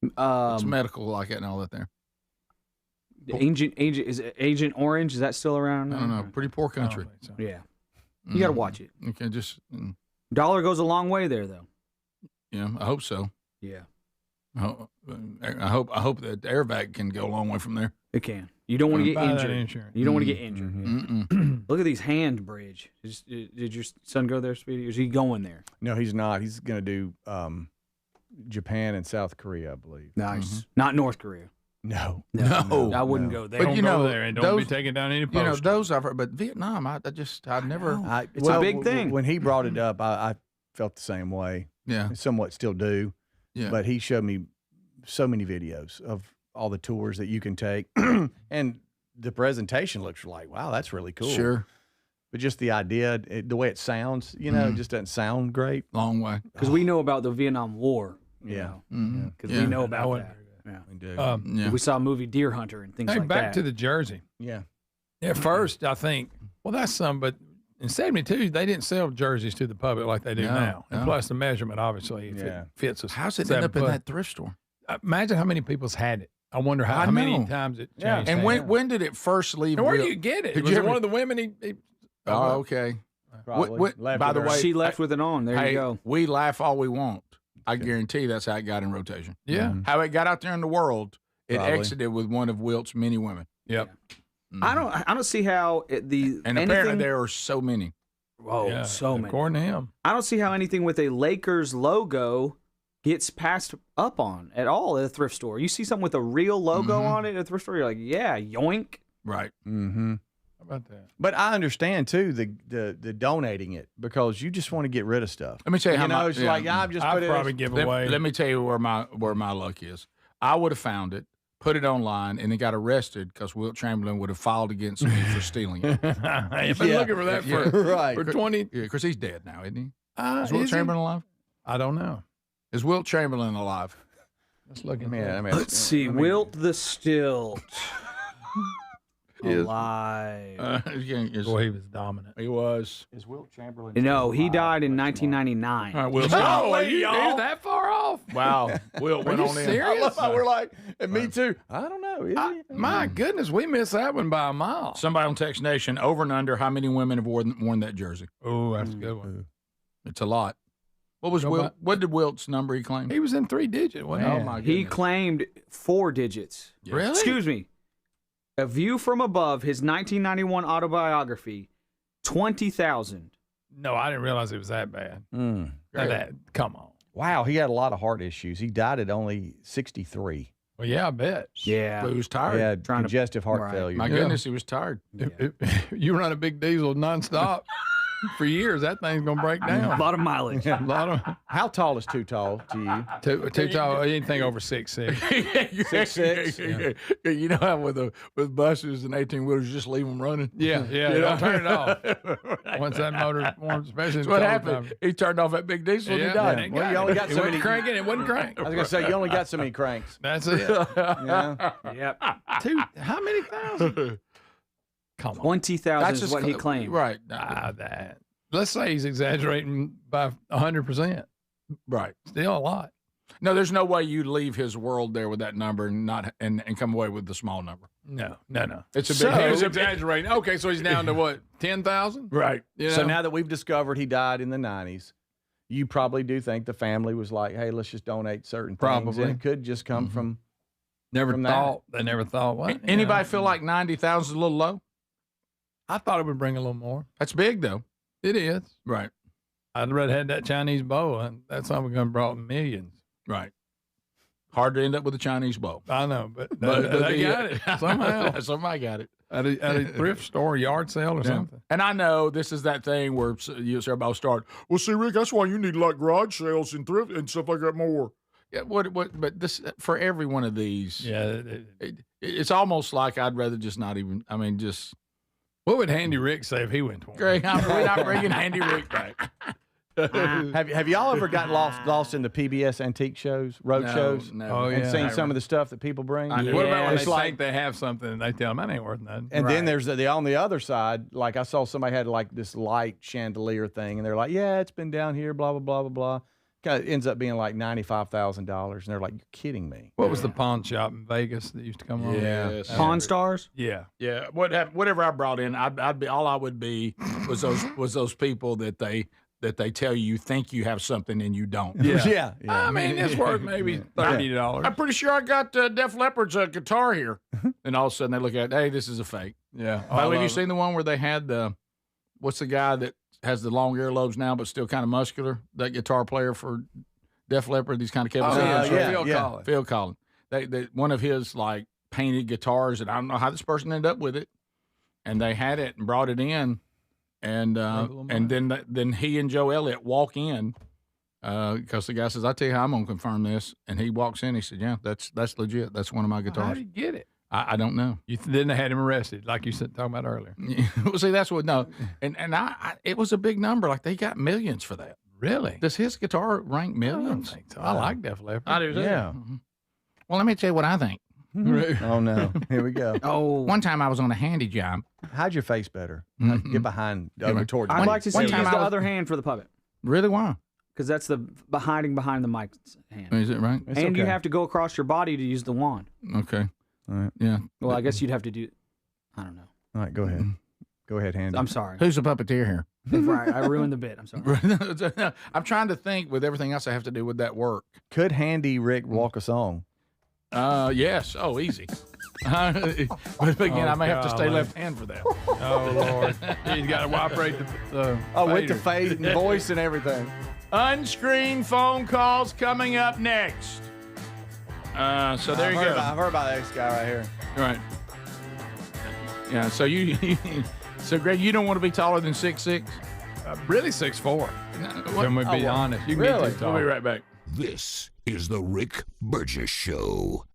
It's medical like that and all that there. Agent Orange, is that still around? I don't know. Pretty poor country. So. Yeah. You got to watch it. You can just. Dollar goes a long way there, though. Yeah, I hope so. Yeah. I hope that AirVac can go a long way from there. It can. You don't want to get injured. You don't want to get injured. Mm-hmm. Look at these hand bridge. Did your son go there, Speedy? Or is he going there? No, he's not. He's going to do Japan and South Korea, I believe. Nice. Mm-hmm. Not North Korea. No. I wouldn't go there. But go there and don't be taking down any posts. You know, those I've heard. But Vietnam, I've never. It's a big thing. When he brought it up, I felt the same way. Yeah. Somewhat still do. Yeah. But he showed me so many videos of all the tours that you can take. And the presentation looks like, wow, that's really cool. Sure. But just the idea, the way it sounds, it just doesn't sound great. Long way. Because we know about the Vietnam War. Yeah. Because we know about that. Yeah. We do. We saw a movie Deer Hunter and things like that. Back to the jersey. Yeah. At first, I think, well, that's some, but in 72, they didn't sell jerseys to the public like they do now. And plus the measurement, obviously, if it fits us. How's it end up in that thrift store? Imagine how many people's had it. I wonder how many times it changed. And when did it first leave? And where do you get it? Was one of the women Oh, okay. By the way, she left with it on. There you go. We laugh all we want. I guarantee that's how it got in rotation. Yeah. How it got out there in the world, it exited with one of Wilt's many women. Yep. I don't see how apparently there are so many. Oh, so many. According to him. I don't see how anything with a Lakers logo gets passed up on at all at a thrift store. You see something with a real logo on it at a thrift store, you're like, yeah, yoink. Right. Mm-hmm. How about that? But I understand too the donating it because you just want to get rid of stuff. Let me tell you how I've just I'd put probably give away. Let me tell you where my luck is. I would have found it, put it online, and he got arrested because Wilt Chamberlain would have filed against me for stealing it. I've been looking for that for 20. Yeah, because he's dead now, isn't he? Is Is Wilt he? Chamberlain alive? I don't know. Is Wilt Chamberlain alive? Let's look at Let's see. Wilt the Stilt. Alive. Boy, he was dominant. He was. Is Wilt Chamberlain? No, he died in 1999. All right, Wilt. You that far off? Wow. Wilt went you on in. serious? I love how we're like, and me too. I don't know. Is he? My goodness, we missed that one by a mile. Somebody on Text Nation, over and under, how many women have worn that jersey? Oh, that's a good one. It's a lot. What was Wilt? What did Wilt's number he claim? He was in 3 digits. Wasn't Oh he? my goodness. He claimed 4 digits. Really? Excuse me. A View from Above, his 1991 autobiography, 20,000. No, I didn't realize it was that bad. Come on. Wow, he had a lot of heart issues. He died at only 63. Well, yeah, I bet. Yeah. But he was tired. He had congestive heart failure. My goodness, he was tired. You run a big diesel nonstop for years, that thing's going to break down. A lot of mileage. A lot of. How tall is too tall to you? Too tall, anything over 6'6". 6'6". Yeah. You know how with buses and 18-wheelers, you just leave them running? Yeah, don't turn it off. Once that motor warms, especially That's what happened. He turned off that big diesel and he died. Well, you only got so many. Cranking, it wasn't crank. I was going to say, you only got so many cranks. That's it. Yeah. Yep. How many thousand? Come on. 20,000 is what he claimed. Right. That. Let's say he's exaggerating by 100%. Right. Still a lot. No, there's no way you leave his world there with that number and not and come away with the small number. No. It's a big. He was exaggerating. Okay, so he's down to what? 10,000? Right. You know? So now that we've discovered he died in the 90s, you probably do think the family was like, hey, let's just donate certain things. Probably. And it could just come from Never from thought. They never thought what? Anybody feel like 90,000 is a little low? I thought it would bring a little more. That's big though. It is. Right. I'd rather had that Chinese bow, and that's something going to brought millions. Right. Hard to end up with a Chinese bow. I know, but they got it somehow. Somebody got it. At a thrift store, yard sale, or something. And I know this is that thing where everybody will start, well, see, Rick, that's why you need like garage sales and thrift and stuff like that more. Yeah, but this for every one of these, Yeah. it's almost like I'd rather just not even, just. What would Handy Rick say if he went to one? Greg, we're not bringing Handy Rick back. Have y'all ever gotten lost in the PBS antique shows, road shows? No. And seen some of the stuff that people bring? What about when It's they like, think they have something and they tell them that ain't worth nothing? and then there's the on the other side, like I saw somebody had like this light chandelier thing, and they're like, yeah, it's been down here, blah, blah, blah, blah, blah. Kind of ends up being like $95,000. And they're like, you're kidding me. What was the pawn shop in Vegas that used to come on? Yes. Pawn Stars? Yeah. Yeah. Whatever I brought in, I'd be all I would be was those people that they tell you think you have something and you don't. Yeah. I mean, it's worth maybe $30. I'm pretty sure I got Def Leppard's guitar here. And all of a sudden they look at it, hey, this is a fake. Yeah. By the way, have you seen the one where they had what's the guy that has the long earlobes now but still kind of muscular? That guitar player for Def Leppard, these kind of Kevin Phil Collins. They one of his like painted guitars, and I don't know how this person ended up with it. And they had it and brought it in, and then he and Joe Elliott walk in because the guy says, "I tell you how I'm gonna confirm this." And he walks in. He said, "Yeah, that's legit. That's one of my guitars." How did he get it? I don't know. You didn't have had him arrested, like you said talking about earlier. Well, see, that's what and I it was a big number. Like they got millions for that. Really? Does his guitar rank millions? I don't think so. I like Def Leppard. I do too. Yeah. Well, let me tell you what I think. Oh, no. Here we go. One time I was on a handy job. Hide your face better. Get behind, over towards I'd me. like to see you use the other hand for the puppet. Really? Why? Because that's the hiding behind the mic's hand. Is it right? And you have to go across your body to use the wand. Okay. All right. Yeah. Well, I guess you'd have to do. I don't know. All right, go ahead. Go ahead, Handy. I'm sorry. Who's the puppeteer here? Right, I ruined the bit. I'm sorry. I'm trying to think with everything else I have to do with that work. Could Handy Rick walk a song? Yes. Oh, easy. But again, I may have to stay left hand for that. Oh, Lord. He's got to operate the with the fade and voice and everything. Unscreened phone calls coming up next. So there you go. I've heard about this guy right here. Right. Yeah. So so Greg, you don't want to be taller than 6'6"? Really 6'4". Then we'd be honest. You can really? get too tall. We'll be right back. This is the Rick Burgess Show.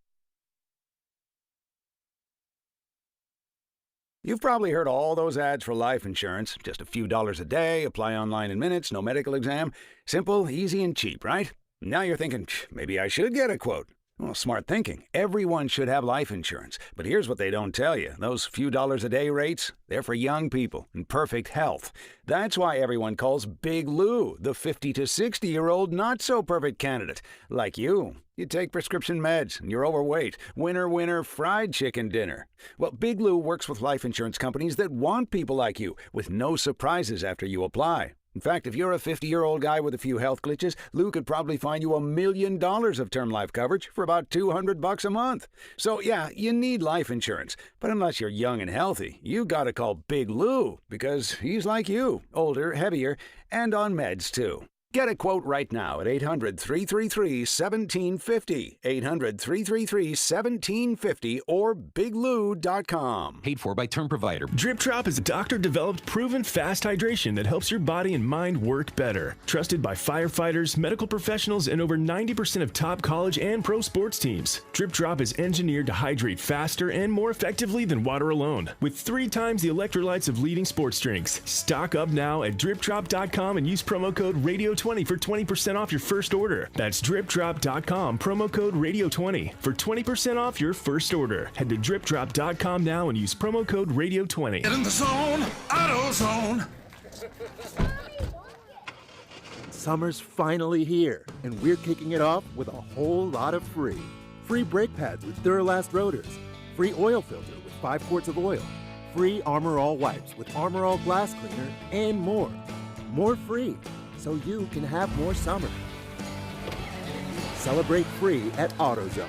You've probably heard all those ads for life insurance. Just a few dollars a day, apply online in minutes, no medical exam. Simple, easy, and cheap, right? Now you're thinking, maybe I should get a quote. Well, smart thinking. Everyone should have life insurance. But here's what they don't tell you. Those few dollars a day rates, they're for young people in perfect health. That's why everyone calls Big Lou the 50 to 60-year-old not-so-perfect candidate. Like you. You take prescription meds, and you're overweight. Winner, winner, fried chicken dinner. Well, Big Lou works with life insurance companies that want people like you, with no surprises after you apply. In fact, if you're a 50-year-old guy with a few health glitches, Lou could probably find you $1 million of term life coverage for about $200 a month. So, yeah, you need life insurance. But unless you're young and healthy, you gotta call Big Lou, because he's like you, older, heavier, and on meds, too. Get a quote right now at 800-333-1750, 800-333-1750, or biglou.com. Paid for by Term Provider. Drip Drop is a doctor-developed, proven fast hydration that helps your body and mind work better. Trusted by firefighters, medical professionals, and over 90% of top college and pro sports teams. Drip Drop is engineered to hydrate faster and more effectively than water alone, with 3 times the electrolytes of leading sports drinks. Stock up now at dripdrop.com and use promo code RADIO20 for 20% off your first order. That's dripdrop.com, promo code RADIO20 for 20% off your first order. Head to dripdrop.com now and use promo code RADIO20. Get in the zone, AutoZone. Summer's finally here, and we're kicking it off with a whole lot of free. Free brake pads with Duralast rotors. Free oil filter with 5 quarts of oil. Free Armor All wipes with Armor All glass cleaner, and more. More free, so you can have more summer. Celebrate free at AutoZone.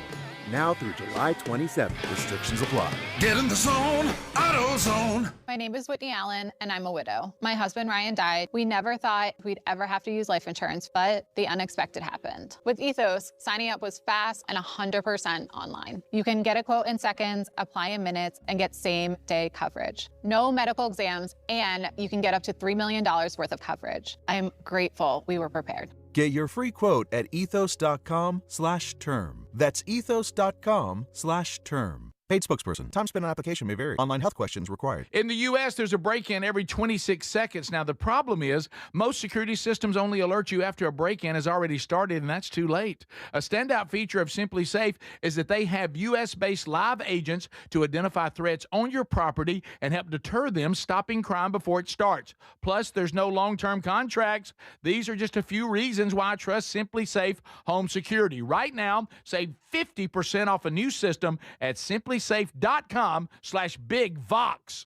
Now through July 27th. Restrictions apply. Get in the zone, AutoZone. My name is Whitney Allen, and I'm a widow. My husband, Ryan, died. We never thought we'd ever have to use life insurance, but the unexpected happened. With Ethos, signing up was fast and 100% online. You can get a quote in seconds, apply in minutes, and get same-day coverage. No medical exams, and you can get up to $3 million worth of coverage. I am grateful we were prepared. Get your free quote at ethos.com/term. That's ethos.com/term. Paid spokesperson. Time spent on application may vary. Online health questions required. In the U.S., there's a break-in every 26 seconds. Now, the problem is most security systems only alert you after a break-in has already started, and that's too late. A standout feature of Simply Safe is that they have U.S.-based live agents to identify threats on your property and help deter them, stopping crime before it starts. Plus, there's no long-term contracts. These are just a few reasons why I trust Simply Safe Home Security. Right now, save 50% off a new system at simplysafe.com/bigvox.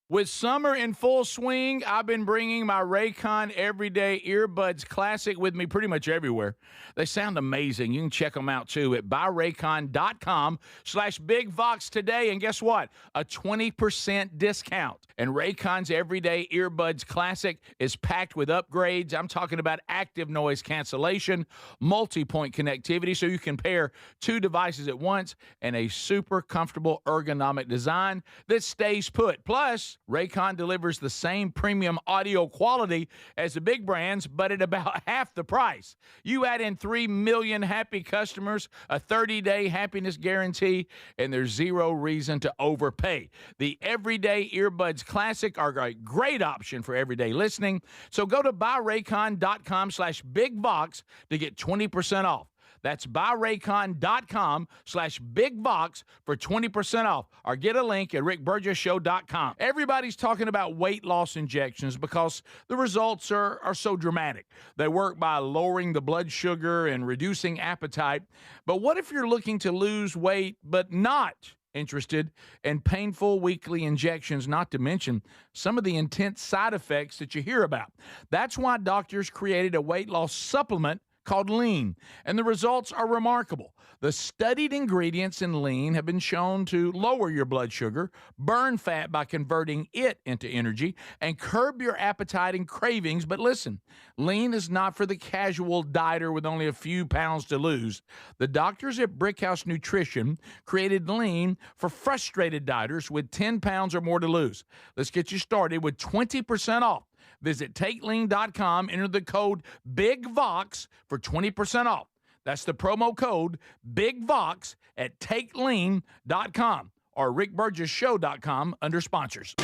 With summer in full swing, I've been bringing my Raycon Everyday Earbuds Classic with me pretty much everywhere. They sound amazing. You can check them out, too, at buyraycon.com/bigvox today. And guess what? A 20% discount. And Raycon's Everyday Earbuds Classic is packed with upgrades. I'm talking about active noise cancellation, multi-point connectivity, so you can pair 2 devices at once, and a super comfortable ergonomic design that stays put. Plus, Raycon delivers the same premium audio quality as the big brands, but at about half the price. You add in 3 million happy customers, a 30-day happiness guarantee, and there's zero reason to overpay. The Everyday Earbuds Classic are a great option for everyday listening. So go to buyraycon.com/bigvox to get 20% off. That's buyraycon.com/bigvox for 20% off, or get a link at rickburgessshow.com. Everybody's talking about weight loss injections because the results are so dramatic. They work by lowering the blood sugar and reducing appetite. But what if you're looking to lose weight but not interested in painful weekly injections, not to mention some of the intense side effects that you hear about? That's why doctors created a weight loss supplement called Lean, and the results are remarkable. The studied ingredients in Lean have been shown to lower your blood sugar, burn fat by converting it into energy, and curb your appetite and cravings. But listen, Lean is not for the casual dieter with only a few pounds to lose. The doctors at Brickhouse Nutrition created Lean for frustrated dieters with 10 pounds or more to lose. Let's get you started with 20% off. Visit TakeLean.com, enter the code BIGVOX for 20% off. That's the promo code BIGVOX at TakeLean.com. or rickburgessshow.com under sponsors.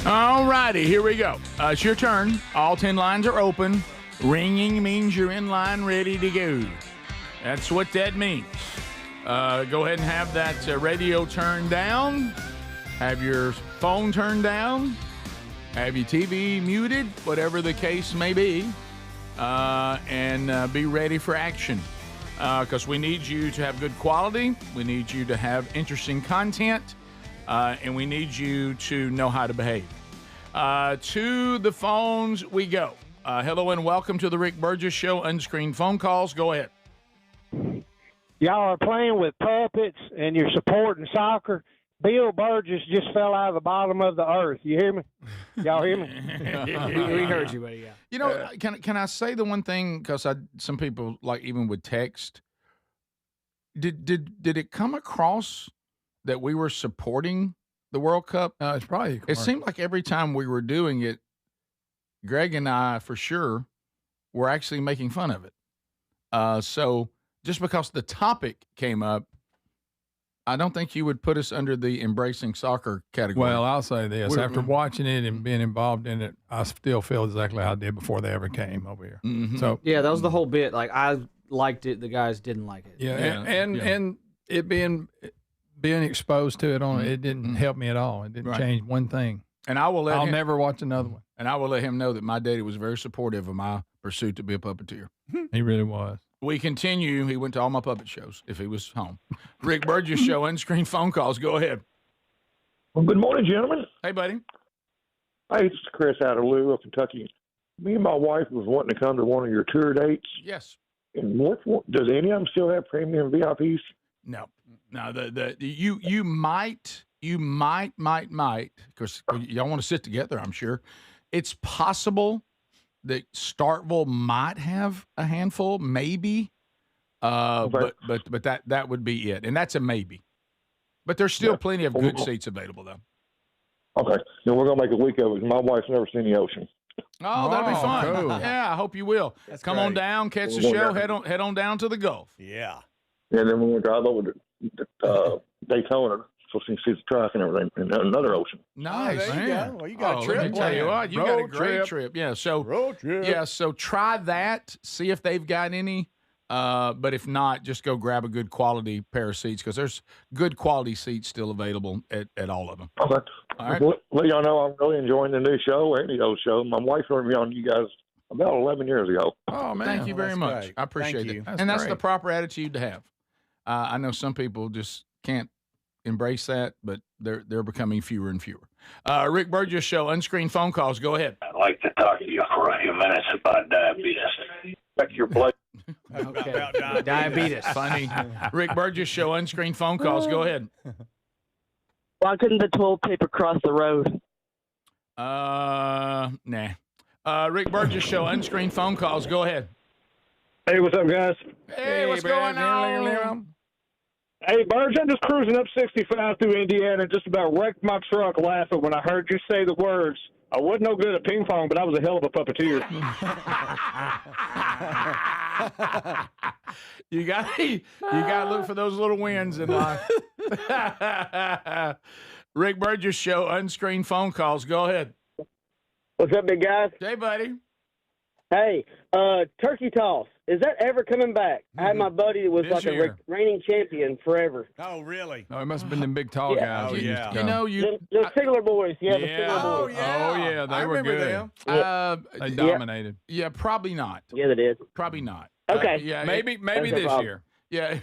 All righty, here we go. It's your turn. All 10 lines are open. Ringing means you're in line, ready to go. That's what that means. Go ahead and have that radio turned down. Have your phone turned down. Have your TV muted, whatever the case may be. And be ready for action. Because we need you to have good quality. We need you to have interesting content. And we need you to know how to behave. To the phones we go. Hello and welcome to the Rick Burgess Show. Unscreened phone calls. Go ahead. Y'all are playing with puppets and you're supporting soccer. Bill Burgess just fell out of the bottom of the earth. You hear me? Y'all hear me? we heard you, buddy. Yeah. You know, can I say the one thing? Because some people, like, even with text, did it come across that we were supporting the World Cup? It's probably. It seemed like every time we were doing it, Greg and I, for sure, were actually making fun of it. So just because the topic came up, I don't think you would put us under the embracing soccer category. Well, I'll say this. After watching it and being involved in it, I still feel exactly how I did before they ever came over here. Mm-hmm. So yeah, that was the whole bit. Like, I liked it. The guys didn't like it. Yeah, and it being exposed to it it didn't help me at all. It didn't change one thing. And I'll never watch another one. And I will let him know that my daddy was very supportive of my pursuit to be a puppeteer. He really was. We continue. He went to all my puppet shows if he was home. Rick Burgess Show, unscreened phone calls. Go ahead. Well, good morning, gentlemen. Hey, buddy. Hey, this is Chris out of Louisville, Kentucky. Me and my wife was wanting to come to one of your tour dates. Yes. And does any of them still have premium VIPs? No. You might, because y'all want to sit together, I'm sure. It's possible that Starkville might have a handful, maybe. But that would be it. And that's a maybe. But there's still plenty of good seats available, though. Okay. Then we're going to make a week of it. My wife's never seen the ocean. Oh, that'll be fun. Cool. Yeah, I hope you will. Come on down, catch the show, head on down to the Gulf. Yeah. And then we're going to drive over to Daytona so she can see the truck and everything, and another ocean. Nice. there you man. go. Well, you got a trip Let me tell you what, you got a Road great trip. trip. Yeah, so Road trip. Yeah, so try that. See if they've got any. But if not, just go grab a good quality pair of seats because there's good quality seats still available at all of them. Okay. All right. Well, y'all know I'm really enjoying the new show, any old show. My wife heard me on you guys about 11 years ago. Oh, man. Thank you very much. great. I appreciate Thank it. you. That's the proper attitude to have. I know some people just can't embrace that, but they're becoming fewer and fewer. Rick Burgess Show, unscreened phone calls. Go ahead. I'd like to talk to you for a few minutes about diabetes. Check your blood. Okay. Diabetes. Funny. Rick Burgess Show, unscreened phone calls. Go ahead. Why couldn't the toilet paper cross the road? Nah. Rick Burgess Show, unscreened phone calls. Go ahead. Hey, what's up, guys? Hey, what's going on? Hey, Burge, I'm just cruising up 65 through Indiana and just about wrecked my truck laughing when I heard you say the words. I wasn't no good at ping pong, but I was a hell of a puppeteer. You got to look for those little wins in life. Rick Burgess Show, unscreened phone calls. Go ahead. What's up, big guys? Hey, buddy. Hey, turkey toss. Is that ever coming back? I had my buddy that was This like year. a reigning champion forever. Oh, really? No, it must have been them big tall Yeah. guys. Oh, that used yeah. to You know, The Sigler boys. Yeah, the Sigler boys. Oh, yeah, they were good. They dominated. Yeah, probably not. Yeah, they did. Probably not. Okay. Yeah, Maybe That's no this problem. year. Yeah,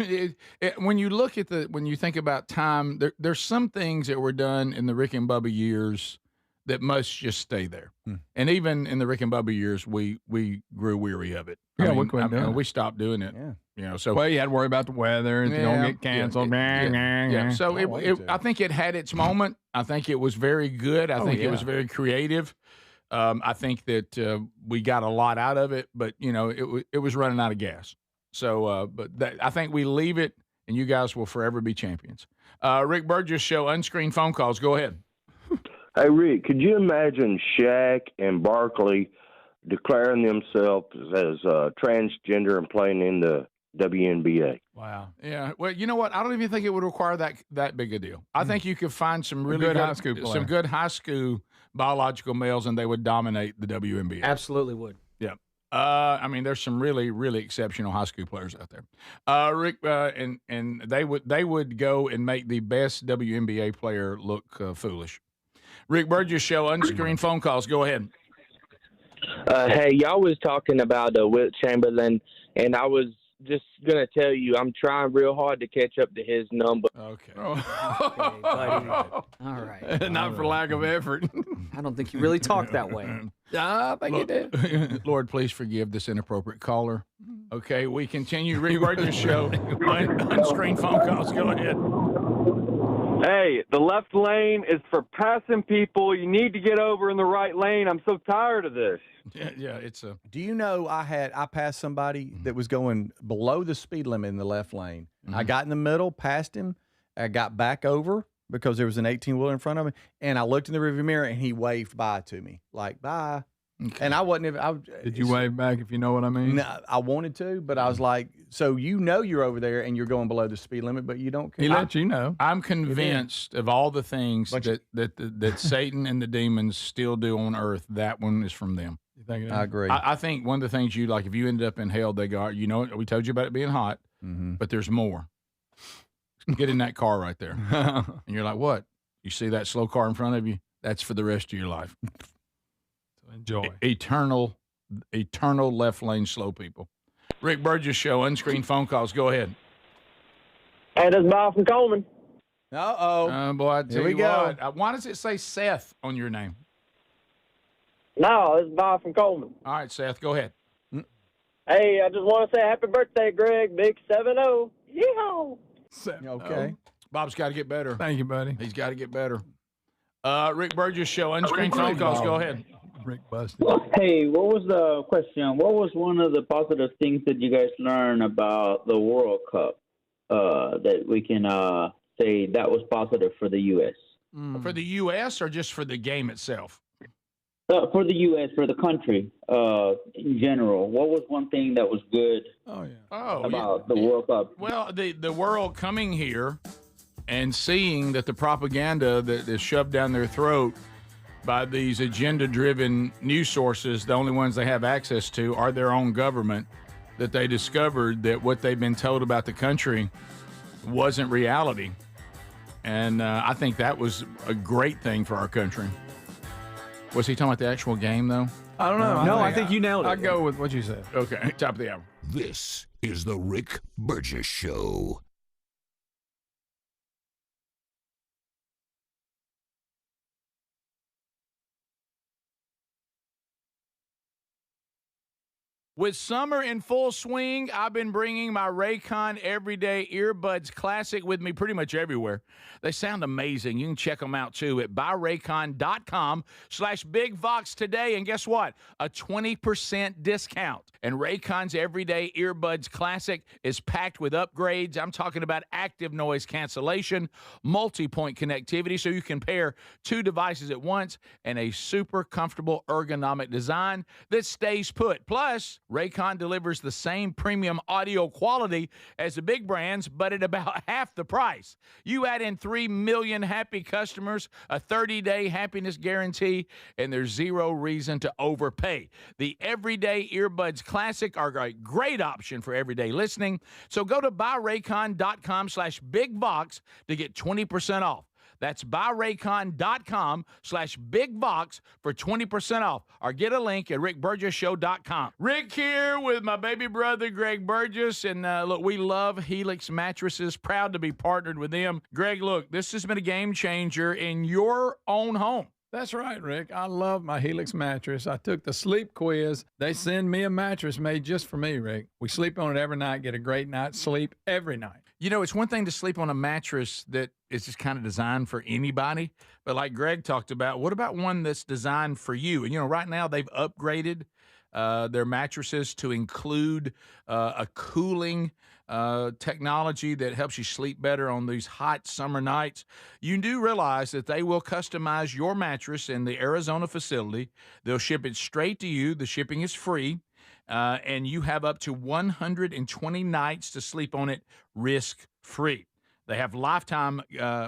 when you look at when you think about time, there's some things that were done in the Rick and Bubba years that must just stay there. And even in the Rick and Bubba years, we grew weary of it. Yeah, we quit doing it. we stopped doing it. Yeah. You know, so Well, you had to worry about the weather and it's going to get canceled. Yeah. So I think it had its moment. I think it was very good. I think it was very creative. I think that we got a lot out of it, but you know, it was running out of gas. So, I think we leave it, and you guys will forever be champions. Rick Burgess Show, unscreened phone calls. Go ahead. Hey, Rick, could you imagine Shaq and Barkley declaring themselves as transgender and playing in the WNBA? Wow. Yeah. Well, you know what? I don't even think it would require that big a deal. I think you could find some really good high school biological males, and they would dominate the WNBA. Absolutely would. Yeah. I mean, there's some really, really exceptional high school players out there. Rick, and they would go and make the best WNBA player look foolish. Rick Burgess Show, unscreened phone calls. Go ahead. Hey, y'all was talking about Wilt Chamberlain, and I was just going to tell you I'm trying real hard to catch up to his number. Okay. Okay, buddy. All right. Not for lack of effort. I don't think you really talk that way. I think you did. Lord, please forgive this inappropriate caller. Okay, we continue. Rick Burgess Show, unscreened phone calls. Go ahead. Hey, the left lane is for passing people. You need to get over in the right lane. I'm so tired of this. Yeah, it's a. Do you know I passed somebody that was going below the speed limit in the left lane. I got in the middle, passed him. I got back over because there was an 18-wheeler in front of me, and I looked in the rearview mirror, and he waved bye to me, like bye. Okay. And I wasn't even. Did you wave back, if you know what I mean? No, I wanted to, but I was like, so you're over there and you're going below the speed limit, but you don't care. He let you know. I'm convinced of all the things that Satan and the demons still do on earth, that one is from them. You think it is? I agree. I think one of the things you like, if you ended up in hell, they go, we told you about it being hot, but there's more. Get in that car right there. And you're like, what? You see that slow car in front of you? That's for the rest of your life. Enjoy. Eternal left lane slow people. Rick Burgess Show, unscreened phone calls. Go ahead. Hey, that's Bob from Coleman. Uh-oh. Oh, boy, I tell Here we you go. what. Why does it say Seth on your name? No, it's Bob from Coleman. All right, Seth, go ahead. Hey, I just want to say happy birthday, Greg. Big 7-0. Yeehaw. Okay. Bob's got to get better. Thank you, buddy. He's got to get better. Rick Burgess Show, unscreened phone calls. Go ahead. Rick busted. Hey, what was the question? What was one of the positive things that you guys learned about the World Cup that we can say that was positive for the U.S.? For the U.S. or just for the game itself? For the U.S., for the country in general. What was one thing that was good about the World Cup? Well, the world coming here and seeing that the propaganda that is shoved down their throat by these agenda-driven news sources, the only ones they have access to are their own government, that they discovered that what they've been told about the country wasn't reality. And I think that was a great thing for our country. Was he talking about the actual game, though? I don't know. No, I think you nailed it. I'll go with what you said. Okay, top of the hour. This is the Rick Burgess Show. With summer in full swing, I've been bringing my Raycon Everyday Earbuds Classic with me pretty much everywhere. They sound amazing. You can check them out, too, at buyraycon.com/BigVox today. And guess what? A 20% discount. And Raycon's Everyday Earbuds Classic is packed with upgrades. I'm talking about active noise cancellation, multi-point connectivity, so you can pair two devices at once, and a super comfortable ergonomic design that stays put. Plus, Raycon delivers the same premium audio quality as the big brands, but at about half the price. You add in 3 million happy customers, a 30-day happiness guarantee, and there's zero reason to overpay. The Everyday Earbuds Classic are a great option for everyday listening. So go to buyraycon.com/BigVox to get 20% off. That's buyraycon.com/BigVox for 20% off. Or get a link at rickburgessshow.com. Rick here with my baby brother, Greg Burgess. And look, we love Helix mattresses. Proud to be partnered with them. Greg, look, this has been a game changer in your own home. That's right, Rick. I love my Helix mattress. I took the sleep quiz. They send me a mattress made just for me, Rick. We sleep on it every night, get a great night's sleep every night. You know, it's one thing to sleep on a mattress that is just kind of designed for anybody. But like Greg talked about, what about one that's designed for you? And, you know, right now they've upgraded their mattresses to include a cooling technology that helps you sleep better on these hot summer nights. You do realize that they will customize your mattress in the Arizona facility. They'll ship it straight to you. The shipping is free. And you have up to 120 nights to sleep on it risk-free. They have lifetime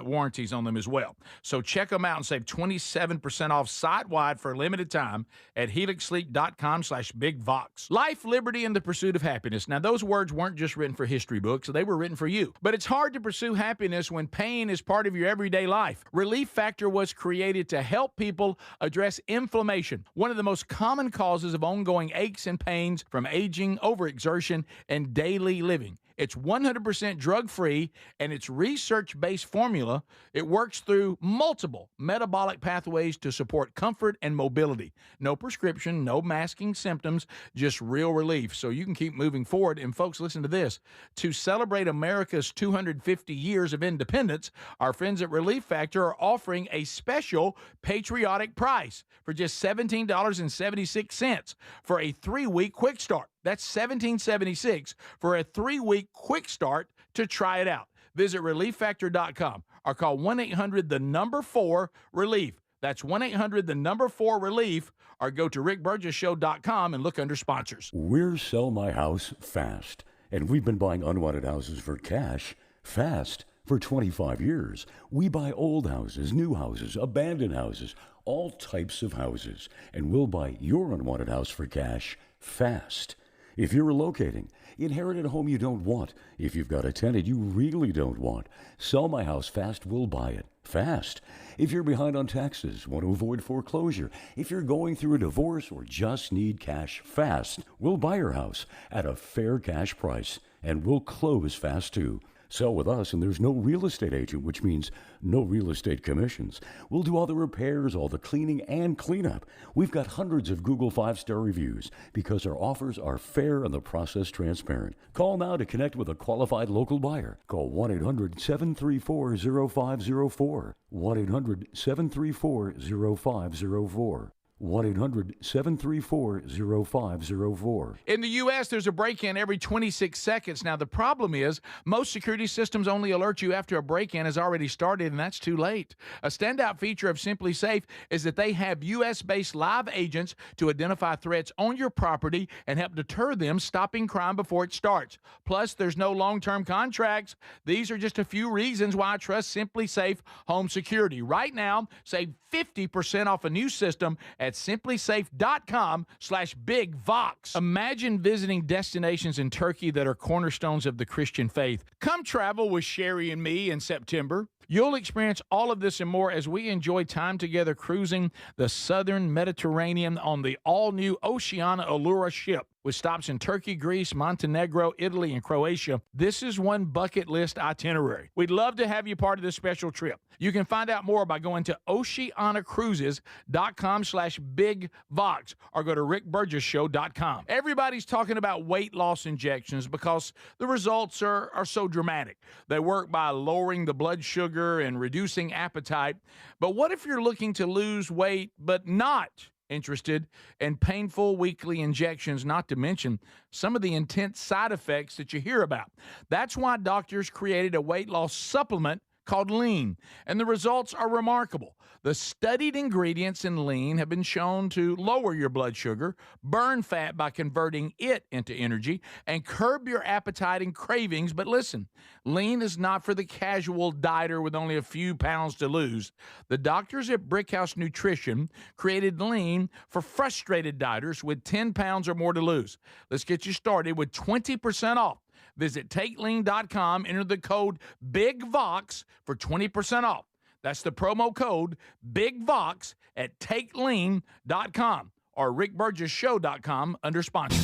warranties on them as well. So check them out and save 27% off site-wide for a limited time at helixsleep.com/bigvox. Life, liberty, and the pursuit of happiness. Now, those words weren't just written for history books. They were written for you. But it's hard to pursue happiness when pain is part of your everyday life. Relief Factor was created to help people address inflammation, one of the most common causes of ongoing aches and pains from aging, overexertion, and daily living. It's 100% drug-free, and its research-based formula. It works through multiple metabolic pathways to support comfort and mobility. No prescription, no masking symptoms, just real relief, so you can keep moving forward. And folks, listen to this. To celebrate America's 250 years of independence, our friends at Relief Factor are offering a special patriotic price for just $17.76 for a 3-week quick start. That's $17.76 for a 3-week quick start to try it out. Visit ReliefFactor.com or call 1-800-4-RELIEF. That's 1-800-4-RELIEF, or go to RickBurgessShow.com and look under sponsors. We're Sell My House Fast, and we've been buying unwanted houses for cash fast for 25 years. We buy old houses, new houses, abandoned houses, all types of houses, and we'll buy your unwanted house for cash fast. If you're relocating, inherited a home you don't want, if you've got a tenant you really don't want, Sell My House Fast will buy it fast. If you're behind on taxes, want to avoid foreclosure, if you're going through a divorce or just need cash fast, we'll buy your house at a fair cash price, and we'll close fast too. Sell with us, and there's no real estate agent, which means no real estate commissions. We'll do all the repairs, all the cleaning, and cleanup. We've got hundreds of Google 5-star reviews because our offers are fair and the process transparent. Call now to connect with a qualified local buyer. Call 1-800-734-0504. 1-800-734-0504. 1-800-734-0504. In the U.S., there's a break-in every 26 seconds. Now, the problem is most security systems only alert you after a break-in has already started, and that's too late. A standout feature of Simply Safe is that they have U.S.-based live agents to identify threats on your property and help deter them, stopping crime before it starts. Plus, there's no long-term contracts. These are just a few reasons why I trust Simply Safe Home Security. Right now, save 50% off a new system at simplysafe.com/bigvox. Imagine visiting destinations in Turkey that are cornerstones of the Christian faith. Come travel with Sherry and me in September. You'll experience all of this and more as we enjoy time together cruising the southern Mediterranean on the all-new Oceana Allura ship. With stops in Turkey, Greece, Montenegro, Italy, and Croatia, this is one bucket list itinerary. We'd love to have you part of this special trip. You can find out more by going to oceanacruises.com/bigvox or go to rickburgessshow.com. Everybody's talking about weight loss injections because the results are so dramatic. They work by lowering the blood sugar and reducing appetite. But what if you're looking to lose weight but not interested in painful weekly injections, not to mention some of the intense side effects that you hear about? That's why doctors created a weight loss supplement called Lean, and the results are remarkable. The studied ingredients in Lean have been shown to lower your blood sugar, burn fat by converting it into energy, and curb your appetite and cravings. But listen, Lean is not for the casual dieter with only a few pounds to lose. The doctors at Brickhouse Nutrition created Lean for frustrated dieters with 10 pounds or more to lose. Let's get you started with 20% off. Visit TakeLean.com, enter the code BIGVOX for 20% off. That's the promo code BIGVOX at TakeLean.com or RickBurgessShow.com under sponsor.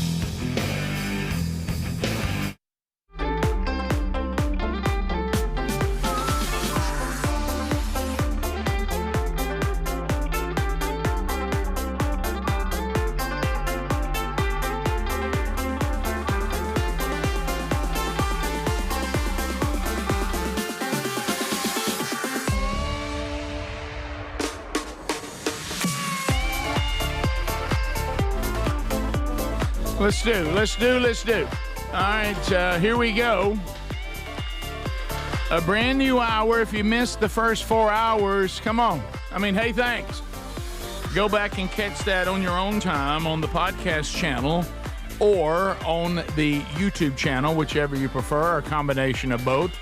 Let's do. All right, here we go. A brand new hour. If you missed the first 4 hours, come on. I mean, hey, thanks. Go back and catch that on your own time on the podcast channel or on the YouTube channel, whichever you prefer, or a combination of both.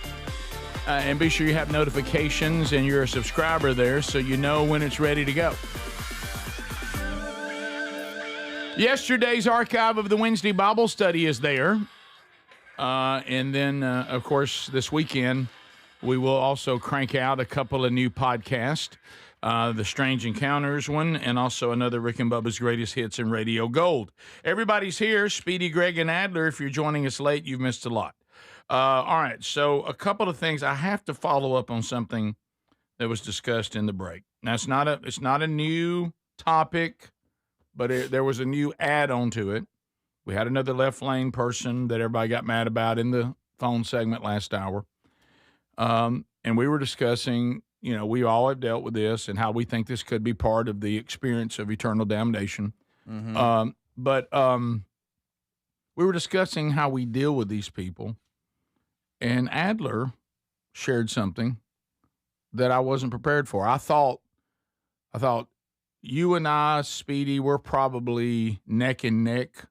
And be sure you have notifications and you're a subscriber there so you know when it's ready to go. Yesterday's archive of the Wednesday Bible study is there. And then, of course, this weekend, we will also crank out a couple of new podcasts. The Strange Encounters one, and also another Rick and Bubba's Greatest Hits and Radio Gold. Everybody's here. Speedy, Greg, and Adler. If you're joining us late, you've missed a lot. All right, so a couple of things. I have to follow up on something that was discussed in the break. Now, it's not a new topic, but there was a new add-on to it. We had another left lane person that everybody got mad about in the phone segment last hour. And we were discussing, we all have dealt with this and how we think this could be part of the experience of eternal damnation. Mm-hmm. But we were discussing how we deal with these people. And Adler shared something that I wasn't prepared for. I thought you and I, Speedy, we're probably neck and neck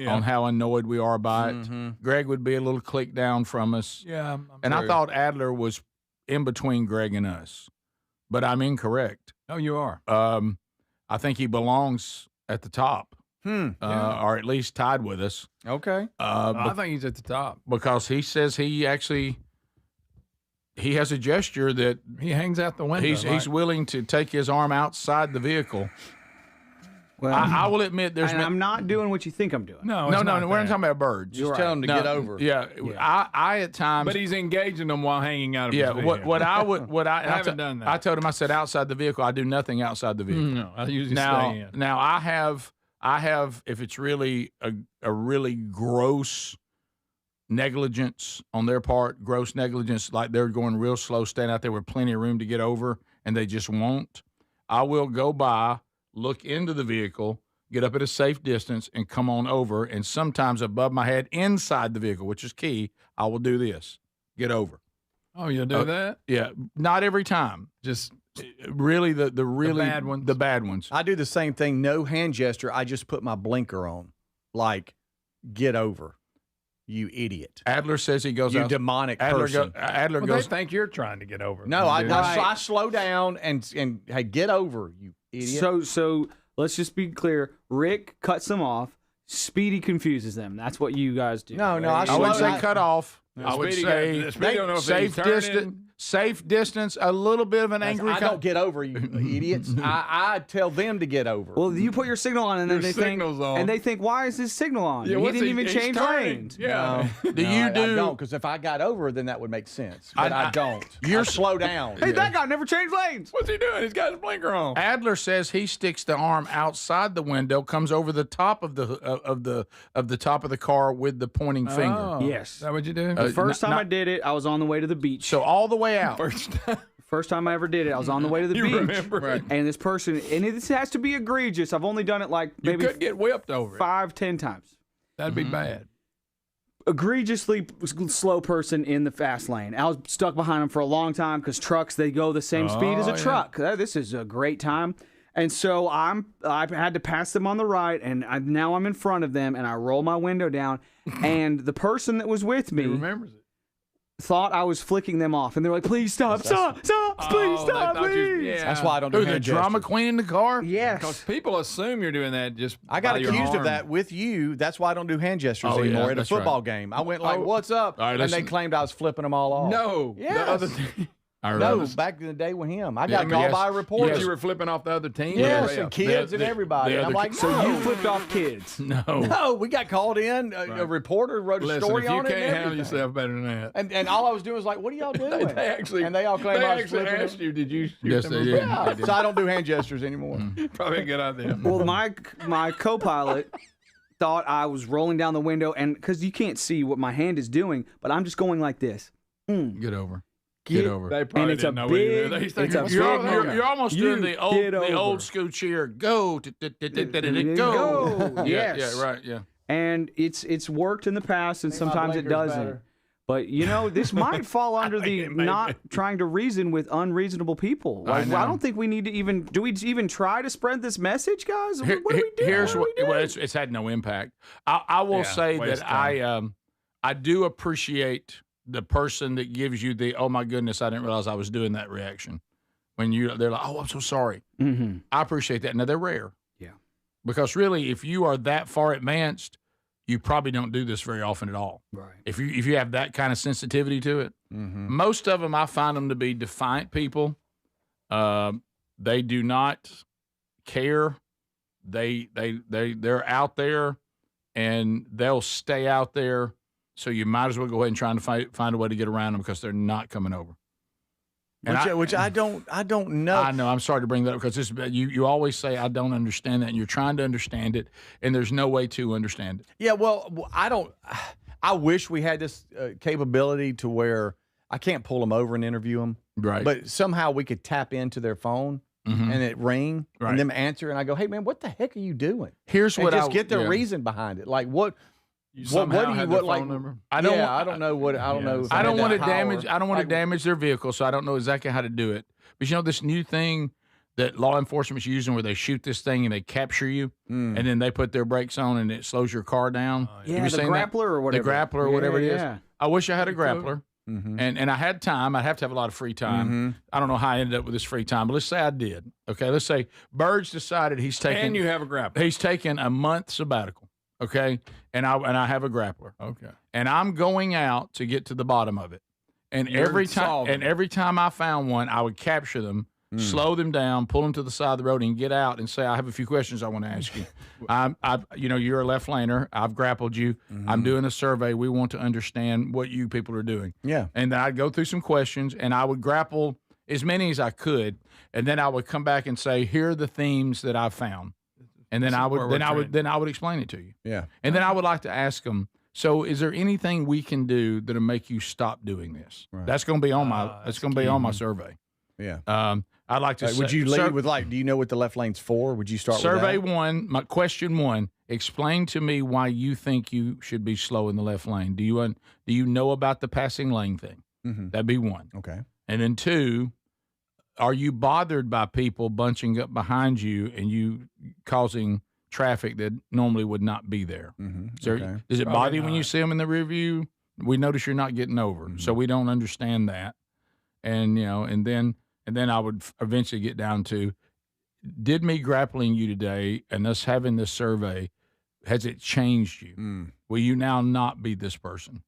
on how annoyed we are by it. Mm-hmm. Greg would be a little click down from us. Yeah. I thought Adler was in between Greg and us, but I'm incorrect. Oh, you are. I think he belongs at the top, or at least tied with us. Okay. I think he's at the top because he says he has a gesture that he hangs out the window. He's willing to take his arm outside the vehicle. Well, I will admit I'm not doing what you think I'm doing. No, we're not talking about birds. Just tell him to get over. Yeah. I at times. But he's engaging them while hanging out of his vehicle. I haven't done that. I told him, I said, outside the vehicle, I do nothing outside the vehicle. No, I usually stay in. Now I have, if it's really a really gross negligence on their part, gross negligence, like they're going real slow, staying out there with plenty of room to get over, and they just won't, I will go by, look into the vehicle, get up at a safe distance, and come on over. And sometimes above my head, inside the vehicle, which is key, I will do this. Get over. Oh, you'll do that? Yeah. Not every time. Just really the bad ones. The bad ones. I do the same thing. No hand gesture. I just put my blinker on. Like, get over. You idiot. Adler says he goes out. You demonic person. Adler goes. They think you're trying to get over. No, I slow down and hey, get over, you idiot. So let's just be clear. Rick cuts them off. Speedy confuses them. That's what you guys do. No, I wouldn't say cut off. I would say safe distance, a little bit of an angry. I don't get over, you idiots. I tell them to get over. Well, you put your signal on, and then they think, why is his signal on? Yeah, he didn't even change lanes. Yeah. No, I don't, because if I got over, then that would make sense. But I don't. You're slow down. Hey, that guy never changed lanes. What's he doing? He's got his blinker on. Adler says he sticks the arm outside the window, comes over the top of the top of the car with the pointing finger. Yes. Is that what you do? The first time I did it, I was on the way to the beach. So all the way out. First time I ever did it, I was on the way to the beach. Remember? Right. And this person, and this has to be egregious. I've only done it like maybe you could get whipped over 5-10 times. That'd be bad. Egregiously slow person in the fast lane. I was stuck behind him for a long time because trucks, they go the same speed as a truck. This is a great time. And so I had to pass them on the right, and now I'm in front of them, and I roll my window down, and the person that was with me remembers it. Thought I was flicking them off, and they're like, "Please stop, please stop." That's why I don't do the drama queen in the car. Yes, because people assume you're doing that. Just I got accused of that with you. That's why I don't do hand gestures anymore at a football game. I went like, "What's up?" Right, and they claimed I was flipping them all off. No, yes. Back in the day with him, I got called by a reporter. Yes. You were flipping off the other team. Yes, and kids and everybody. And I'm like, so you flipped off kids? No, we got called in. A reporter wrote a story on it. You can't handle yourself better than that. And all I was doing was like, what are y'all doing? They all claimed I was flipping asked you, did you? Yes, they did. Yeah. So I don't do hand gestures anymore. Probably a good idea. Well, my co-pilot thought I was rolling down the window, and because you can't see what my hand is doing, but I'm just going like this. Get over. Get over. They probably and it's a didn't know big. You're almost doing the old school cheer. Go. Go. Yeah, Yes. yeah, right. Yeah. and it's worked in the past, and sometimes it doesn't. better. But this might fall under the not trying to reason with unreasonable people. Like, I don't think we need to even. Do we even try to spread this message, guys? What do we do? Here's what. Well, it's had no impact. I will say that I do appreciate the person that gives you the "oh my goodness, I didn't realize I was doing that" reaction. When they're like, "oh, I'm so sorry." Mm-hmm. I appreciate that. Now they're rare. Yeah. Because really, if you are that far advanced, you probably don't do this very often at all. Right. If you have that kind of sensitivity to it, most of them I find them to be defiant people. They do not care. They're out there, and they'll stay out there. So you might as well go ahead and try to find a way to get around them because they're not coming over. Which I don't know. I know. I'm sorry to bring that up because you always say I don't understand that, and you're trying to understand it, and there's no way to understand it. Yeah, well, I don't. I wish we had this capability to where I can't pull them over and interview them, right? But somehow we could tap into their phone and it ring and them answer, and I go, "Hey, man, what the heck are you doing?" Here's what just get the reason behind it. Like what? What do you like? Number? I don't know. I don't want to damage. I don't want to damage their vehicle, so I don't know exactly how to do it. But this new thing that law enforcement's using, where they shoot this thing and they capture you, and then they put their brakes on and it slows your car down. Yeah, the grappler or whatever. The grappler or whatever it is. Yeah. I wish I had a grappler, and I had time. I'd have to have a lot of free time. I don't know how I ended up with this free time, but let's say I did. Okay, let's say Burge decided he's taking. And you have a grappler. He's taking a month sabbatical. Okay, and I have a grappler. Okay, and I'm going out to get to the bottom of it. And every time I found one, I would capture them, slow them down, pull them to the side of the road, and get out and say, "I have a few questions I want to ask you. You're a left laner. I've grappled you. I'm doing a survey. We want to understand what you people are doing." Yeah, and then I'd go through some questions, and I would grapple as many as I could, and then I would come back and say, "Here are the themes that I've found." And then I would explain it to you. Yeah. And then I would like to ask them, so is there anything we can do that'll make you stop doing this? Right. That's going to be on my survey. Yeah. I'd like to. Would you lead with do you know what the left lane's for? Would you start survey with that? one? My question one: explain to me why you think you should be slow in the left lane. Do you know about the passing lane thing? That'd be one. Okay. And then two. Are you bothered by people bunching up behind you and you causing traffic that normally would not be there? Does it bother you when you see them in the rear view? We notice you're not getting over, so we don't understand that. And and then I would eventually get down to, did me grappling you today and us having this survey, has it changed you? Will you now not be this person?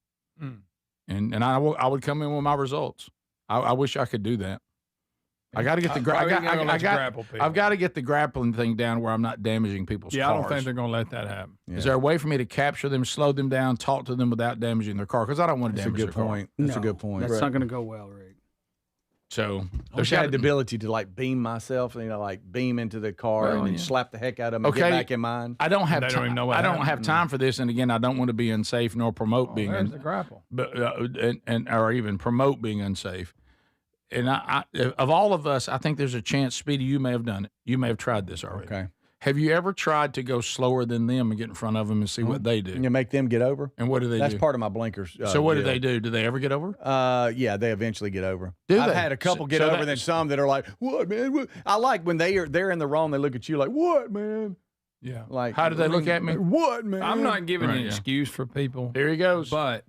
And I would come in with my results. I wish I could do that. I got to get I've got to get the grappling thing down where I'm not damaging people's cars. I don't think they're going to let that happen. Yeah. Is there a way for me to capture them, slow them down, talk to them without damaging their car? Because I don't want to damage their car. That's a good point. That's not going to go well, Rick. So I wish I had the ability to beam myself, beam into the car and then slap the heck out of them and get back in mine. I don't have time. I don't have time for this. And again, I don't want to be unsafe nor promote being the grapple, but or even promote being unsafe. And I, of all of us, I think there's a chance, Speedy, you may have done it. You may have tried this already. Okay. Have you ever tried to go slower than them and get in front of them and see what they do? And you make them get over? And what do they do? That's part of my blinkers. So what do they do? Do they ever get over? Yeah, they eventually get over. I've had a couple get over, then some that are like, "What, man? What?" I like when they're in the wrong, they look at you like, "What, man?" Yeah. Like, how do they look at me? What, man? I'm not giving an excuse for people. Here he goes. But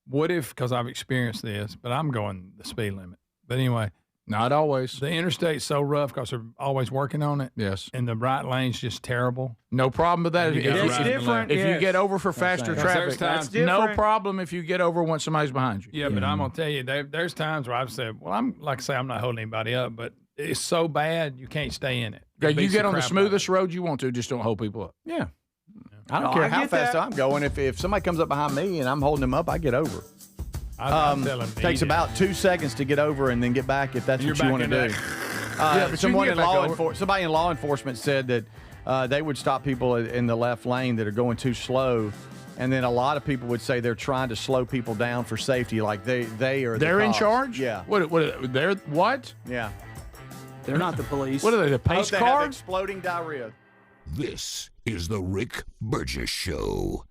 what if, because I've experienced this, but I'm going the speed limit. But anyway. Not always. The interstate's so rough because they're always working on it. Yes. And the right lane's just terrible. No problem with that. It's different. If you get over for faster traffic, that's no problem if you get over when somebody's behind you. Yeah, but I'm going to tell you, there's times where I've said, well, I'm not holding anybody up, but it's so bad you can't stay in it. You get on the smoothest road you want to, just don't hold people up. Yeah. I don't care how fast I'm going. If somebody comes up behind me and I'm holding them up, I get over. Takes about 2 seconds to get over and then get back if that's what you want to do. But somebody in law enforcement said that they would stop people in the left lane that are going too slow, and then a lot of people would say they're trying to slow people down for safety, like they're in charge. Yeah. They're what? Yeah. They're not the police. What are they? The pace car? cars? Exploding diarrhea. This is The Rick Burgess Show.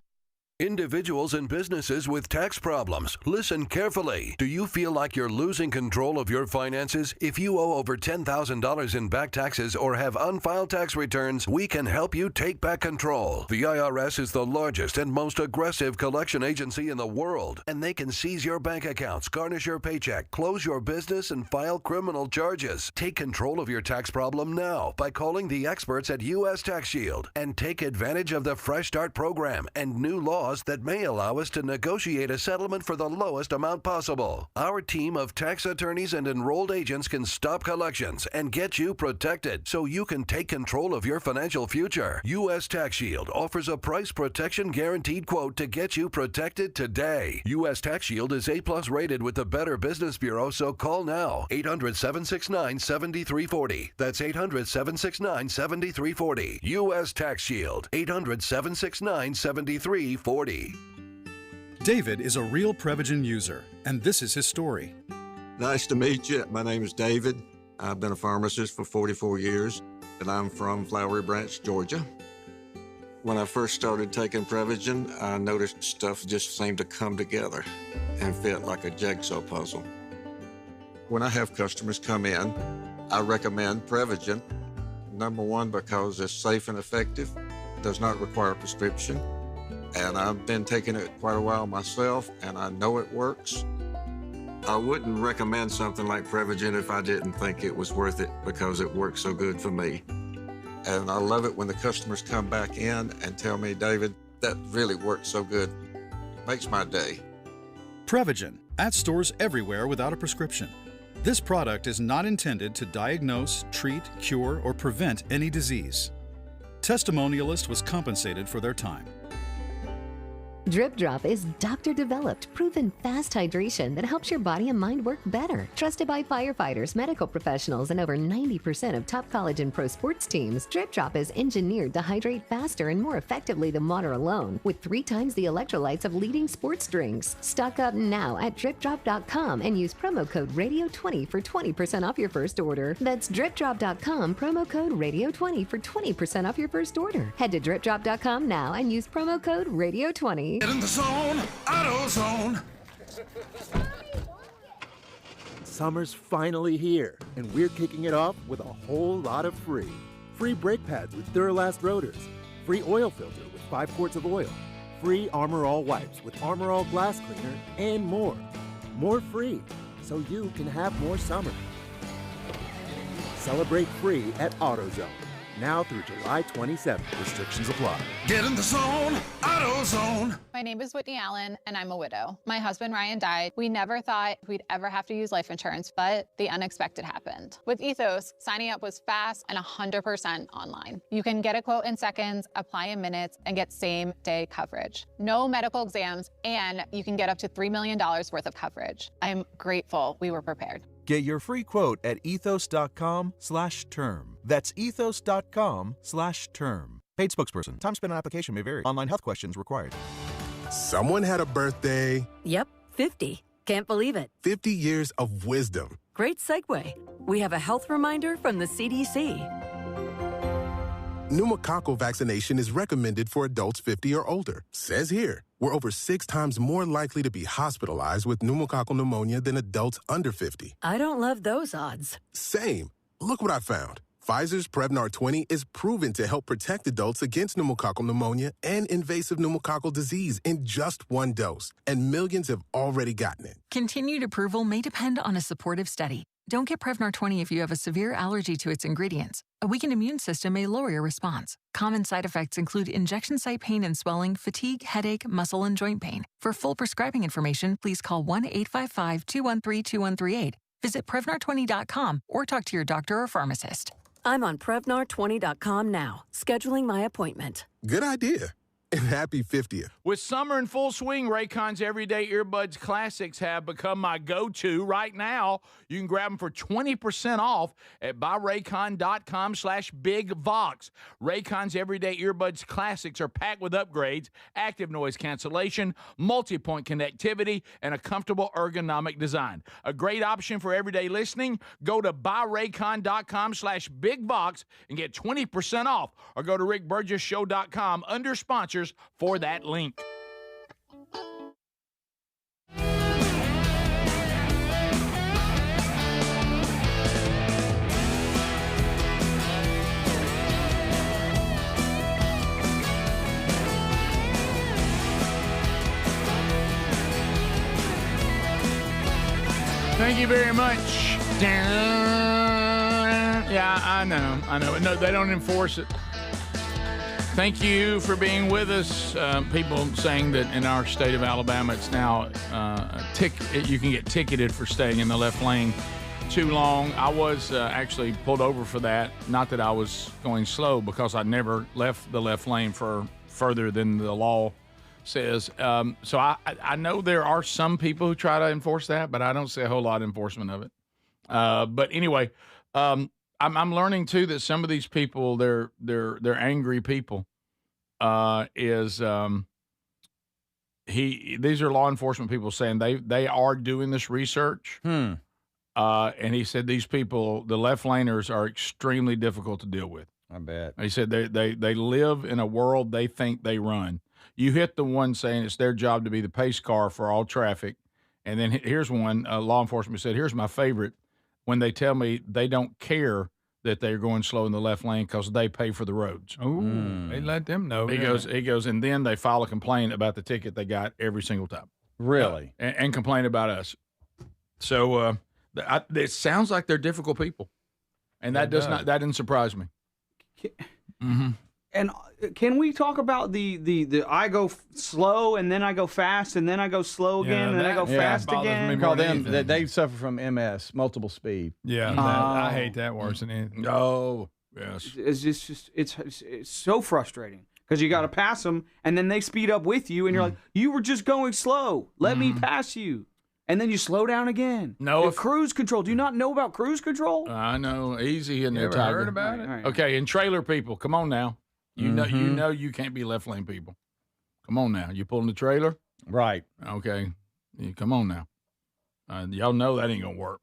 Individuals and businesses with tax problems, listen carefully. Do you feel like you're losing control of your finances? If you owe over $10,000 in back taxes or have unfiled tax returns, we can help you take back control. The IRS is the largest and most aggressive collection agency in the world, and they can seize your bank accounts, garnish your paycheck, close your business, and file criminal charges. Take control of your tax problem now by calling the experts at U.S. Tax Shield and take advantage of the Fresh Start program and new laws that may allow us to negotiate a settlement for the lowest amount possible. Our team of tax attorneys and enrolled agents can stop collections and get you protected so you can take control of your financial future. U.S. Tax Shield offers a price protection guaranteed quote to get you protected today. U.S. Tax Shield is A+ rated with the Better Business Bureau, so call now. 800-769-7340. That's 800-769-7340. U.S. Tax Shield. 800-769-7340. David is a real Prevagen user, and this is his story. Nice to meet you. My name is David. I've been a pharmacist for 44 years, and I'm from Flowery Branch, Georgia. When I first started taking Prevagen, I noticed stuff just seemed to come together and fit like a jigsaw puzzle. When I have customers come in, I recommend Prevagen. Number one, because it's safe and effective, does not require a prescription. And I've been taking it quite a while myself, and I know it works. I wouldn't recommend something like Prevagen if I didn't think it was worth it because it works so good for me. And I love it when the customers come back in and tell me, David, that really worked so good. Makes my day. Prevagen, at stores everywhere without a prescription. This product is not intended to diagnose, treat, cure, or prevent any disease. Testimonialist was compensated for their time. Drip Drop is doctor-developed, proven fast hydration that helps your body and mind work better. Trusted by firefighters, medical professionals, and over 90% of top college and pro sports teams, Drip Drop is engineered to hydrate faster and more effectively than water alone, with 3 times the electrolytes of leading sports drinks. Stock up now at dripdrop.com and use promo code RADIO20 for 20% off your first order. That's dripdrop.com, promo code RADIO20 for 20% off your first order. Head to dripdrop.com now and use promo code RADIO20. Get in the zone, AutoZone. Summer's finally here, and we're kicking it off with a whole lot of free. Free brake pads with Duralast rotors. Free oil filter with 5 quarts of oil. Free Armor All wipes with Armor All glass cleaner, and more. More free, so you can have more summer. Celebrate free at AutoZone. Now through July 27th. Restrictions apply. Get in the zone, AutoZone. My name is Whitney Allen, and I'm a widow. My husband, Ryan, died. We never thought we'd ever have to use life insurance, but the unexpected happened. With Ethos, signing up was fast and 100% online. You can get a quote in seconds, apply in minutes, and get same-day coverage. No medical exams, and you can get up to $3 million worth of coverage. I'm grateful we were prepared. Get your free quote at ethos.com/term. That's ethos.com/term. Paid spokesperson. Time spent on application may vary. Online health questions required. Someone had a birthday. Yep, 50. Can't believe it. 50 years of wisdom. Great segue. We have a health reminder from the CDC. Pneumococcal vaccination is recommended for adults 50 or older. Says here, we're over 6 times more likely to be hospitalized with pneumococcal pneumonia than adults under 50. I don't love those odds. Same. Look what I found. Pfizer's Prevnar 20 is proven to help protect adults against pneumococcal pneumonia and invasive pneumococcal disease in just 1 dose, and millions have already gotten it. Continued approval may depend on a supportive study. Don't get Prevnar 20 if you have a severe allergy to its ingredients. A weakened immune system may lower your response. Common side effects include injection site pain and swelling, fatigue, headache, muscle, and joint pain. For full prescribing information, please call 1-855-213-2138. Visit Prevnar20.com or talk to your doctor or pharmacist. I'm on Prevnar20.com now, scheduling my appointment. Good idea. and happy 50th. With summer in full swing, Raycon's Everyday Earbuds Classics have become my go-to right now. You can grab them for 20% off at buyraycon.com/bigvox. Raycon's Everyday Earbuds Classics are packed with upgrades, active noise cancellation, multi-point connectivity, and a comfortable ergonomic design. A great option for everyday listening. Go to buyraycon.com/bigvox and get 20% off, or go to rickburgessshow.com under sponsors for that link. Thank you very much. Yeah, I know. No, they don't enforce it. Thank you for being with us. People saying that in our state of Alabama, it's now you can get ticketed for staying in the left lane too long. I was actually pulled over for that. Not that I was going slow, because I never left the left lane for further than the law says. So I know there are some people who try to enforce that, but I don't see a whole lot of enforcement of it. But anyway, I'm learning too that some of these people, they're angry people. These are law enforcement people saying they are doing this research. And he said these people, the left laners, are extremely difficult to deal with. I bet. He said they live in a world they think they run. You hit the one saying it's their job to be the pace car for all traffic. And then here's one, law enforcement said, here's my favorite, when they tell me they don't care that they're going slow in the left lane because they pay for the roads. Ooh, they let them know. He goes, and then they file a complaint about the ticket they got every single time. Really? And complain about us. So it sounds like they're difficult people. And that didn't surprise me. Mm-hmm. And can we talk about the I go slow and then I go fast and then I go slow again and then I go fast again? Call them. They suffer from MS, multiple speed. Yeah, I hate that worse than anything. Oh, yes. It's so frustrating because you got to pass them and then they speed up with you and you're like, you were just going slow. Let me pass you. And then you slow down again. No, cruise control. Do you not know about cruise control? I know. Easy in there, Ever Tiger. heard about it? Right. Okay, and trailer people, come on now. You know you can't be left lane people. Come on now. You pulling the trailer? Right. Okay. Come on now. Y'all know that ain't going to work.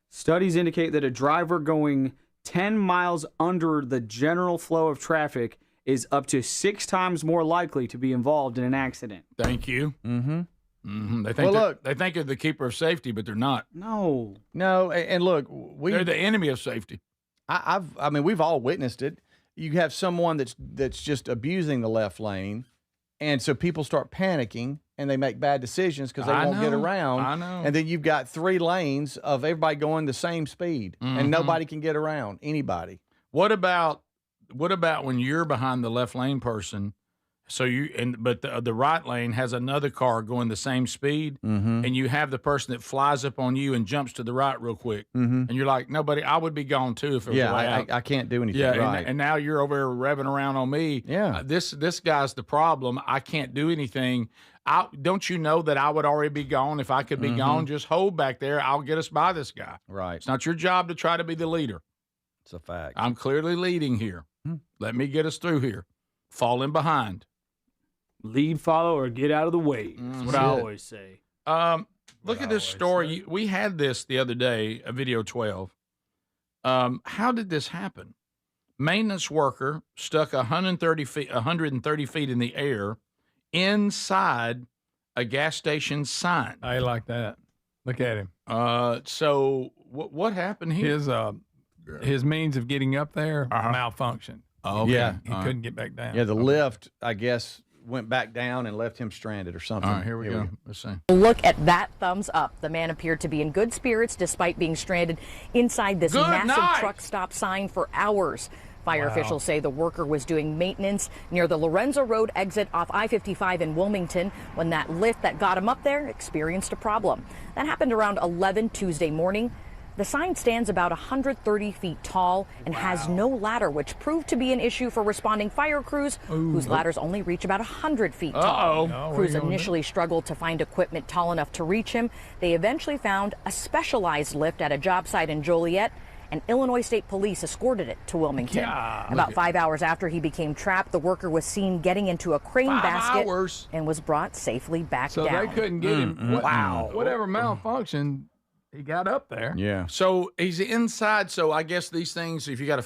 Studies indicate that a driver going 10 miles under the general flow of traffic is up to 6 times more likely to be involved in an accident. Thank you. Mm-hmm. Mm-hmm. They think they think they're the keeper of safety, but they're not. No. And look, they're the enemy of safety. I mean, we've all witnessed it. You have someone that's just abusing the left lane, and so people start panicking and they make bad decisions because they won't get around. I know. And then you've got 3 lanes of everybody going the same speed, and nobody can get around anybody. What about when you're behind the left lane person? So but the right lane has another car going the same speed, and you have the person that flies up on you and jumps to the right real quick, and you're like, nobody, I would be gone too if it was I can't do anything. Yeah, right. and now you're over there revving around on me. Yeah, this guy's the problem. I can't do anything. Don't you know that I would already be gone if I could be gone? Just hold back there. I'll get us by this guy. Right. It's not your job to try to be the leader. It's a fact. I'm clearly leading here. Let me get us through here. Fall in behind. Lead, follow, or get out of the way. That's what I always say. Look at this story. We had this the other day, a video 12. How did this happen? Maintenance worker stuck 130 feet in the air inside a gas station sign. I like that. Look at him. So what happened here? His means of getting up there malfunctioned. Oh, okay. Yeah. He couldn't get back down. Yeah, the lift, I guess, went back down and left him stranded or something. All right, here we go. Let's see. Look at that thumbs up. The man appeared to be in good spirits despite being stranded inside this massive truck stop sign for hours. Fire officials say the worker was doing maintenance near the Lorenzo Road exit off I-55 in Wilmington when that lift that got him up there experienced a problem. That happened around 11 Tuesday morning. The sign stands about 130 feet tall and has no ladder, which proved to be an issue for responding fire crews, whose ladders only reach about 100 feet tall. No, crews initially struggled to find equipment tall enough to reach him. They eventually found a specialized lift at a job site in Joliet, and Illinois State Police escorted it to Wilmington. About 5 hours after he became trapped, the worker was seen getting into a crane basket and was brought safely back down. So they couldn't get him. Wow. Whatever malfunction, he got up there. Yeah. So he's inside. So I guess these things, if you got to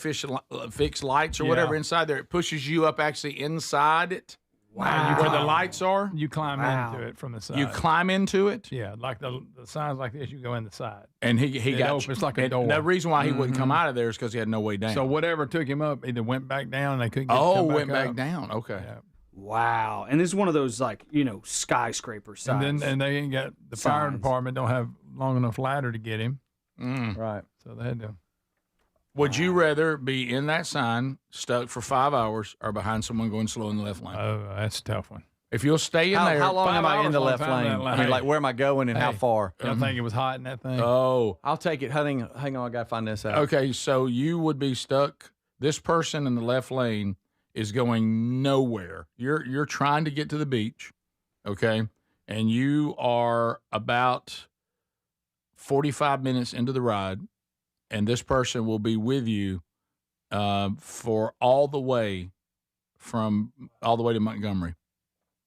fix lights or whatever inside there, it pushes you up actually inside it. Wow. Where the lights are. You climb into it from the side. You climb into it? Yeah, like the signs like this, you go in the side. And he got opens like a door. The reason why he wouldn't come out of there is because he had no way down. So whatever took him up either went back down and they couldn't get him went back up. down. Okay. Yeah. Wow. And this is one of those, like, skyscraper size. And they ain't got the fire department don't have long enough ladder to get him. Right. So they had to. Would you rather be in that sign stuck for 5 hours or behind someone going slow in the left lane? Oh, that's a tough one. If you'll stay in there. How long am I in the left lane? I I mean, like, where am I going and how far? Y'all think it was hot in that thing? Oh. I'll take it. Hang on, I got to find this out. Okay, so you would be stuck. This person in the left lane is going nowhere. You're trying to get to the beach, okay? And you are about 45 minutes into the ride, and this person will be with you for all the way to Montgomery.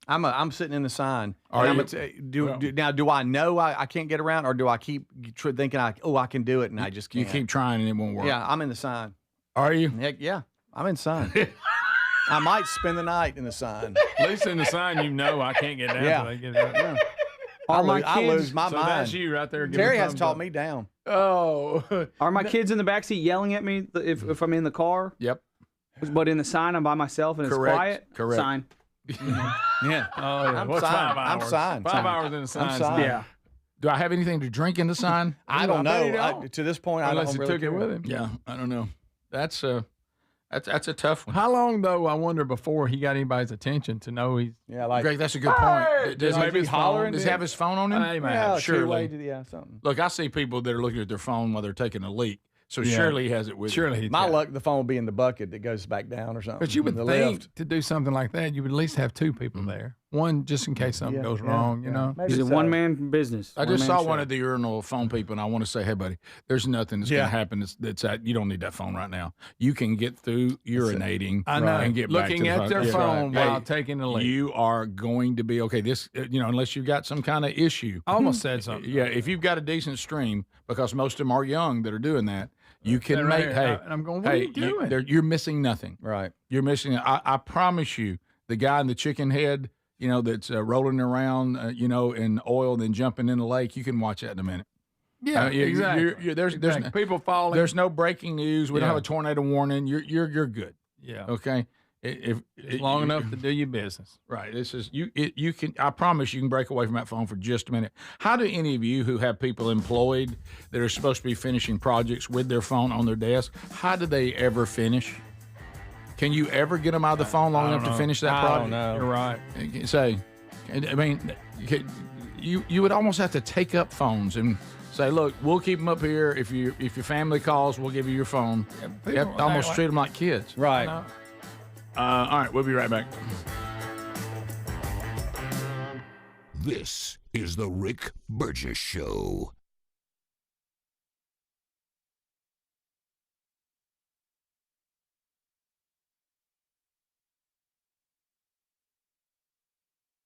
I'm sitting in the sign. Are you? Now, do I know I can't get around, or do I keep thinking I can do it and I just can't? You keep trying and it won't work. Yeah, I'm in the sign. Are you? Heck yeah, I'm in the sign. I might spend the night in the sign. At least in the sign, I can't get down. Yeah. Till they get it up. I lose my so mind. That's you right there. Terry has taught me down. Oh. Are my kids in the backseat yelling at me if I'm in the car? Yep. But in the sign, I'm by myself and it's quiet? Correct. Sign. Yeah. Oh, yeah. I'm What's signed. 5 hours? I'm signed. 5 hours in the sign. I'm signed. Yeah. Do I have anything to drink in the sign? I don't know. To this point, Unless I he don't really took it care. with him. Yeah, I don't know. That's a tough one. How long, though, I wonder, before he got anybody's attention to know he's... Yeah, like... Greg, that's a good point. Does Maybe he's hollering? Does he have his phone on him? Hey, man. Yeah, surely. something. Look, I see people that are looking at their phone while they're taking a leak. So surely he has it with him. Surely he My did. luck, the phone will be in the bucket that goes back down or something. But you would The think lift. to do something like that, you would at least have 2 people there. One just in case something goes wrong, you know. Maybe It's a so. one-man business. I just One-man saw show. one of the urinal phone people, and I want to say, hey, buddy, there's nothing that's going to happen that's you don't need that phone right now. You can get through urinating I know. and get back to Looking the at phone. their Yeah. phone Hey, while taking the leak. You are going to be okay. This, unless you've got some kind of issue. I almost said something. Yeah, if you've got a decent stream, because most of them are young that are doing that, you can They're make. right Hey, here. And I'm going, what are you doing? You're missing nothing. Right. You're missing. I promise you, the guy in the chicken head, that's rolling around, in oil, and then jumping in the lake. You can watch that in a minute. Yeah, exactly. There's people falling. There's no breaking news. We don't have a tornado warning. You're good. Yeah. Okay. It's long enough to do your business. Right. This is you can. I promise you can break away from that phone for just a minute. How do any of you who have people employed that are supposed to be finishing projects with their phone on their desk, how do they ever finish? Can you ever get them out of the phone long enough to finish that project? I don't know. You're right. Say, I mean, you would almost have to take up phones and say, look, we'll keep them up here. If your family calls, we'll give you your phone. You have to almost treat them like kids. Right. All right, we'll be right back. This is the Rick Burgess Show.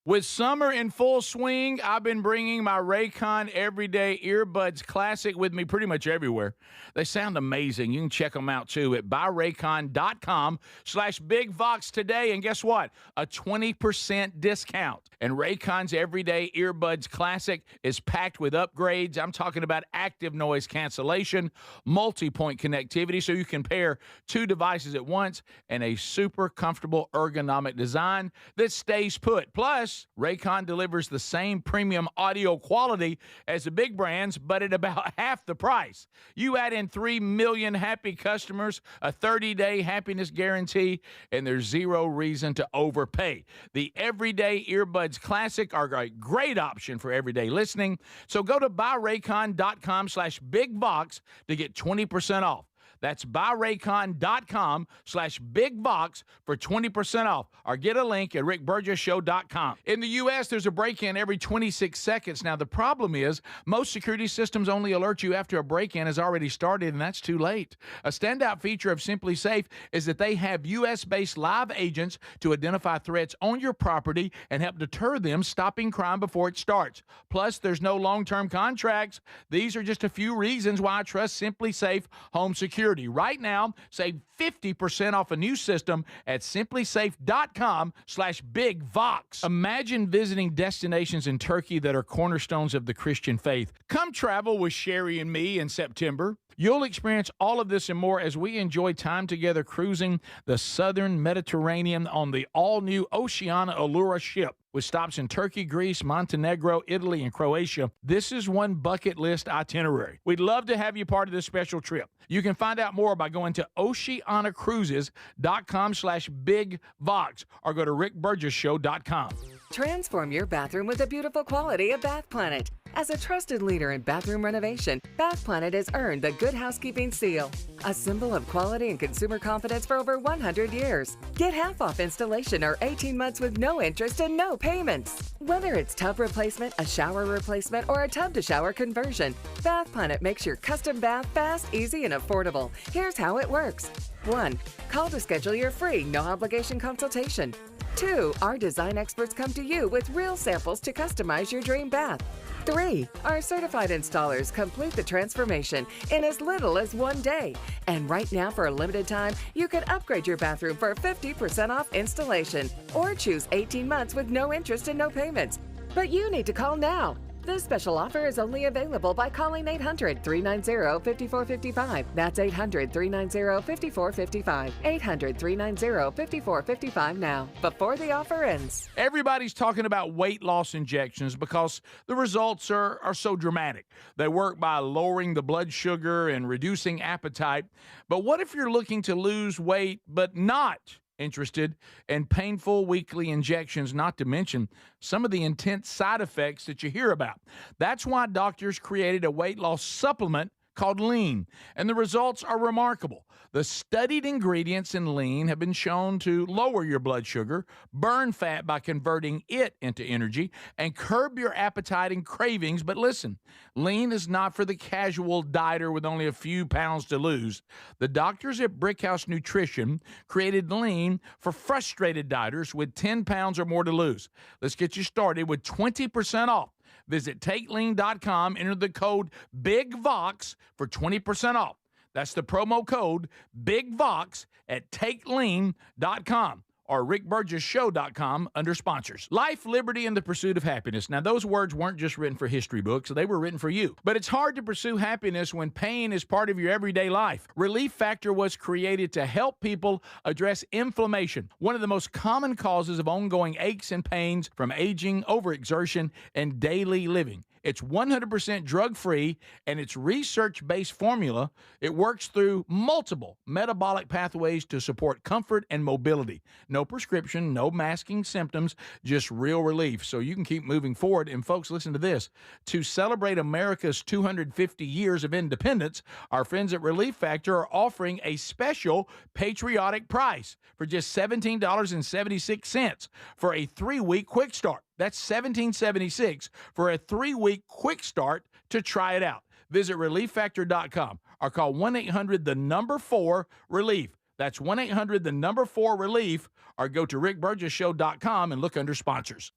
With summer in full swing, I've been bringing my Raycon Everyday Earbuds Classic with me pretty much everywhere. They sound amazing. You can check them out, too, at buyraycon.com/BigVox today. And guess what? A 20% discount. And Raycon's Everyday Earbuds Classic is packed with upgrades. I'm talking about active noise cancellation, multi-point connectivity, so you can pair 2 devices at once, and a super comfortable ergonomic design that stays put. Plus, Yes, Raycon delivers the same premium audio quality as the big brands, but at about half the price. You add in 3 million happy customers, a 30-day happiness guarantee, and there's zero reason to overpay. The Everyday Earbuds Classic are a great option for everyday listening. So go to buyraycon.com/bigbox to get 20% off. That's buyraycon.com/bigbox for 20% off, or get a link at rickburgessshow.com. In the U.S., there's a break-in every 26 seconds. Now, the problem is most security systems only alert you after a break-in has already started, and that's too late. A standout feature of Simply Safe is that they have U.S.-based live agents to identify threats on your property and help deter them, stopping crime before it starts. Plus, there's no long-term contracts. These are just a few reasons why I trust Simply Safe Home Security. Right now, save 50% off a new system at simplysafe.com/bigvox. Imagine visiting destinations in Turkey that are cornerstones of the Christian faith. Come travel with Sherry and me in September. You'll experience all of this and more as we enjoy time together cruising the southern Mediterranean on the all-new Oceania Allura ship. With stops in Turkey, Greece, Montenegro, Italy, and Croatia, this is one bucket list itinerary. We'd love to have you part of this special trip. You can find out more by going to oceanacruises.com/bigvox or go to rickburgessshow.com. Transform your bathroom with the beautiful quality of Bath Planet. As a trusted leader in bathroom renovation, Bath Planet has earned the Good Housekeeping seal, a symbol of quality and consumer confidence for over 100 years. Get half off installation or 18 months with no interest and no payments. Whether it's tub replacement, a shower replacement, or a tub-to-shower conversion, Bath Planet makes your custom bath fast, easy, and affordable. Here's how it works. 1. Call to schedule your free, no-obligation consultation. 2. Our design experts come to you with real samples to customize your dream bath. 3. Our certified installers complete the transformation in as little as 1 day. And right now, for a limited time, you can upgrade your bathroom for 50% off installation or choose 18 months with no interest and no payments. But you need to call now. This special offer is only available by calling 800-390-5455. That's 800-390-5455. 800-390-5455 now, before the offer ends. Everybody's talking about weight loss injections because the results are so dramatic. They work by lowering the blood sugar and reducing appetite. But what if you're looking to lose weight but not interested in painful weekly injections, not to mention some of the intense side effects that you hear about? That's why doctors created a weight loss supplement called Lean, and the results are remarkable. The studied ingredients in Lean have been shown to lower your blood sugar, burn fat by converting it into energy, and curb your appetite and cravings. But listen, Lean is not for the casual dieter with only a few pounds to lose. The doctors at Brickhouse Nutrition created Lean for frustrated dieters with 10 pounds or more to lose. Let's get you started with 20% off. Visit TakeLean.com, enter the code BIGVOX for 20% off. That's the promo code BIGVOX at TakeLean.com or rickburgessshow.com under sponsors. Life, liberty, and the pursuit of happiness. Now, those words weren't just written for history books. They were written for you. But it's hard to pursue happiness when pain is part of your everyday life. Relief Factor was created to help people address inflammation, one of the most common causes of ongoing aches and pains from aging, overexertion, and daily living. It's 100% drug-free, and its research-based formula. It works through multiple metabolic pathways to support comfort and mobility. No prescription, no masking symptoms, just real relief, so you can keep moving forward. And folks, listen to this. To celebrate America's 250 years of independence, our friends at Relief Factor are offering a special patriotic price for just $17.76 for a 3-week quick start. That's $17.76 for a 3-week quick start to try it out. Visit ReliefFactor.com or call 1-800-4-RELIEF. That's 1-800-4-RELIEF or go to rickburgessshow.com and look under sponsors.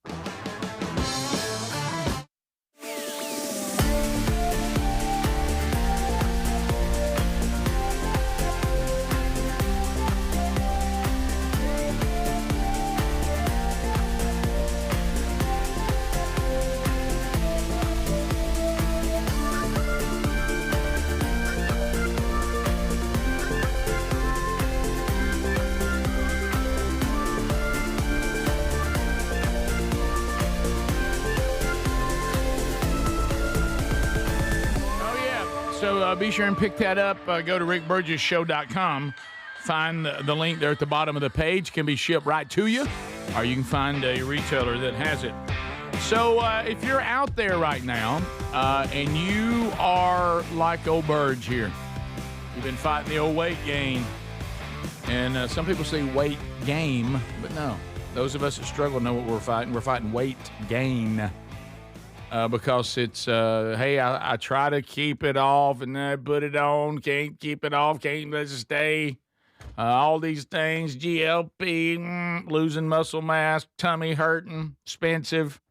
So be sure and pick that up. Go to rickburgessshow.com. Find the link there at the bottom of the page. It can be shipped right to you, or you can find a retailer that has it. So if you're out there right now and you are like old Burge here, you've been fighting the old weight gain. And some people say weight game, but no. Those of us that struggle know what we're fighting. We're fighting weight gain because it's, hey, I try to keep it off and then I put it on. Can't keep it off. Can't let it stay. All these things, GLP, losing muscle mass, tummy hurting, expensive.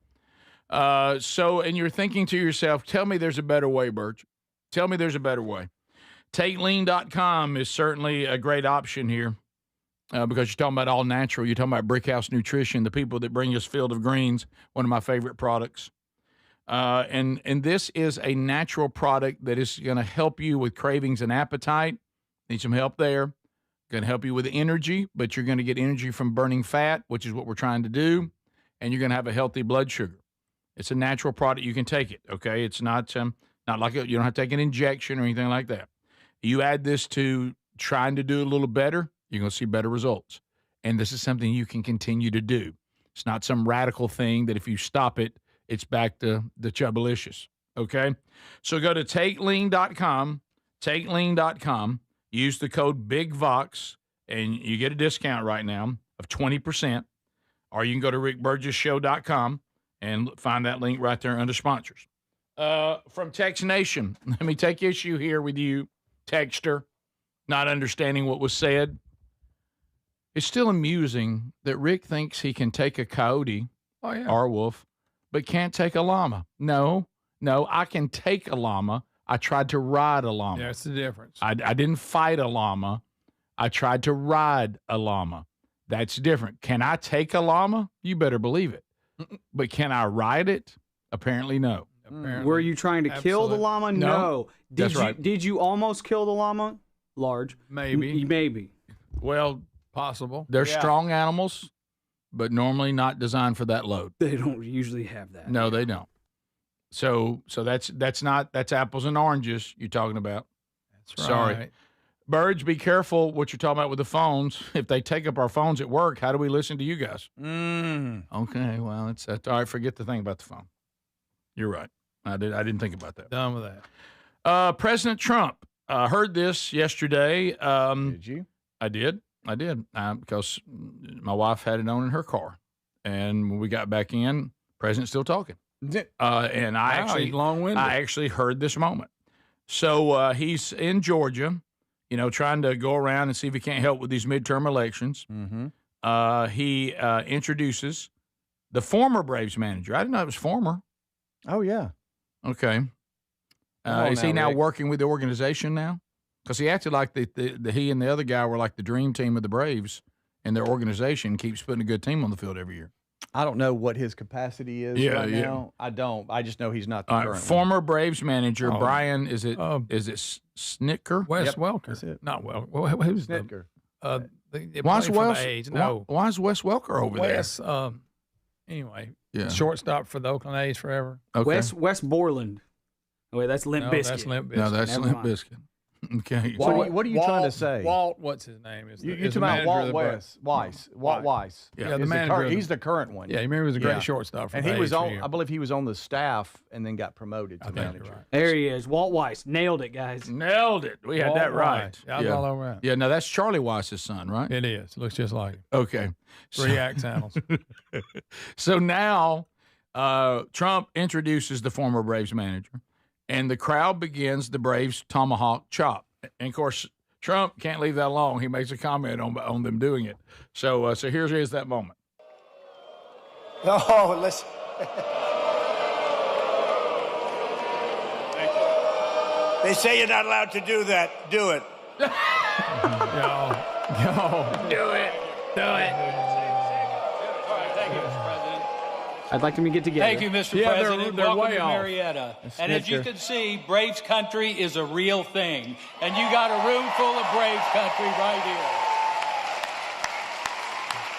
And you're thinking to yourself, tell me there's a better way, Burge. Tell me there's a better way. TakeLean.com is certainly a great option here because you're talking about all natural. You're talking about Brickhouse Nutrition, the people that bring us Field of Greens, one of my favorite products. And this is a natural product that is going to help you with cravings and appetite. Need some help there. Going to help you with energy, but you're going to get energy from burning fat, which is what we're trying to do, and you're going to have a healthy blood sugar. It's a natural product. You can take it, okay? It's not like you don't have to take an injection or anything like that. You add this to trying to do a little better, you're going to see better results. And this is something you can continue to do. It's not some radical thing that if you stop it, it's back to the Chubbalicious, okay? So go to TakeLean.com, TakeLean.com. Use the code BIGVOX, and you get a discount right now of 20%. Or you can go to rickburgessshow.com and find that link right there under sponsors. From Text Nation, let me take issue here with you, texter, not understanding what was said. It's still amusing that Rick thinks he can take a coyote or a wolf, but can't take a llama. No, I can take a llama. I tried to ride a llama. Yeah, that's the difference. I didn't fight a llama. I tried to ride a llama. That's different. Can I take a llama? You better believe it. But can I ride it? Apparently, no. Apparently. Were you trying to kill the llama? No. That's right. Did you almost kill the llama? Large. Maybe. Maybe. Well, possible. They're strong animals, but normally not designed for that load. They don't usually have that. No, they don't. So that's apples and oranges you're talking about. That's right. Sorry. Burge, be careful what you're talking about with the phones. If they take up our phones at work, how do we listen to you guys? Okay, well, it's all right. Forget the thing about the phone. You're right. I didn't think about that. Done with that. President Trump heard this yesterday. Did you? I did. Because my wife had it on in her car. And when we got back in, President's still talking. And I actually heard this moment. So he's in Georgia, trying to go around and see if he can't help with these midterm elections. Mm-hmm. He introduces the former Braves manager. I didn't know it was former. Oh, yeah. Okay. Is he now working with the organization now? Because he acted like he and the other guy were like the dream team of the Braves, and their organization keeps putting a good team on the field every year. I don't know what his capacity is now. I don't. I just know he's not the current former Braves manager, Brian, is it Snitker? Wes Welker. That's it. Not Welker. Who's Snitker? Why is Wes Welker over there? Anyway, shortstop for the Oakland A's forever. Okay. Wes Borland. Oh, wait, that's Limp Bizkit. That's Limp Bizkit. No, that's Limp Bizkit. Okay. So what are you trying to say? Walt, what's his name? You're talking about Walt Weiss. Walt Weiss. Yeah, the manager. He's the current one. Yeah, you remember he was a great shortstop for and he was on. I believe he was on the staff and then got promoted to manager. Right. There he is, Walt Weiss. Nailed it, guys. Nailed it. We had that right. I was all over that. Yeah, no, that's Charlie Weiss's son, right? It is. Looks just like him. Okay. 3 axe handles. So now Trump introduces the former Braves manager, and the crowd begins the Braves tomahawk chop. And, of course, Trump can't leave that alone. He makes a comment on them doing it. So here's that moment. No, listen. They say you're not allowed to do that. Do it. Go. Do it. I'd like them to get together. Thank you, Mr. President. They're Welcome way to off. Marietta. And as you can see, Braves country is a real thing. And you got a room full of Braves country right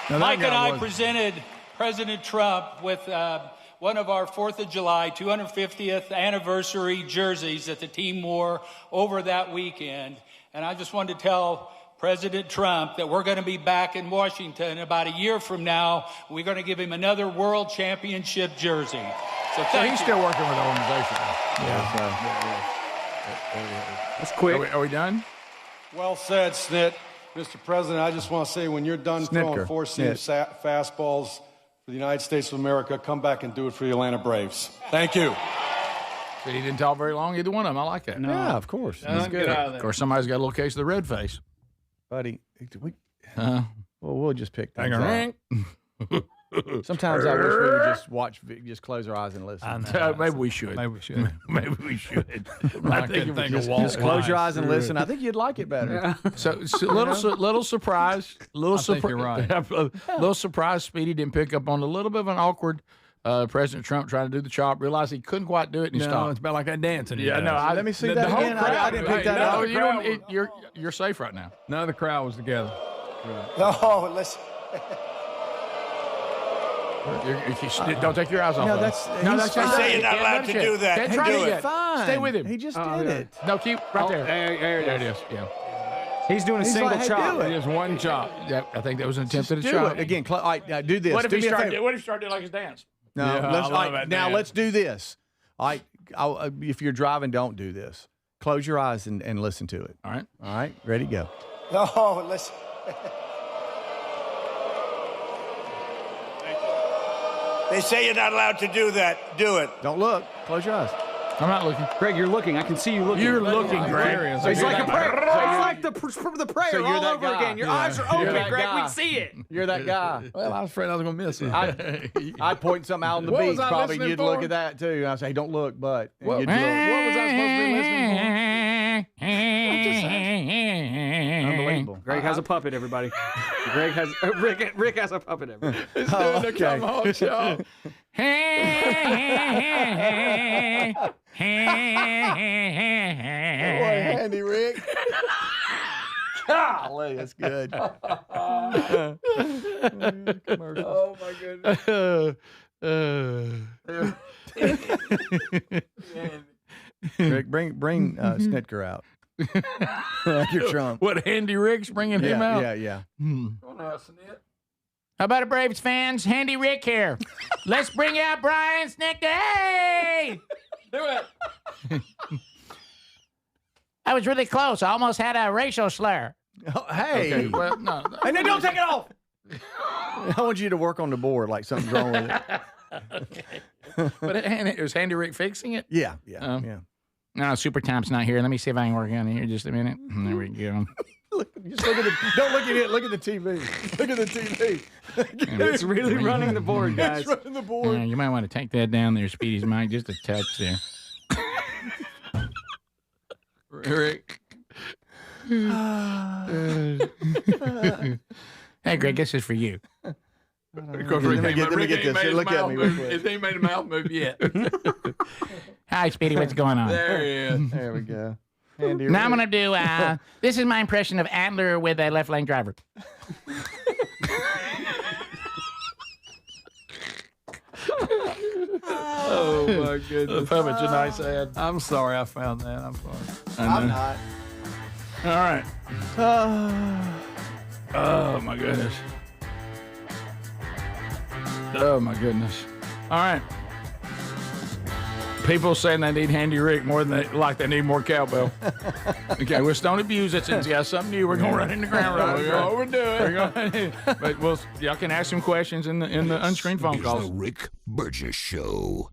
here. Mike and I presented President Trump with one of our 4th of July 250th anniversary jerseys that the team wore over that weekend. And I just wanted to tell President Trump that we're going to be back in Washington about a year from now. We're going to give him another world championship jersey. So he's still working with the organization. That's quick. Are we done? Well said, Snit. Mr. President, I just want to say when you're done throwing four-seam fastballs for the United States of America, come back and do it for the Atlanta Braves. Thank you. He didn't talk very long, either one of them. I like that. No. Yeah, of course. That's good. Of course, somebody's got a little case of the red face. Buddy, well, we'll just pick things out. Sometimes I wish we would just close our eyes and listen. Maybe we should. Maybe we should. Maybe we should. I think just close your eyes and listen. I think you'd like it better. So little surprise. I think you're right. Little surprise. Speedy didn't pick up on a little bit of an awkward. President Trump trying to do the chop, realized he couldn't quite do it, and he stopped. It's about like that dancing. Yeah, no. Let me see that again. I didn't pick that up. You're safe right now. None of the crowd was together. No, listen. Don't take your eyes off. They say you're not allowed to do that. Try Do it. it. Fine. Stay with him. He just did it. No, keep right there. There it is. Yeah. He's doing a single chop. Just one chop. Yeah, I think that was an attempt at a do chop. it again. All right, now do this. What if he started doing like his dance? No, let's do this. If you're driving, don't do this. Close your eyes and listen to it. All right, ready, go. No, listen. They say you're not allowed to do that. Do it. Don't look. Close your eyes. I'm not looking. Greg, you're looking. I can see you looking. You're looking, Greg. It's like a prayer. It's like the prayer So you're all that over guy. again. Your eyes are open, Greg. guy. We see it. You're that guy. Well, I was afraid I was going to miss it. I'd point something out on the What beach, was I probably, and listening you'd look for? at that too. And I'd say, hey, don't look, but. And What you'd look. was I supposed to be listening for? Unbelievable. Greg has a puppet, everybody. Rick has a puppet, everybody. It's doing the Come Home show. Boy, Handy Rick. Golly, that's good. Oh, my goodness. Rick, bring Snitker out. Your Trump. What, Handy Rick's bringing him out? Yeah. How about it, Braves fans? Handy Rick here. Let's bring out Brian Snicker. Hey! Do it. I was really close. I almost had a racial slur. Oh, hey. Okay, well, no. And then don't take it off. I want you to work on the board like something's wrong with it. Okay. But was Handy Rick fixing it? Yeah. No, Super Tom's not here. Let me see if I can work on it here just a minute. There we go. Don't look at it. Look at the TV. Look at the TV. It's really running the board, guys. It's running the board. You might want to take that down there, Speedy's mic, just a touch there. Rick. Hey, Greg, this is for you. Let me get this. Look at me. He ain't made a mouth move yet. Hi, Speedy. What's going on? There he is. There we go. Now I'm going to do, this is my impression of Adler with a left lane driver. Oh, my goodness. The puppet's a nice ad. I'm sorry I found that. I'm sorry. I'm not. All right. Oh, my goodness. Oh, my goodness. All right. People saying they need Handy Rick more than they need more cowbell. Okay, well, don't abuse it. Since you got something new, we're going to run in the ground right. We're going to overdo it. But y'all can ask some questions in the unscreened phone calls. The Rick Burgess Show.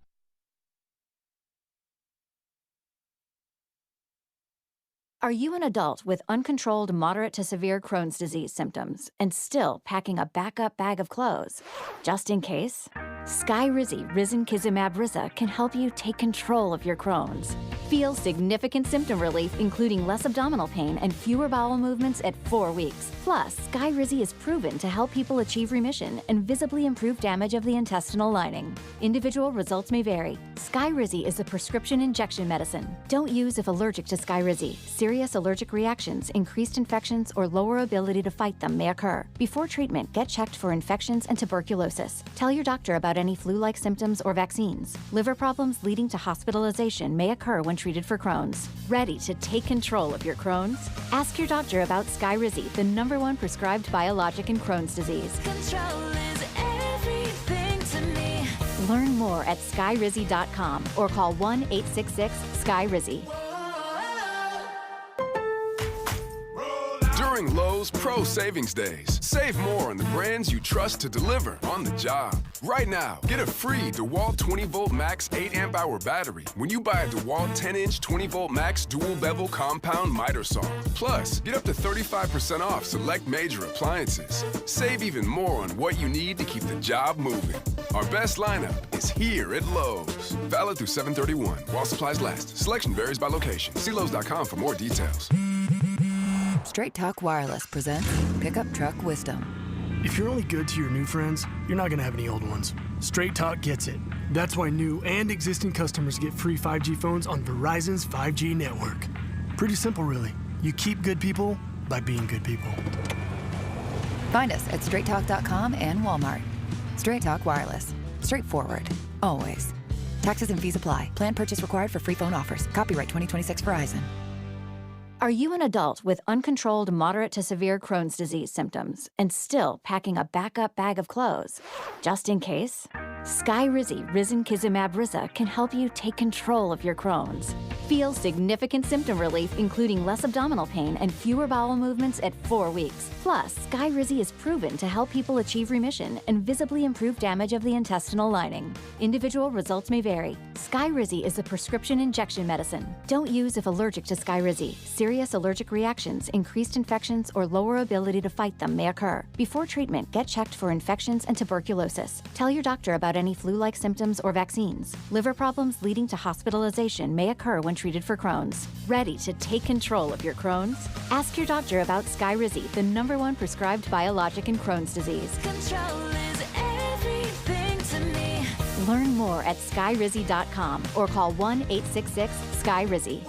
Are you an adult with uncontrolled moderate to severe Crohn's disease symptoms and still packing a backup bag of clothes? Just in case? Skyrizi Risankizumab Riza can help you take control of your Crohn's. Feel significant symptom relief, including less abdominal pain and fewer bowel movements at 4 weeks. Plus, Skyrizi is proven to help people achieve remission and visibly improve damage of the intestinal lining. Individual results may vary. Skyrizi is a prescription injection medicine. Don't use if allergic to Skyrizi. Serious allergic reactions, increased infections, or lower ability to fight them may occur. Before treatment, get checked for infections and tuberculosis. Tell your doctor about any flu-like symptoms or vaccines. Liver problems leading to hospitalization may occur when treated for Crohn's. Ready to take control of your Crohn's? Ask your doctor about Skyrizi, the #1 prescribed biologic in Crohn's disease. Control is everything to me. Learn more at skyrizi.com or call 1-866-SKY-RIZZI. During Lowe's Pro Savings Days, save more on the brands you trust to deliver on the job. Right now, get a free DeWalt 20-volt max 8-amp-hour battery when you buy a DeWalt 10-inch 20-volt max dual-bevel compound miter saw. Plus, get up to 35% off select major appliances. Save even more on what you need to keep the job moving. Our best lineup is here at Lowe's. Valid through 7/31 while supplies last. Selection varies by location. See Lowe's.com for more details. Straight Talk Wireless presents Pickup Truck Wisdom. If you're only good to your new friends, you're not going to have any old ones. Straight Talk gets it. That's why new and existing customers get free 5G phones on Verizon's 5G network. Pretty simple, really. You keep good people by being good people. Find us at straighttalk.com and Walmart. Straight Talk Wireless. Straightforward. Always. Taxes and fees apply. Plan purchase required for free phone offers. Copyright 2026 Verizon. Are you an adult with uncontrolled moderate to severe Crohn's disease symptoms and still packing a backup bag of clothes? Just in case? Skyrizi Risankizumab Riza can help you take control of your Crohn's. Feel significant symptom relief, including less abdominal pain and fewer bowel movements at 4 weeks. Plus, Skyrizi is proven to help people achieve remission and visibly improve damage of the intestinal lining. Individual results may vary. Skyrizi is a prescription injection medicine. Don't use if allergic to Skyrizi. Serious allergic reactions, increased infections, or lower ability to fight them may occur. Before treatment, get checked for infections and tuberculosis. Tell your doctor about any flu-like symptoms or vaccines. Liver problems leading to hospitalization may occur when treated for Crohn's. Ready to take control of your Crohn's? Ask your doctor about Skyrizi, the #1 prescribed biologic in Crohn's disease. Control is everything to me. Learn more at skyrizi.com or call 1-866-SKY-RIZZI.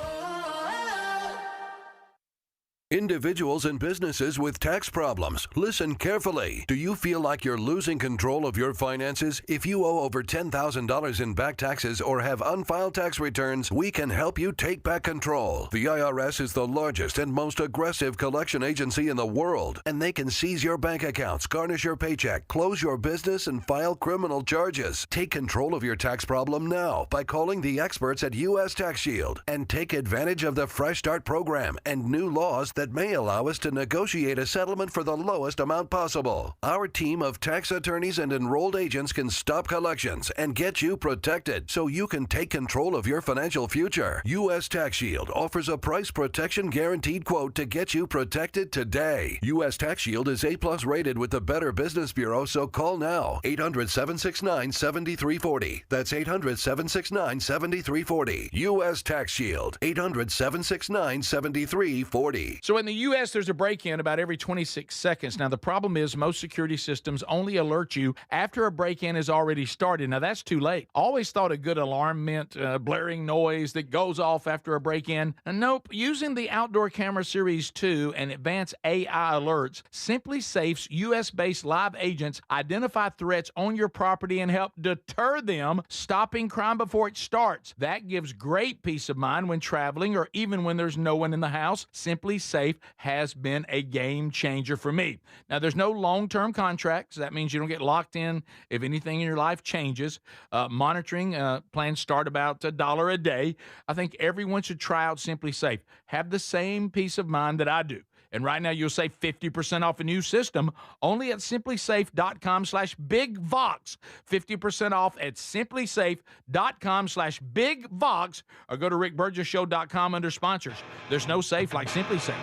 Individuals and businesses with tax problems, listen carefully. Do you feel like you're losing control of your finances? If you owe over $10,000 in back taxes or have unfiled tax returns, we can help you take back control. The IRS is the largest and most aggressive collection agency in the world, and they can seize your bank accounts, garnish your paycheck, close your business, and file criminal charges. Take control of your tax problem now by calling the experts at U.S. Tax Shield and take advantage of the Fresh Start program and new laws that may allow us to negotiate a settlement for the lowest amount possible. Our team of tax attorneys and enrolled agents can stop collections and get you protected so you can take control of your financial future. U.S. Tax Shield offers a price protection guaranteed quote to get you protected today. U.S. Tax Shield is A+ rated with the Better Business Bureau, so call now. 800-769-7340. That's 800-769-7340. U.S. Tax Shield. 800-769-7340. So in the U.S., there's a break-in about every 26 seconds. Now, the problem is most security systems only alert you after a break-in has already started. Now, that's too late. Always thought a good alarm meant blaring noise that goes off after a break-in. Nope. Using the Outdoor Camera Series 2 and advanced AI alerts, Simply Safe's U.S.-based live agents identify threats on your property and help deter them, stopping crime before it starts. That gives great peace of mind when traveling or even when there's no one in the house. Simply Safe has been a game changer for me. Now, there's no long-term contracts. That means you don't get locked in if anything in your life changes. Monitoring plans start about $1 a day. I think everyone should try out Simply Safe. Have the same peace of mind that I do. And right now, you'll save 50% off a new system only at simplysafe.com/bigvox. 50% off at simplysafe.com/bigvox, or go to rickburgesshow.com under sponsors. There's no safe like Simply Safe.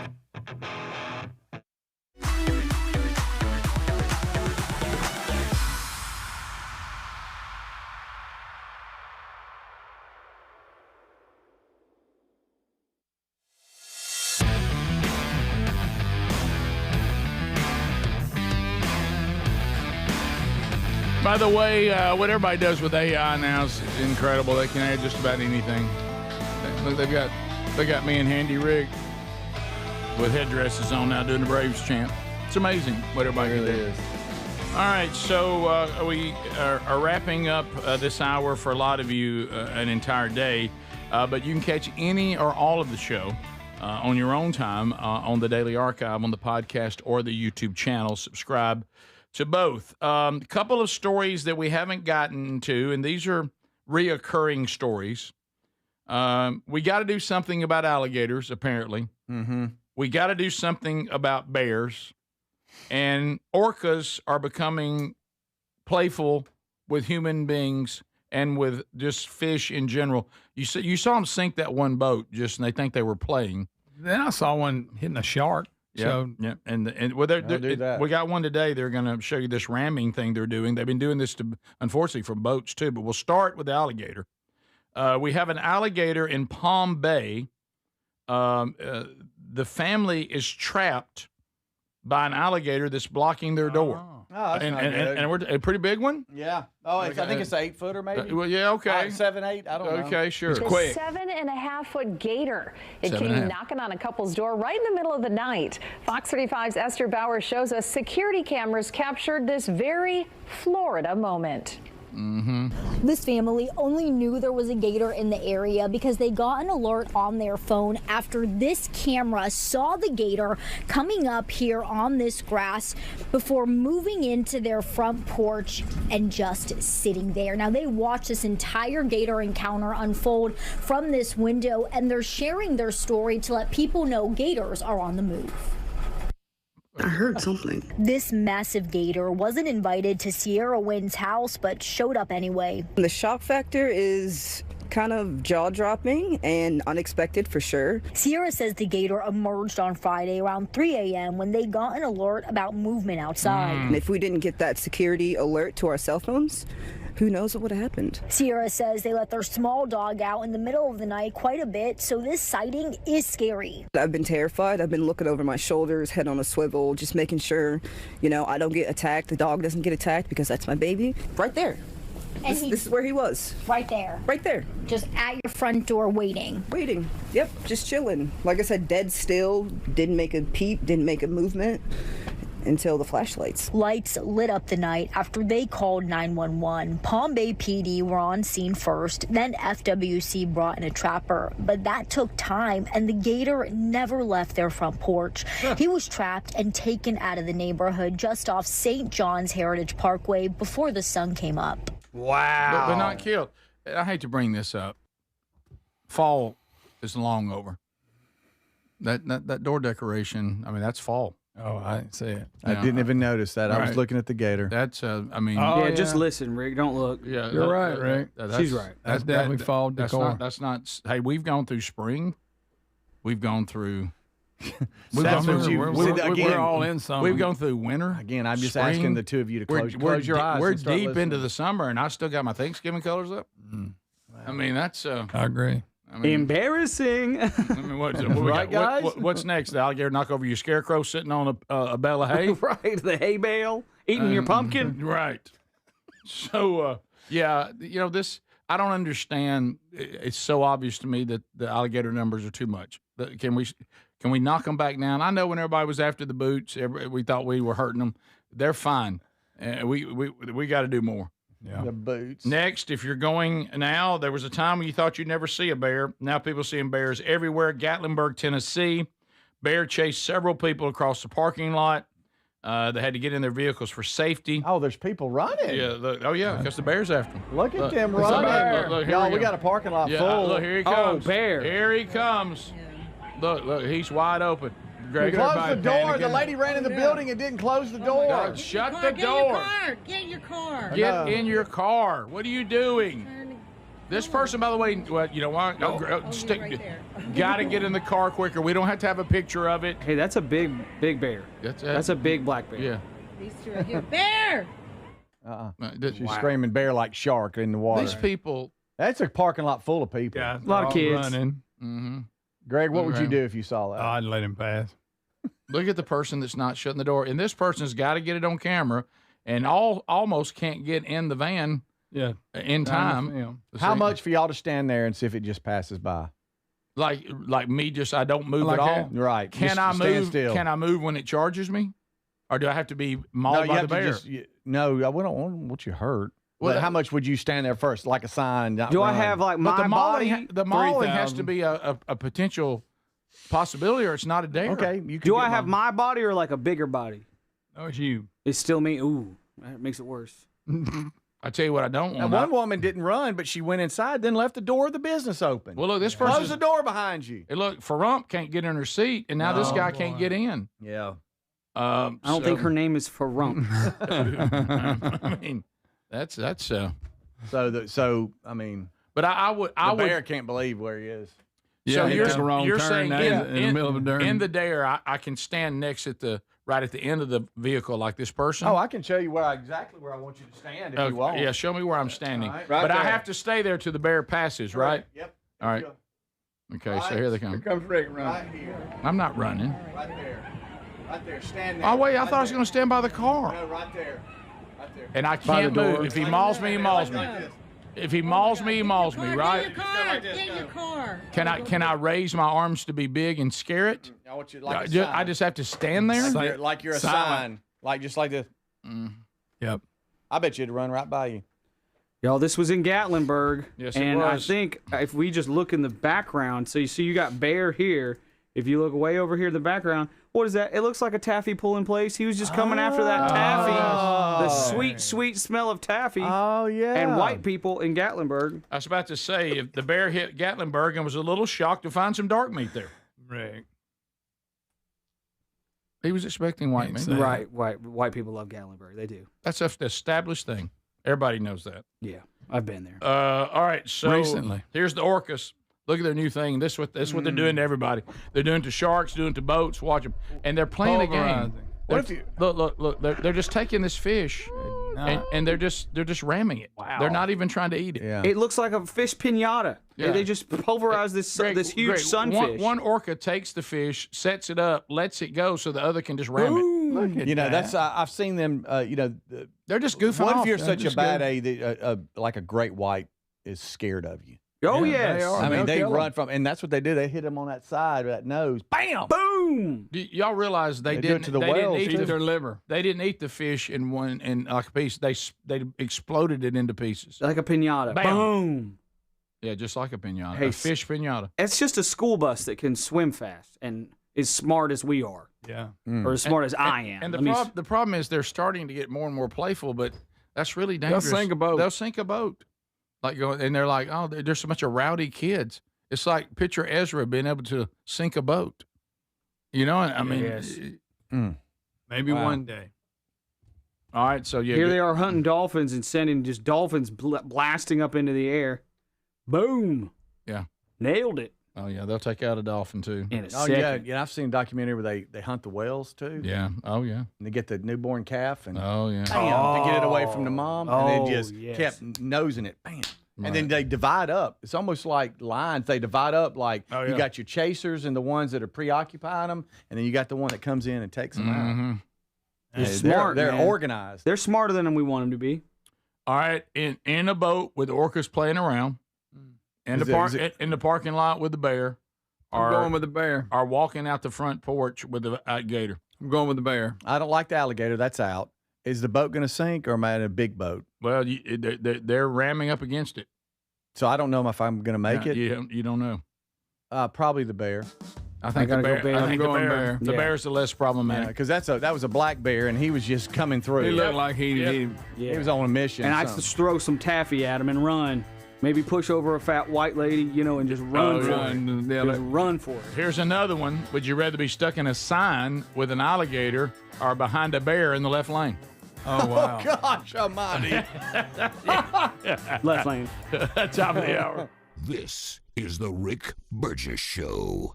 By the way, what everybody does with AI now is incredible. They can add just about anything. Look, they got me and Handy Rig with headdresses on now doing the Braves chant. It's amazing what everybody can do. All right, so we are wrapping up this hour for a lot of you an entire day, but you can catch any or all of the show on your own time on the Daily Archive, on the podcast, or the YouTube channel. Subscribe to both. A couple of stories that we haven't gotten to, and these are reoccurring stories. We got to do something about alligators, apparently. Mm-hmm. We got to do something about bears. And orcas are becoming playful with human beings and with just fish in general. You saw them sink that one boat and they think they were playing. Then I saw one hitting a shark. So yeah, and well, we got one today. They're going to show you this ramming thing they're doing. They've been doing this unfortunately for boats too. But we'll start with the alligator. We have an alligator in Palm Bay. The family is trapped by an alligator that's blocking their door. Oh, that's not good. And we're a pretty big one? Yeah. Oh, I think it's an 8-footer maybe. Well, yeah, okay. 7, 8, I don't know. Okay, sure. The Quick. 7.5-foot gator. It 7.5. came knocking on a couple's door right in the middle of the night. Fox 35's Esther Bauer shows us security cameras captured this very Florida moment. Mm-hmm. This family only knew there was a gator in the area because they got an alert on their phone after this camera saw the gator coming up here on this grass before moving into their front porch and just sitting there. Now, they watched this entire gator encounter unfold from this window, and they're sharing their story to let people know gators are on the move. I heard something. This massive gator wasn't invited to Sierra Wynn's house, but showed up anyway. The shock factor is kind of jaw-dropping and unexpected for sure. Sierra says the gator emerged on Friday around 3 a.m. when they got an alert about movement outside. And if we didn't get that security alert to our cell phones, who knows what would have happened. Sierra says they let their small dog out in the middle of the night quite a bit, so this sighting is scary. I've been terrified. I've been looking over my shoulders, head on a swivel, just making sure, I don't get attacked. The dog doesn't get attacked because that's my baby. Right there. And this is where he was. Right there. Right there. Just at your front door waiting. Waiting. Yep, just chilling. Like I said, dead still, didn't make a peep, didn't make a movement until the flashlights. Lights lit up the night after they called 911. Palm Bay PD were on scene first, then FWC brought in a trapper. But that took time, and the gator never left their front porch. He was trapped and taken out of the neighborhood just off St. John's Heritage Parkway before the sun came up. Wow. But not killed. I hate to bring this up. Fall is long over. That door decoration, that's fall. Oh, I didn't see it. I didn't even notice that. I was looking at the gator. That's, just listen, Rick. Don't look. Yeah, you're right, Rick. She's right. That's definitely fall decor. That's not. Hey, we've gone through spring. We've gone through. We're all in summer. We've gone through winter. Again, I'm just asking the two of you to close your eyes. We're and start deep listening. into the summer, and I still got my Thanksgiving colors up. Wow. That's. I agree. Embarrassing. Right, guys? What's next? The alligator knock over your scarecrow sitting on a bale of hay? Right, the hay bale, eating your pumpkin. Right. So, this, I don't understand. It's so obvious to me that the alligator numbers are too much. Can we knock them back down? I know when everybody was after the boots, we thought we were hurting them. They're fine. We got to do more. Yeah. The boots. Next, if you're going now, there was a time when you thought you'd never see a bear. Now people are seeing bears everywhere. Gatlinburg, Tennessee. Bear chased several people across the parking lot. They had to get in their vehicles for safety. Oh, there's people running. Yeah, because the bear's after them. Look at them running. Look, Y'all, we got a parking lot full. Look, here he comes. Oh, bear. Here he comes. Look, he's wide open. Greg, close the door. Panicking. The lady ran in the building and didn't close the door. God, shut the door. Get in your car. Get in your car. What are you doing? This person, by the way, you know what? Got to get in the car quicker. We don't have to have a picture of it. Hey, that's a big bear. That's a big black bear. Yeah. These two are here. Bear! She's screaming bear like shark in the water. These people. That's a parking lot full of people. Yeah, a lot of kids. Running. Mm-hmm. Greg, what would you do if you saw that? I'd let him pass. Look at the person that's not shutting the door. And this person's got to get it on camera. and almost can't get in the van in time. How much for y'all to stand there and see if it just passes by? Like me, just I don't move at all. Right? Can I move? Still. Can I move when it charges me, or do I have to be mauled by the bear? No, I don't want you hurt. Well, how much would you stand there first, like a sign? Do I have like my body? The mauling has to be a potential possibility, or it's not a dare. Okay. Do I have my body or like a bigger body? No, it's you. It's still me. Ooh, that makes it worse. I tell you what, I don't want. Now, one woman didn't run, but she went inside, then left the door of the business open. Well, look, this person close the door behind you. Hey, look, Farump can't get in her seat, and now this guy can't get in. Yeah. I don't think her name is Farump. I mean, that's. So I mean, but I would. The bear can't believe where he is. Yeah, so you're saying in the middle of a dare. In the dare, I can stand next at the end of the vehicle like this person. Oh, I can show you exactly where I want you to stand if you want. Yeah, show me where I'm standing. Right but there. I have to stay there till the bear passes, right? Yep. All right. Okay, so here they come. Here comes Rick running. Right here. I'm not running. Right there. Right there. Stand there. Oh wait, I thought I was going to stand by the car. No, right there. Right there. And I can't move. If he mauls me, he mauls me. If he mauls me, he mauls me, right? Get in your car. Can I raise my arms to be big and scare it? I want you like a sign. I just have to stand there? Like you're a sign. Just like this. Yep. I bet you it'd run right by you. Y'all, this was in Gatlinburg. Yes, and it I was. think if we just look in the background, so you see you got bear here. If you look way over here in the background, what is that? It looks like a taffy pulling place. He was just coming after that taffy. The sweet, sweet smell of taffy. Oh, yeah. And white people in Gatlinburg. I was about to say, if the bear hit Gatlinburg and was a little shocked to find some dark meat there. Rick. He was expecting white meat. Right. White people love Gatlinburg. They do. That's an established thing. Everybody knows that. Yeah, I've been there. All right, so Recently. Here's the orcas. Look at their new thing. This what they're doing to everybody. They're doing it to sharks, doing it to boats. Watch them, and they're playing a game. What if you look? They're just taking this fish, and they're just ramming it. Wow. They're not even trying to eat it. Yeah. It looks like a fish pinata. Yeah. They just pulverize this huge sunfish. One orca takes the fish, sets it up, lets it go, so the other can just ram it. You know, that's I've seen them. They're just goofing What off. if you're They're such a just bad A that like a great white is scared of you? Oh, Yeah, yes. they are. I mean, they They'll kill run from, and that's what they do. They hit him on that side, that nose. Bam! Boom! Do y'all realize they do it didn't to the they didn't whales, eat too. their liver? They didn't eat the fish in like a piece. They exploded it into pieces. Like a pinata. Bam. Boom! Yeah, just like a pinata. Hey, a fish pinata. It's just a school bus that can swim fast and as smart as we are. Yeah. Or as smart as I am. And Let me the problem is they're starting to get more and more playful, but that's really dangerous. They'll sink a boat. They'll sink a boat. And they're like, oh, there's so much of rowdy kids. It's like picture Ezra being able to sink a boat. You know, I mean, Yes. Maybe one day. All right, so yeah, Here they are hunting dolphins and sending just dolphins blasting up into the air. Boom! Yeah. Nailed it. Oh yeah, they'll take out a dolphin too. In a Oh second. yeah. I've seen a documentary where they hunt the whales too. Yeah. Oh yeah. And they get the newborn calf and Oh yeah. bam, to get it away from the mom, and they just yes. kept nosing it. Bam. Right. And then they divide up. It's almost like lines. They divide up like Oh, yeah. you got your chasers and the ones that are preoccupying them, and then you got the one that comes in and takes them out. Mhm. They're Hey, smart. They're man. organized. They're smarter than we want them to be. All right, in a boat with orcas playing around, in the parking lot with the bear, I'm going with the bear. Are walking out the front porch with the gator. I'm going with the bear. I don't like the alligator. That's out. Is the boat going to sink, or am I in a big boat? Well, they're ramming up against it. So I don't know if I'm going to make it. You don't know. Probably the bear. I think gotta the bear. go bear. I think I'm the going bear. bear. The Yeah. bear's the less problematic. Because that was a black bear, and he was just coming through. He looked like he Yeah. He was on a mission. And or I'd something. just throw some taffy at him and run. Maybe push over a fat white lady, and just run for it. Just run for it. Here's another one. Would you rather be stuck in a sign with an alligator or behind a bear in the left lane? Oh, wow. Oh, gosh almighty. Left lane. Top of the hour. This is the Rick Burgess Show.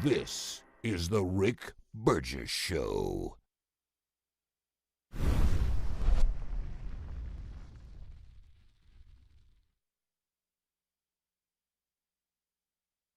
This is The Rick Burgess Show.